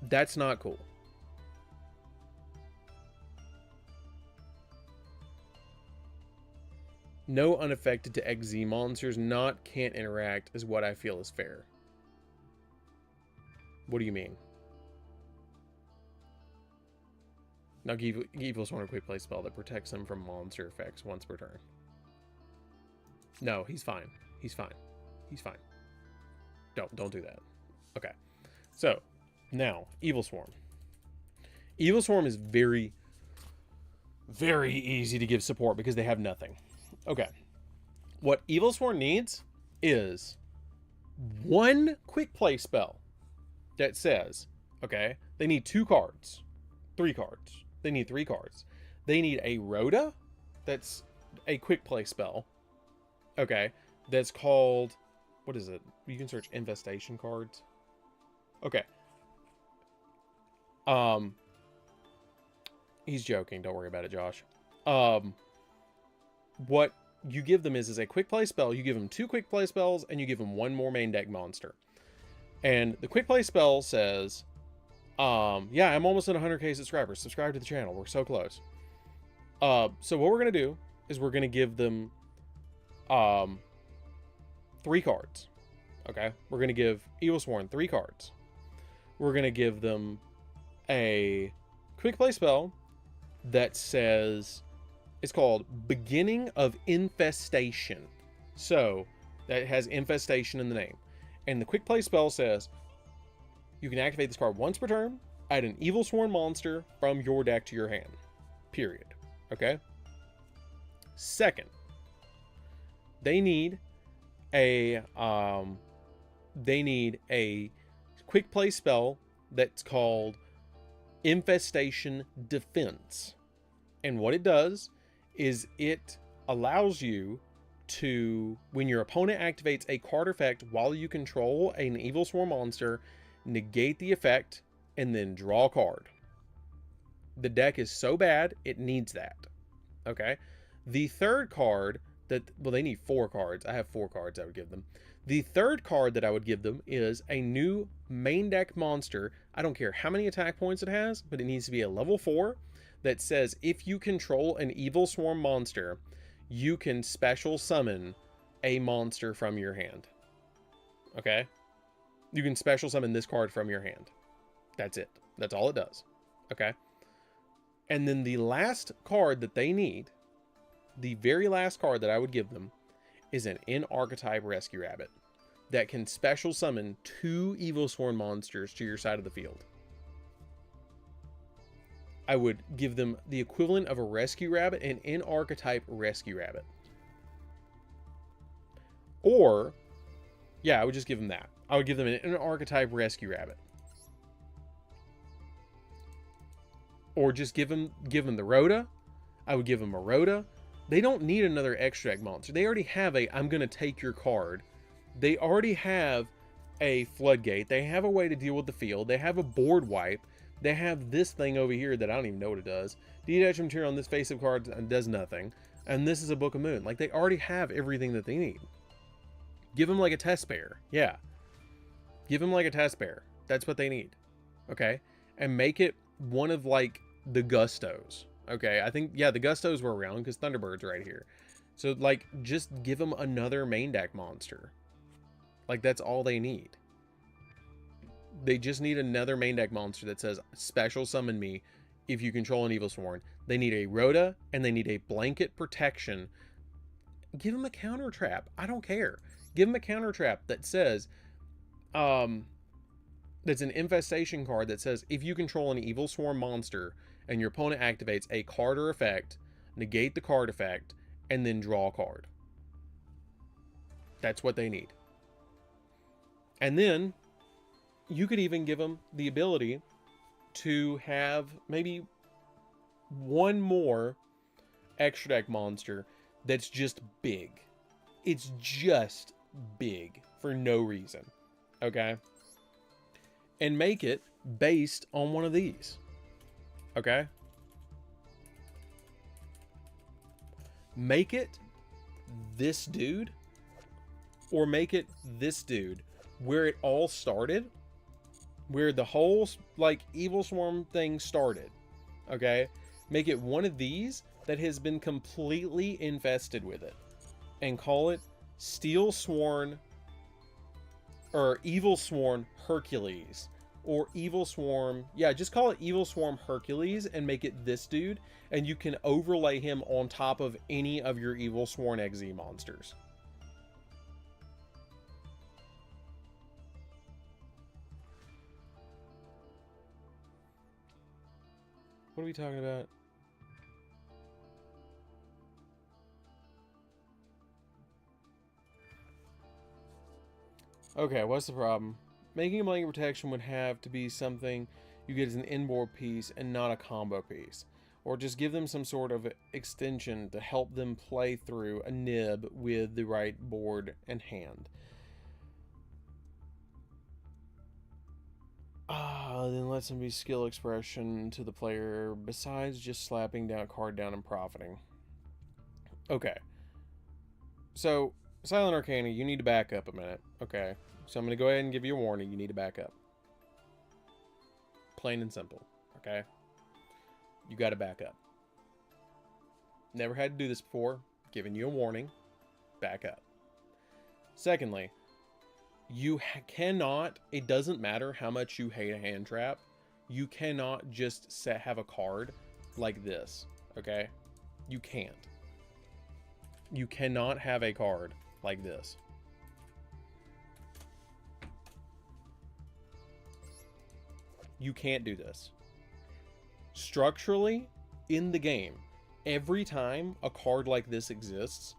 That's not cool. No unaffected to XZ monsters, not can't interact is what I feel is fair. What do you mean? Now give Evilsworn a quick play spell that protects him from monster effects once per turn. No, he's fine. He's fine. He's fine. Don't do that. Okay. So, now, Evilswarm. Evilswarm is very, very easy to give support because they have nothing. Okay. What Evilswarm needs is one quick play spell that says, okay, they need 2 cards, 3 cards. They need 3 cards. They need a Rhoda, that's a quick play spell. Okay, that's called, what is it? You can search infestation cards. Okay. He's joking. Don't worry about it, Josh. What you give them is a quick play spell. You give them 2 quick play spells, and you give them 1 more main deck monster. And the quick play spell says, yeah, I'm almost at 100k subscribers. Subscribe to the channel. We're so close. So what we're going to do is we're going to give them 3 cards. Okay? We're going to give Evilsworn 3 cards. We're going to give them a quick play spell that says, it's called Beginning of Infestation. So that has infestation in the name. And the quick play spell says, you can activate this card once per turn, add an Evilsworn monster from your deck to your hand. Period. Okay? Second, they need a quick play spell that's called Infestation Defense. And what it does is it allows you to, when your opponent activates a card effect while you control an Evilsworn monster, negate the effect and then draw a card. The deck is so bad, it needs that. Okay? The third card that, well, they need 4 cards. I have 4 cards I would give them. The third card that I would give them is a new main deck monster. I don't care how many attack points it has, but it needs to be a level 4 that says if you control an Evilsworn monster, you can special summon a monster from your hand. Okay? You can special summon this card from your hand. That's it. That's all it does. Okay? And then the last card that they need, the very last card that I would give them, is an in-archetype Rescue Rabbit that can special summon 2 Evilsworn monsters to your side of the field. I would give them the equivalent of a Rescue Rabbit, an in-archetype Rescue Rabbit. Or, yeah, I would just give them that. I would give them an in-archetype Rescue Rabbit. Or just give them the Rhoda. I would give them a Rhoda. They don't need another extract monster. They already have a I'm going to take your card. They already have a Floodgate. They have a way to deal with the field. They have a board wipe. They have this thing over here that I don't even know what it does. Detach material on this face of cards does nothing. And this is a Book of Moon. Like, they already have everything that they need. Give them like a test bear. Yeah. Give them like a test bear. That's what they need. Okay? And make it one of, like, the Gustos. Okay? I think, yeah, the Gustos were around because Thunderbird's right here. So, like, just give them another main deck monster. Like, that's all they need. They just need another main deck monster that says, special summon me if you control an Evilsworn. They need a Rhoda, and they need a blanket protection. Give them a counter trap. I don't care. Give them a counter trap that says, That's an infestation card that says if you control an evil swarm monster and your opponent activates a card or effect, negate the card effect, and then draw a card. That's what they need. And then you could even give them the ability to have maybe one more extra deck monster that's just big. It's just big for no reason. Okay? And make it based on one of these. Okay? Make it this dude, or make it this dude, where it all started, where the whole like evil swarm thing started. Okay? Make it one of these that has been completely infested with it, and call it Steel Sworn or Evil Sworn Hercules, or Evil Swarm. Yeah, just call it Evil Swarm Hercules and make it this dude, and you can overlay him on top of any of your Evil Sworn XZ monsters. What are we talking about? Okay, what's the problem? Making a blanket protection would have to be something you get as an inboard piece and not a combo piece. Or just give them some sort of extension to help them play through a nib with the right board and hand. Then let some be skill expression to the player besides just slapping down a card down and profiting. Okay. So, Silent Arcana, you need to back up a minute. Okay. So I'm going to go ahead and give you a warning. You need to back up. Plain and simple. Okay? You got to back up. Never had to do this before. Giving you a warning. Back up. Secondly, you cannot, it doesn't matter how much you hate a hand trap, you cannot just have a card like this. Okay? You can't. You cannot have a card like this. You can't do this. Structurally, in the game, every time a card like this exists,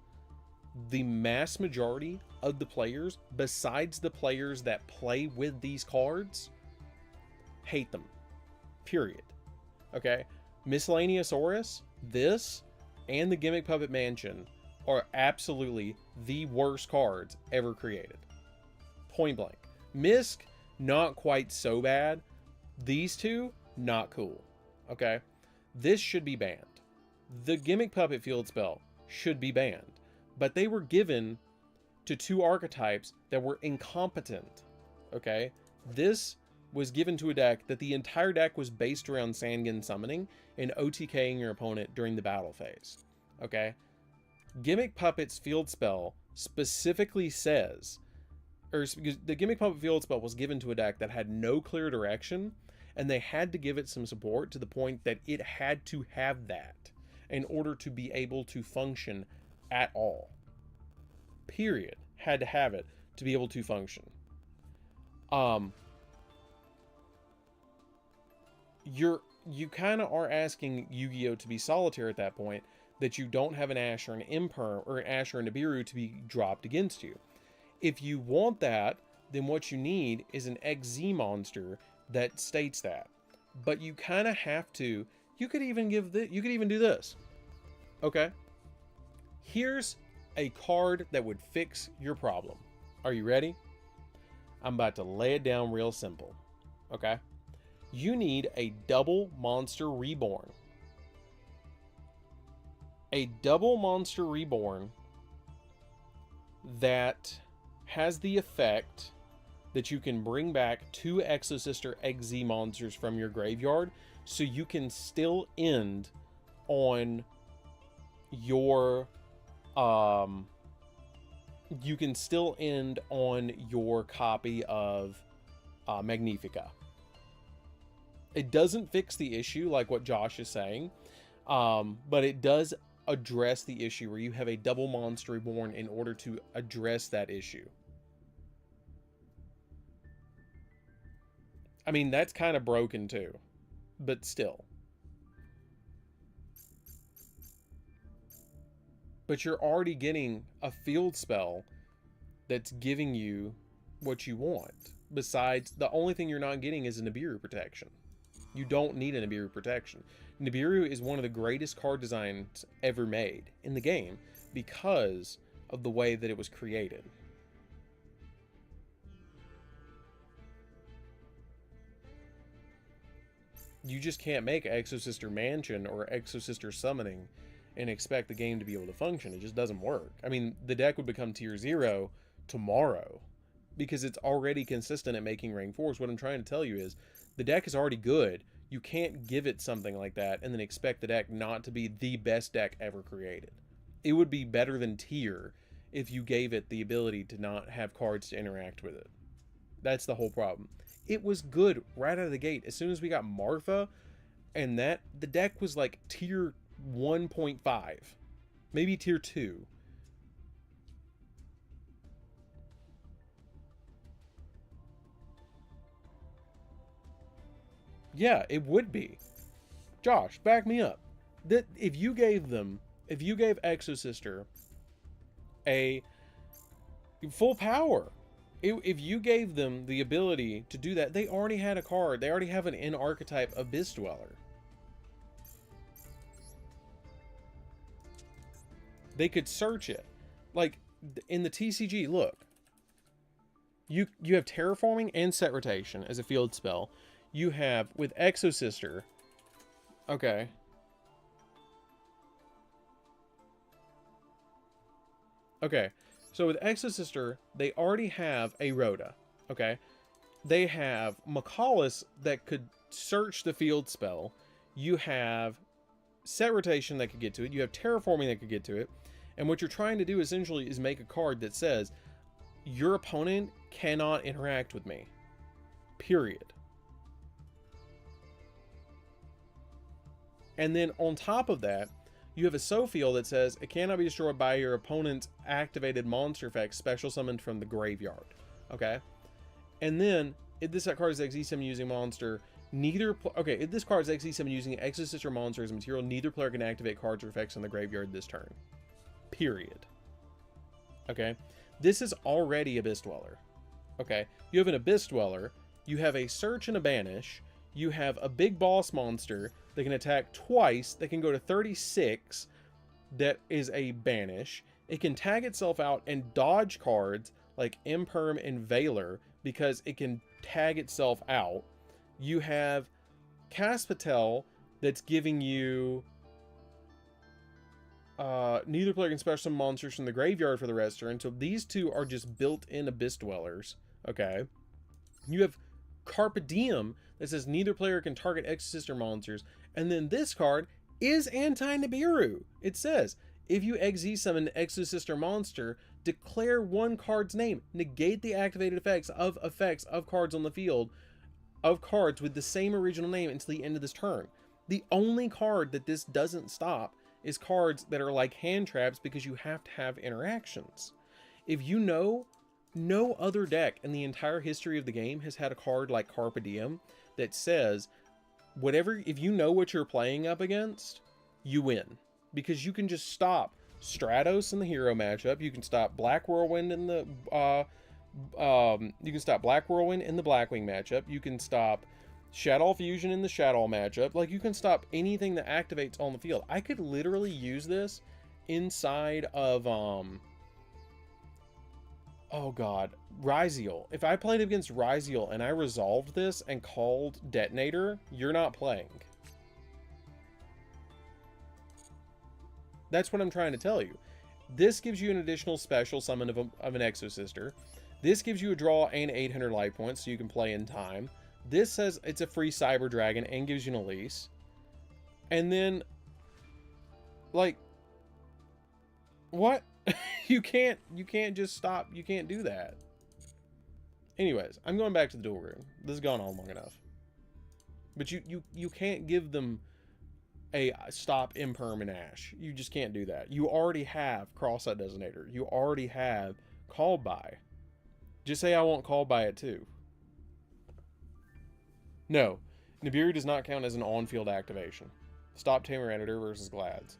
the mass majority of the players, besides the players that play with these cards, hate them. Period. Okay? Miscellaneousaurus, this, and the Gimmick Puppet Mansion are absolutely the worst cards ever created. Point blank. Misk, not quite so bad. These two, not cool. Okay? This should be banned. The Gimmick Puppet Field Spell should be banned. But they were given to two archetypes that were incompetent. Okay? This was given to a deck that the entire deck was based around Sangan summoning and OTKing your opponent during the battle phase. Okay? Gimmick Puppet's Field Spell specifically says, or the Gimmick Puppet Field Spell was given to a deck that had no clear direction, and they had to give it some support to the point that it had to have that in order to be able to function at all. Period. Had to have it to be able to function. You kind of are asking Yu-Gi-Oh to be solitaire at that point, that you don't have an Ash or an Imperm or an Ash or a Nibiru to be dropped against you. If you want that, then what you need is an XZ monster that states that. But you kind of have to. You could even do this. Okay? Here's a card that would fix your problem. Are you ready? I'm about to lay it down real simple. Okay? You need a double monster reborn. A double monster reborn that has the effect that you can bring back two Exosister XZ monsters from your graveyard, so you can still end on your copy of Magnifica. It doesn't fix the issue like what Josh is saying, but it does address the issue where you have a double monster reborn in order to address that issue. I mean, that's kind of broken too, but still. But you're already getting a field spell that's giving you what you want. Besides, the only thing you're not getting is a Nibiru protection. You don't need a Nibiru protection. Nibiru is one of the greatest card designs ever made in the game because of the way that it was created. You just can't make Exosister Mansion or Exosister Summoning and expect the game to be able to function. It just doesn't work. I mean, the deck would become tier 0 tomorrow because it's already consistent at making rank 4s. What I'm trying to tell you is the deck is already good. You can't give it something like that and then expect the deck not to be the best deck ever created. It would be better than tier if you gave it the ability to not have cards to interact with it. That's the whole problem. It was good right out of the gate. As soon as we got Martha and that, the deck was like tier 1.5, maybe tier 2. Yeah, it would be. Josh, back me up. That if you gave Exosister a full power, if you gave them the ability to do that, they already had a card. They already have an in-archetype Abyss Dweller. They could search it. Like, in the TCG, look. You have Terraforming and Set Rotation as a field spell. You have, with Exosister... Okay. Okay. So with Exosister, they already have a Rhoda. Okay. They have Macaulus that could search the field spell. You have Set Rotation that could get to it. You have Terraforming that could get to it. And what you're trying to do essentially is make a card that says, your opponent cannot interact with me. Period. And then on top of that, you have a Sophiel that says it cannot be destroyed by your opponent's activated monster effect special summoned from the graveyard. Okay? And then, if this card is XE7 using monster, if this card is XE7 using Exorcist or monster as a material, neither player can activate cards or effects on the graveyard this turn. Period. Okay? This is already Abyss Dweller. Okay? You have an Abyss Dweller, you have a Search and a Banish, you have a big boss monster that can attack twice, that can go to 36, that is a Banish. It can tag itself out and dodge cards like Imperm and Valor because it can tag itself out. You have Caspatel that's giving you neither player can special summon monsters from the graveyard for the rest turn. So these two are just built-in Abyss Dwellers. Okay. You have Carpe Diem that says neither player can target Exorcist or monsters. And then this card is anti-Nibiru. It says, if you XZ summon an Exorcist or monster, declare one card's name. Negate the activated effects of cards on the field of cards with the same original name until the end of this turn. The only card that this doesn't stop is cards that are like hand traps because you have to have interactions. If you know, no other deck in the entire history of the game has had a card like Carpe Diem that says, if you know what you're playing up against, you win. Because you can just stop Stratos in the hero matchup, you can stop Black Whirlwind in the Blackwing matchup, you can stop Shadow Fusion in the Shadow matchup. Like, you can stop anything that activates on the field. I could literally use this inside of, oh god, Ryziel. If I played against Ryziel and I resolved this and called Detonator, you're not playing. That's what I'm trying to tell you. This gives you an additional special summon of an Exosister. This gives you a draw and 800 life points so you can play in time. This says it's a free Cyber Dragon and gives you an Elise. And then, like, what? you can't just stop. You can't do that. Anyways, I'm going back to the duel room. This has gone on long enough. But you can't give them a stop Imperm and Ash. You just can't do that. You already have Cross-Site Designator. You already have Called By. Just say I want Called By it too. No, Nibiru does not count as an on-field activation. Stop Tamer Editor versus Glads.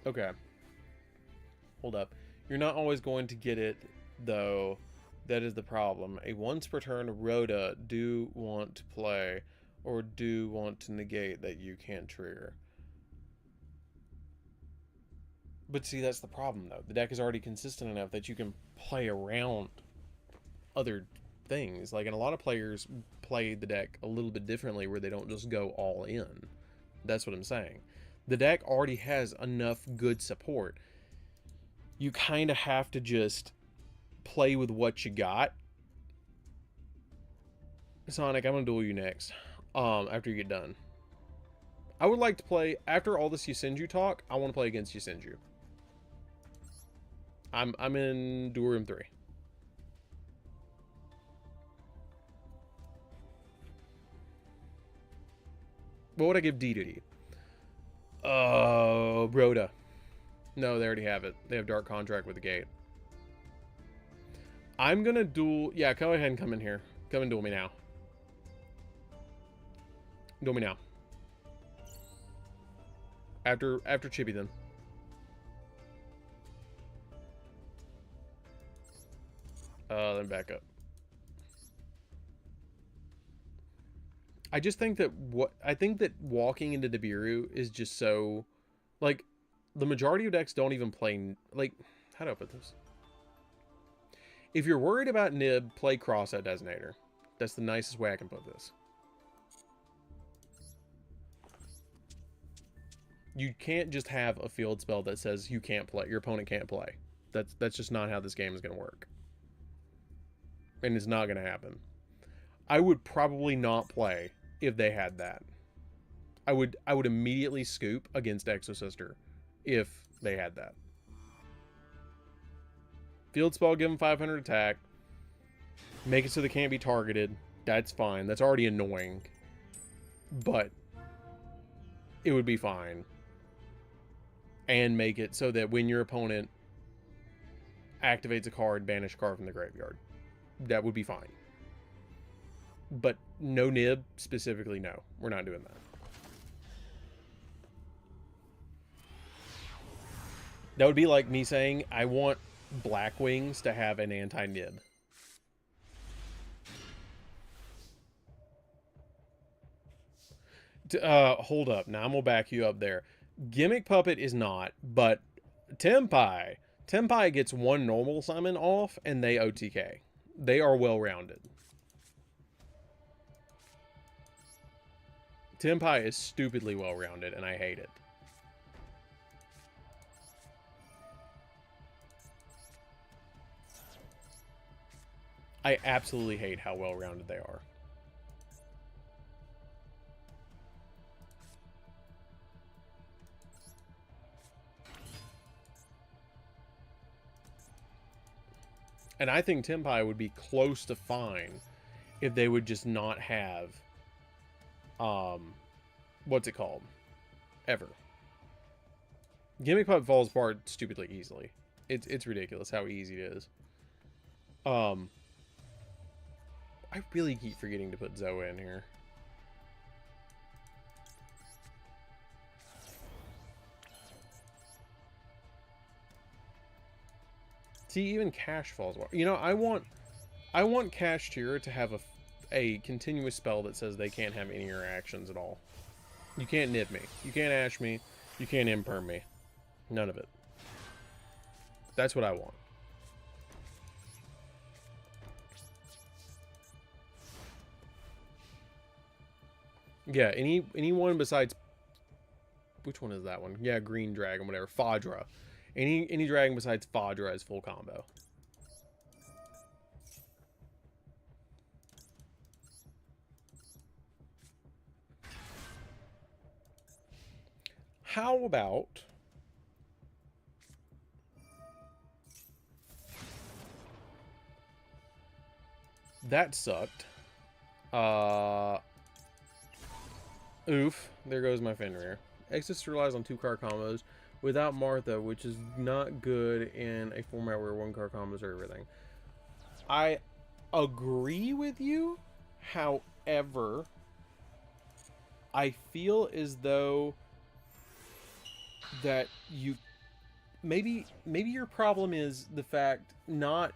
Okay. Hold up. You're not always going to get it, though. That is the problem. A once per turn Rhoda do want to play, or do want to negate that you can't trigger. But see, that's the problem, though. The deck is already consistent enough that you can play around other things. Like, and a lot of players play the deck a little bit differently where they don't just go all in. That's what I'm saying. The deck already has enough good support. You kind of have to just play with what you got. Sonic, I'm gonna duel you next. After you get done. I would like to play, after all this Yusenju talk, I want to play against Yusenju. I'm in Duel Room 3. What would I give D to D? Rhoda. No, they already have it. They have Dark Contract with the Gate. I'm gonna duel. Yeah, go ahead and come in here. Come and duel me now. Duel me now. After Chibi, then. Then back up. I just think that walking into Nibiru is just so, like, the majority of decks don't even play, like, how do I put this? If you're worried about Nib, play Crossout Designator. That's the nicest way I can put this. You can't just have a field spell that says you can't play, your opponent can't play. That's just not how this game is going to work. And it's not going to happen. I would probably not play if they had that. I would immediately scoop against Exosister if they had that. Field spell, give them 500 attack. Make it so they can't be targeted. That's fine. That's already annoying. But it would be fine. And make it so that when your opponent activates a card, banish a card from the graveyard. That would be fine. But no Nib, specifically, no. We're not doing that. That would be like me saying, I want Black Wings to have an anti-Nib. Hold up. Now I'm going to back you up there. Gimmick Puppet is not, but Tempai. Tempai gets one normal summon off, and they OTK. They are well-rounded. Tempai is stupidly well-rounded, and I hate it. I absolutely hate how well-rounded they are. And I think Tempai would be close to fine if they would just not have, what's it called? Ever. Gimmick Pup falls apart stupidly easily. It's ridiculous how easy it is. I really keep forgetting to put Zoe in here. See, even Cash falls apart. You know, I want Cash Tira to have a continuous spell that says they can't have any interactions at all. You can't nib me. You can't ash me. You can't imperm me. None of it. That's what I want. Yeah, anyone besides, which one is that one? Yeah, Green Dragon, whatever. Fadra. Any dragon besides Fadra is full combo. How about that sucked. Oof. There goes my Fenrir. Exos relies on 2-card combos without Martha, which is not good in a format where 1-card combos are everything. I agree with you. However, I feel as though that you maybe your problem is the fact not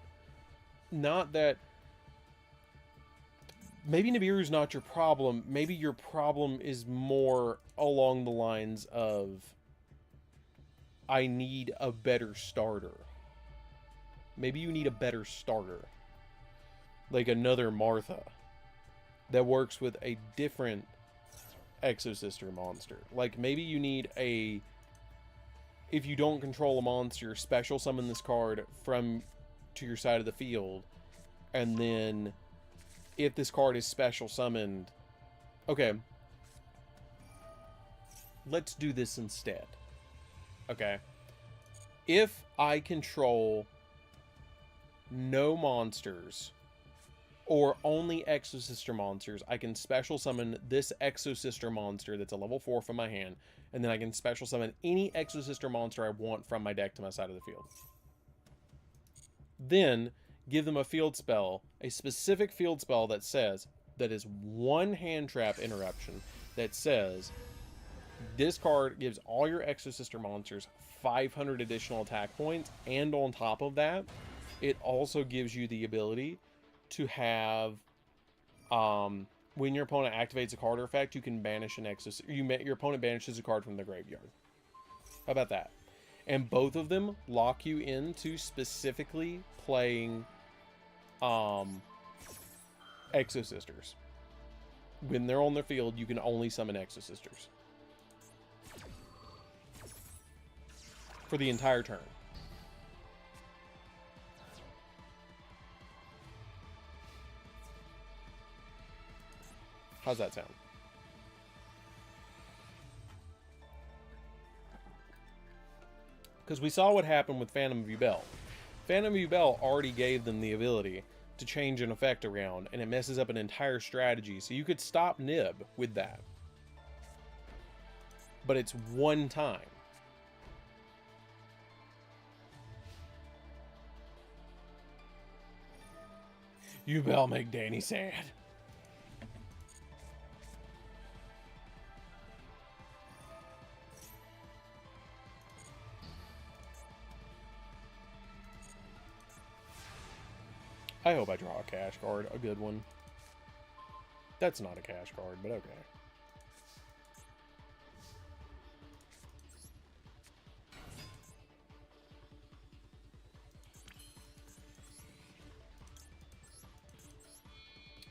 that maybe Nibiru's not your problem. Maybe your problem is more along the lines of I need a better starter. Maybe you need a better starter. Like another Martha that works with a different Exosister monster. Like maybe you need a, if you don't control a monster, special summon this card from to your side of the field, and then if this card is special summoned, okay, let's do this instead. Okay, if I control no monsters or only Exosister monsters, I can special summon this Exosister monster that's a level 4 from my hand, and then I can special summon any Exosister monster I want from my deck to my side of the field. Then give them a field spell, a specific field spell that says, that is one hand trap interruption, that says, this card gives all your Exosister monsters 500 additional attack points, and on top of that, it also gives you the ability to have, when your opponent activates a card or effect, you can banish an Exosister. Your opponent banishes a card from the graveyard. How about that? And both of them lock you into specifically playing Exosisters. When they're on their field, you can only summon Exosisters for the entire turn. How's that sound? Because we saw what happened with Phantom of Yubel. Phantom of Yubel already gave them the ability to change an effect around, and it messes up an entire strategy. So you could stop Nib with that. But it's one time. Yubel make Danny sad. I hope I draw a cash card, a good one. That's not a cash card, but okay.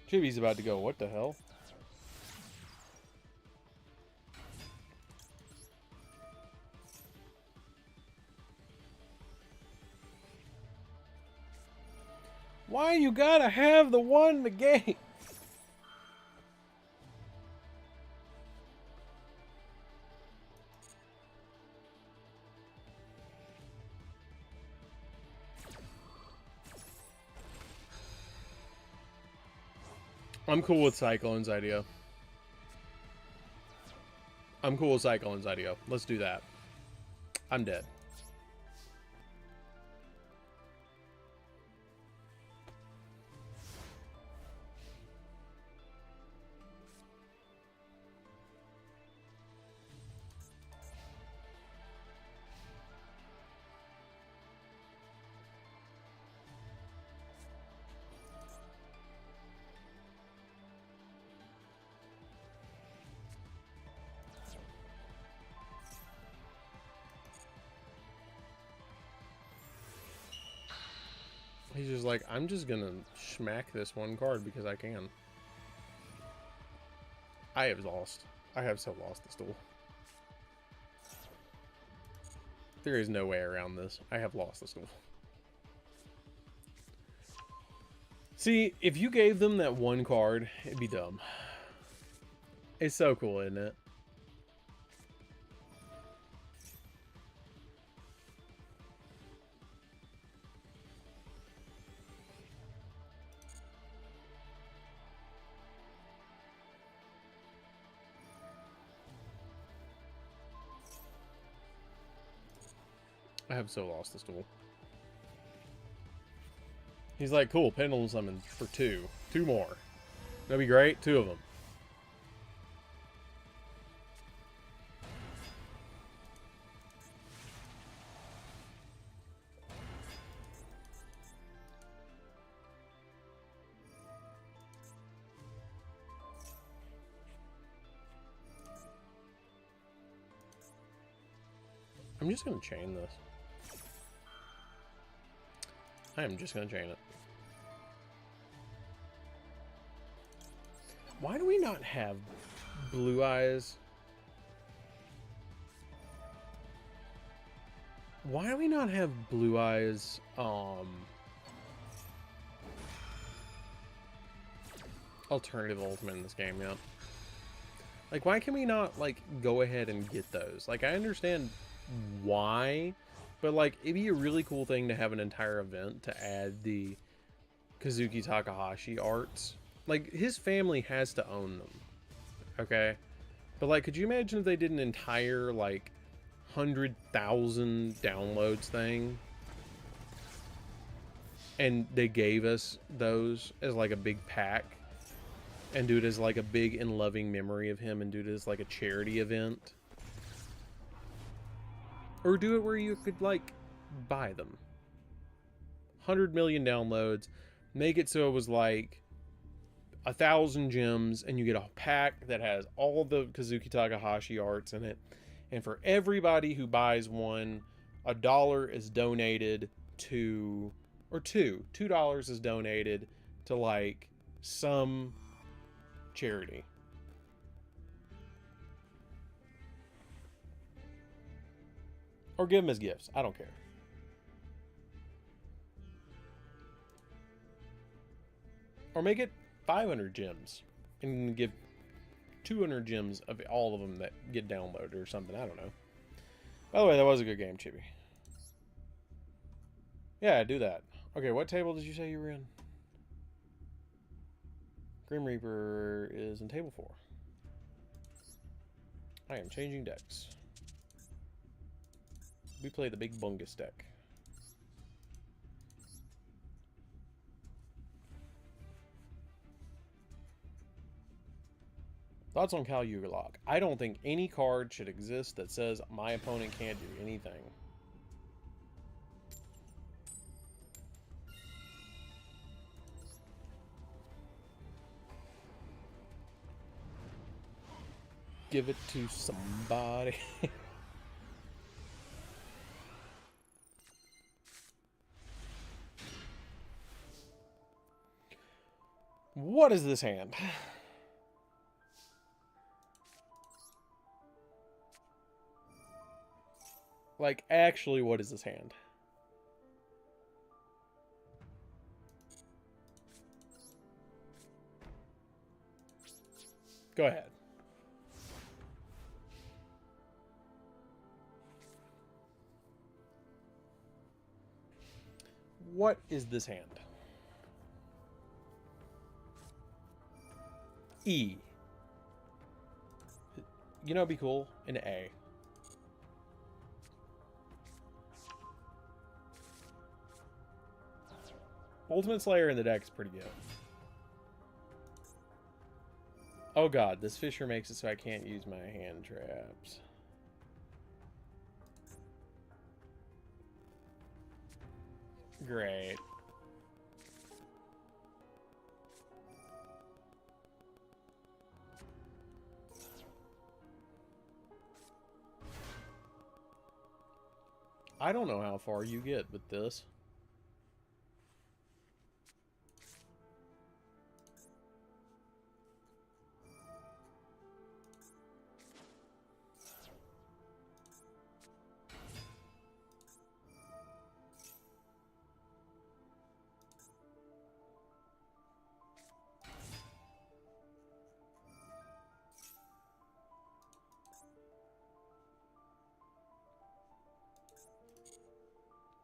Chibi's about to go, what the hell? Why you gotta have the one negate? I'm cool with Cyclone's idea. I'm cool with Cyclone's idea. Let's do that. I'm dead. He's just like, I'm just gonna smack this one card because I can. I have lost. I have so lost this duel. There is no way around this. I have lost this duel. See, if you gave them that one card, it'd be dumb. It's so cool, isn't it? I have so lost this duel. He's like, cool, Pendulum Summon for 2. 2 more. That'd be great. 2 of them. I'm just going to chain this. I am just going to chain it. Why do we not have Blue Eyes? Why do we not have Blue Eyes, alternative ultimate in this game yet? Like, why can we not, like, go ahead and get those? Like, I understand why, but, like, it'd be a really cool thing to have an entire event to add the Kazuki Takahashi arts. Like, his family has to own them, okay? But, like, could you imagine if they did an entire, like, 100,000 downloads thing? And they gave us those as, like, a big pack. And do it as, like, a big and loving memory of him. And do it as, like, a charity event. Or do it where you could, like, buy them. 100 million downloads. Make it so it was, like, 1,000 gems, and you get a pack that has all the Kazuki Takahashi arts in it. And for everybody who buys one, $1 is donated to, or $2 is donated to, like, some charity. Or give them as gifts. I don't care. Or make it 500 gems and give 200 gems of all of them that get downloaded or something. I don't know. By the way, that was a good game, Chibi. Yeah, do that. Okay, what table did you say you were in? Grim Reaper is in table 4. I am changing decks. We play the big bungus deck. Thoughts on Cal Yugioh? I don't think any card should exist that says my opponent can't do anything. Give it to somebody. What is this hand? Like, actually, what is this hand? Go ahead. What is this hand? E. You know, it'd be cool. An A. Ultimate Slayer in the deck is pretty good. Oh god, this Fisher makes it so I can't use my hand traps. Great. I don't know how far you get with this.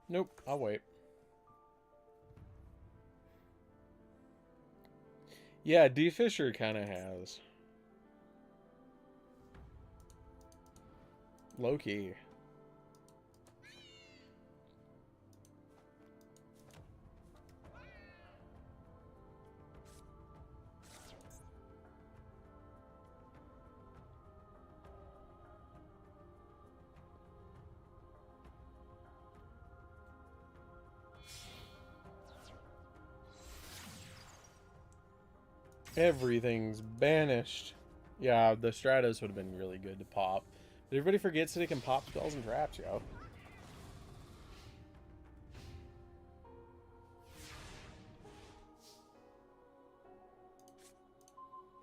Nope, I'll wait. Yeah, D. Fisher kind of has. Low-key. Everything's banished. Yeah, the Stratos would have been really good to pop. But everybody forgets that it can pop spells and traps, yo.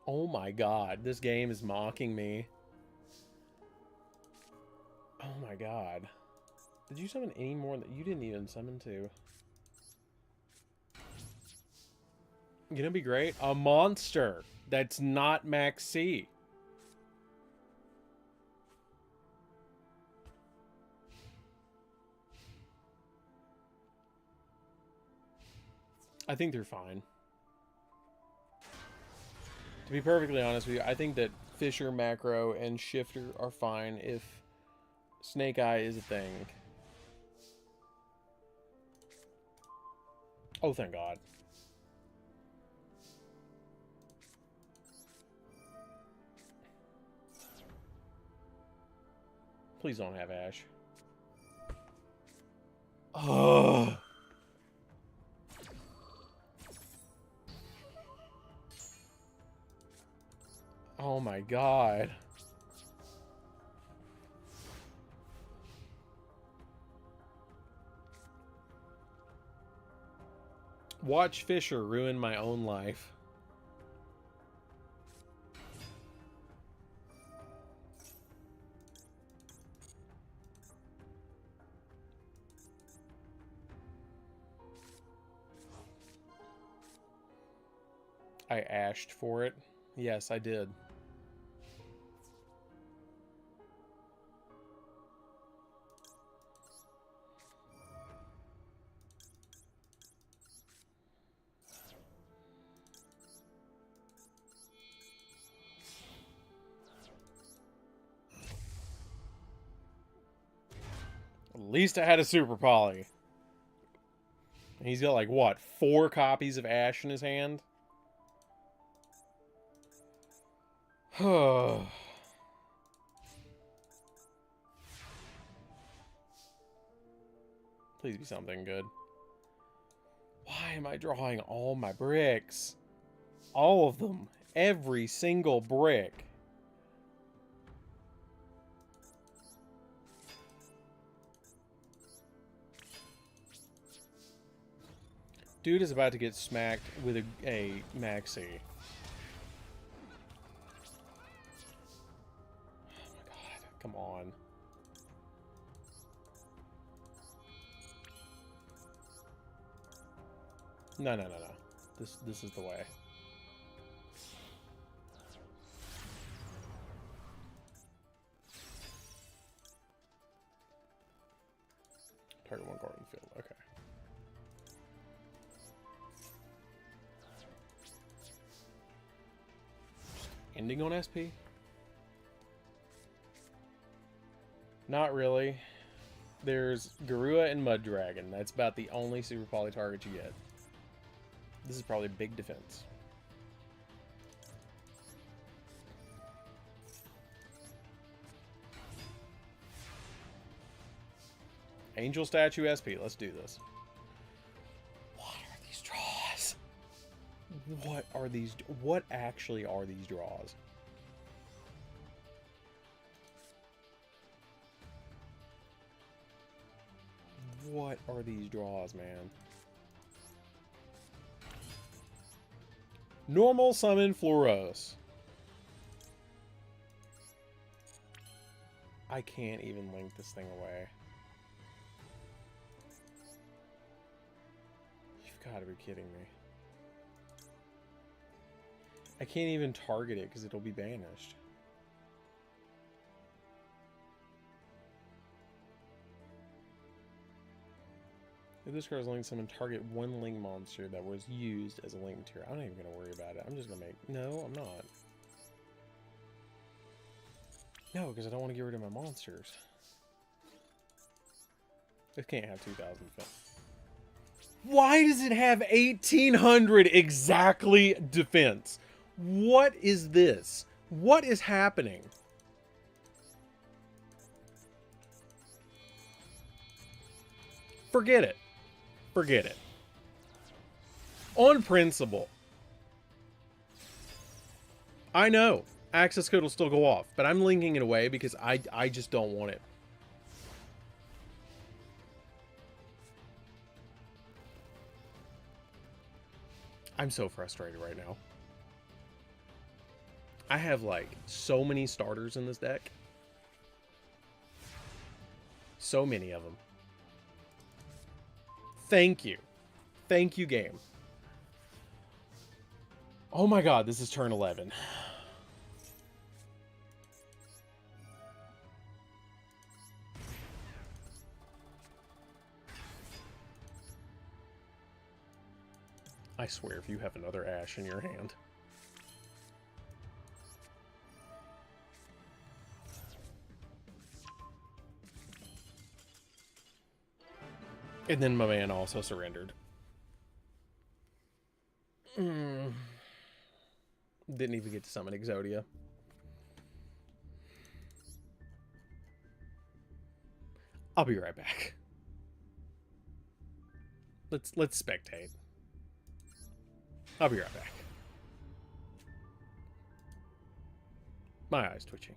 Oh my god, this game is mocking me. Oh my god. Did you summon any more that you didn't even summon to? Gonna be great. A monster that's not Max C. I think they're fine. To be perfectly honest with you, I think that Fisher, Macro, and Shifter are fine if Snake Eye is a thing. Oh, thank God. Please don't have Ash. Oh. Oh my God. Watch Fisher ruin my own life. I ashed for it. Yes, I did. At least I had a Super Poly. And he's got like, what, 4 copies of Ash in his hand? Please be something good. Why am I drawing all my bricks? All of them. Every single brick. Dude is about to get smacked with a maxi. Oh my god, come on. No. This is the way. Target 1 card in the field. Okay. Ending on SP? Not really. There's Garua and Mud Dragon. That's about the only Super Poly target you get. This is probably big defense. Angel Statue SP. Let's do this. What are these draws? What are these? What actually are these draws? What are these draws, man? Normal summon Floros. I can't even link this thing away. You've got to be kidding me. I can't even target it because it'll be banished. If this card's linked, summon target 1 link monster that was used as a link material. I'm not even going to worry about it. I'm just going to make... No, I'm not. No, because I don't want to get rid of my monsters. It can't have 2,000 defense. Why does it have 1,800 exactly defense? What is this? What is happening? Forget it. Forget it. On principle. I know. Access code will still go off, but I'm linking it away because I just don't want it. I'm so frustrated right now. I have, like, so many starters in this deck. So many of them. Thank you. Thank you, game. Oh my god, this is turn 11. I swear, if you have another Ash in your hand. And then my man also surrendered. Didn't even get to summon Exodia. I'll be right back. Let's spectate. I'll be right back. My eyes twitching.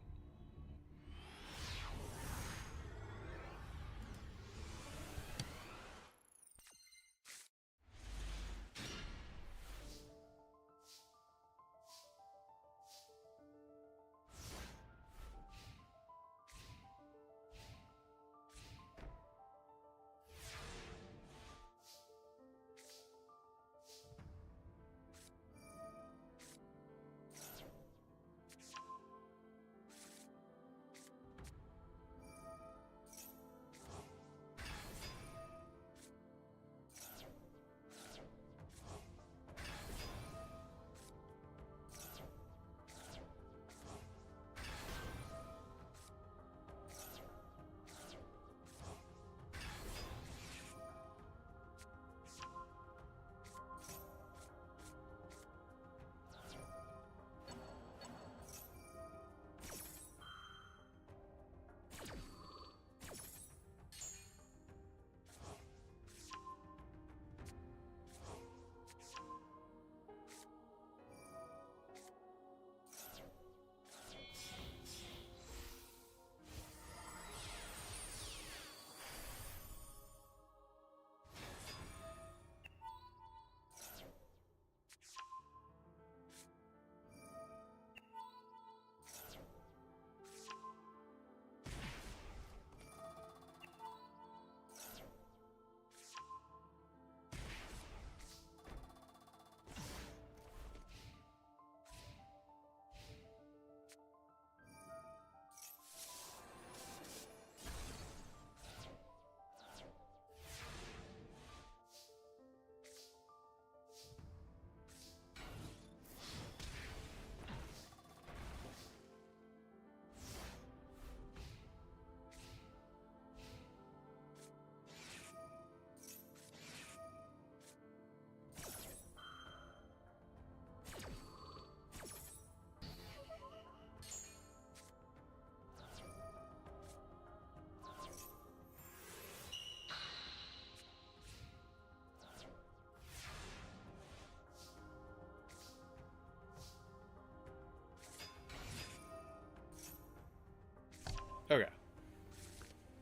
Okay.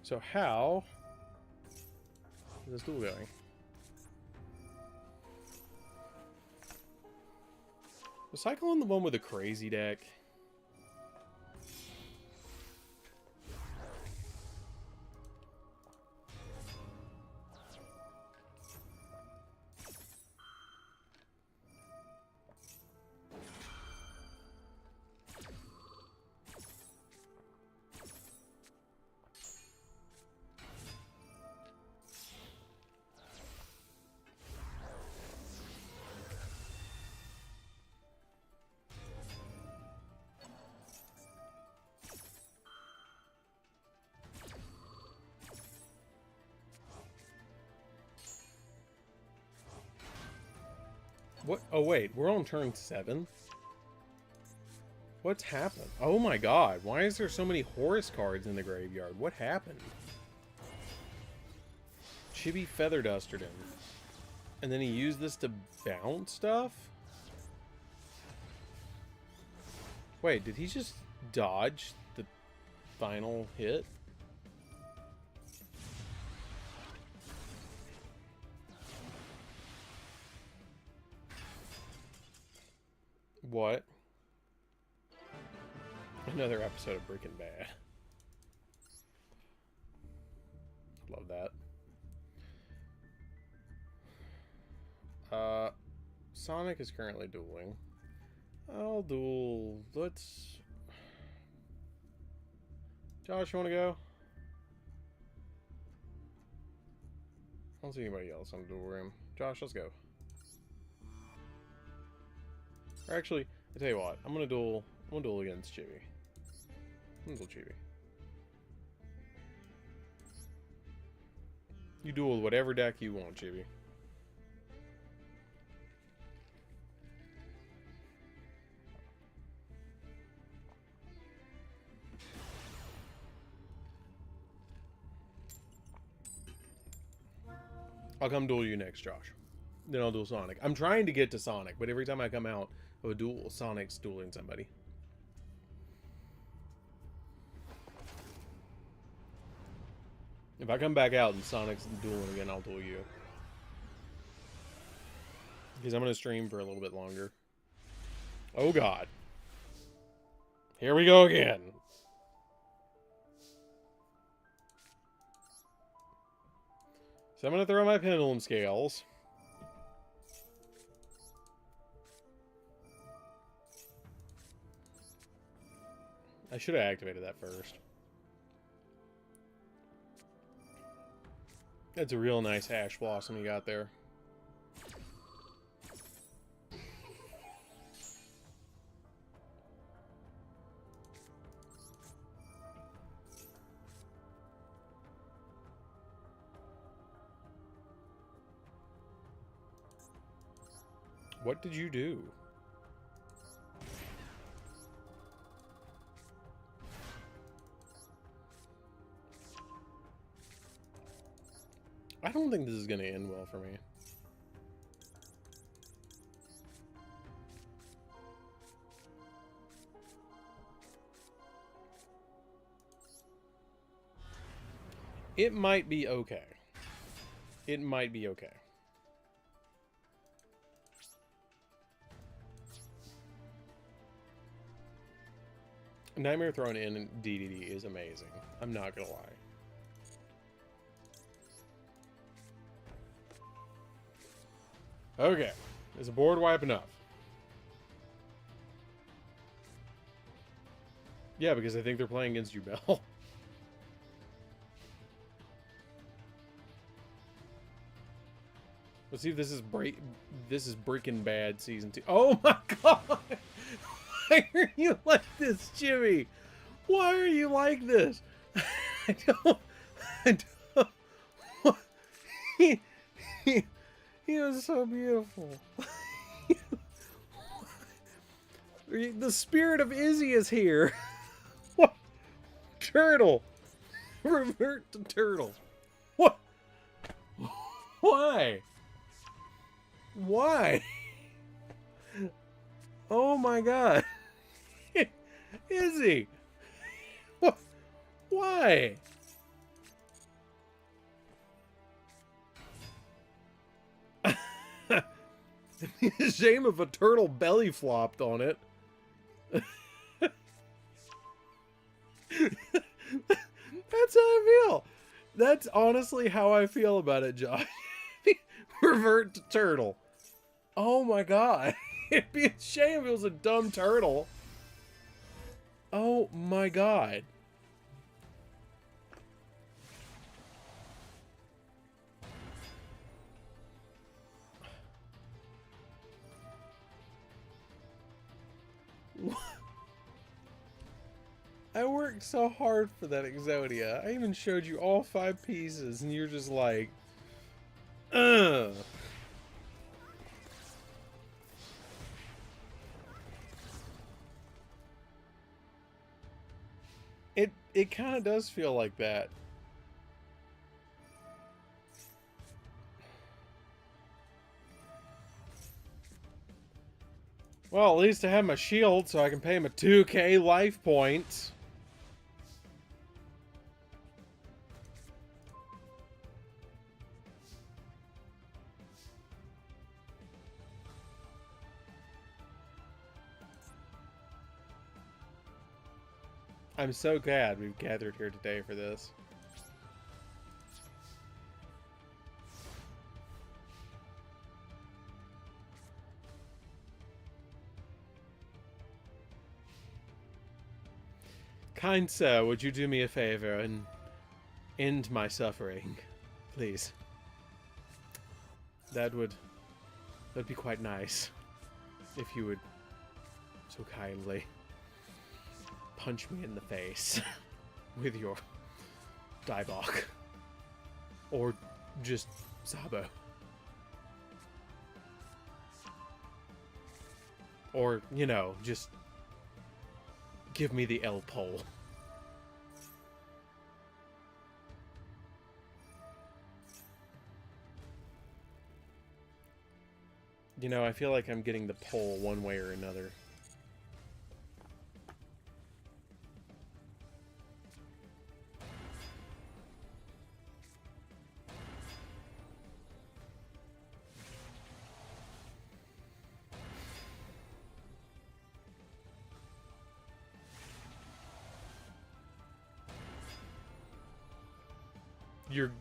So how is this duel going? Was Cyclone the one with a crazy deck? What? Oh, wait. We're on turn 7? What's happened? Oh my god. Why is there so many Horus cards in the graveyard? What happened? Chibi Feather Dustered him. And then he used this to bounce stuff? Wait, did he just dodge the final hit? What? Another episode of Breaking Bad. Love that. Sonic is currently dueling. I'll duel. Let's... Josh, you want to go? I don't see anybody else on the duel room. Josh, let's go. Or actually, I tell you what, I'm gonna duel against Chibi. I'm gonna duel Chibi. You duel with whatever deck you want, Chibi. I'll come duel you next, Josh. Then I'll duel Sonic. I'm trying to get to Sonic, but every time I come out of a duel, Sonic's dueling somebody. If I come back out and Sonic's dueling again, I'll duel you. Because I'm going to stream for a little bit longer. Oh, God. Here we go again. So I'm going to throw my pendulum scales. I should have activated that first. That's a real nice Ash Blossom you got there. What did you do? I don't think this is going to end well for me. It might be okay. It might be okay. Nightmare thrown in DDD is amazing. I'm not gonna lie. Okay. Is a board wipe enough? Yeah, because I think they're playing against you, Bell. Let's see if this is Breaking Bad season 2. Oh my god! Why are you like this, Jimmy? Why are you like this? I don't. He was so beautiful. The spirit of Izzy is here. What? Turtle. Revert to turtle. What? Why? Why? Oh my god. Izzy. What? Why? It'd be a shame if a turtle belly flopped on it. That's how I feel. That's honestly how I feel about it, Josh. Revert to turtle. Oh my god. It'd be a shame if it was a dumb turtle. Oh my god. I worked so hard for that Exodia. I even showed you all 5 pieces, and you're just like, ugh. It kind of does feel like that. Well, at least I have my shield, so I can pay him a 2k life point. I'm so glad we've gathered here today for this. Kind sir, would you do me a favor and end my suffering, please? That'd be quite nice if you would so kindly punch me in the face with your Daibok. Or just Sabo. Or, you know, just give me the L pole. You know, I feel like I'm getting the pole one way or another.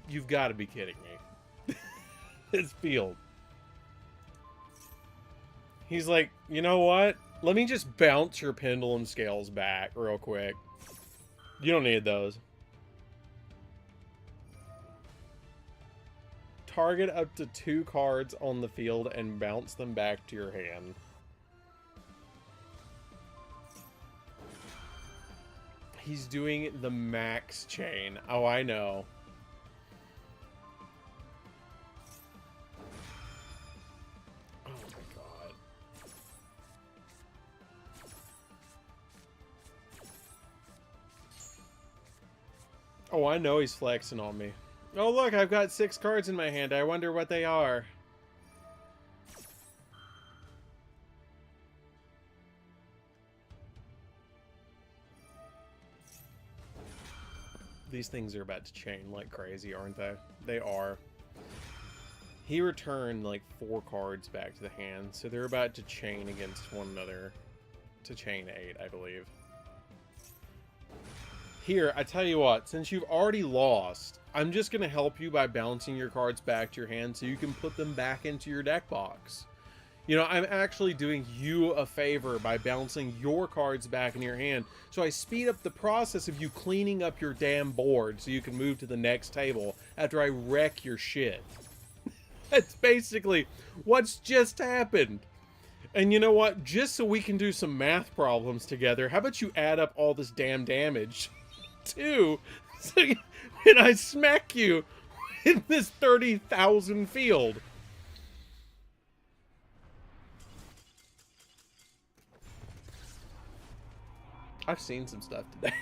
You've got to be kidding me. This field. He's like, you know what? Let me just bounce your pendulum scales back real quick. You don't need those. Target up to 2 cards on the field and bounce them back to your hand. He's doing the max chain. Oh, I know. Oh, I know he's flexing on me. Oh, look, I've got 6 cards in my hand. I wonder what they are. These things are about to chain like crazy, aren't they? They are. He returned like 4 cards back to the hand, so they're about to chain against one another. To chain 8, I believe. Here, I tell you what, since you've already lost, I'm just going to help you by bouncing your cards back to your hand so you can put them back into your deck box. You know, I'm actually doing you a favor by bouncing your cards back in your hand, so I speed up the process of you cleaning up your damn board so you can move to the next table after I wreck your shit. That's basically what's just happened. And you know what? Just so we can do some math problems together, how about you add up all this damn damage? Too, so when I smack you in this 30,000 field. I've seen some stuff today.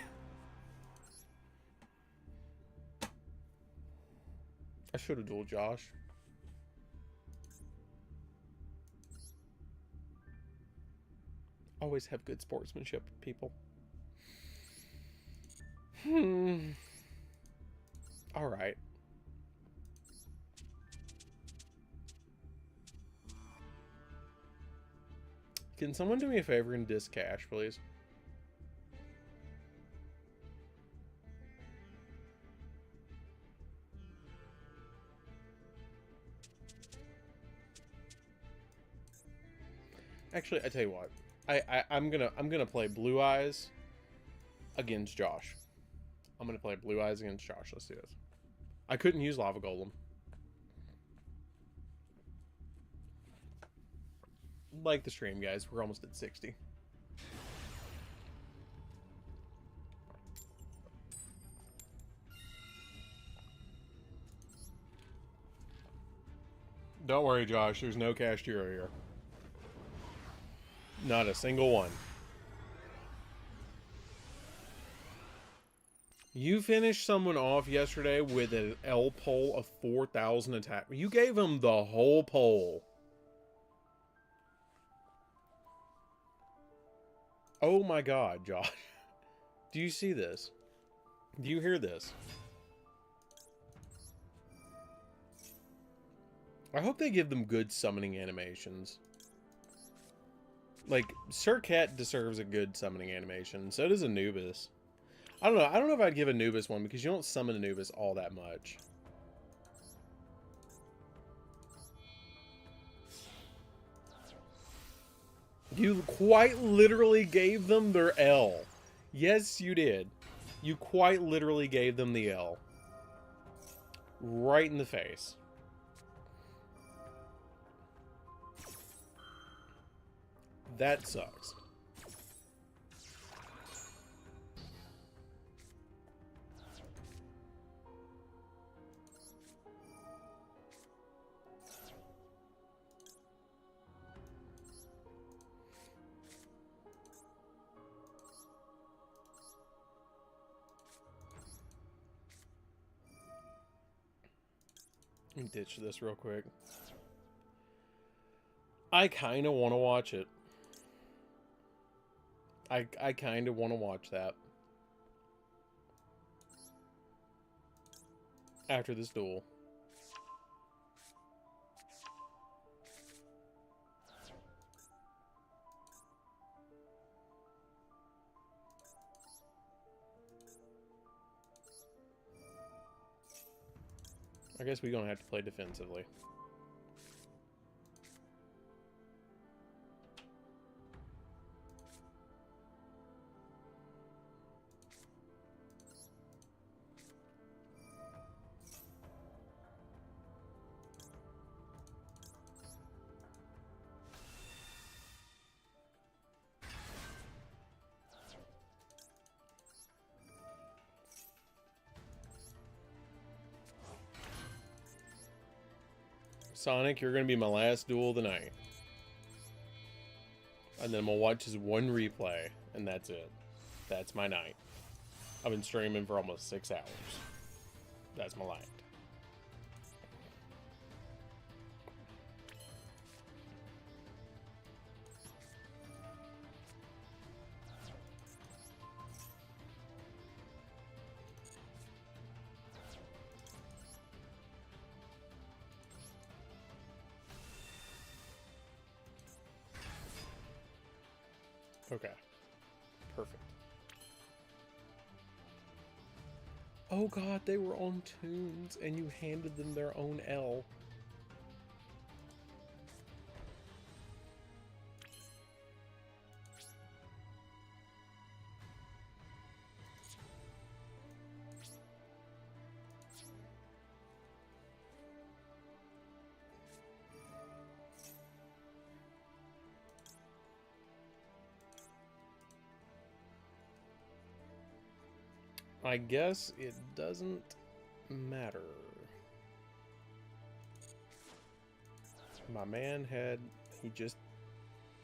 I should have dueled Josh. Always have good sportsmanship, people. Alright. Can someone do me a favor and disc cash, please? Actually, I tell you what. I'm gonna play Blue Eyes against Josh. I'm gonna play Blue Eyes against Josh. Let's do this. I couldn't use Lava Golem. Like the stream, guys. We're almost at 60. Don't worry, Josh. There's no Cashier here. Not a single one. You finished someone off yesterday with an L pole of 4,000 attack. You gave him the whole pole. Oh my god, Josh. Do you see this? Do you hear this? I hope they give them good summoning animations. Like, Sir Cat deserves a good summoning animation. So does Anubis. I don't know. I don't know if I'd give Anubis one because you don't summon Anubis all that much. You quite literally gave them their L. Yes, you did. You quite literally gave them the L. Right in the face. That sucks. Let me ditch this real quick. I kind of want to watch it. I kind of want to watch that. After this duel. I guess we're going to have to play defensively. Sonic, you're going to be my last duel of the night. And then I'm going to watch his one replay, and that's it. That's my night. I've been streaming for almost 6 hours. That's my life. Okay. Perfect. Oh god, they were on tunes, and you handed them their own L. I guess it doesn't matter. My man he just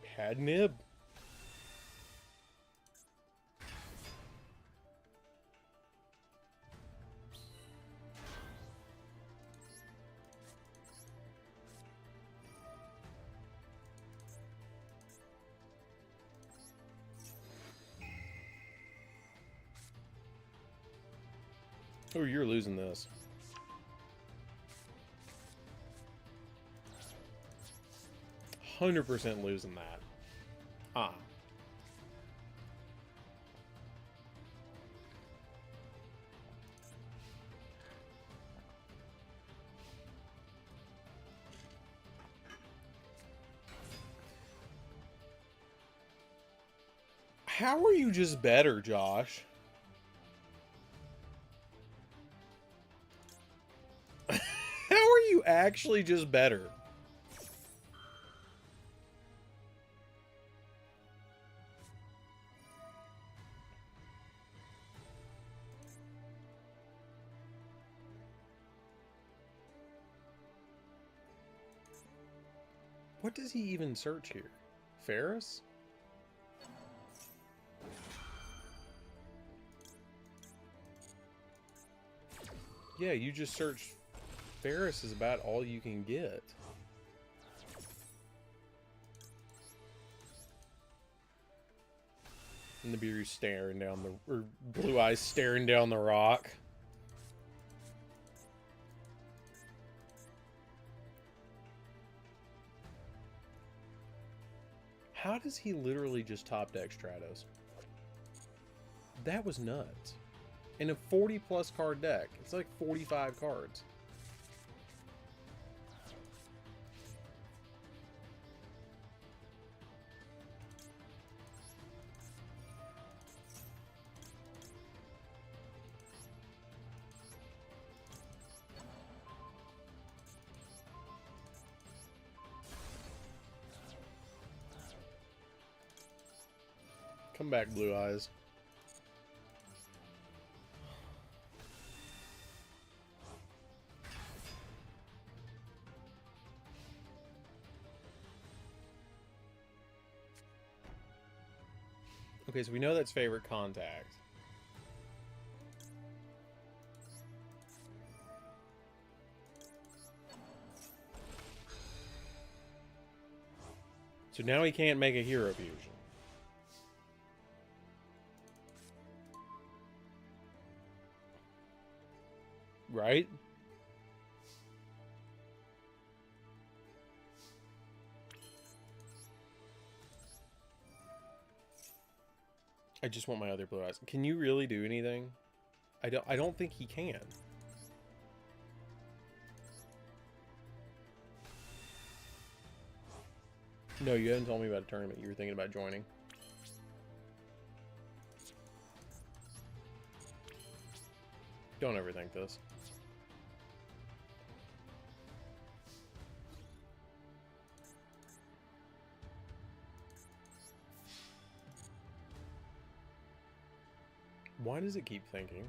had nib. Oh, you're losing this. %100 losing that. How are you just better, Josh? How are you actually just better? What does he even search here? Ferris? Yeah, you just searched Ferris is about all you can get. And the beer staring down the... Or Blue Eyes staring down the rock. How does he literally just top deck Stratos? That was nuts. In a 40-plus card deck. It's like 45 cards. Come back, Blue Eyes. Okay, so we know that's favorite contact. So now he can't make a hero fusion. Right? I just want my other Blue Eyes. Can you really do anything? I don't think he can. No, you hadn't told me about a tournament you were thinking about joining. Don't overthink this. Why does it keep thinking?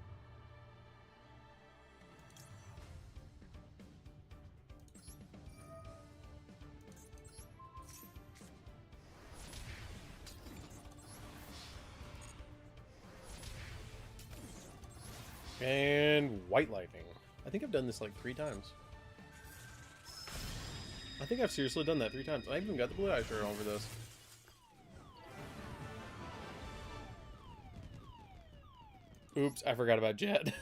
And White Lightning. I think I've done this like 3 times. I think I've seriously done that 3 times. I even got the Blue Eye shirt over this. Oops, I forgot about Jet.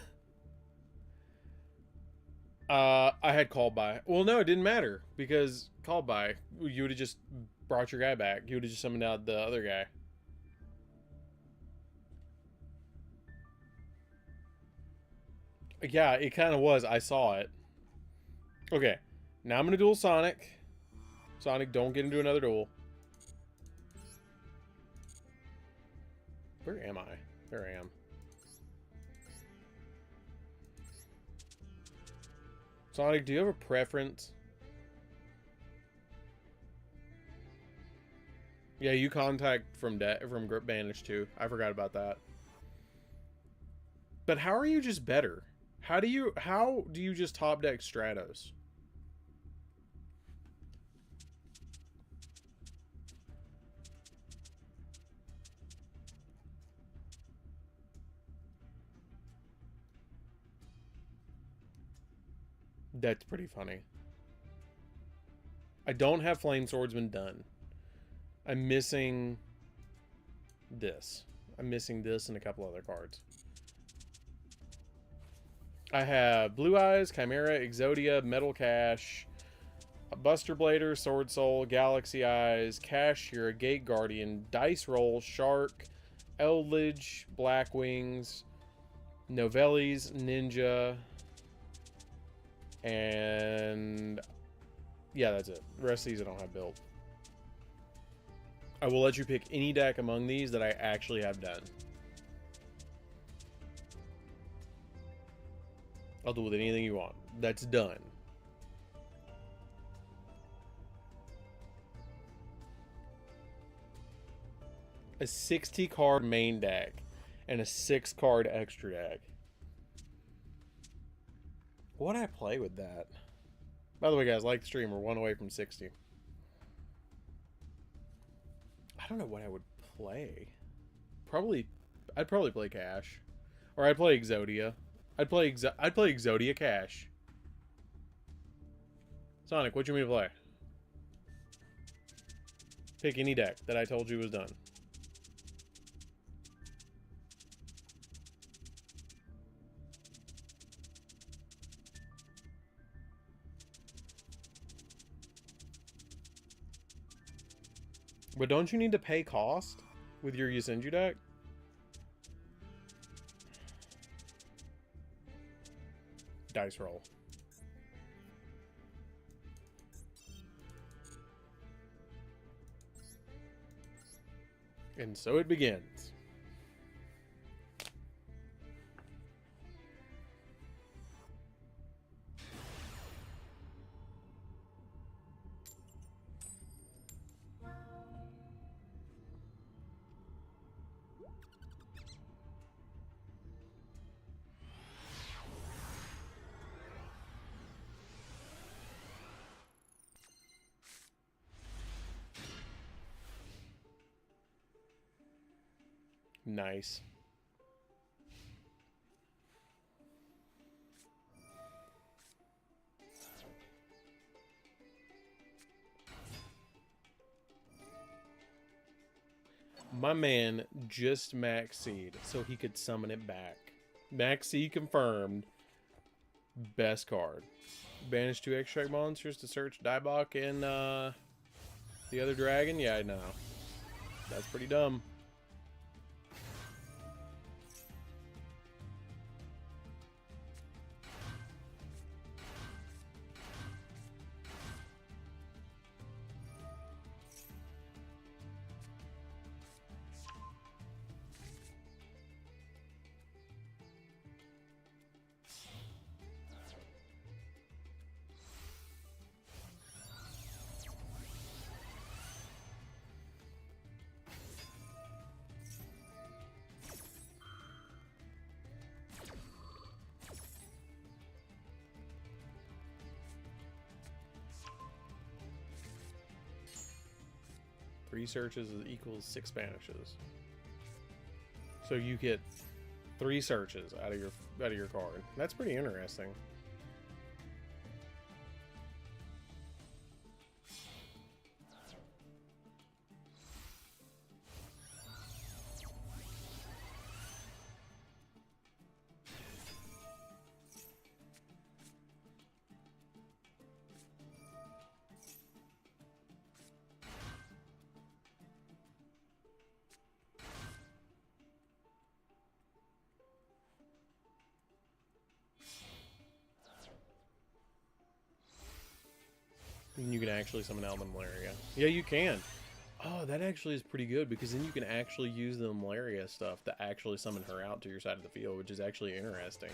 I had called by. Well, no, it didn't matter because called by, you would have just brought your guy back. You would have just summoned out the other guy. Yeah, it kind of was. I saw it. Okay, now I'm going to duel Sonic. Sonic, don't get into another duel. Where am I? There I am. Sonic, do you have a preference? Yeah, you contact from Grip Bandage too. I forgot about that. But how are you just better? How do you just top deck Stratos? That's pretty funny. I don't have Flame Swordsman done. I'm missing this. I'm missing this and a couple other cards. I have Blue Eyes, Chimera, Exodia, Metal Cash, Buster Blader, Sword Soul, Galaxy Eyes, Cashier, Gate Guardian, Dice Roll, Shark, Eldridge, Black Wings, Novellis, Ninja, and yeah, that's it. The rest of these I don't have built. I will let you pick any deck among these that I actually have done. I'll do with anything you want. That's done. A 60 card main deck and a 6 card extra deck. What'd I play with that? By the way, guys, like the stream. We're 1 away from 60. I don't know what I would play. I'd probably play Cash. Or I'd play Exodia. I'd play Exodia Cash. Sonic, what you mean to play? Pick any deck that I told you was done. But don't you need to pay cost with your Yasenju deck? Dice roll. And so it begins. Nice. My man just max seed so he could summon it back. Max seed confirmed. Best card. Banish 2 extract monsters to search Daibok and the other dragon? Yeah, I know. That's pretty dumb. Three searches equals 6 banishes. So you get 3 searches out of your card. That's pretty interesting. And you can actually summon out the malaria. Yeah, you can. Oh, that actually is pretty good because then you can actually use the malaria stuff to actually summon her out to your side of the field, which is actually interesting.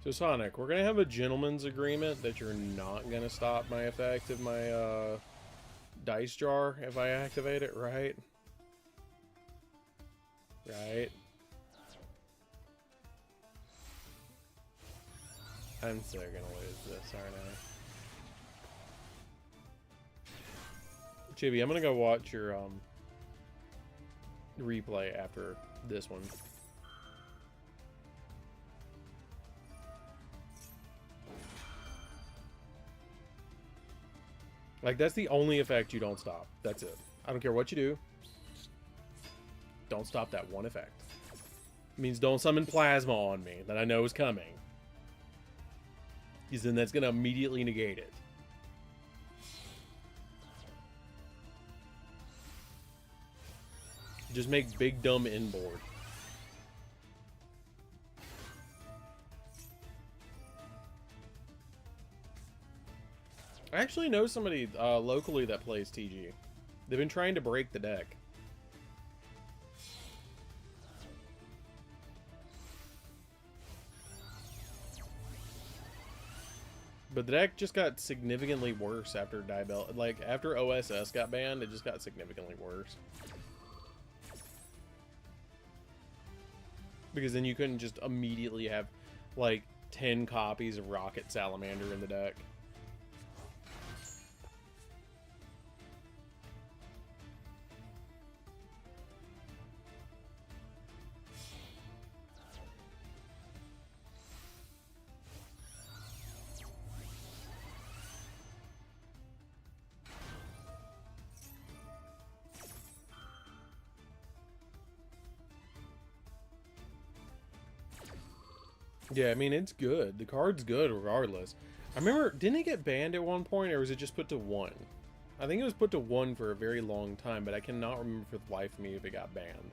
So Sonic, we're going to have a gentleman's agreement that you're not going to stop my effect of my dice jar if I activate it, right? Right. I'm so gonna lose this, aren't I? Chibi, I'm gonna go watch your replay after this one. Like, that's the only effect you don't stop. That's it. I don't care what you do. Don't stop that one effect. It means don't summon plasma on me that I know is coming. Because then that's going to immediately negate it. Just make big dumb inboard. I actually know somebody locally that plays TG. They've been trying to break the deck. But the deck just got significantly worse after Diabell. Like, after OSS got banned, it just got significantly worse. Because then you couldn't just immediately have, like, 10 copies of Rocket Salamander in the deck. Yeah, I mean, it's good. The card's good regardless. I remember, didn't it get banned at one point, or was it just put to 1? I think it was put to 1 for a very long time, but I cannot remember for the life of me if it got banned.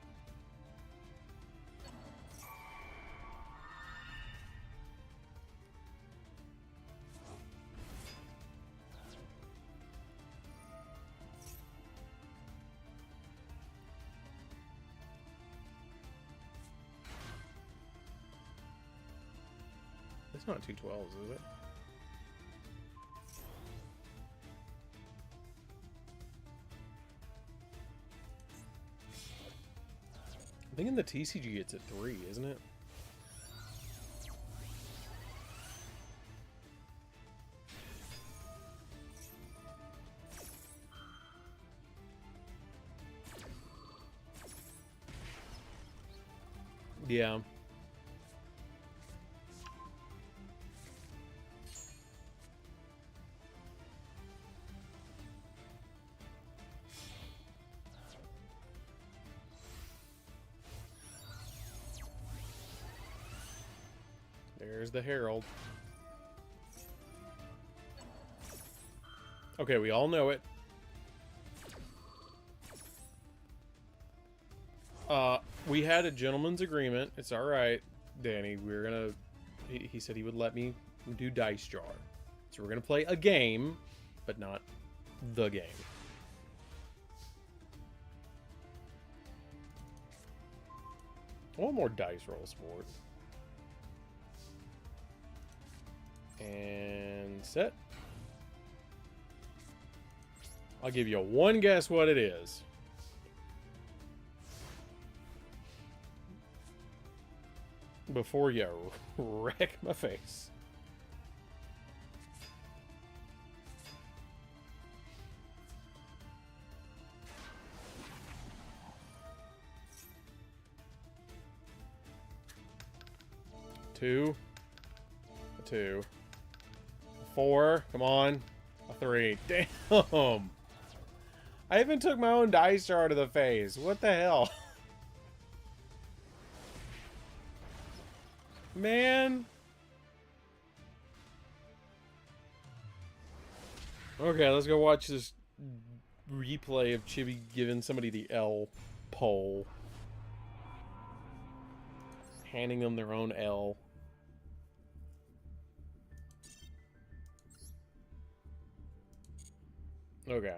It's not 212s, is it? I think in the TCG it's at 3, isn't it? Yeah. There's the Herald. Okay, we all know it. We had a gentleman's agreement. It's alright, Danny. We're gonna... He said he would let me do Dice Jar. So we're gonna play a game, but not the game. I want more dice rolls for it. And set. I'll give you one guess what it is. Before you wreck my face. Two. A 2. A 4. Come on. A 3. Damn. I even took my own dice jar to the face. What the hell? Man. Okay, let's go watch this replay of Chibi giving somebody the L pole. Handing them their own L. Okay.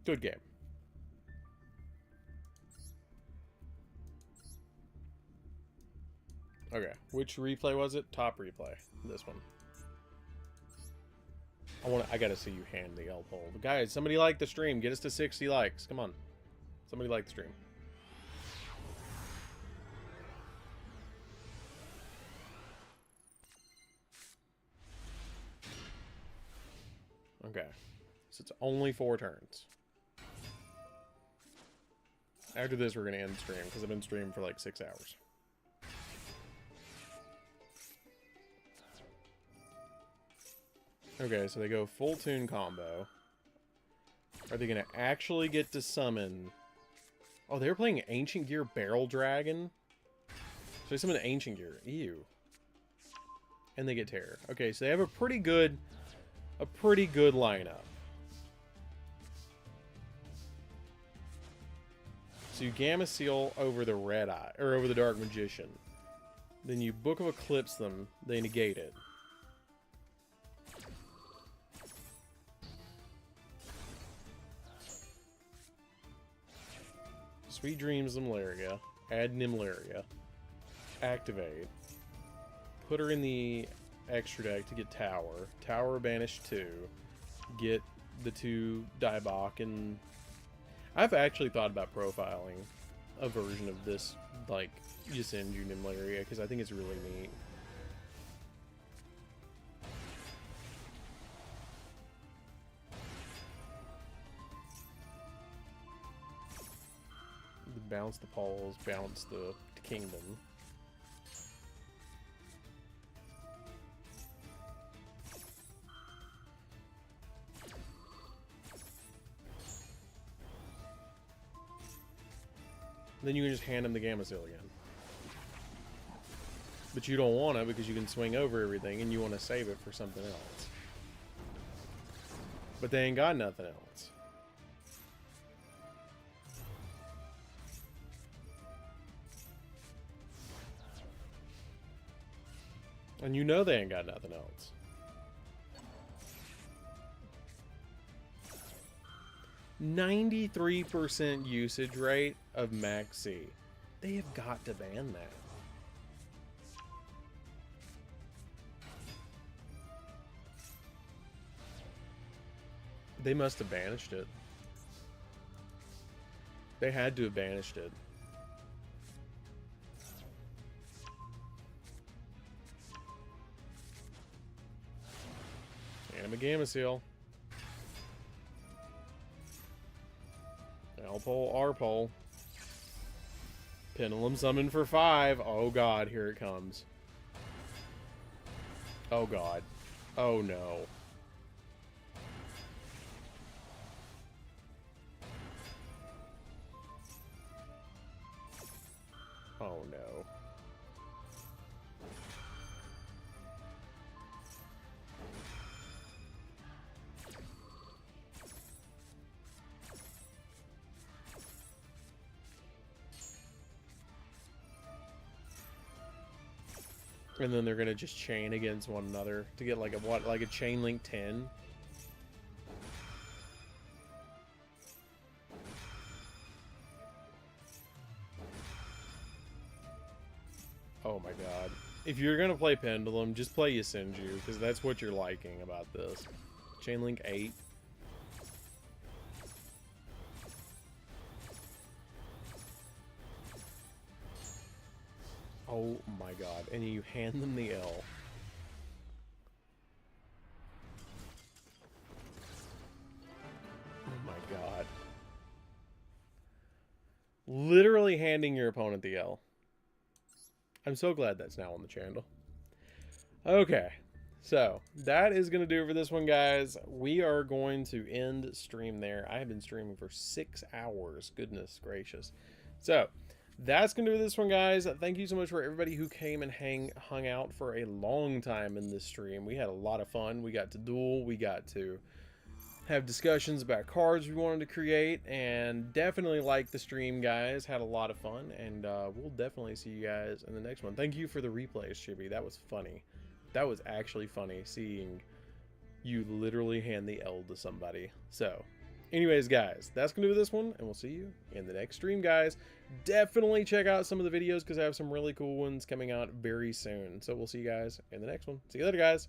Good game. Okay, which replay was it? Top replay. This one. I gotta see you hand the L pole. Guys, somebody like the stream. Get us to 60 likes. Come on. Somebody like the stream. Okay. So it's only 4 turns. After this, we're gonna end the stream because I've been streaming for like 6 hours. Okay, so they go full tune combo. Are they gonna actually get to summon? Oh, they were playing Ancient Gear Barrel Dragon. So they summon Ancient Gear. Ew. And they get Terror. Okay, so they have a pretty good lineup. So you Gamma Seal over the Red Eye, or over the Dark Magician. Then you Book of Eclipse them. They negate it. Sweet Dreams Nimlaria. Add Nimlaria. Activate. Put her in the extra deck to get Tower. Tower banish 2. Get the 2 Daibok, and I've actually thought about profiling a version of this, like, Yasenju Nimlaria, because I think it's really neat. Bounce the Pauls, bounce the Kingdom. Then you can just hand them the Gamma Seal again. But you don't want to because you can swing over everything and you want to save it for something else. But they ain't got nothing else. And you know they ain't got nothing else. %93 usage rate of Max C. They have got to ban that. They must have banished it. They had to have banished it. And a Gamma Seal. L pole, R pole. Pendulum summon for 5. Oh god, here it comes. Oh god. Oh no. Oh no. And then they're gonna just chain against one another to get like a what, like a chain link 10. Oh my god. If you're gonna play Pendulum, just play Yasenju, because that's what you're liking about this. Chain link 8. Oh my god. And you hand them the L. Oh my god. Literally handing your opponent the L. I'm so glad that's now on the channel. Okay. So, that is going to do it for this one, guys. We are going to end stream there. I have been streaming for 6 hours. Goodness gracious. So, that's going to do this one, guys. Thank you so much for everybody who came and hung out for a long time in this stream. We had a lot of fun. We got to duel. We got to have discussions about cards we wanted to create. And definitely liked the stream, guys. Had a lot of fun. And we'll definitely see you guys in the next one. Thank you for the replays, Chibi. That was funny. That was actually funny, seeing you literally hand the L to somebody. So, anyways, guys, that's going to do this one, and we'll see you in the next stream, guys. Definitely check out some of the videos, because I have some really cool ones coming out very soon. So, we'll see you guys in the next one. See you later, guys.